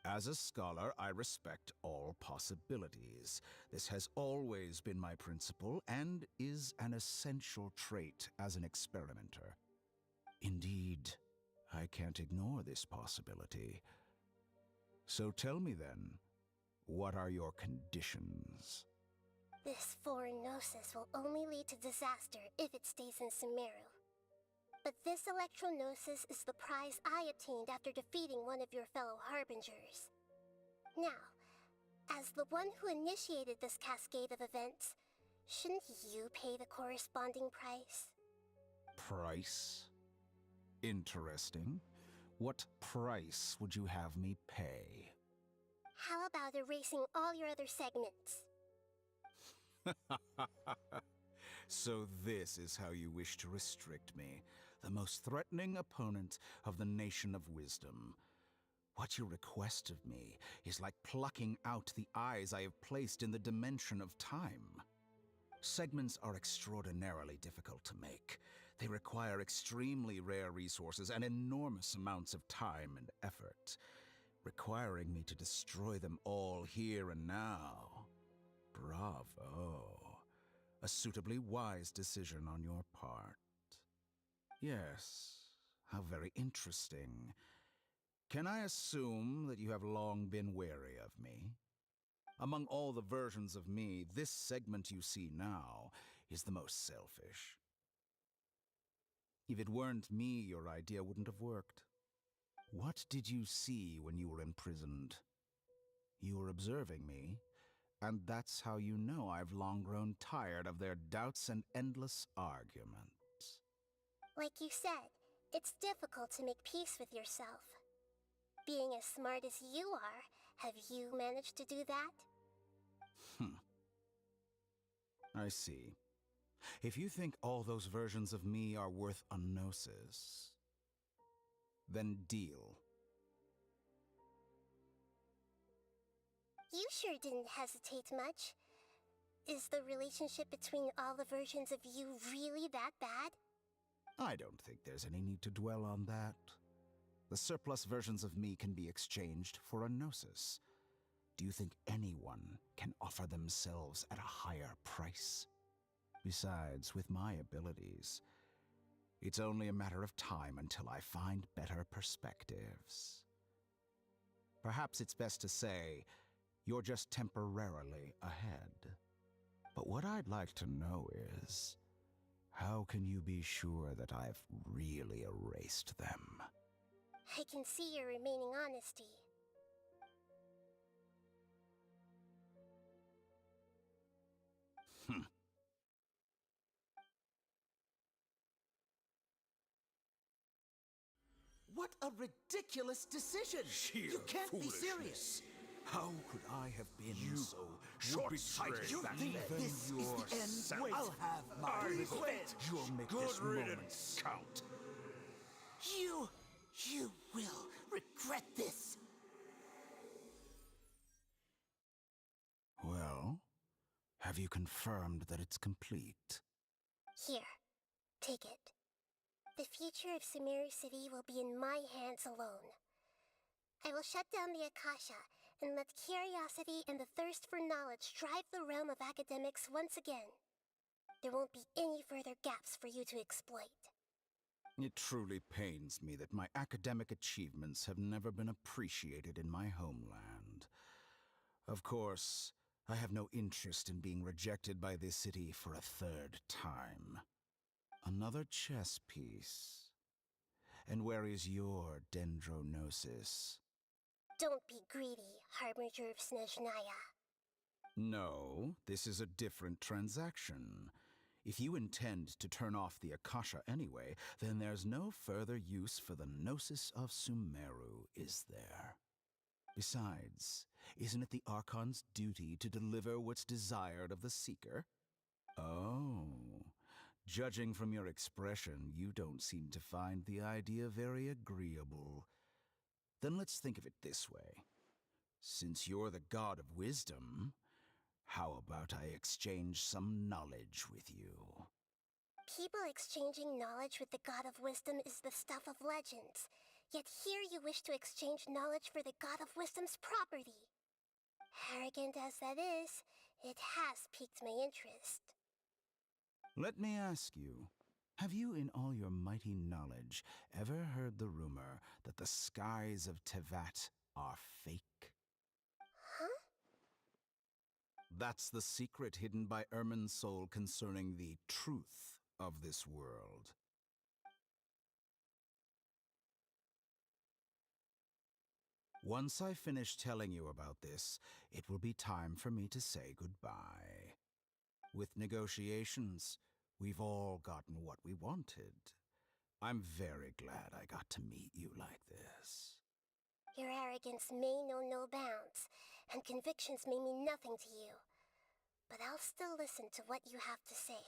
As a scholar, I respect all possibilities. This has always been my principle and is an essential trait as an experimenter. Indeed, I can't ignore this possibility. So tell me then, what are your conditions? This foreign Gnosis will only lead to disaster if it stays in Sumeru. But this Electro-Gnosis is the prize I obtained after defeating one of your fellow Harbingers. Now, as the one who initiated this cascade of events, shouldn't you pay the corresponding price? Price? Interesting. What price would you have me pay? How about erasing all your other segments? So this is how you wish to restrict me, the most threatening opponent of the Nation of Wisdom. What you request of me is like plucking out the eyes I have placed in the dimension of time. Segments are extraordinarily difficult to make. They require extremely rare resources and enormous amounts of time and effort, requiring me to destroy them all here and now. Bravo. A suitably wise decision on your part. Yes, how very interesting. Can I assume that you have long been wary of me? Among all the versions of me, this segment you see now is the most selfish. If it weren't me, your idea wouldn't have worked. What did you see when you were imprisoned? You were observing me, and that's how you know I've long grown tired of their doubts and endless arguments. Like you said, it's difficult to make peace with yourself. Being as smart as you are, have you managed to do that? I see. If you think all those versions of me are worth a gnosis, then deal. You sure didn't hesitate much. Is the relationship between all the versions of you really that bad? I don't think there's any need to dwell on that. The surplus versions of me can be exchanged for a gnosis. Do you think anyone can offer themselves at a higher price? Besides, with my abilities, it's only a matter of time until I find better perspectives. Perhaps it's best to say, you're just temporarily ahead. But what I'd like to know is, how can you be sure that I've really erased them? I can see your remaining honesty. What a ridiculous decision! You can't be serious! How could I have been so short-sighted? You think this is the end? Wait, I'll have my revenge. You'll make this moment count. You will regret this. Well, have you confirmed that it's complete? Here, take it. The future of Sumeru City will be in my hands alone. I will shut down the Akasha and let curiosity and the thirst for knowledge drive the realm of academics once again. There won't be any further gaps for you to exploit. It truly pains me that my academic achievements have never been appreciated in my homeland. Of course, I have no interest in being rejected by this city for a third time. Another chess piece. And where is your dendronosis? Don't be greedy, Harbinger of Snezhnaya. No, this is a different transaction. If you intend to turn off the Akasha anyway, then there's no further use for the Gnosis of Sumeru, is there? Besides, isn't it the Archon's duty to deliver what's desired of the Seeker? Oh, judging from your expression, you don't seem to find the idea very agreeable. Then let's think of it this way. Since you're the god of wisdom, how about I exchange some knowledge with you? People exchanging knowledge with the god of wisdom is the stuff of legends. Yet here you wish to exchange knowledge for the god of wisdom's property. Arrogant as that is, it has piqued my interest. Let me ask you, have you in all your mighty knowledge ever heard the rumor that the skies of Tevat are fake? Huh? That's the secret hidden by Irminsul concerning the truth of this world. Once I finish telling you about this, it will be time for me to say goodbye. With negotiations, we've all gotten what we wanted. I'm very glad I got to meet you like this. Your arrogance may know no bounds, and convictions may mean nothing to you. But I'll still listen to what you have to say.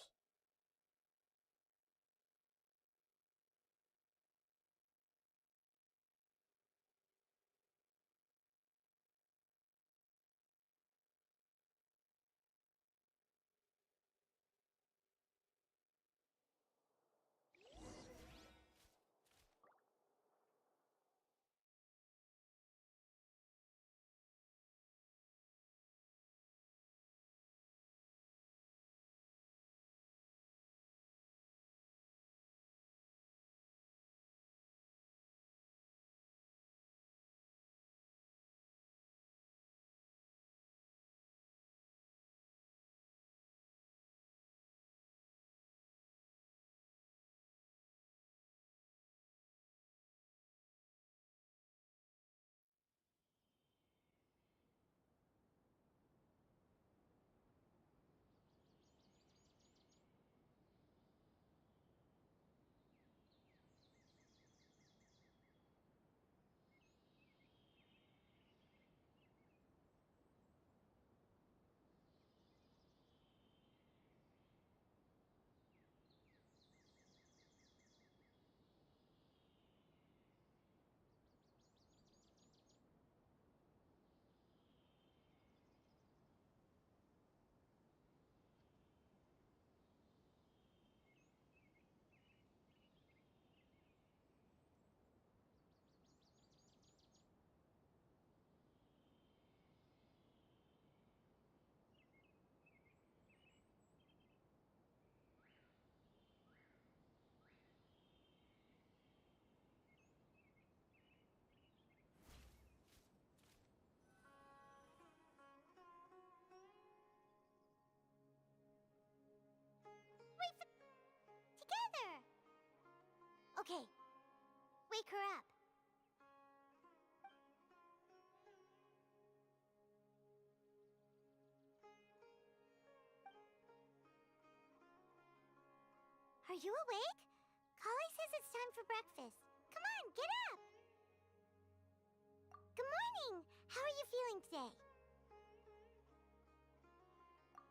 Together! Okay, wake her up. Are you awake? Kali says it's time for breakfast. Come on, get up! Good morning! How are you feeling today?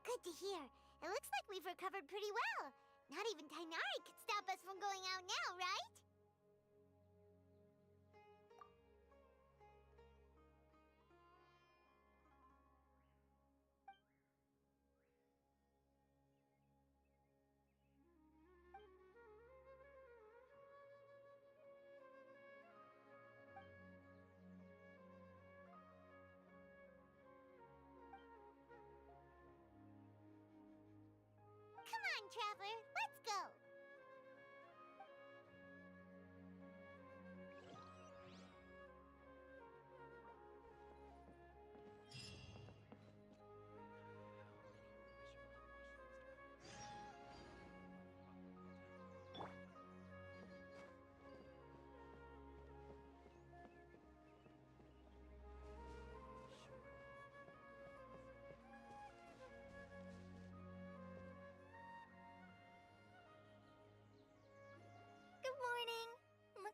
Good to hear. It looks like we've recovered pretty well. Not even Tainari could stop us from going out now, right? Come on, Traveler, let's go!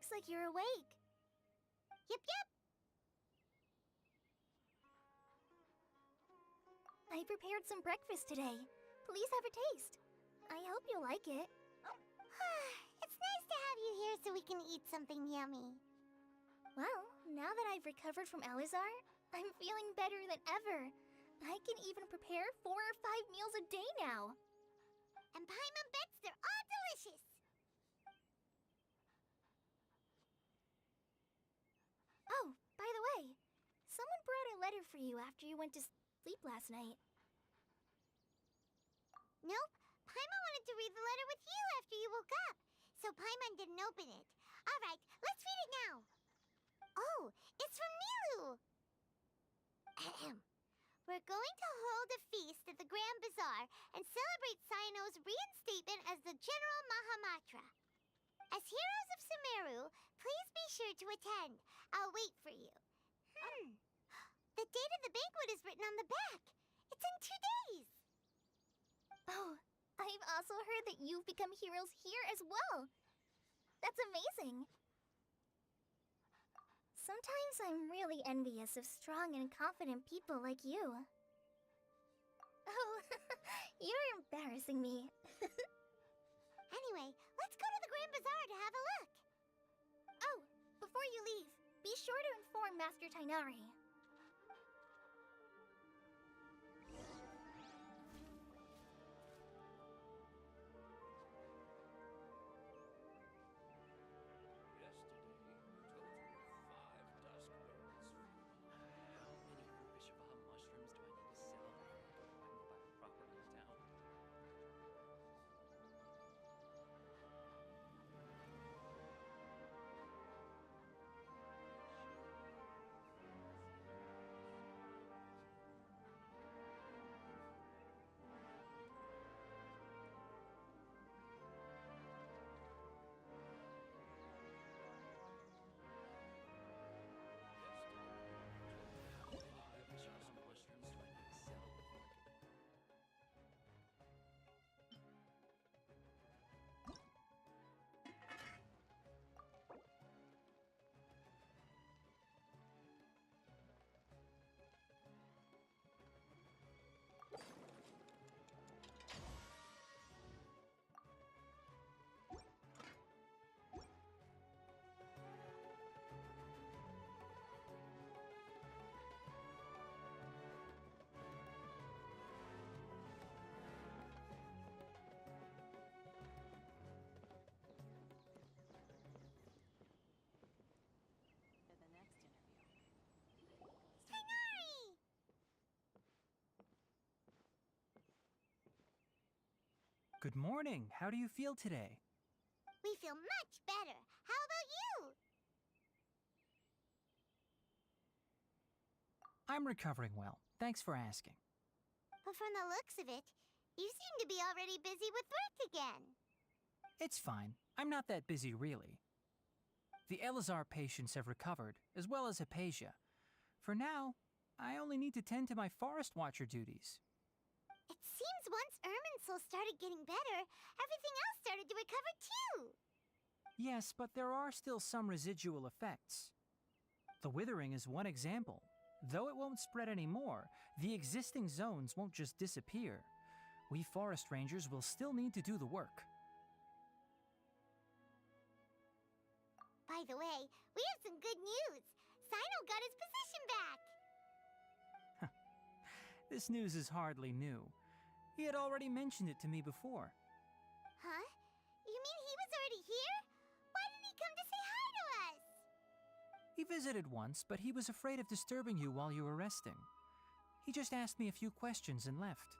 looks like you're awake. Yep, yep. I prepared some breakfast today. Please have a taste. I hope you like it. It's nice to have you here so we can eat something yummy. Well, now that I've recovered from Elazar, I'm feeling better than ever. I can even prepare 4 or 5 meals a day now. And Paimon bets they're all delicious. Oh, by the way, someone brought a letter for you after you went to sleep last night. Nope. Paimon wanted to read the letter with you after you woke up, so Paimon didn't open it. All right, let's read it now. Oh, it's from Nilu. Ahem. We're going to hold a feast at the Grand Bazaar and celebrate Cyano's reinstatement as the General Mahamatra. As heroes of Sumeru, please be sure to attend. I'll wait for you. The date of the banquet is written on the back. It's in 2 days. Oh, I've also heard that you've become heroes here as well. That's amazing. Sometimes I'm really envious of strong and confident people like you. Oh, you're embarrassing me. Anyway, let's go to the Grand Bazaar to have a look. Oh, before you leave, be sure to inform Master Tainari. Good morning. How do you feel today? We feel much better. How about you? I'm recovering well. Thanks for asking. But from the looks of it, you seem to be already busy with work again. It's fine. I'm not that busy, really. The Elazar patients have recovered, as well as Hypatia. For now, I only need to tend to my Forest Watcher duties. It seems once Irminsul started getting better, everything else started to recover too. Yes, but there are still some residual effects. The withering is one example. Though it won't spread anymore, the existing zones won't just disappear. We forest rangers will still need to do the work. By the way, we have some good news. Cyno got his position back. This news is hardly new. He had already mentioned it to me before. Huh? You mean he was already here? Why didn't he come to say hi to us? He visited once, but he was afraid of disturbing you while you were resting. He just asked me a few questions and left.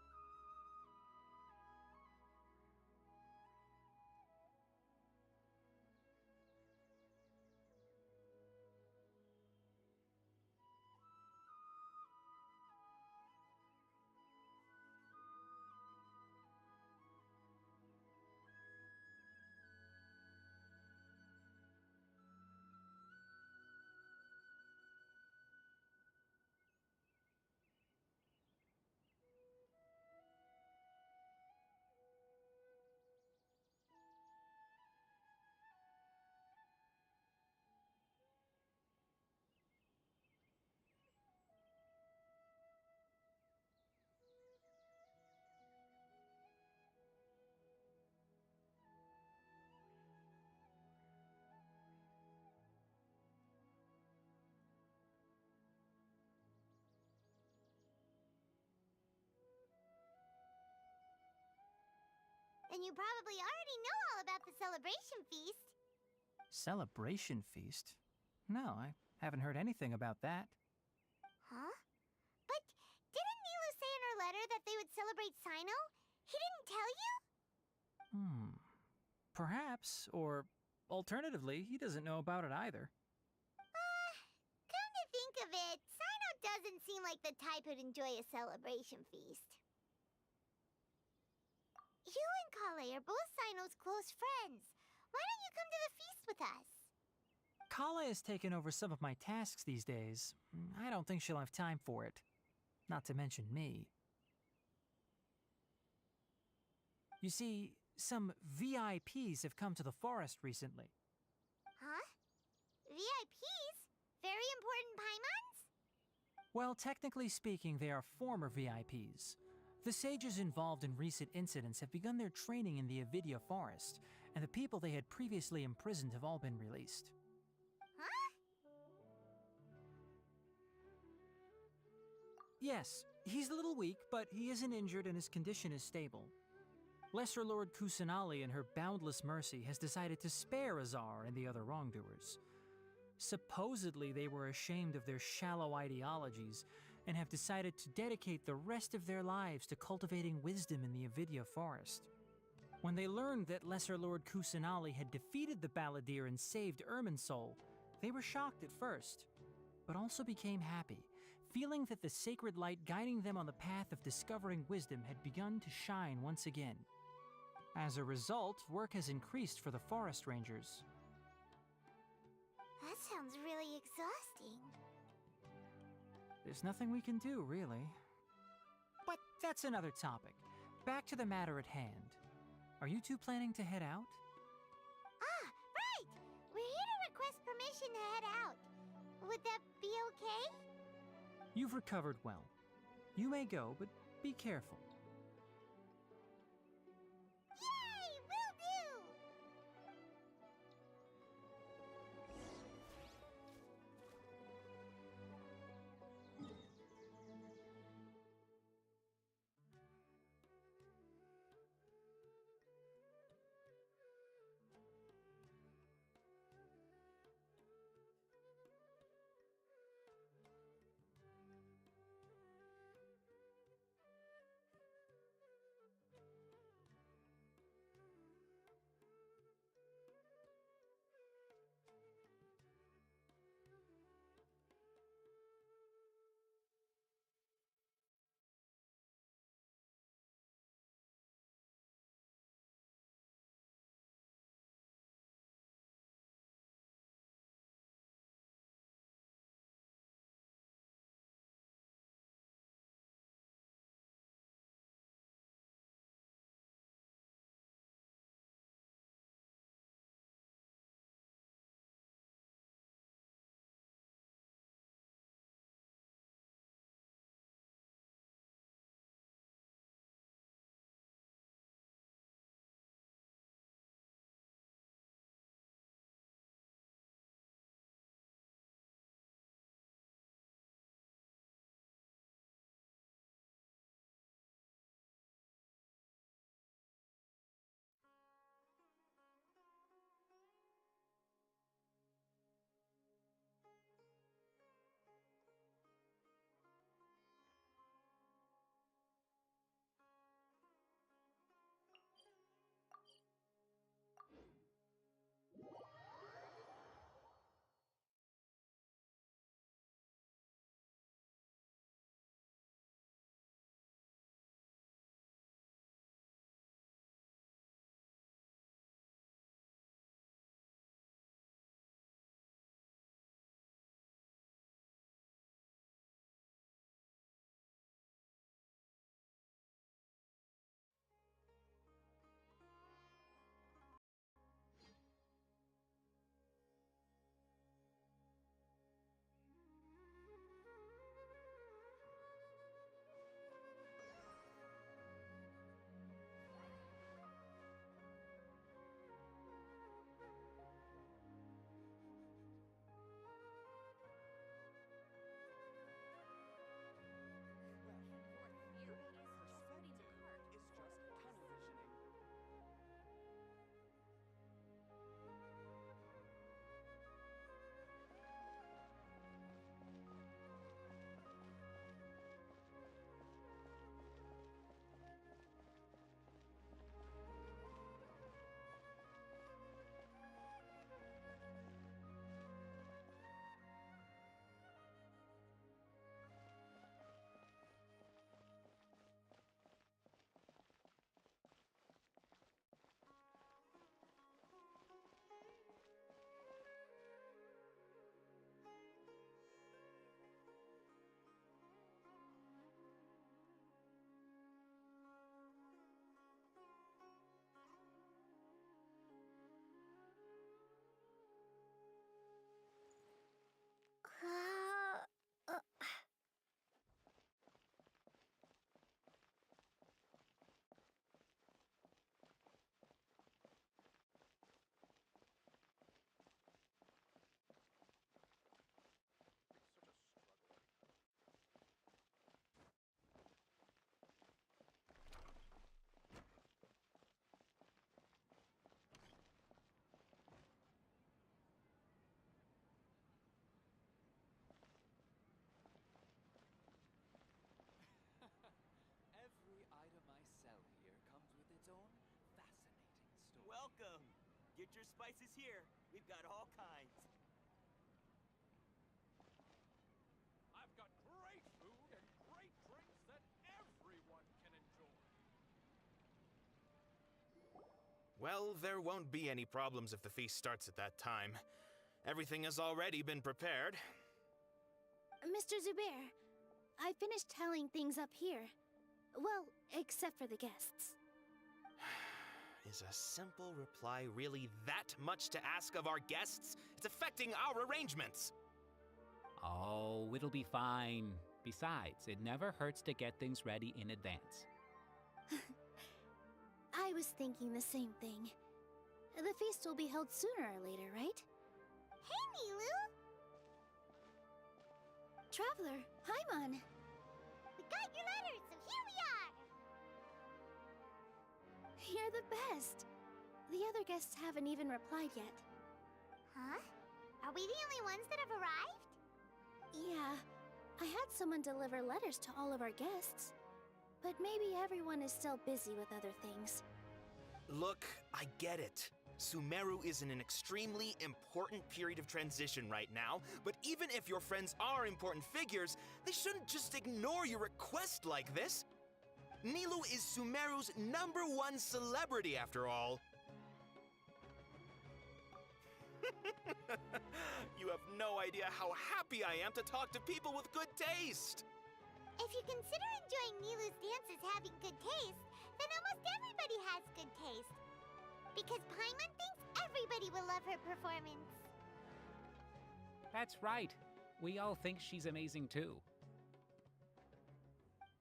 And you probably already know all about the celebration feast. Celebration feast? No, I haven't heard anything about that. Huh? But didn't Nilu say in her letter that they would celebrate Sino? He didn't tell you? Perhaps, or alternatively, he doesn't know about it either. Come to think of it, Sino doesn't seem like the type who'd enjoy a celebration feast. You and Kale are both Sino's close friends. Why don't you come to the feast with us? Kala has taken over some of my tasks these days. I don't think she'll have time for it. Not to mention me. You see, some VIPs have come to the forest recently. Huh? VIPs? Very important Paimons? Well, technically speaking, they are former VIPs. The sages involved in recent incidents have begun their training in the Avidya forest, and the people they had previously imprisoned have all been released. Huh? Yes, he's a little weak, but he isn't injured and his condition is stable. Lesser Lord Kusanali, in her boundless mercy, has decided to spare Azar and the other wrongdoers. Supposedly, they were ashamed of their shallow ideologies and have decided to dedicate the rest of their lives to cultivating wisdom in the Avidya forest. When they learned that Lesser Lord Kusanali had defeated the Balladeer and saved Irminsul, they were shocked at first, but also became happy, feeling that the sacred light guiding them on the path of discovering wisdom had begun to shine once again. As a result, work has increased for the forest rangers. That sounds really exhausting. There's nothing we can do, really. But that's another topic. Back to the matter at hand. Are you two planning to head out? Ah, right! We're here to request permission to head out. Would that be okay? You've recovered well. You may go, but be careful. Yay! Will do! welcome. Get your spices here. We've got all kinds. I've got great food and great drinks that everyone can enjoy. Well, there won't be any problems if the feast starts at that time. Everything has already been prepared. Mr. Zubair, I finished tallying things up here. Well, except for the guests. Is a simple reply really that much to ask of our guests? It's affecting our arrangements. Oh, it'll be fine. Besides, it never hurts to get things ready in advance. I was thinking the same thing. The feast will be held sooner or later, right? Hey, Nilu! Traveler, Paimon! We got your letters, so here we are! You're the best! The other guests haven't even replied yet. Huh? Are we the only ones that have arrived? Yeah. I had someone deliver letters to all of our guests. But maybe everyone is still busy with other things. Look, I get it. Sumeru is in an extremely important period of transition right now, but even if your friends are important figures, they shouldn't just ignore your request like this. Nilou is Sumeru's #1 celebrity, after all. You have no idea how happy I am to talk to people with good taste. If you consider enjoying Nilu's dance as having good taste, then almost everybody has good taste. Because Paimon thinks everybody will love her performance. That's right. We all think she's amazing too.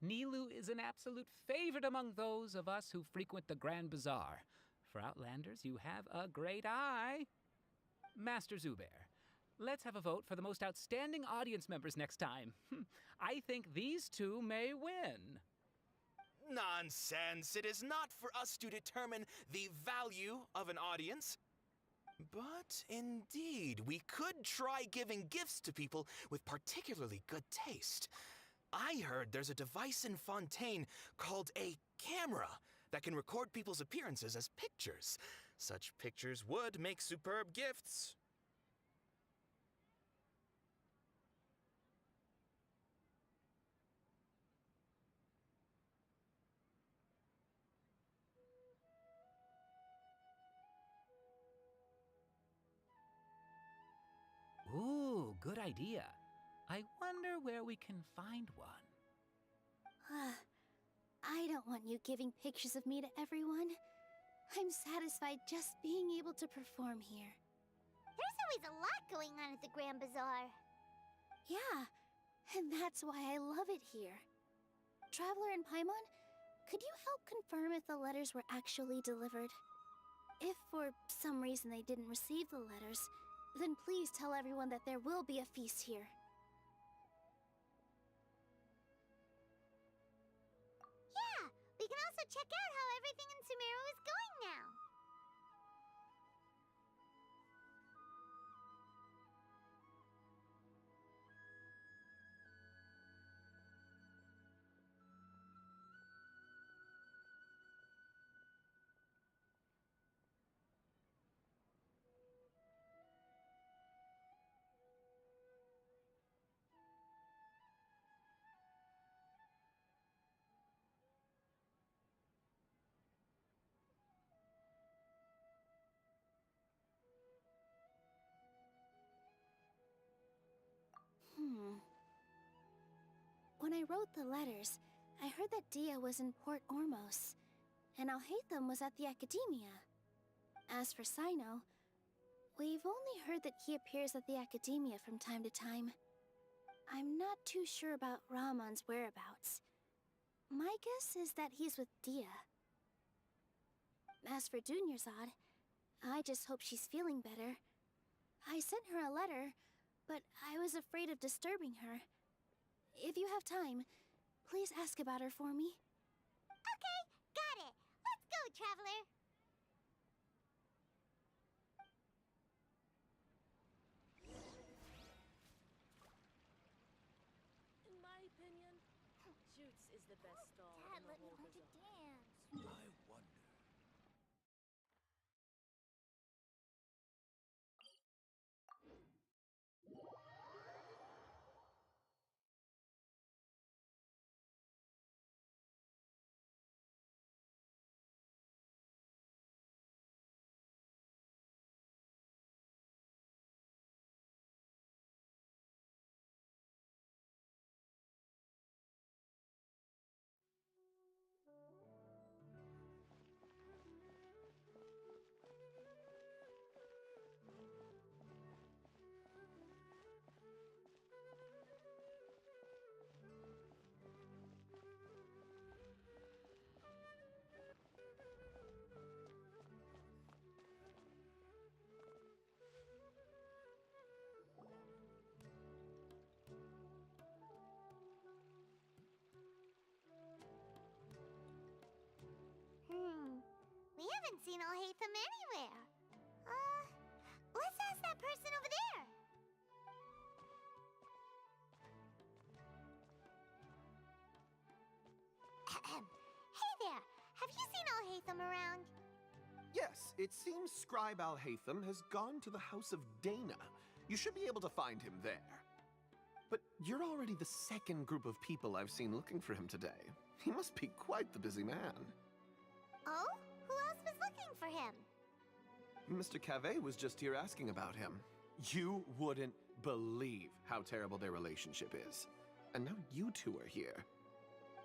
Nilou is an absolute favorite among those of us who frequent the Grand Bazaar. For Outlanders, you have a great eye. Master Zubair, let's have a vote for the most outstanding audience members next time. I think these two may win. Nonsense! It is not for us to determine the value of an audience. But indeed, we could try giving gifts to people with particularly good taste. I heard there's a device in Fontaine called a camera that can record people's appearances as pictures. Such pictures would make superb gifts. Ooh, good idea. I wonder where we can find one. I don't want you giving pictures of me to everyone. I'm satisfied just being able to perform here. There's always a lot going on at the Grand Bazaar. Yeah, and that's why I love it here. Traveler and Paimon, could you help confirm if the letters were actually delivered? If for some reason they didn't receive the letters, then please tell everyone that there will be a feast here. Yeah, we can also check out how everything in Sumeru is going now. When I wrote the letters, I heard that Dia was in Port Ormos, and Alhaitham was at the Academia. As for Sino, we've only heard that he appears at the Academia from time to time. I'm not too sure about Rahman's whereabouts. My guess is that he's with Dia. As for Dunyarzad, I just hope she's feeling better. I sent her a letter, but I was afraid of disturbing her. If you have time, please ask about her for me. Okay, got it. Let's go, Traveler. In my opinion, Jutes is the best stall Dad, in the let me whole learn to bazaar. dance. I wonder. haven't seen Alhaitham anywhere. Let's ask that person over there. Hey there, have you seen Alhaitham around? Yes, it seems Scribe Alhaitham has gone to the House of Dana. You should be able to find him there. But you're already the second group of people I've seen looking for him today. He must be quite the busy man. Oh? Who else was looking for him? Mr. Cave was just here asking about him. You wouldn't believe how terrible their relationship is. And now you two are here.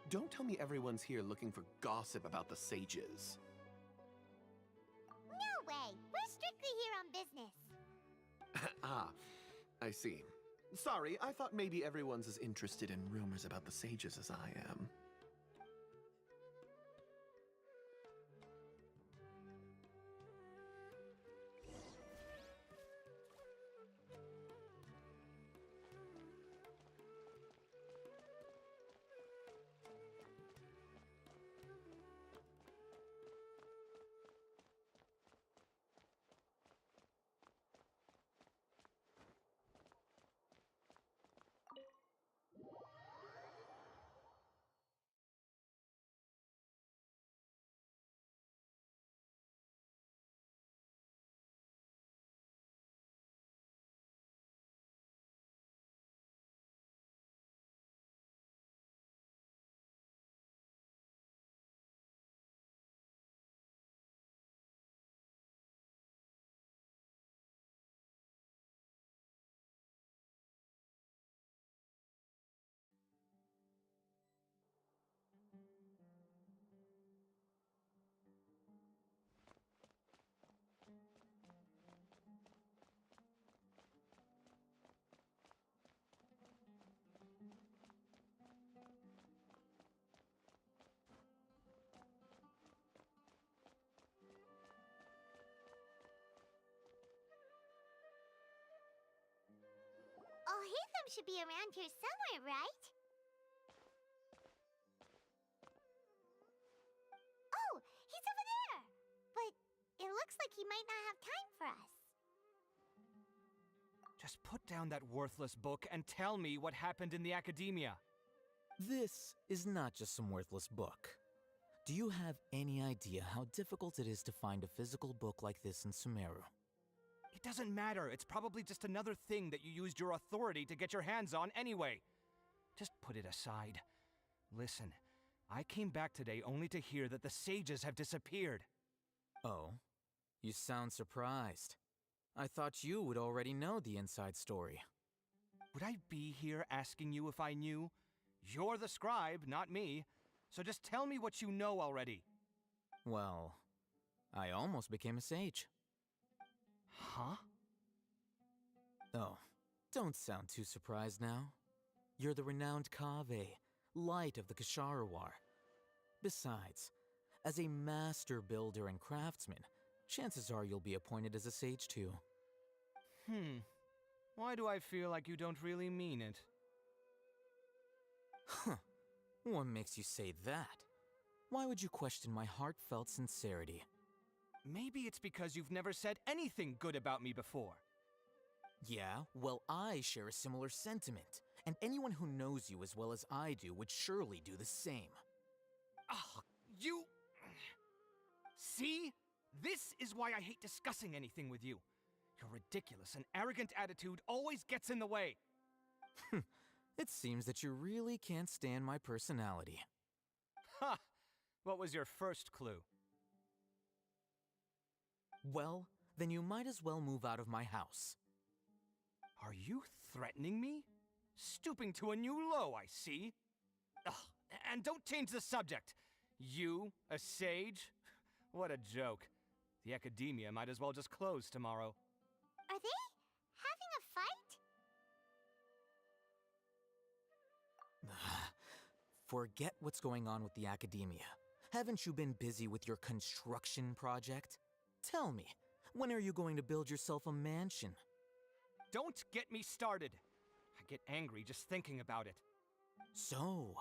Don't tell me everyone's here looking for gossip about the sages. No way! We're strictly here on business. Ah, I see. Sorry, I thought maybe everyone's as interested in rumors about the sages as I am. Alhaitham should be around here somewhere, right? Oh, he's over there! But it looks like he might not have time for us. Just put down that worthless book and tell me what happened in the academia. This is not just some worthless book. Do you have any idea how difficult it is to find a physical book like this in Sumeru? It doesn't matter. It's probably just another thing that you used your authority to get your hands on anyway. Just put it aside. Listen, I came back today only to hear that the sages have disappeared. Oh, you sound surprised. I thought you would already know the inside story. Would I be here asking you if I knew? You're the scribe, not me. So just tell me what you know already. Well, I almost became a sage. Huh? Oh, don't sound too surprised now. You're the renowned Kaveh, light of the Ksharawar. Besides, as a master builder and craftsman, chances are you'll be appointed as a sage too. Why do I feel like you don't really mean it? Huh. What makes you say that? Why would you question my heartfelt sincerity? Maybe it's because you've never said anything good about me before. Yeah, well, I share a similar sentiment, and anyone who knows you as well as I do would surely do the same. Ah, you... See? This is why I hate discussing anything with you. Your ridiculous and arrogant attitude always gets in the way. It seems that you really can't stand my personality. Ha! What was your first clue? Well, then you might as well move out of my house. Are you threatening me? Stooping to a new low, I see. Ugh, and don't change the subject. You, a sage? What a joke. The academia might as well just close tomorrow. Are they having a fight? Forget what's going on with the academia. Haven't you been busy with your construction project? Tell me, when are you going to build yourself a mansion? Don't get me started. I get angry just thinking about it. So,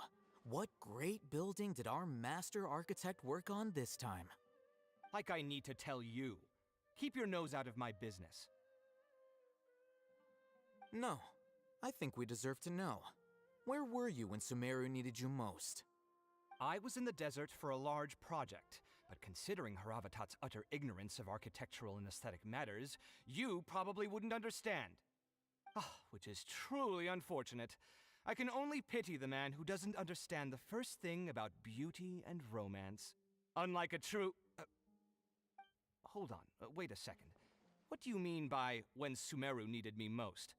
what great building did our master architect work on this time? Like I need to tell you. Keep your nose out of my business. No. I think we deserve to know. Where were you when Sumeru needed you most? I was in the desert for a large project, but considering Haravatat's utter ignorance of architectural and aesthetic matters, you probably wouldn't understand. Which is truly unfortunate. I can only pity the man who doesn't understand the first thing about beauty and romance. Unlike a true... hold on, wait a second. What do you mean by when Sumeru needed me most?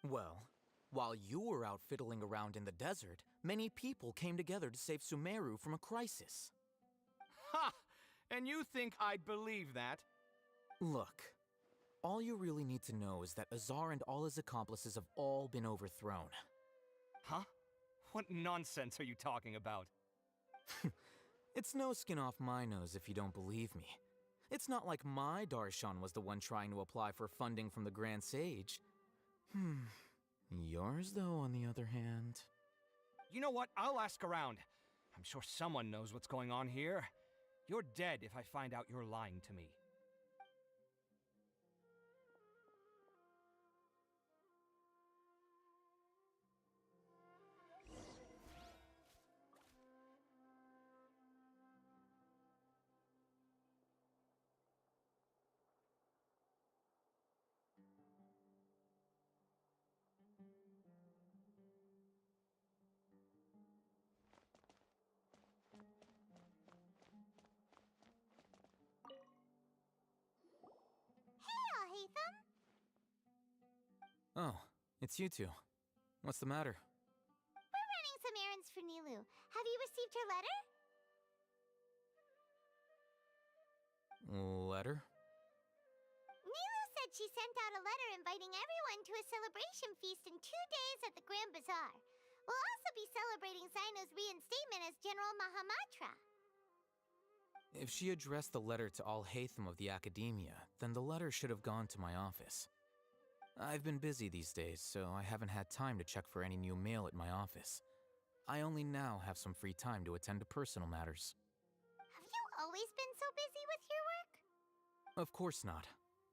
Well, while you were out fiddling around in the desert, many people came together to save Sumeru from a crisis. Ha! And you think I'd believe that? Look, all you really need to know is that Azar and all his accomplices have all been overthrown. Huh? What nonsense are you talking about? It's no skin off my nose if you don't believe me. It's not like my Darshan was the one trying to apply for funding from the Grand Sage. Yours, though, on the other hand... You know what? I'll ask around. I'm sure someone knows what's going on here. You're dead if I find out you're lying to me. Hatham? Oh, it's you two. What's the matter? We're running some errands for Nilu. Have you received her letter? Letter? Nilu said she sent out a letter inviting everyone to a celebration feast in 2 days at the Grand Bazaar. We'll also be celebrating Zaino's reinstatement as General Mahamatra. If she addressed the letter to all Hatham of the Academia, then the letter should have gone to my office. I've been busy these days, so I haven't had time to check for any new mail at my office. I only now have some free time to attend to personal matters. Have you always been so busy with your work? Of course not.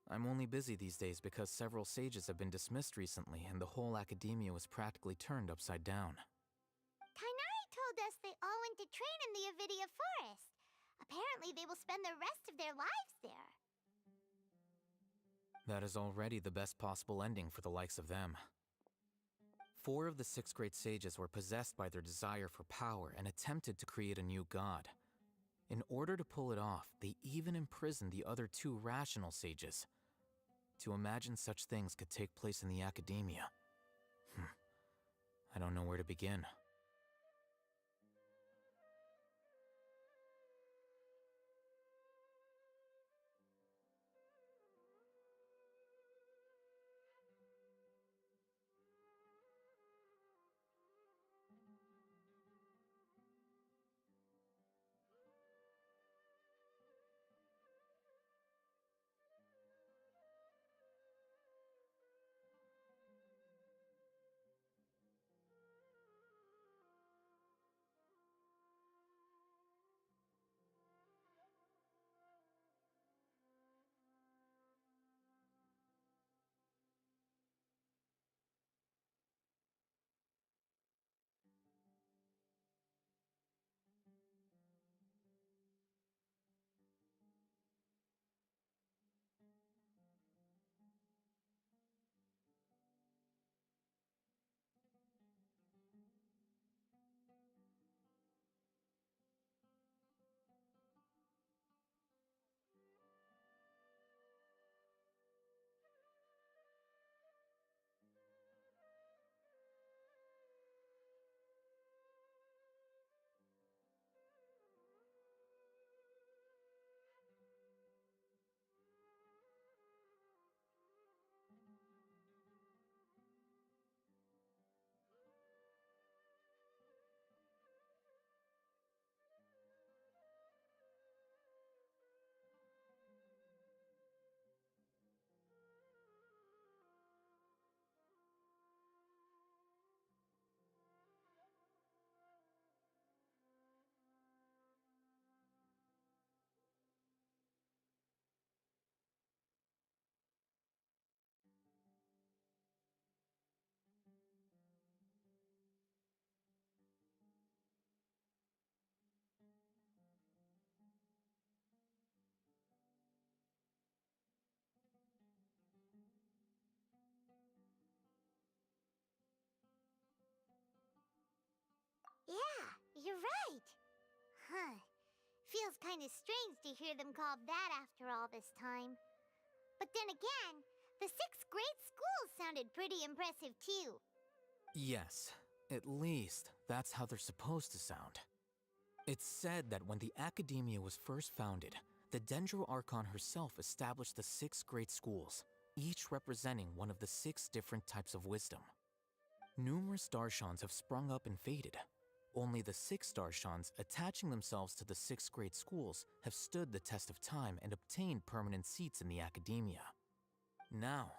I'm only busy these days because several sages have been dismissed recently and the whole Academia was practically turned upside down. Kainari told us they all went to train in the Avidia Forest. Apparently they will spend the rest of their lives there. That is already the best possible ending for the likes of them. 4 of the 6 great sages were possessed by their desire for power and attempted to create a new god. In order to pull it off, they even imprisoned the other 2 rational sages. To imagine such things could take place in the Academia. I don't know where to begin. you're right. Huh. Feels kind of strange to hear them called that after all this time. But then again, the 6th grade schools sounded pretty impressive too. Yes, at least that's how they're supposed to sound. It's said that when the Academia was first founded, the Dendro Archon herself established the 6 great schools, each representing one of the 6 different types of wisdom. Numerous Darshans have sprung up and faded. Only the 6 Darshans attaching themselves to the 6 great schools have stood the test of time and obtained permanent seats in the Academia. Now,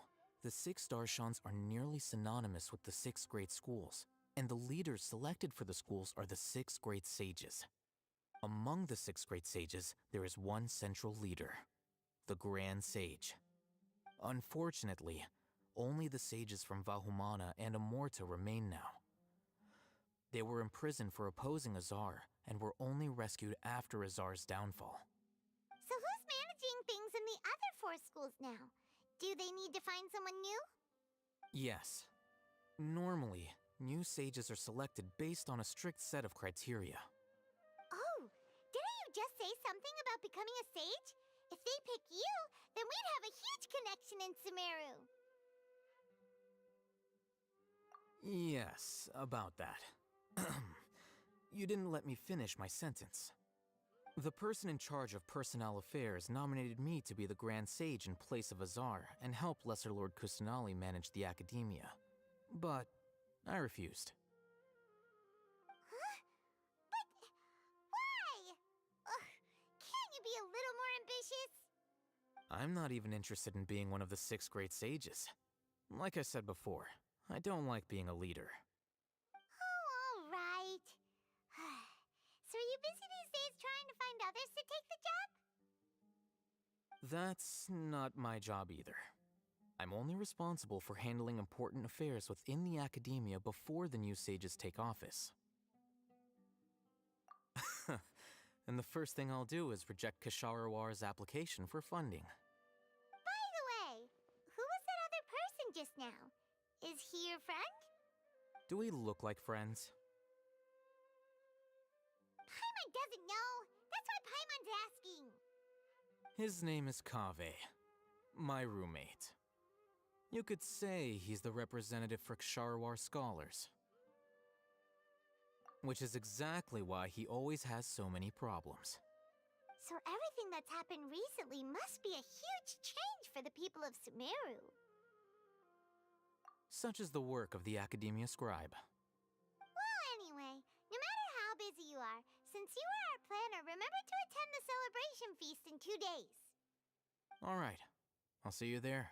the 6 Darshans are nearly synonymous with the 6 great schools, and the leaders selected for the schools are the 6 great sages. Among the 6 great sages, there is one central leader, the Grand Sage. Unfortunately, only the sages from Vahumana and Amorta remain now. They were imprisoned for opposing Azar and were only rescued after Azar's downfall. So who's managing things in the other 4 schools now? Do they need to find someone new? Yes. Normally, new sages are selected based on a strict set of criteria. Oh, didn't you just say something about becoming a sage? If they pick you, then we'd have a huge connection in Sumeru. Yes, about that. You didn't let me finish my sentence. The person in charge of personnel affairs nominated me to be the Grand Sage in place of Azar and help Lesser Lord Kusanali manage the Academia. But I refused. Huh? But why? Ugh, can't you be a little more ambitious? I'm not even interested in being one of the 6 great sages. Like I said before, I don't like being a leader. Oh, all right. So are you busy these days trying to find others to take the job? That's not my job either. I'm only responsible for handling important affairs within the Academia before the new sages take office. And the first thing I'll do is reject Kasharawar's application for funding. By the way, who was that other person just now? Is he your friend? Do we look like friends? Paimon doesn't know. That's why Paimon's asking. His name is Kaveh, my roommate. You could say he's the representative for Ksharawar scholars. Which is exactly why he always has so many problems. So everything that's happened recently must be a huge change for the people of Sumeru. Such is the work of the Academia Scribe. Well, anyway, no matter how busy you are, since you are our planner, remember to attend the celebration feast in 2 days. All right, I'll see you there.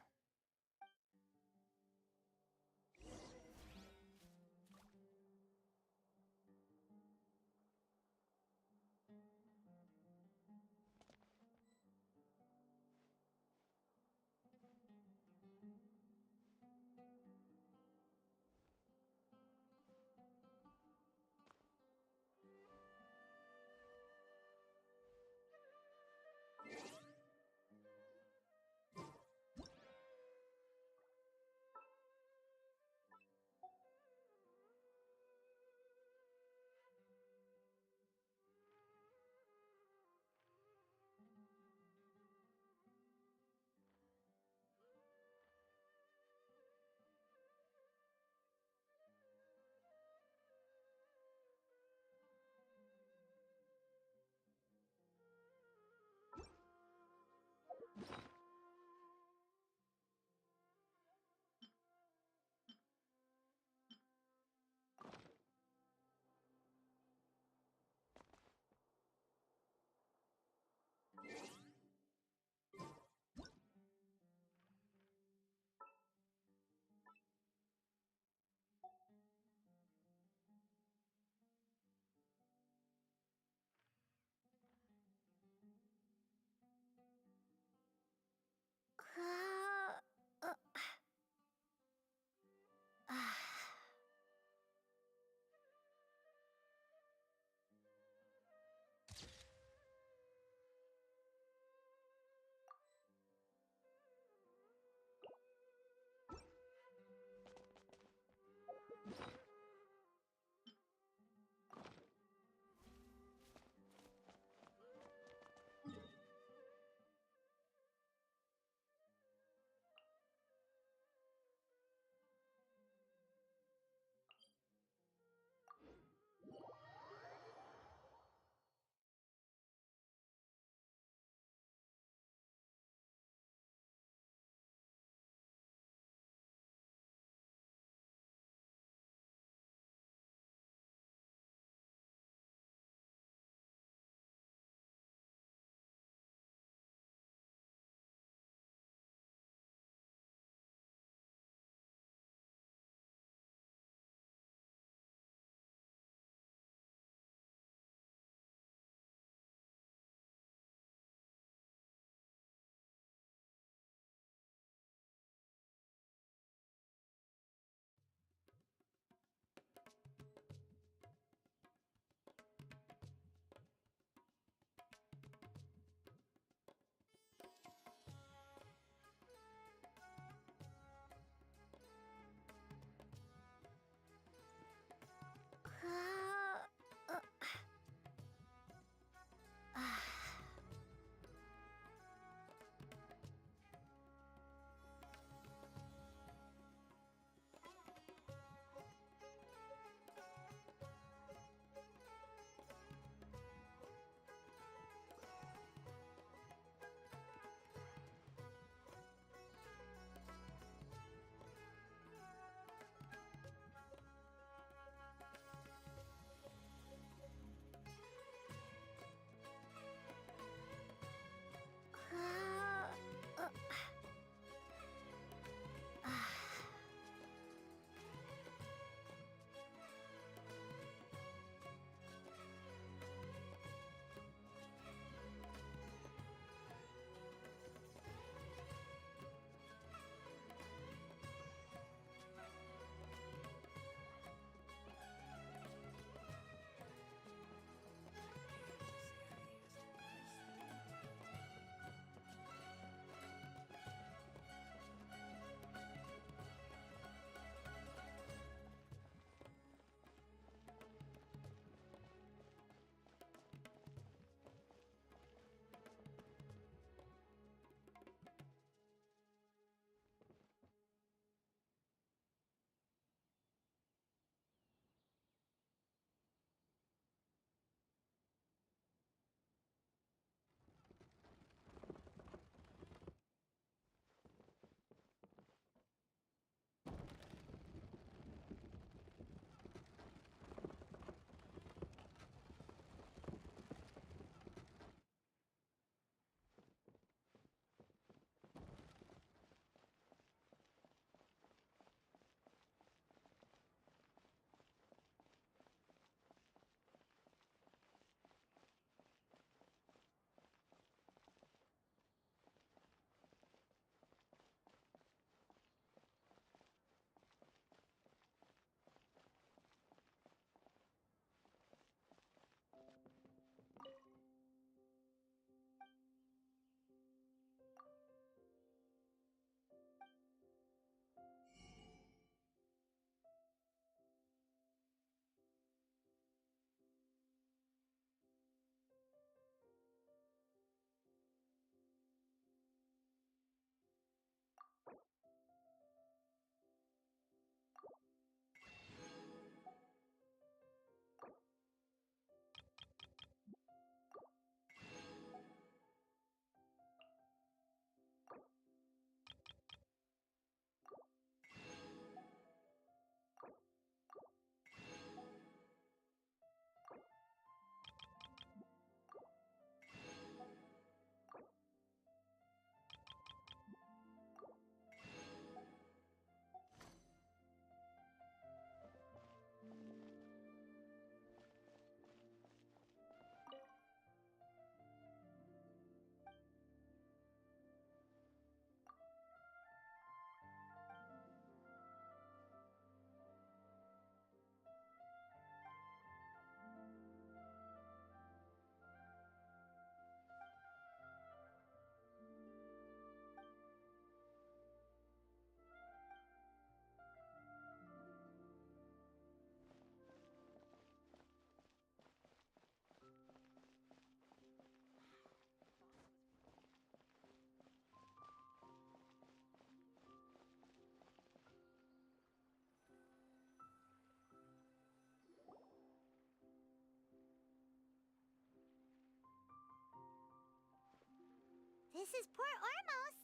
this is Port Ormos.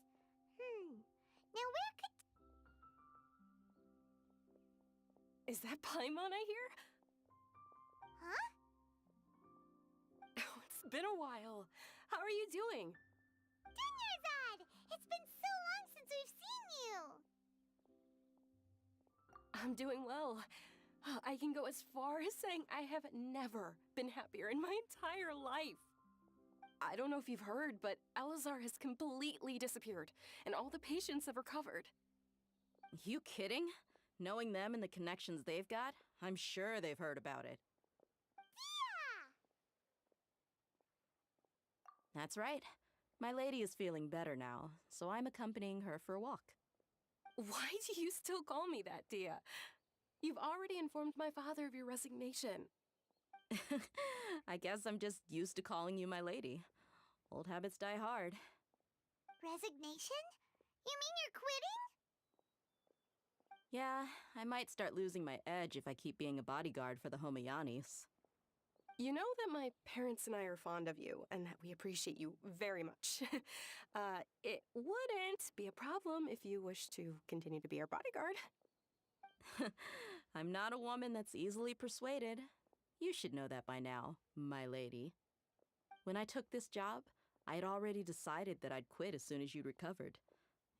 Now where could... Is that Paimon I hear? Huh? Oh, it's been a while. How are you doing? Dunyarzad! It's been so long since we've seen you! I'm doing well. I can go as far as saying I have never been happier in my entire life. I don't know if you've heard, but Elazar has completely disappeared, and all the patients have recovered. You kidding? Knowing them and the connections they've got, I'm sure they've heard about it. That's right. My lady is feeling better now, so I'm accompanying her for a walk. Why do you still call me that, Dia? You've already informed my father of your resignation. I guess I'm just used to calling you my lady. Old habits die hard. Resignation? You mean you're quitting? Yeah, I might start losing my edge if I keep being a bodyguard for the Homayanis. You know that my parents and I are fond of you, and that we appreciate you very much. It wouldn't be a problem if you wish to continue to be our bodyguard. I'm not a woman that's easily persuaded. You should know that by now, my lady. When I took this job, I had already decided that I'd quit as soon as you'd recovered.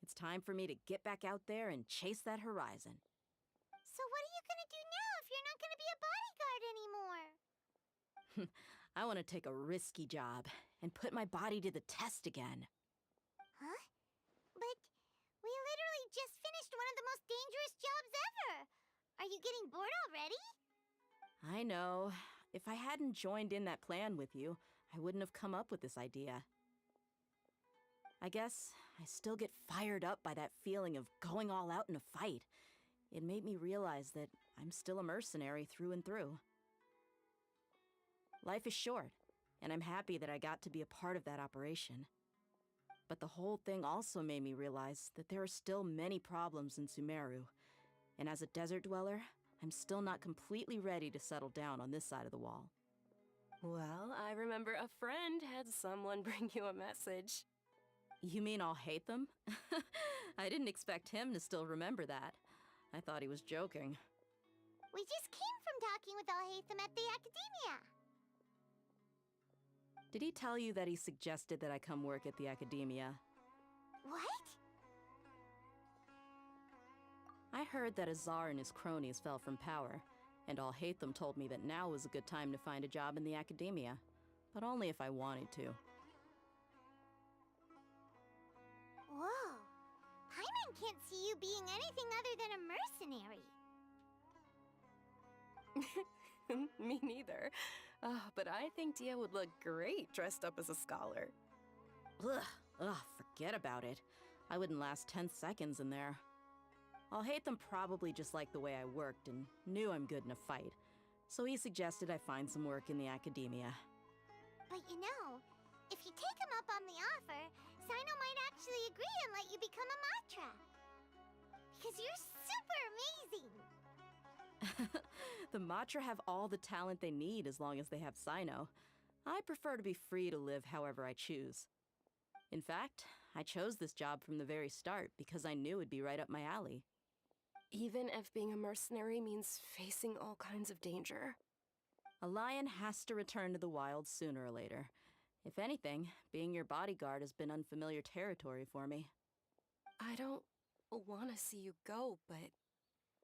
It's time for me to get back out there and chase that horizon. So what are you gonna do now if you're not gonna be a bodyguard anymore? I want to take a risky job and put my body to the test again. Huh? But we literally just finished one of the most dangerous jobs ever! Are you getting bored already? I know. If I hadn't joined in that plan with you, I wouldn't have come up with this idea. I guess I still get fired up by that feeling of going all out in a fight. It made me realize that I'm still a mercenary through and through. Life is short, and I'm happy that I got to be a part of that operation. But the whole thing also made me realize that there are still many problems in Sumeru, and as a desert dweller, I'm still not completely ready to settle down on this side of the wall. Well, I remember a friend had someone bring you a message. You mean I'll hate them? I didn't expect him to still remember that. I thought he was joking. We just came from talking with Alhaitham at the Academia. Did he tell you that he suggested that I come work at the Academia? What? I heard that Azar and his cronies fell from power, and Alhaitham told me that now was a good time to find a job in the Academia, but only if I wanted to. Whoa. Paimon can't see you being anything other than a mercenary. Me neither. But I think Dia would look great dressed up as a scholar. Ugh, forget about it. I wouldn't last 10 seconds in there. Alhaitham probably just liked the way I worked and knew I'm good in a fight, so he suggested I find some work in the Academia. But you know, if you take him up on the offer, Sino might actually agree and let you become a Matra. Because you're super amazing! The Matra have all the talent they need as long as they have Sino. I prefer to be free to live however I choose. In fact, I chose this job from the very start because I knew it'd be right up my alley. Even if being a mercenary means facing all kinds of danger. A lion has to return to the wild sooner or later. If anything, being your bodyguard has been unfamiliar territory for me. I don't want to see you go, but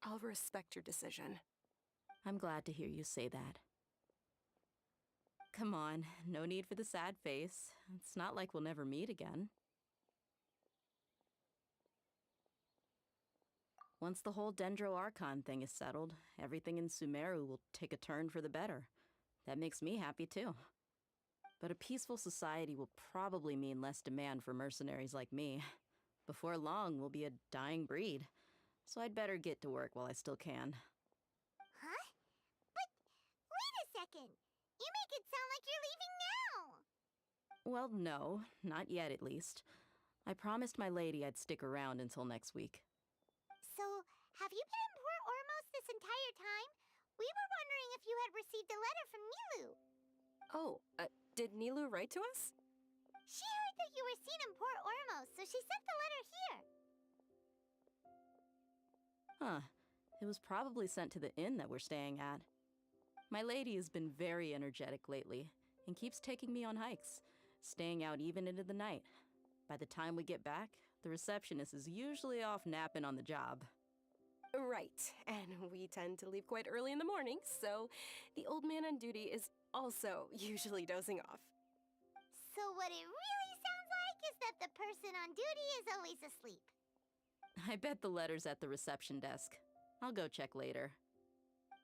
I'll respect your decision. I'm glad to hear you say that. Come on, no need for the sad face. It's not like we'll never meet again. Once the whole Dendro Archon thing is settled, everything in Sumeru will take a turn for the better. That makes me happy too. But a peaceful society will probably mean less demand for mercenaries like me. Before long, we'll be a dying breed. So I'd better get to work while I still can. Huh? But wait a second! You make it sound like you're leaving now! Well, no, not yet at least. I promised my lady I'd stick around until next week. So, have you been in Port Ormos this entire time? We were wondering if you had received a letter from Nilu. Oh, did Nilu write to us? She heard that you were seen in Port Ormos, so she sent the letter here. Huh. It was probably sent to the inn that we're staying at. My lady has been very energetic lately and keeps taking me on hikes, staying out even into the night. By the time we get back, the receptionist is usually off napping on the job. Right, and we tend to leave quite early in the morning, so the old man on duty is also usually dozing off. So what it really sounds like is that the person on duty is always asleep. I bet the letter's at the reception desk. I'll go check later.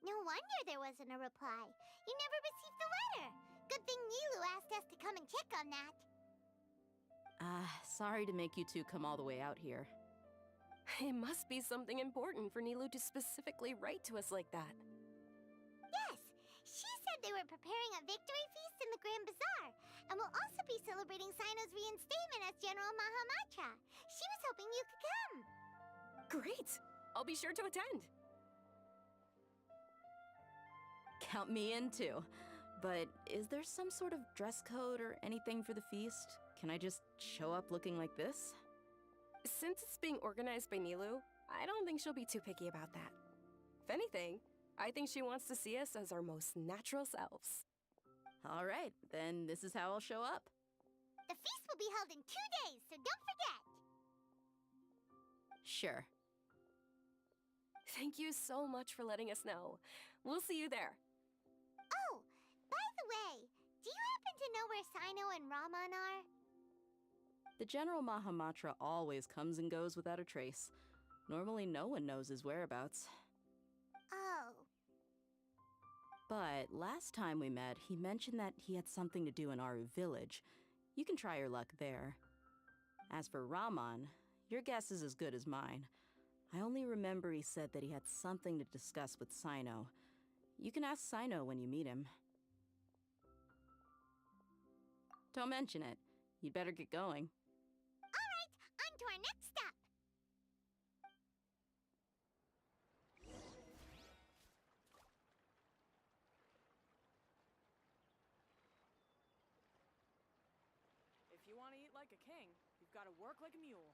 No wonder there wasn't a reply. You never received the letter. Good thing Nilu asked us to come and check on that. Sorry to make you two come all the way out here. It must be something important for Nilu to specifically write to us like that. Yes, she said they were preparing a victory feast in the Grand Bazaar, and will also be celebrating Sino's reinstatement as General Mahamatra. She was hoping you could come. Great! I'll be sure to attend. Count me in too. But is there some sort of dress code or anything for the feast? Can I just show up looking like this? Since it's being organized by Nilu, I don't think she'll be too picky about that. If anything, I think she wants to see us as our most natural selves. All right, then this is how I'll show up. The feast will be held in 2 days, so don't forget. Sure. Thank you so much for letting us know. We'll see you there. Oh, by the way, do you happen to know where Sino and Raman are? The General Mahamatra always comes and goes without a trace. Normally no one knows his whereabouts. Oh. But last time we met, he mentioned that he had something to do in Aru village. You can try your luck there. As for Raman, your guess is as good as mine. I only remember he said that he had something to discuss with Sino. You can ask Sino when you meet him. Don't mention it. You'd better get going. All right, on to our next stop. If you want to eat like a king, you've got to work like a mule.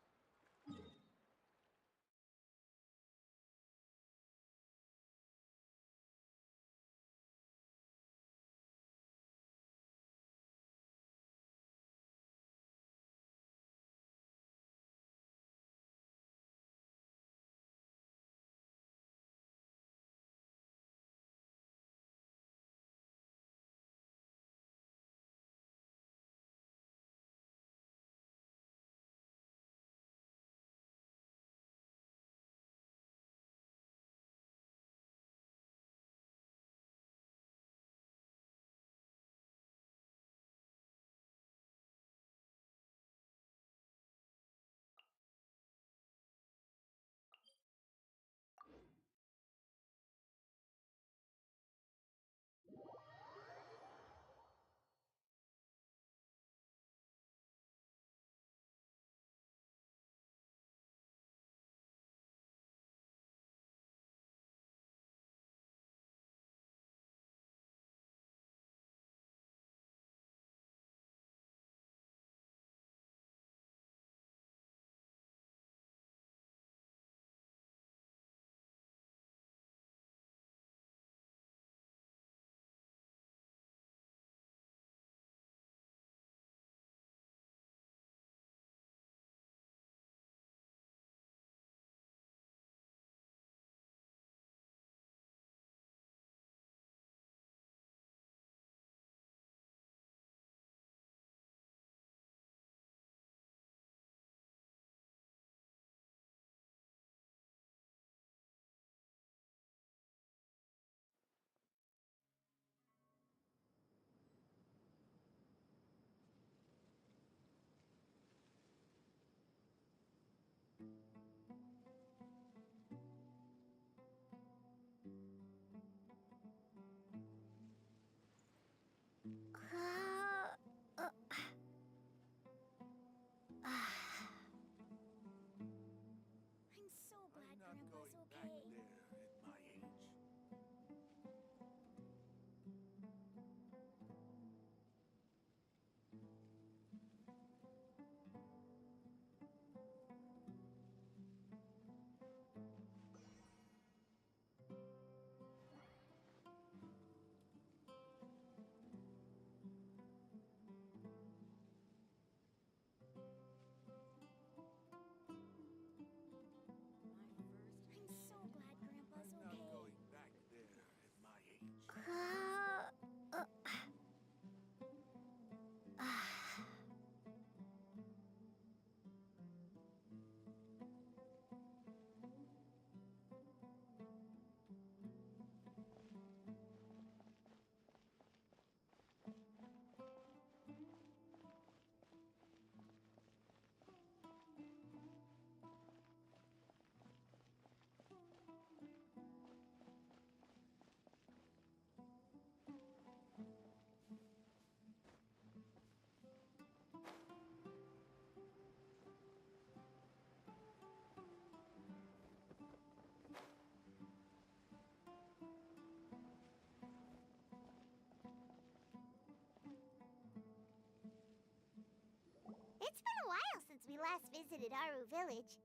last visited Aru village.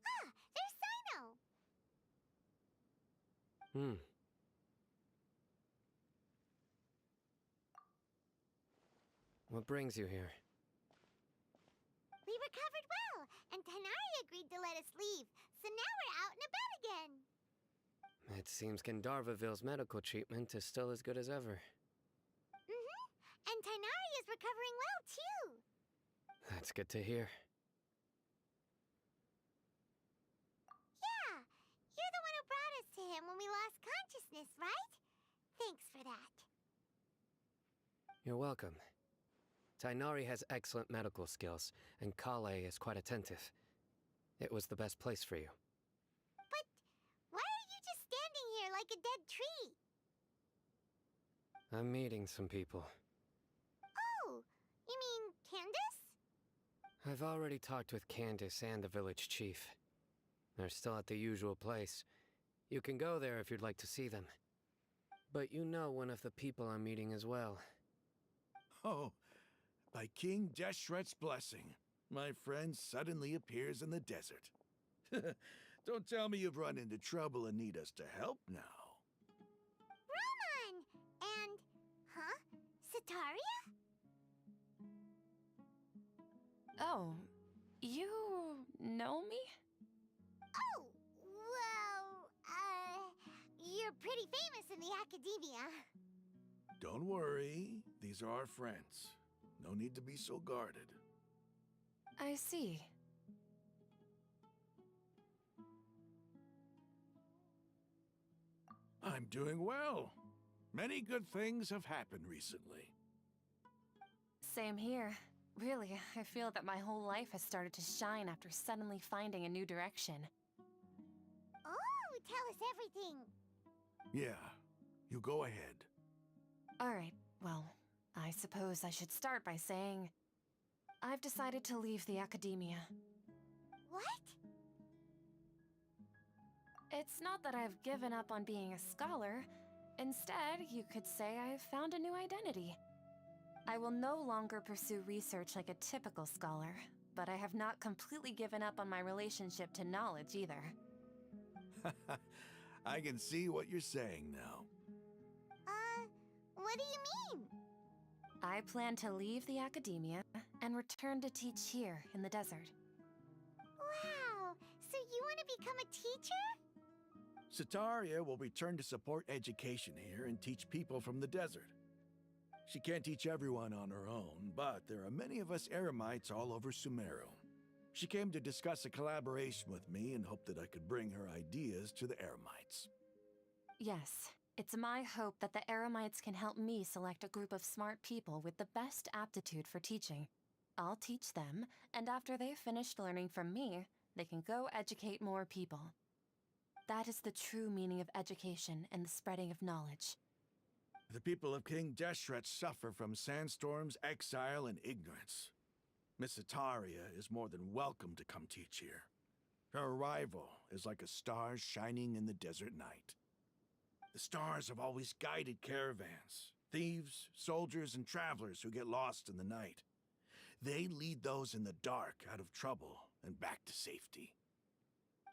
Ah, there's Sino! What brings you here? We recovered well, and Tanari agreed to let us leave, so now we're out and about again. It seems Gandharvaville's medical treatment is still as good as ever. And Tanari is recovering well, too. That's good to hear. Yeah, you're the one who brought us to him when we lost consciousness, right? Thanks for that. You're welcome. Tainari has excellent medical skills, and Kale is quite attentive. It was the best place for you. But why are you just standing here like a dead tree? I'm meeting some people. Oh, you mean Candace? I've already talked with Candace and the village chief. They're still at the usual place. You can go there if you'd like to see them. But you know one of the people I'm meeting as well. Oh, by King Deshret's blessing, my friend suddenly appears in the desert. Don't tell me you've run into trouble and need us to help now. Raman! And, Sataria? Oh, you know me? Oh, well, you're pretty famous in the academia. Don't worry, these are our friends. No need to be so guarded. I see. I'm doing well. Many good things have happened recently. Same here. Really, I feel that my whole life has started to shine after suddenly finding a new direction. Oh, tell us everything. Yeah, you go ahead. Alright, well, I suppose I should start by saying I've decided to leave the academia. What? It's not that I've given up on being a scholar. Instead, you could say I've found a new identity. I will no longer pursue research like a typical scholar, but I have not completely given up on my relationship to knowledge either. I can see what you're saying now. What do you mean? I plan to leave the academia and return to teach here in the desert. Wow, so you want to become a teacher? Sataria will return to support education here and teach people from the desert. She can't teach everyone on her own, but there are many of us Eremites all over Sumeru. She came to discuss a collaboration with me and hoped that I could bring her ideas to the Eremites. Yes, it's my hope that the Eremites can help me select a group of smart people with the best aptitude for teaching. I'll teach them, and after they've finished learning from me, they can go educate more people. That is the true meaning of education and the spreading of knowledge. The people of King Deshret suffer from sandstorms, exile, and ignorance. Miss Ataria is more than welcome to come teach here. Her arrival is like a star shining in the desert night. The stars have always guided caravans, thieves, soldiers, and travelers who get lost in the night. They lead those in the dark out of trouble and back to safety.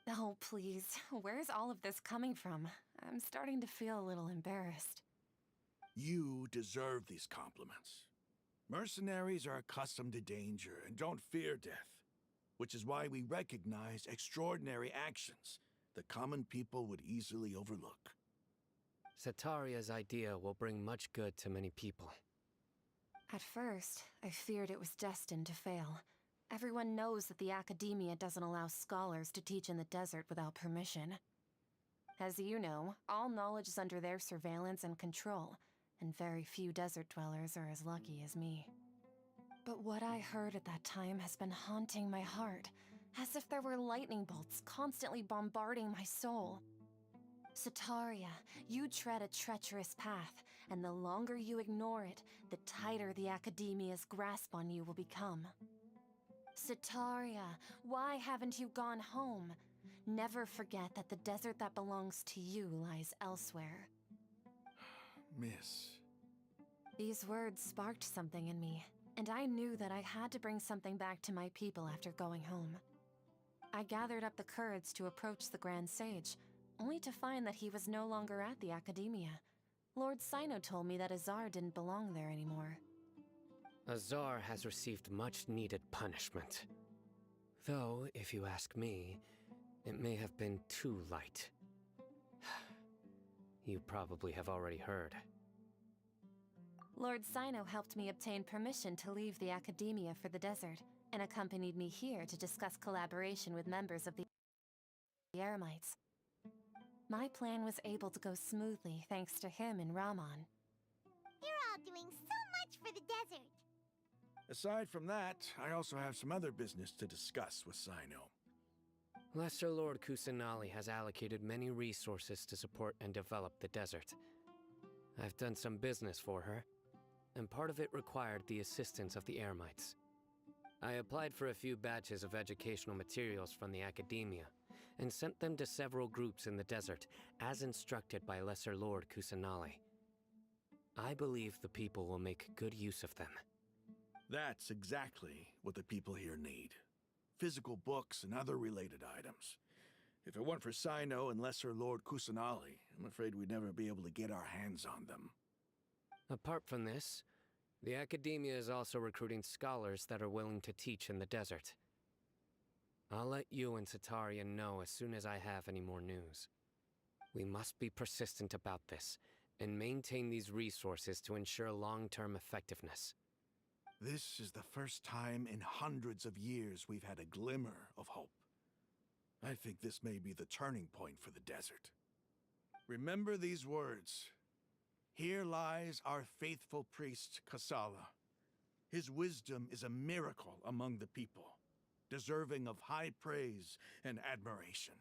Oh, please. Where's all of this coming from? I'm starting to feel a little embarrassed. You deserve these compliments. Mercenaries are accustomed to danger and don't fear death, which is why we recognize extraordinary actions that common people would easily overlook. Sataria's idea will bring much good to many people. At first, I feared it was destined to fail. Everyone knows that the academia doesn't allow scholars to teach in the desert without permission. As you know, all knowledge is under their surveillance and control, and very few desert dwellers are as lucky as me. But what I heard at that time has been haunting my heart, as if there were lightning bolts constantly bombarding my soul. Sataria, you tread a treacherous path, and the longer you ignore it, the tighter the academia's grasp on you will become. Sataria, why haven't you gone home? Never forget that the desert that belongs to you lies elsewhere. Miss. These words sparked something in me. and I knew that I had to bring something back to my people after going home. I gathered up the courage to approach the Grand Sage, only to find that he was no longer at the Academia. Lord Sino told me that Azar didn't belong there anymore. Azar has received much-needed punishment. Though, if you ask me, it may have been too light. You probably have already heard. Lord Sino helped me obtain permission to leave the Academia for the desert, and accompanied me here to discuss collaboration with members of the Eremites. My plan was able to go smoothly thanks to him and Rahman. You're all doing so much for the desert. Aside from that, I also have some other business to discuss with Sino. Lesser Lord Kusanali has allocated many resources to support and develop the desert. I've done some business for her, and part of it required the assistance of the Eremites. I applied for a few batches of educational materials from the Academia, and sent them to several groups in the desert, as instructed by Lesser Lord Kusanali. I believe the people will make good use of them. That's exactly what the people here need. Physical books and other related items. If it weren't for Sino and Lesser Lord Kusanali, I'm afraid we'd never be able to get our hands on them. Apart from this, the Academia is also recruiting scholars that are willing to teach in the desert. I'll let you and Sataria know as soon as I have any more news. We must be persistent about this, and maintain these resources to ensure long-term effectiveness. This is the first time in hundreds of years we've had a glimmer of hope. I think this may be the turning point for the desert. Remember these words. Here lies our faithful priest, Kasala. His wisdom is a miracle among the people, deserving of high praise and admiration.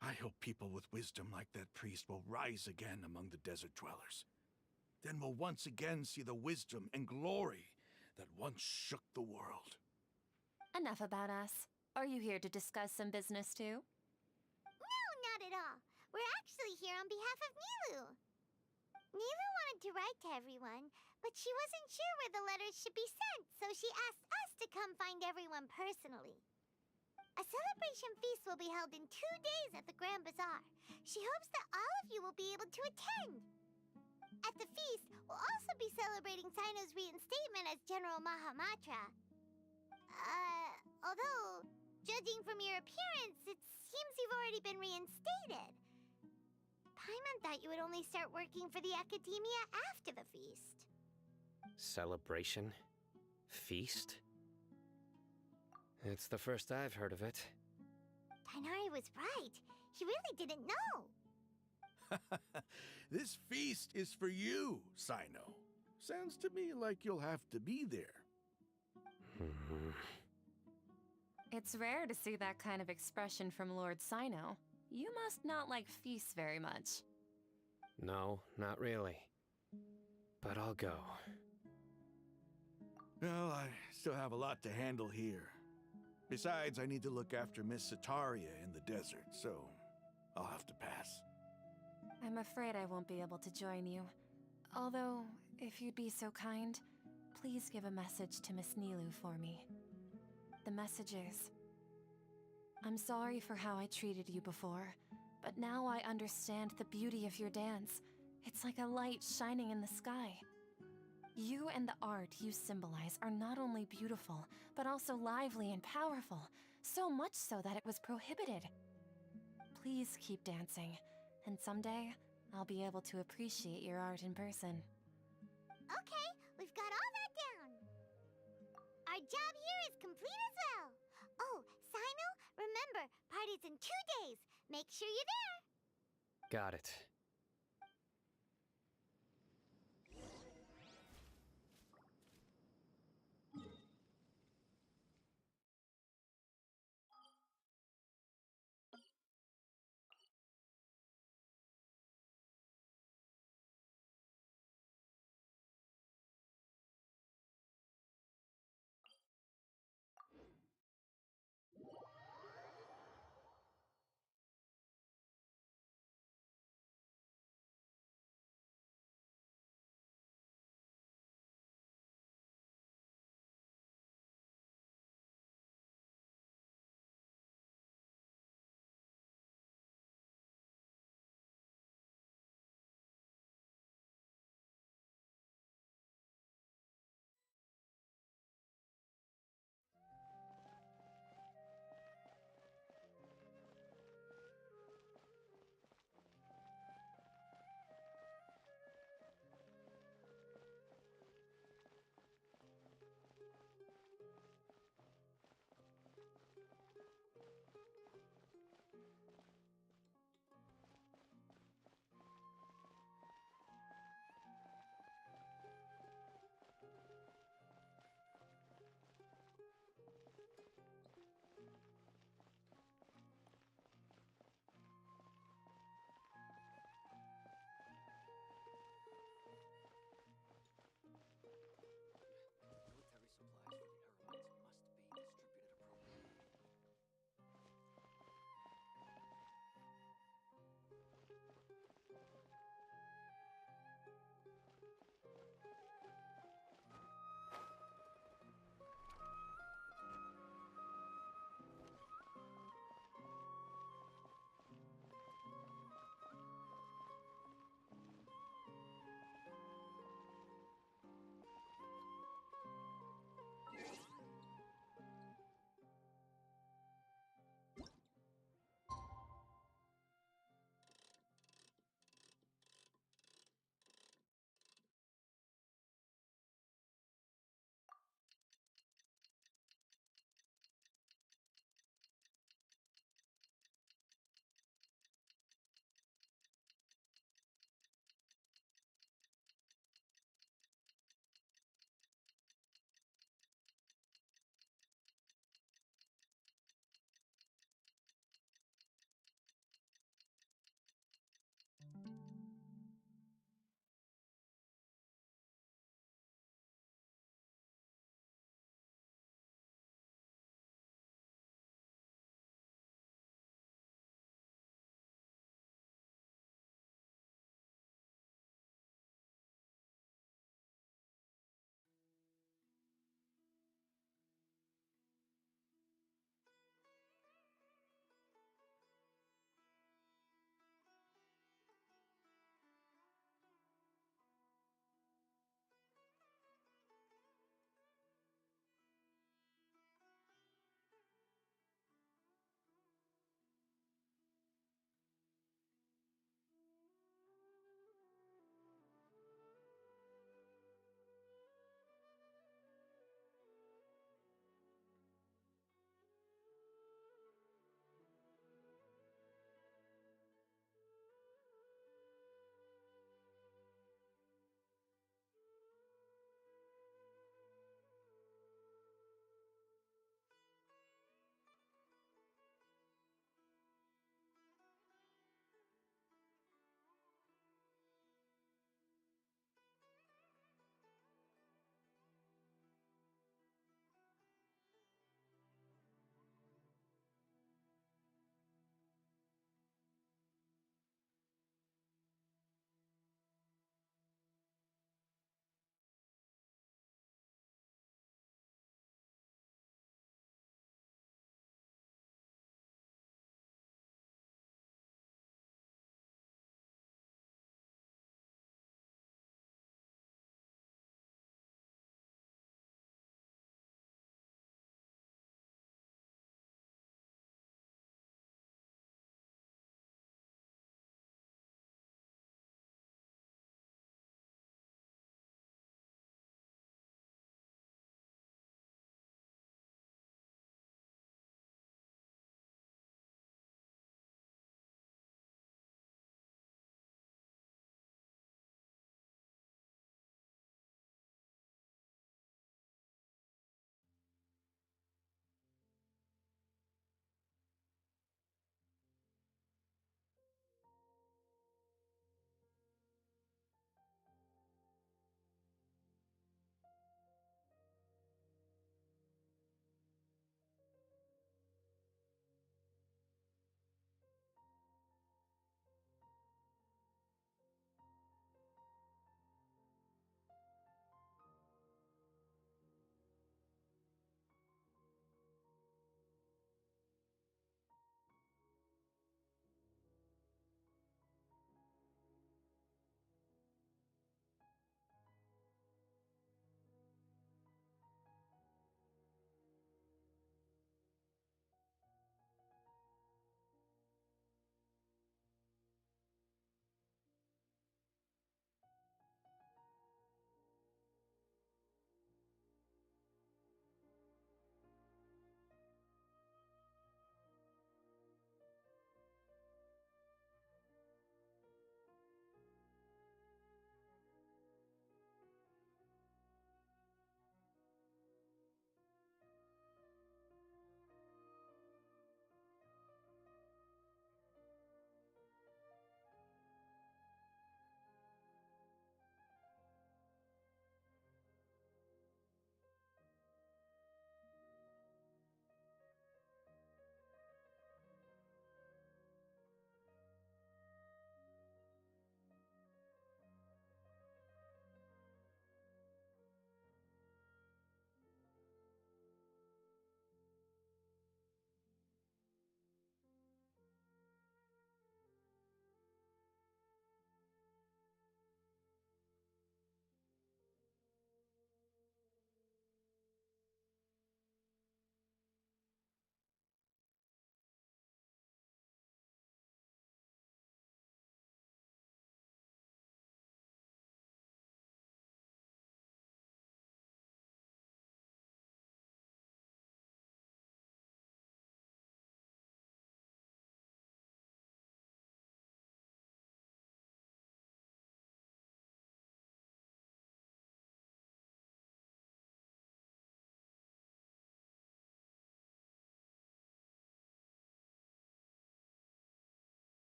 I hope people with wisdom like that priest will rise again among the desert dwellers. Then we'll once again see the wisdom and glory that once shook the world. Enough about us. Are you here to discuss some business too? No, not at all. We're actually here on behalf of Nilu. Nilu wanted to write to everyone, but she wasn't sure where the letters should be sent, so she asked us to come find everyone personally. A celebration feast will be held in 2 days at the Grand Bazaar. She hopes that all of you will be able to attend. At the feast, we'll also be celebrating Sino's reinstatement as General Mahamatra. Although, judging from your appearance, it seems you've already been reinstated. Paimon thought you would only start working for the Academia after the feast. Celebration? Feast? It's the first I've heard of it. Tighnari was right. He really didn't know. This feast is for you, Sino. Sounds to me like you'll have to be there. It's rare to see that kind of expression from Lord Sino. You must not like feasts very much. No, not really. But I'll go. Well, I still have a lot to handle here. Besides, I need to look after Miss Sataria in the desert, so I'll have to pass. I'm afraid I won't be able to join you. Although, if you'd be so kind, please give a message to Miss Nilu for me. The message is, I'm sorry for how I treated you before, but now I understand the beauty of your dance. It's like a light shining in the sky. You and the art you symbolize are not only beautiful, but also lively and powerful, so much so that it was prohibited. Please keep dancing, and someday I'll be able to appreciate your art in person. Okay, we've got all that down. Our job here is complete as well. Oh, Sino, remember, party's in 2 days. Make sure you're there. Got it.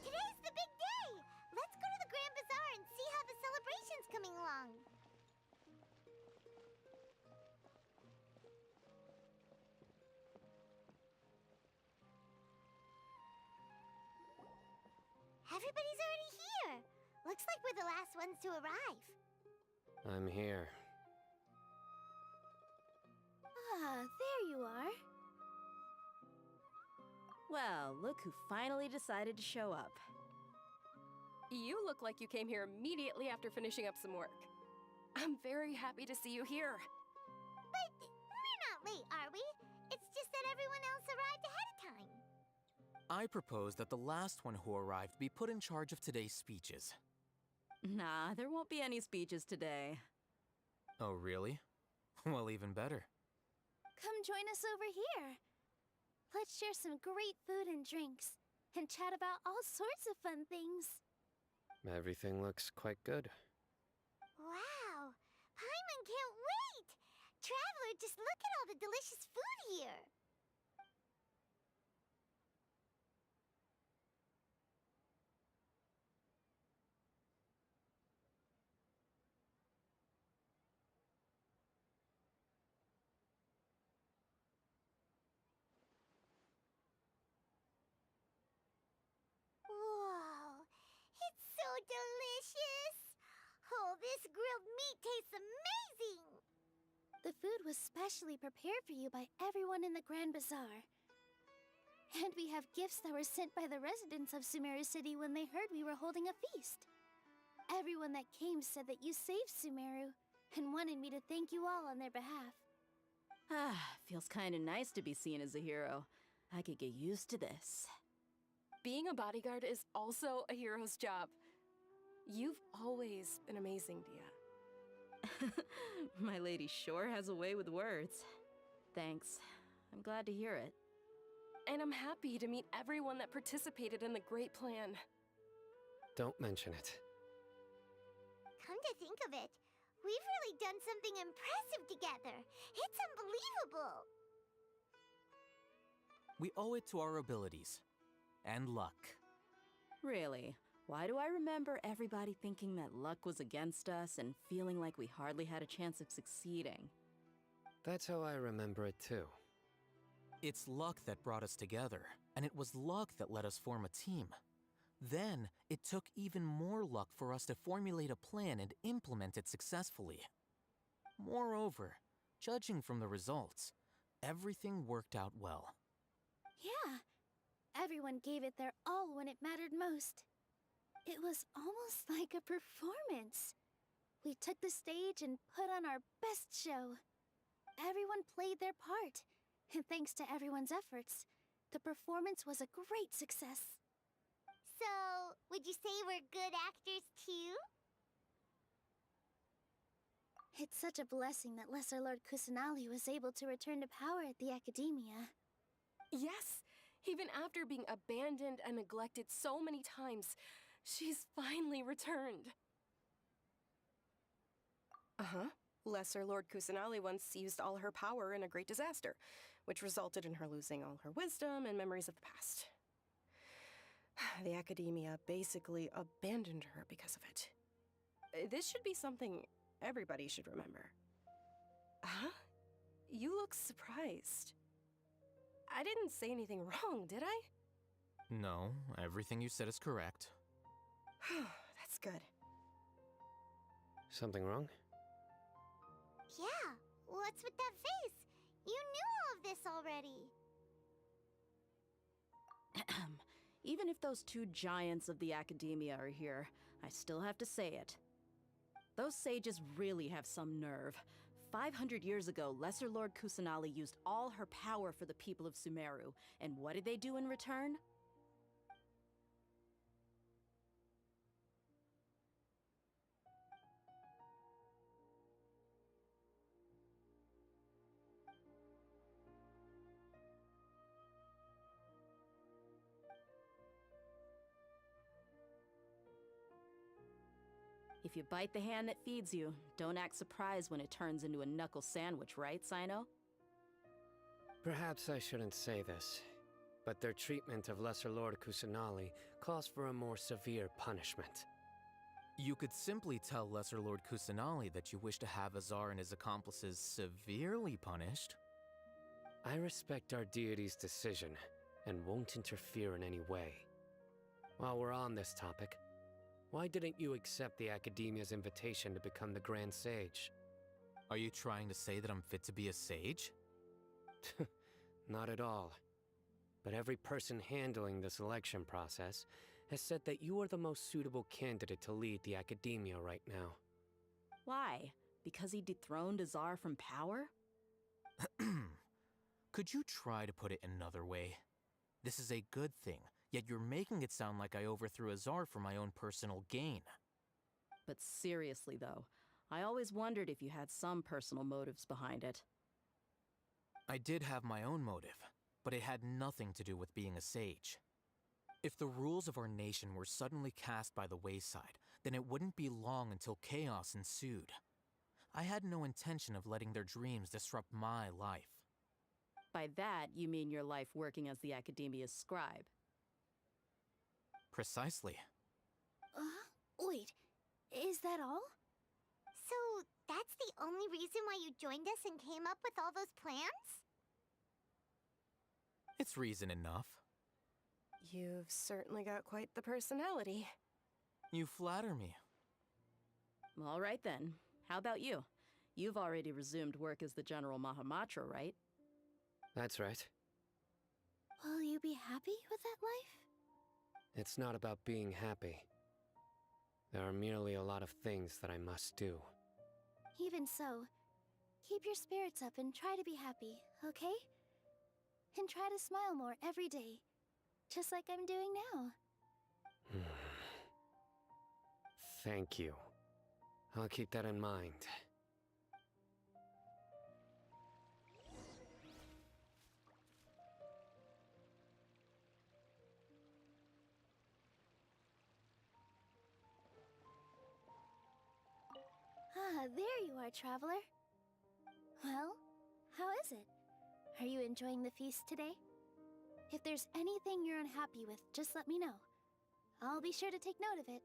Today's the big day! Let's go to the Grand Bazaar and see how the celebration's coming along. Everybody's already here. Looks like we're the last ones to arrive. I'm here. Ah, there you are. Well, look who finally decided to show up. You look like you came here immediately after finishing up some work. I'm very happy to see you here. But we're not late, are we? It's just that everyone else arrived ahead of time. I propose that the last one who arrived be put in charge of today's speeches. Nah, there won't be any speeches today. Oh, really? Well, even better. Come join us over here. Let's share some great food and drinks, and chat about all sorts of fun things. Everything looks quite good. Wow! Paimon can't wait! Traveler, just look at all the delicious food here! Whoa! It's so delicious! Oh, this grilled meat tastes amazing! The food was specially prepared for you by everyone in the Grand Bazaar. And we have gifts that were sent by the residents of Sumeru City when they heard we were holding a feast. Everyone that came said that you saved Sumeru and wanted me to thank you all on their behalf. Ah, feels kinda nice to be seen as a hero. I could get used to this. Being a bodyguard is also a hero's job. You've always been amazing, Dia. My lady sure has a way with words. Thanks. I'm glad to hear it. And I'm happy to meet everyone that participated in the great plan. Don't mention it. Come to think of it, we've really done something impressive together. It's unbelievable! We owe it to our abilities. And luck. Really? Why do I remember everybody thinking that luck was against us and feeling like we hardly had a chance of succeeding? That's how I remember it too. It's luck that brought us together, and it was luck that let us form a team. Then, it took even more luck for us to formulate a plan and implement it successfully. Moreover, judging from the results, everything worked out well. Yeah, everyone gave it their all when it mattered most. It was almost like a performance. We took the stage and put on our best show. Everyone played their part, and thanks to everyone's efforts, the performance was a great success. So, would you say we're good actors too? It's such a blessing that Lesser Lord Kusanali was able to return to power at the Academia. Yes! Even after being abandoned and neglected so many times, she's finally returned. Uh-huh. Lesser Lord Kusanali once used all her power in a great disaster, which resulted in her losing all her wisdom and memories of the past. The Academia basically abandoned her because of it. This should be something everybody should remember. Huh? You look surprised. I didn't say anything wrong, did I? No, everything you said is correct. That's good. Something wrong? Yeah, what's with that face? You knew all of this already. Even if those two giants of the Academia are here, I still have to say it. Those sages really have some nerve. 500 years ago, Lesser Lord Kusanali used all her power for the people of Sumeru, and what did they do in return? If you bite the hand that feeds you, don't act surprised when it turns into a knuckle sandwich, right, Sino? Perhaps I shouldn't say this, but their treatment of Lesser Lord Kusanali calls for a more severe punishment. You could simply tell Lesser Lord Kusanali that you wish to have Azar and his accomplices severely punished. I respect our deity's decision, and won't interfere in any way. While we're on this topic, why didn't you accept the Academia's invitation to become the Grand Sage? Are you trying to say that I'm fit to be a sage? Not at all. But every person handling the selection process has said that you are the most suitable candidate to lead the Academia right now. Why? Because he dethroned Azar from power? Could you try to put it another way? This is a good thing, yet you're making it sound like I overthrew Azar for my own personal gain. But seriously, though, I always wondered if you had some personal motives behind it. I did have my own motive, but it had nothing to do with being a sage. If the rules of our nation were suddenly cast by the wayside, then it wouldn't be long until chaos ensued. I had no intention of letting their dreams disrupt my life. By that, you mean your life working as the Academia's scribe? Precisely. Wait, is that all? So, that's the only reason why you joined us and came up with all those plans? It's reason enough. You've certainly got quite the personality. You flatter me. All right then. How about you? You've already resumed work as the General Mahamatra, right? That's right. Will you be happy with that life? It's not about being happy. There are merely a lot of things that I must do. Even so, keep your spirits up and try to be happy, okay? And try to smile more every day, just like I'm doing now. Thank you. I'll keep that in mind. Ah, there you are, traveler. Well, how is it? Are you enjoying the feast today? If there's anything you're unhappy with, just let me know. I'll be sure to take note of it.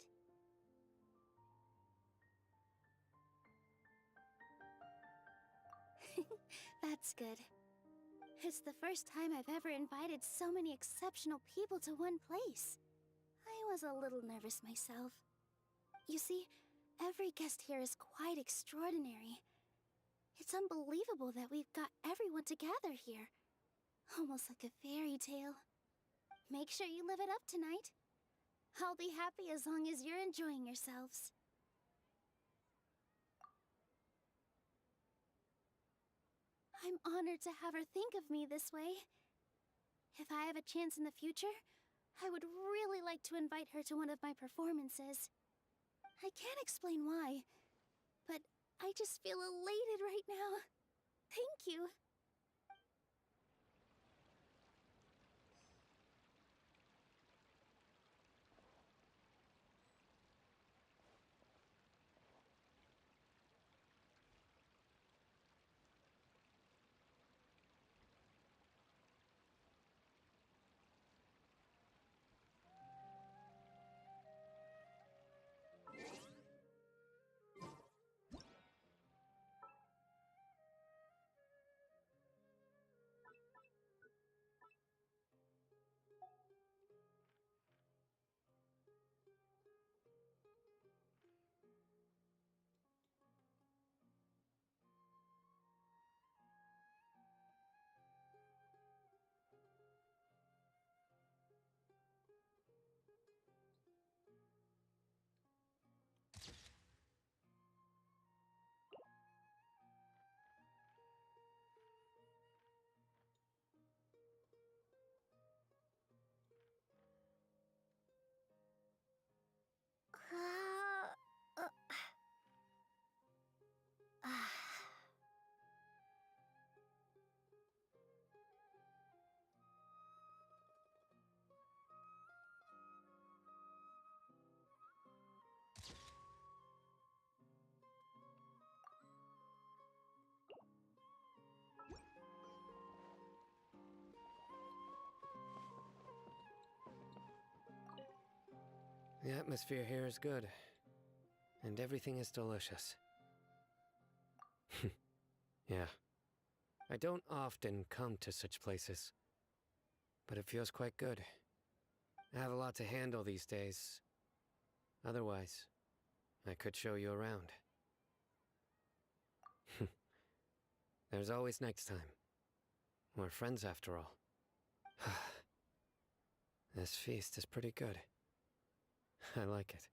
That's good. It's the first time I've ever invited so many exceptional people to one place. I was a little nervous myself. You see, every guest here is quite extraordinary. It's unbelievable that we've got everyone together here. Almost like a fairy tale. Make sure you live it up tonight. I'll be happy as long as you're enjoying yourselves. I'm honored to have her think of me this way. If I have a chance in the future, I would really like to invite her to one of my performances. I can't explain why, but I just feel elated right now. Thank you. The atmosphere here is good, and everything is delicious. Yeah. I don't often come to such places, but it feels quite good. I have a lot to handle these days. Otherwise, I could show you around. There's always next time. We're friends after all. This feast is pretty good. I like it.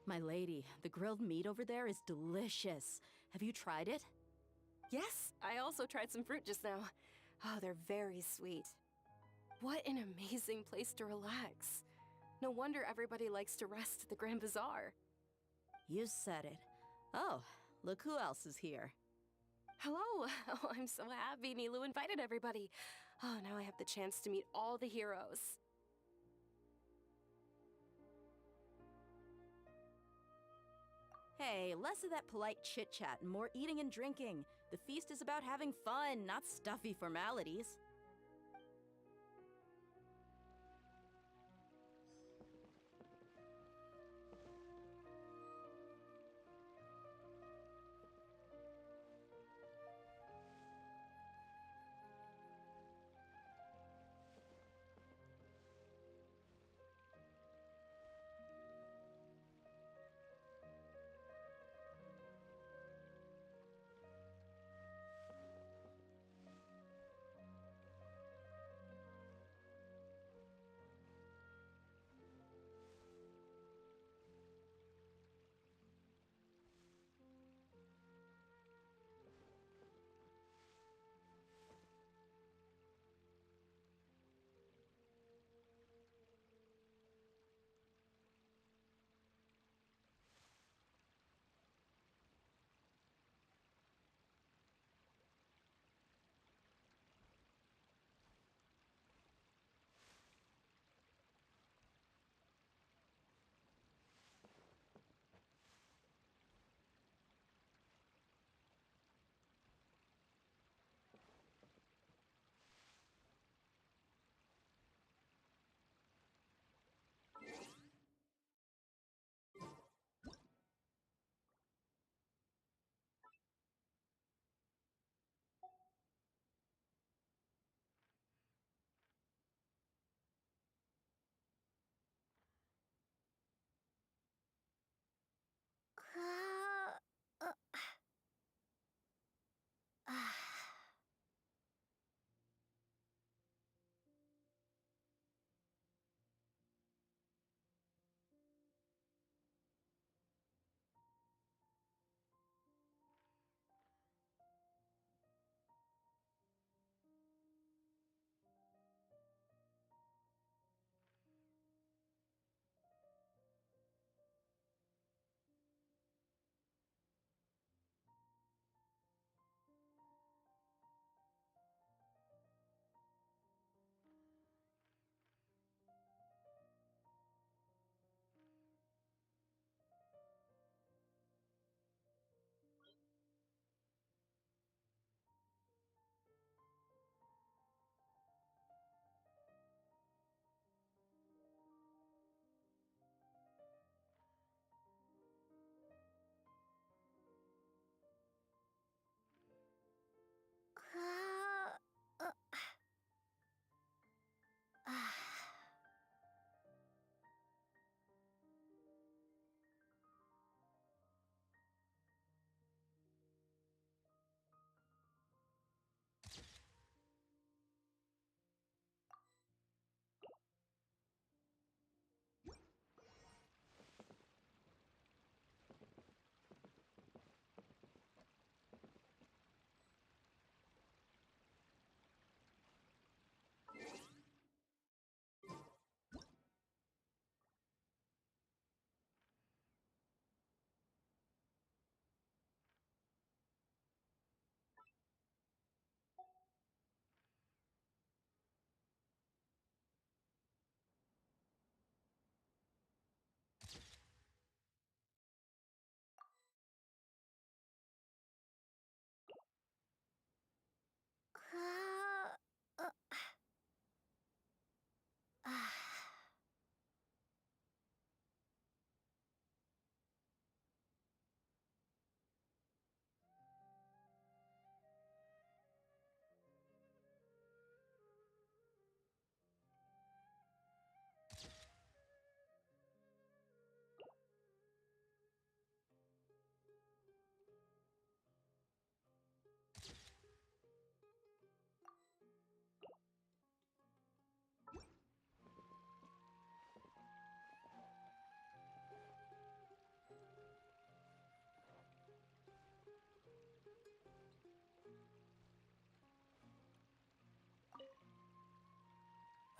My lady, the grilled meat over there is delicious. Have you tried it? Yes, I also tried some fruit just now. Oh, they're very sweet. What an amazing place to relax. No wonder everybody likes to rest at the Grand Bazaar. You said it. Oh, look who else is here. Hello! Oh, I'm so happy Nilu invited everybody. Oh, now I have the chance to meet all the heroes. Hey, less of that polite chit-chat and more eating and drinking. The feast is about having fun, not stuffy formalities.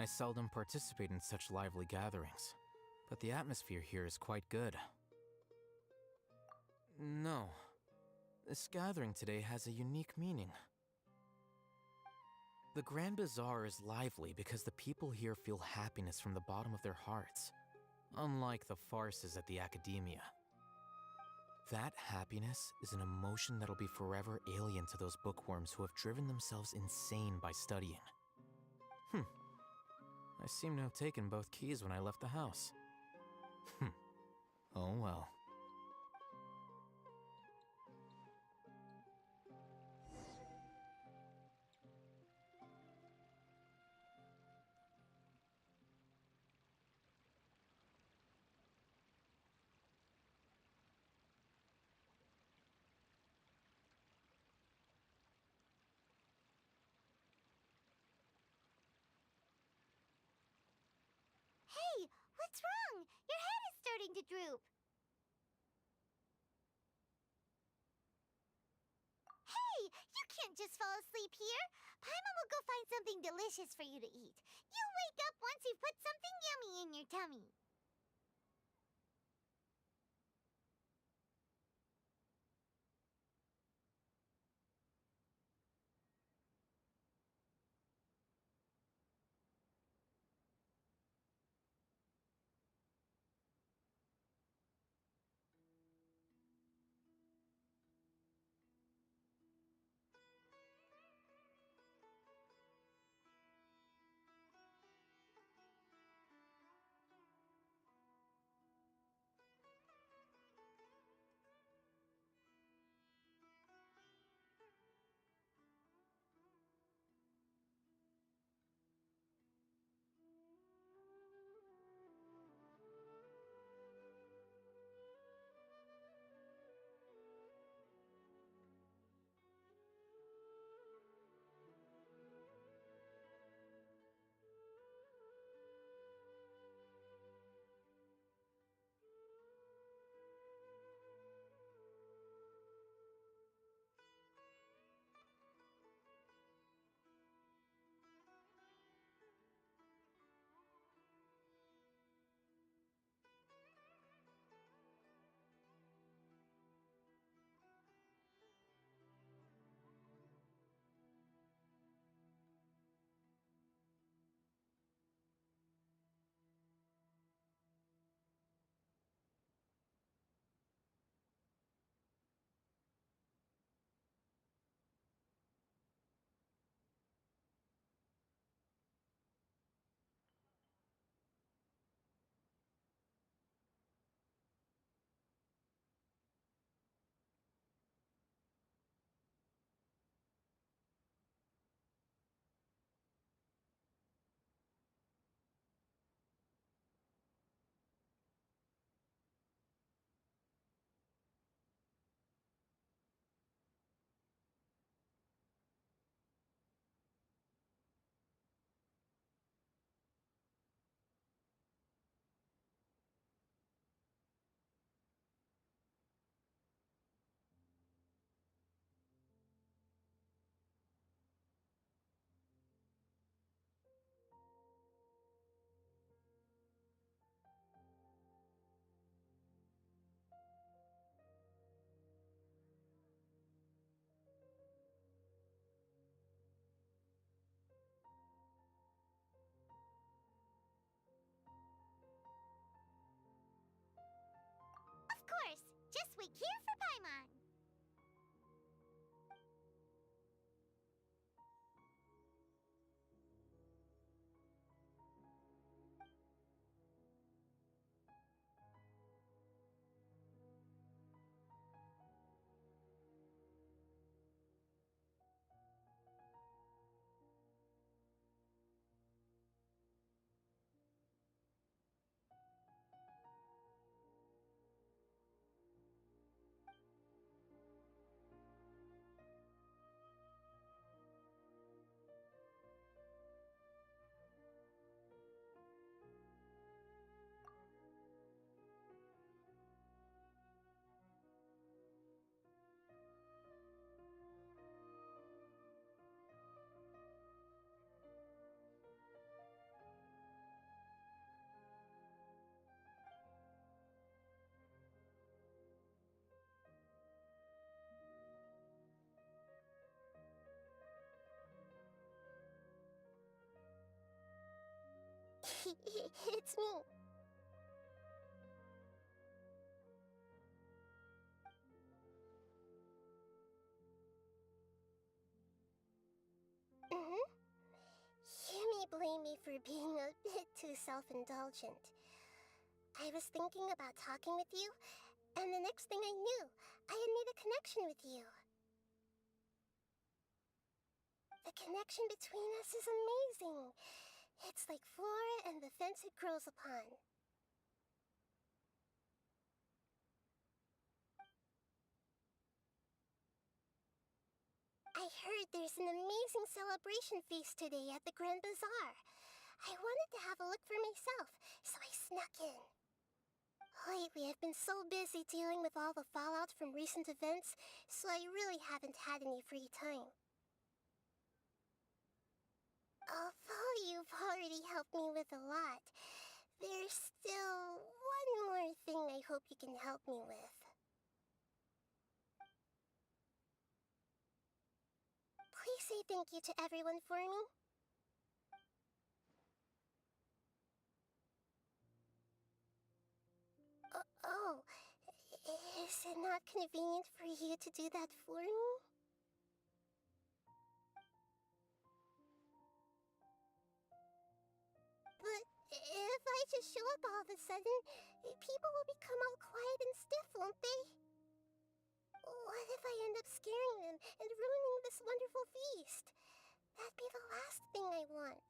I seldom participate in such lively gatherings, but the atmosphere here is quite good. No, this gathering today has a unique meaning. The Grand Bazaar is lively because the people here feel happiness from the bottom of their hearts, unlike the farces at the Academia. That happiness is an emotion that'll be forever alien to those bookworms who have driven themselves insane by studying. I seem to have taken both keys when I left the house. Oh well. Hey, what's wrong? Your head is starting to droop. Hey, you can't just fall asleep here. Paimon will go find something delicious for you to eat. You'll wake up once you've put something yummy in your tummy. Of course, just wait here for Paimon. It's me. You may blame me for being a bit too self-indulgent. I was thinking about talking with you, and the next thing I knew, I had made a connection with you. The connection between us is amazing. It's like flora and the fence it grows upon. I heard there's an amazing celebration feast today at the Grand Bazaar. I wanted to have a look for myself, so I snuck in. Lately, I've been so busy dealing with all the fallout from recent events, so I really haven't had any free time. Although you've already helped me with a lot, there's still one more thing I hope you can help me with. Please say thank you to everyone for me. Oh, is it not convenient for you to do that for me? But if I just show up all of a sudden, people will become all quiet and stiff, won't they? What if I end up scaring them and ruining this wonderful feast? That'd be the last thing I want.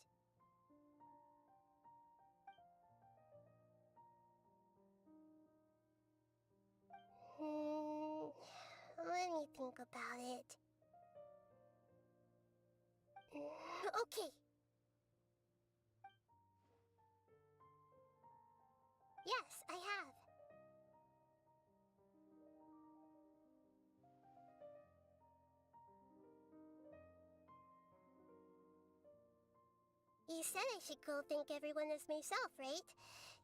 Let me think about it. Okay. Yes, I have. You said I should go thank everyone as myself, right?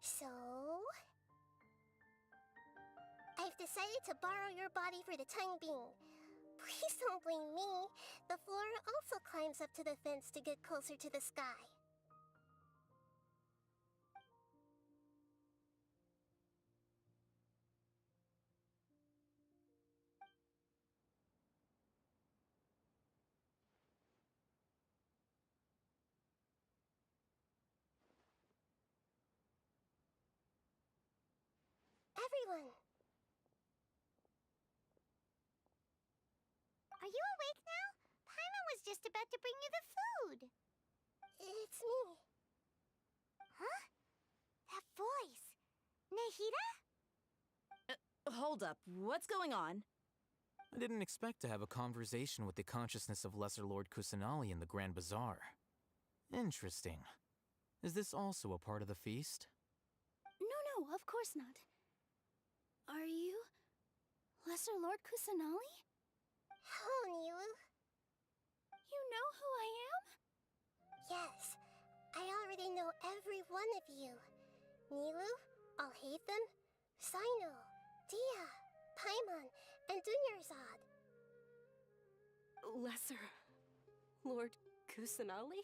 So... I've decided to borrow your body for the time being. Please don't blame me. The flora also climbs up to the fence to get closer to the sky. Everyone! Are you awake now? Paimon was just about to bring you the food. It's me. Huh? That voice. Nehira? Hold up. What's going on? I didn't expect to have a conversation with the consciousness of Lesser Lord Kusanali in the Grand Bazaar. Interesting. Is this also a part of the feast? No, of course not. Are you Lesser Lord Kusanali? Hello, Nilu. You know who I am? Yes, I already know every one of you. Nilu, Alhaitham, Sino, Dia, Paimon, and Dunyarzad. Lesser Lord Kusanali?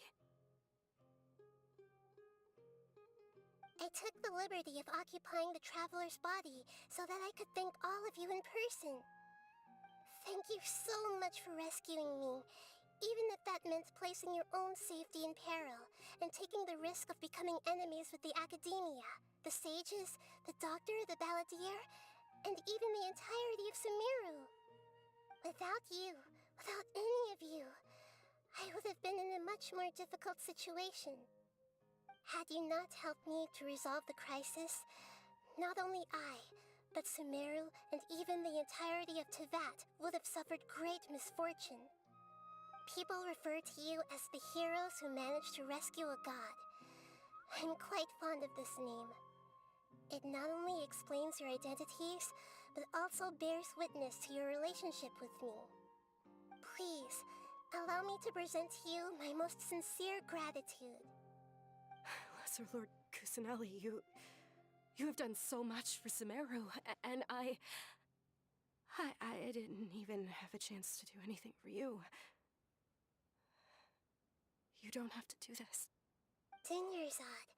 I took the liberty of occupying the traveler's body so that I could thank all of you in person. Thank you so much for rescuing me, even if that meant placing your own safety in peril and taking the risk of becoming enemies with the academia, the sages, the doctor, the balladeer, and even the entirety of Sumeru. Without you, without any of you, I would have been in a much more difficult situation. Had you not helped me to resolve the crisis, not only I, but Sumeru and even the entirety of Tevat would have suffered great misfortune. People refer to you as the heroes who managed to rescue a god. I'm quite fond of this name. It not only explains your identities, but also bears witness to your relationship with me. Please, allow me to present to you my most sincere gratitude. Lesser Lord Kusanali, you have done so much for Sumeru, and I didn't even have a chance to do anything for you. You don't have to do this. Dunyarzad,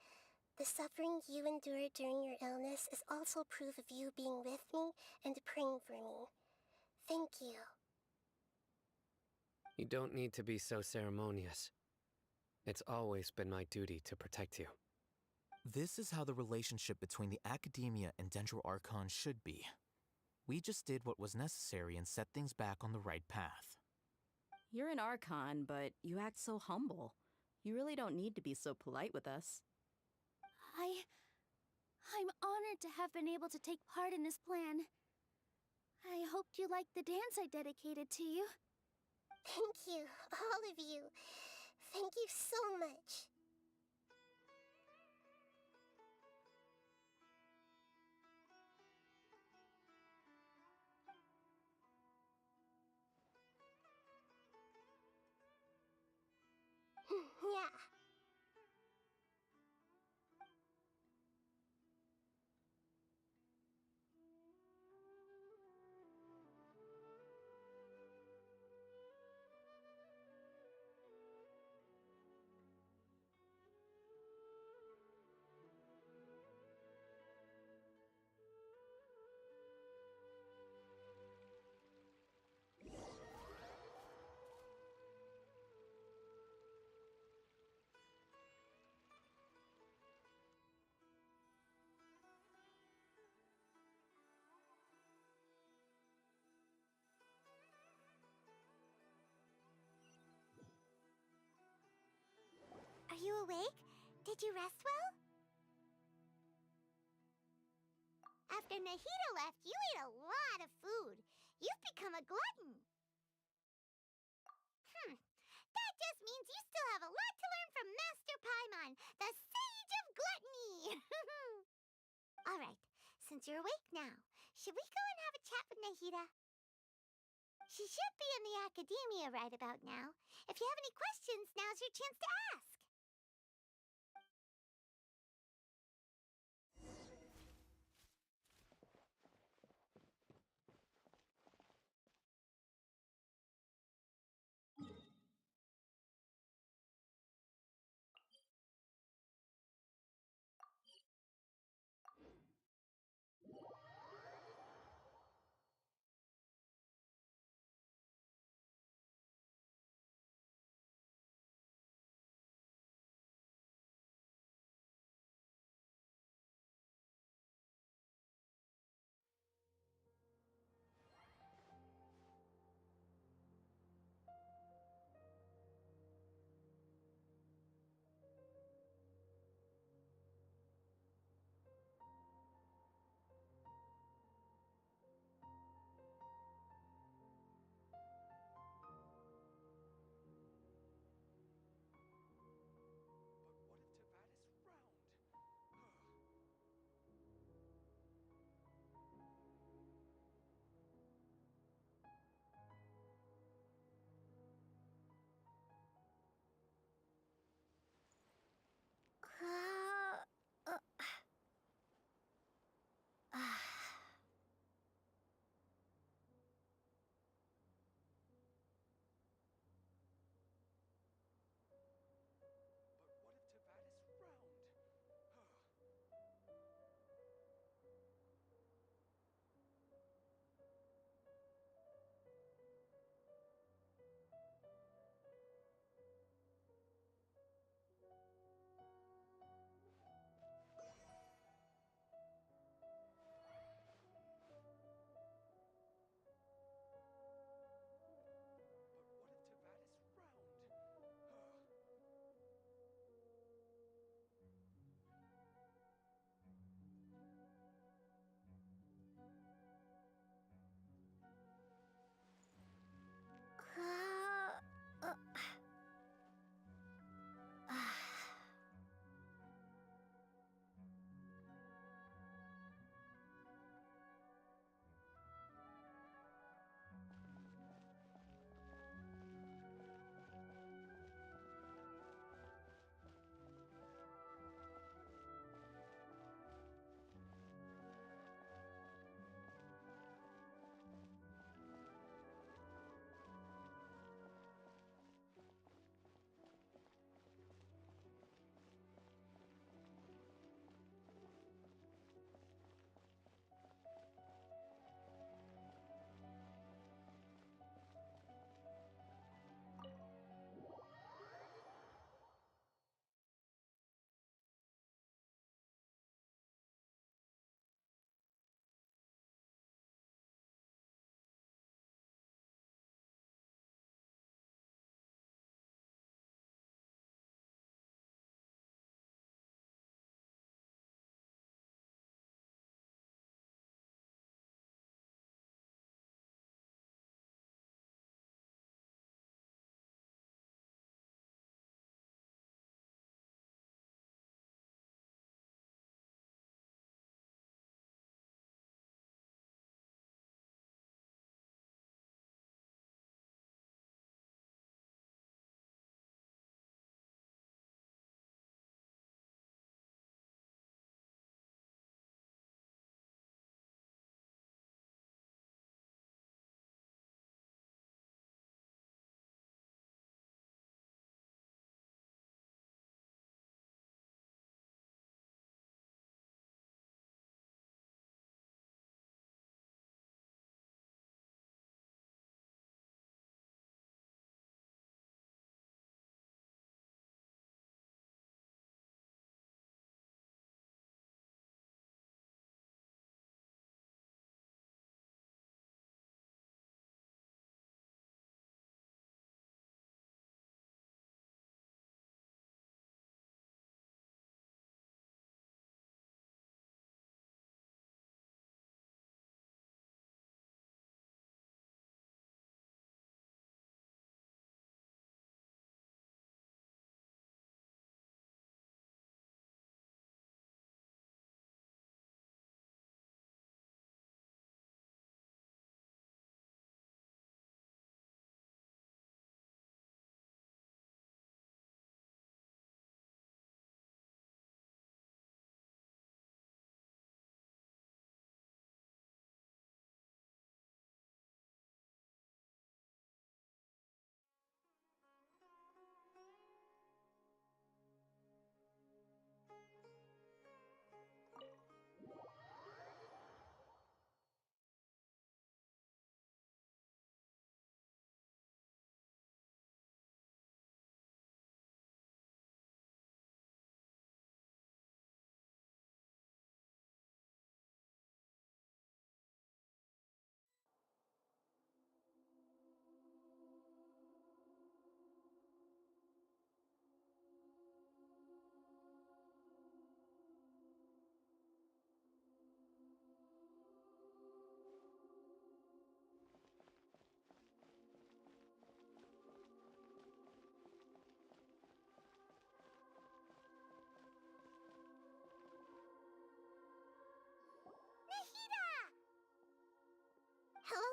The suffering you endured during your illness is also proof of you being with me and praying for me. Thank you. You don't need to be so ceremonious. It's always been my duty to protect you. This is how the relationship between the Academia and Dendro Archon should be. We just did what was necessary and set things back on the right path. You're an Archon, but you act so humble. You really don't need to be so polite with us. I'm honored to have been able to take part in this plan. I hoped you liked the dance I dedicated to you. Thank you, all of you. Thank you so much. Yeah. Are you awake? Did you rest well? After Nahida left, you ate a lot of food. You've become a glutton. That just means you still have a lot to learn from Master Paimon, the Sage of Gluttony! Alright, since you're awake now, should we go and have a chat with Nahida? She should be in the Academia right about now. If you have any questions, now's your chance to ask.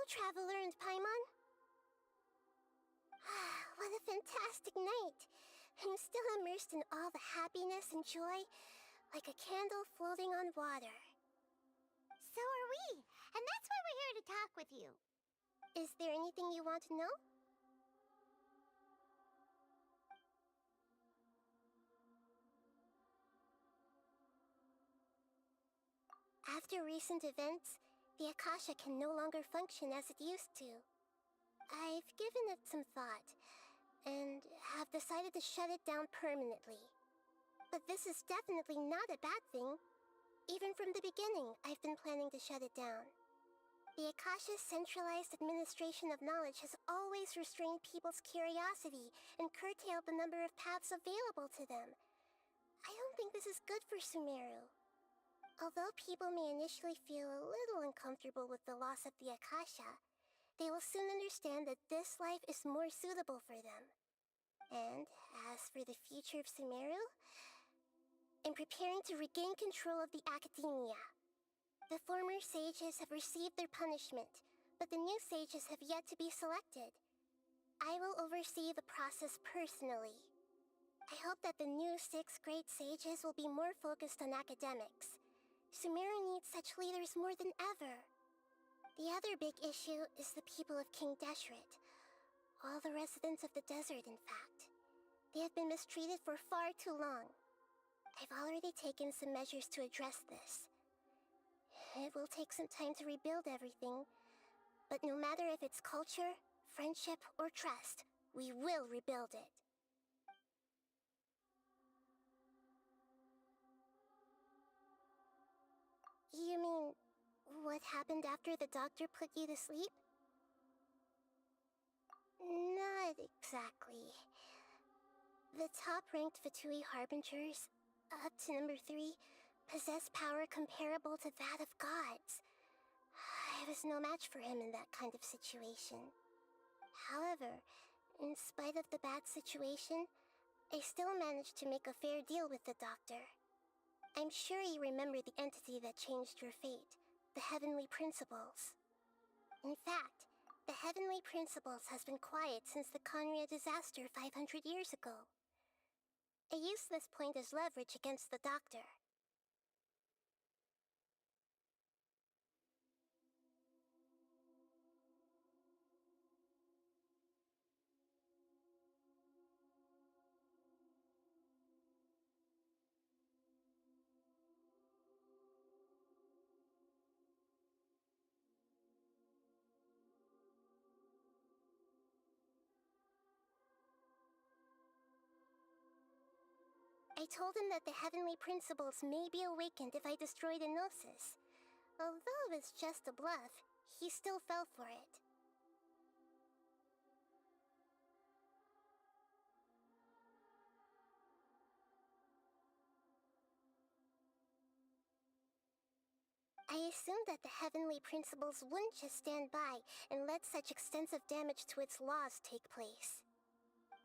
Traveler and Paimon. What a fantastic night. I'm still immersed in all the happiness and joy, like a candle floating on water. So are we, and that's why we're here to talk with you. Is there anything you want to know? After recent events, the Akasha can no longer function as it used to. I've given it some thought, and have decided to shut it down permanently. But this is definitely not a bad thing. Even from the beginning, I've been planning to shut it down. The Akasha's centralized administration of knowledge has always restrained people's curiosity and curtailed the number of paths available to them. I don't think this is good for Sumeru. Although people may initially feel a little uncomfortable with the loss of the Akasha, they will soon understand that this life is more suitable for them. And as for the future of Sumeru, I'm preparing to regain control of the academia. The former sages have received their punishment, but the new sages have yet to be selected. I will oversee the process personally. I hope that the new 6th grade sages will be more focused on academics. Sumeru needs such leaders more than ever. The other big issue is the people of King Deshret. All the residents of the desert, in fact. They have been mistreated for far too long. I've already taken some measures to address this. It will take some time to rebuild everything, but no matter if it's culture, friendship, or trust, we will rebuild it. You mean, what happened after the doctor put you to sleep? Not exactly. The top-ranked Fatui Harbingers, up to number 3, possess power comparable to that of gods. I was no match for him in that kind of situation. However, in spite of the bad situation, I still managed to make a fair deal with the doctor. I'm sure you remember the entity that changed your fate, the Heavenly Principles. In fact, the Heavenly Principles has been quiet since the Conria disaster 500 years ago. I used this point as leverage against the doctor. I told him that the Heavenly Principles may be awakened if I destroy the Gnosis. Although it was just a bluff, he still fell for it. I assumed that the Heavenly Principles wouldn't just stand by and let such extensive damage to its laws take place.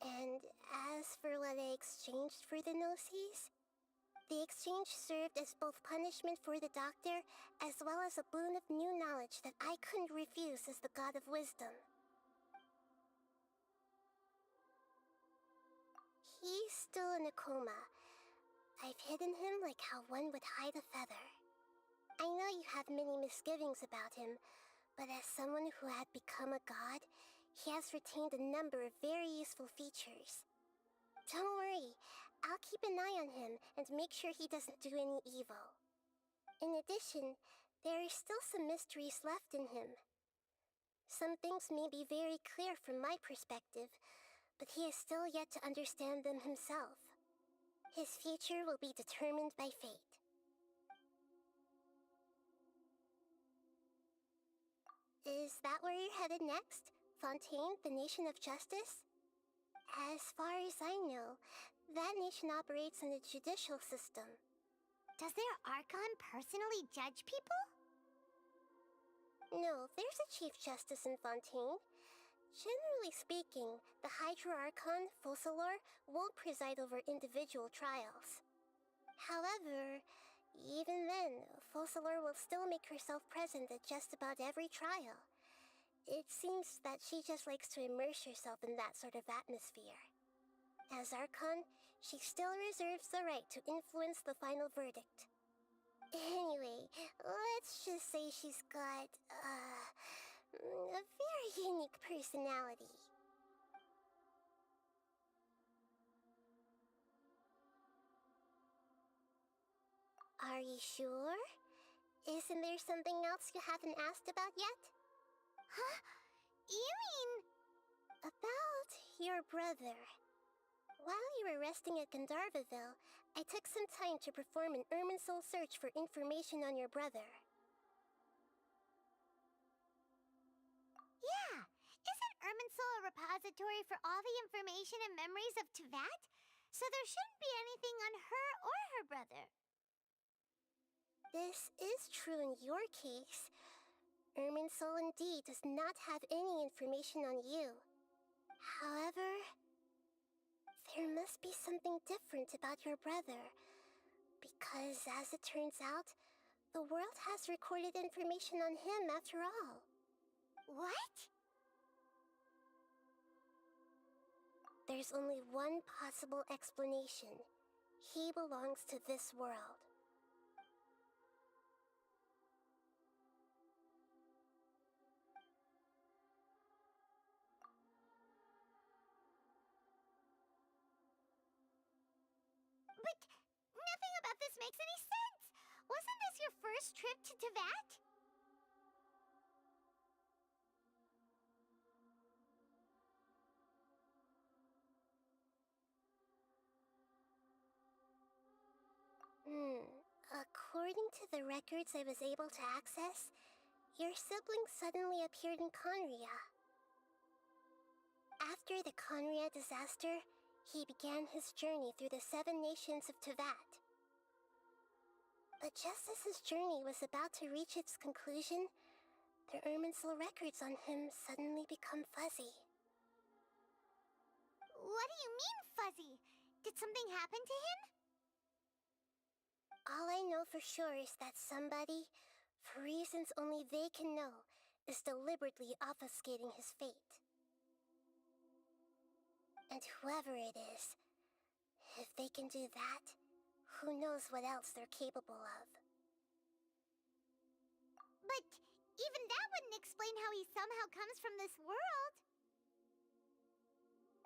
And as for what I exchanged for the Gnosis, the exchange served as both punishment for the doctor, as well as a boon of new knowledge that I couldn't refuse as the God of Wisdom. He's still in a coma. I've hidden him like how one would hide a feather. I know you have many misgivings about him, but as someone who had become a god, he has retained a number of very useful features. Don't worry, I'll keep an eye on him and make sure he doesn't do any evil. In addition, there are still some mysteries left in him. Some things may be very clear from my perspective, but he is still yet to understand them himself. His future will be determined by fate. Is that where you're headed next? Fontaine, the Nation of Justice? As far as I know, that nation operates in a judicial system. Does their Archon personally judge people? No, there's a Chief Justice in Fontaine. Generally speaking, the Hydra Archon, Focalor, won't preside over individual trials. However, even then, Focalor will still make herself present at just about every trial. It seems that she just likes to immerse herself in that sort of atmosphere. As Archon, she still reserves the right to influence the final verdict. Anyway, let's just say she's got, a very unique personality. Are you sure? Isn't there something else you haven't asked about yet? Huh? You mean... About your brother. While you were resting at Gandharvaville, I took some time to perform an Irminsul search for information on your brother. Yeah! Isn't Irminsul a repository for all the information and memories of Teyvat? So there shouldn't be anything on her or her brother. This is true in your case. Irminsul indeed does not have any information on you. However, there must be something different about your brother. Because, as it turns out, the world has recorded information on him after all. What? There's only one possible explanation. He belongs to this world. But nothing about this makes any sense! Wasn't this your first trip to Teyvat? According to the records I was able to access, your sibling suddenly appeared in Conria. After the Conria disaster, he began his journey through the 7 nations of Teyvat. But just as his journey was about to reach its conclusion, the Irminsul records on him suddenly become fuzzy. What do you mean, fuzzy? Did something happen to him? All I know for sure is that somebody, for reasons only they can know, is deliberately obfuscating his fate. And whoever it is, if they can do that, who knows what else they're capable of. But even that wouldn't explain how he somehow comes from this world.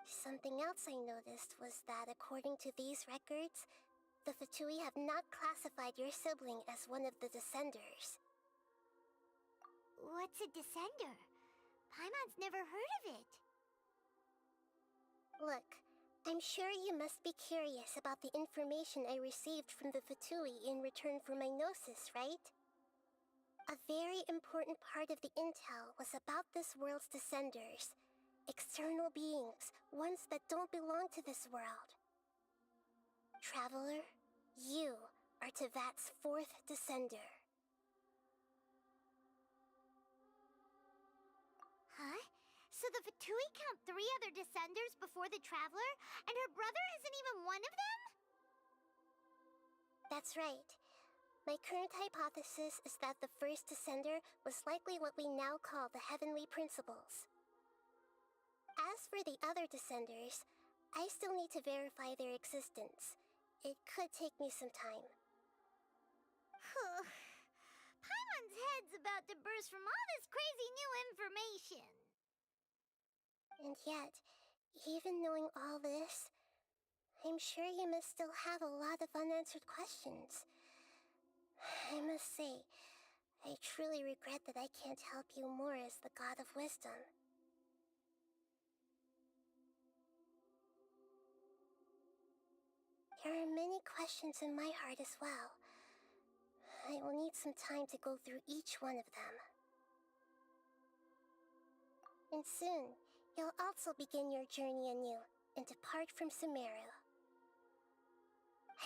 Something else I noticed was that according to these records, the Fatui have not classified your sibling as one of the Descenders. What's a Descender? Paimon's never heard of it. Look, I'm sure you must be curious about the information I received from the Fatui in return for my gnosis, right? A very important part of the intel was about this world's Descenders. External beings, ones that don't belong to this world. Traveler, you are Teyvat's 4th Descender. Huh? So the Fatui count 3 other Descenders before the Traveler, and her brother isn't even one of them? That's right. My current hypothesis is that the first Descender was likely what we now call the Heavenly Principles. As for the other Descenders, I still need to verify their existence. It could take me some time. Paimon's head's about to burst from all this crazy new information. And yet, even knowing all this, I'm sure you must still have a lot of unanswered questions. I must say, I truly regret that I can't help you more as the God of Wisdom. There are many questions in my heart as well. I will need some time to go through each one of them. And soon, you'll also begin your journey anew and depart from Sumeru.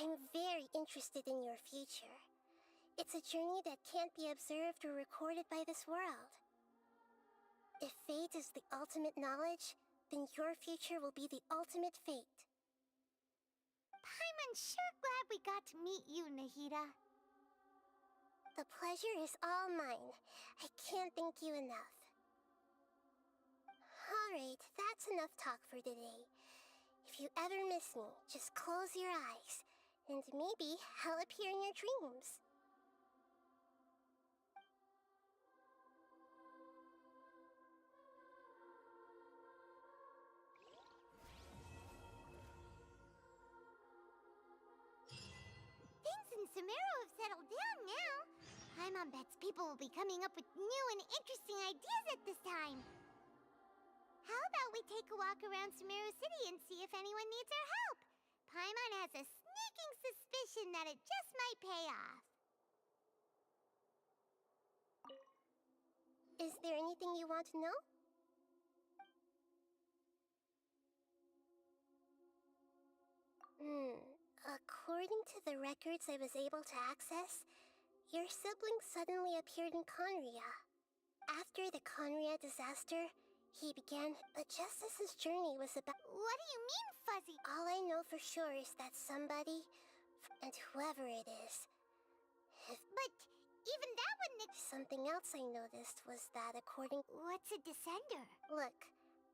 I'm very interested in your future. It's a journey that can't be observed or recorded by this world. If fate is the ultimate knowledge, then your future will be the ultimate fate. Paimon's sure glad we got to meet you, Nahida. The pleasure is all mine. I can't thank you enough. Alright, that's enough talk for today. If you ever miss me, just close your eyes, and maybe I'll appear in your dreams. Things in Sumeru have settled down now. Paimon bets people will be coming up with new and interesting ideas at this time. How about we take a walk around Sumeru City and see if anyone needs our help? Paimon has a sneaking suspicion that it just might pay off. Is there anything you want to know? According to the records I was able to access, your sibling suddenly appeared in Conria. After the Conria disaster, he began, but just as his journey was about— What do you mean, Fuzzy? All I know for sure is that somebody, and whoever it is, But even that wouldn't— Something else I noticed was that according— What's a descender? Look,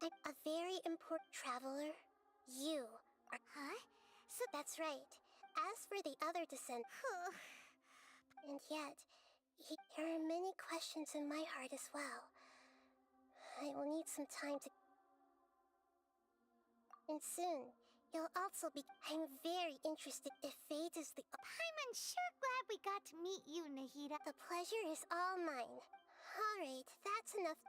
I'm a very important traveler. You are— Huh? So that's right. As for the other descent— And yet, there are many questions in my heart as well. I will need some time to— And soon, you'll also be— I'm very interested if fate is the— I'm sure glad we got to meet you, Nahida. The pleasure is all mine. Alright, that's enough.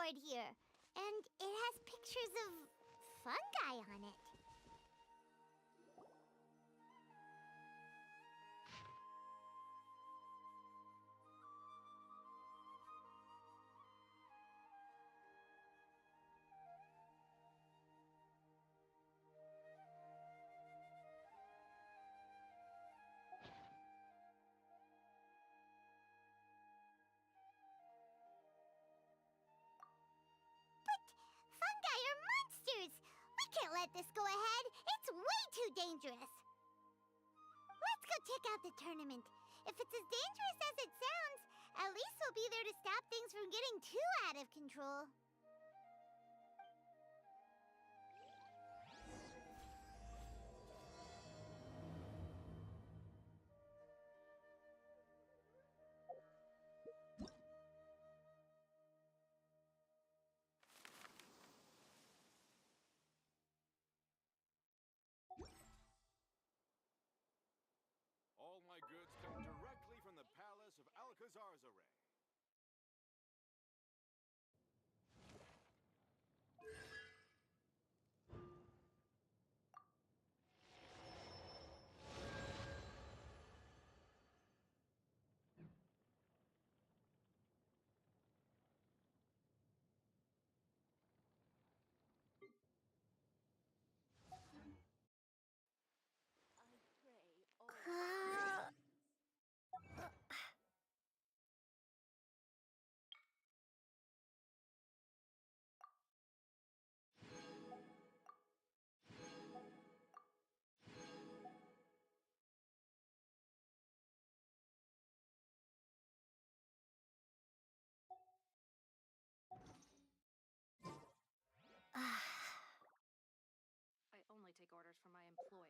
board here, and it has pictures of fungi on it. Fungi are monsters! We can't let this go ahead. It's way too dangerous. Let's go check out the tournament. If it's as dangerous as it sounds, at least we'll be there to stop things from getting too out of control. All my goods come directly from the palace of Alcazar's Array. I only take orders from my employer.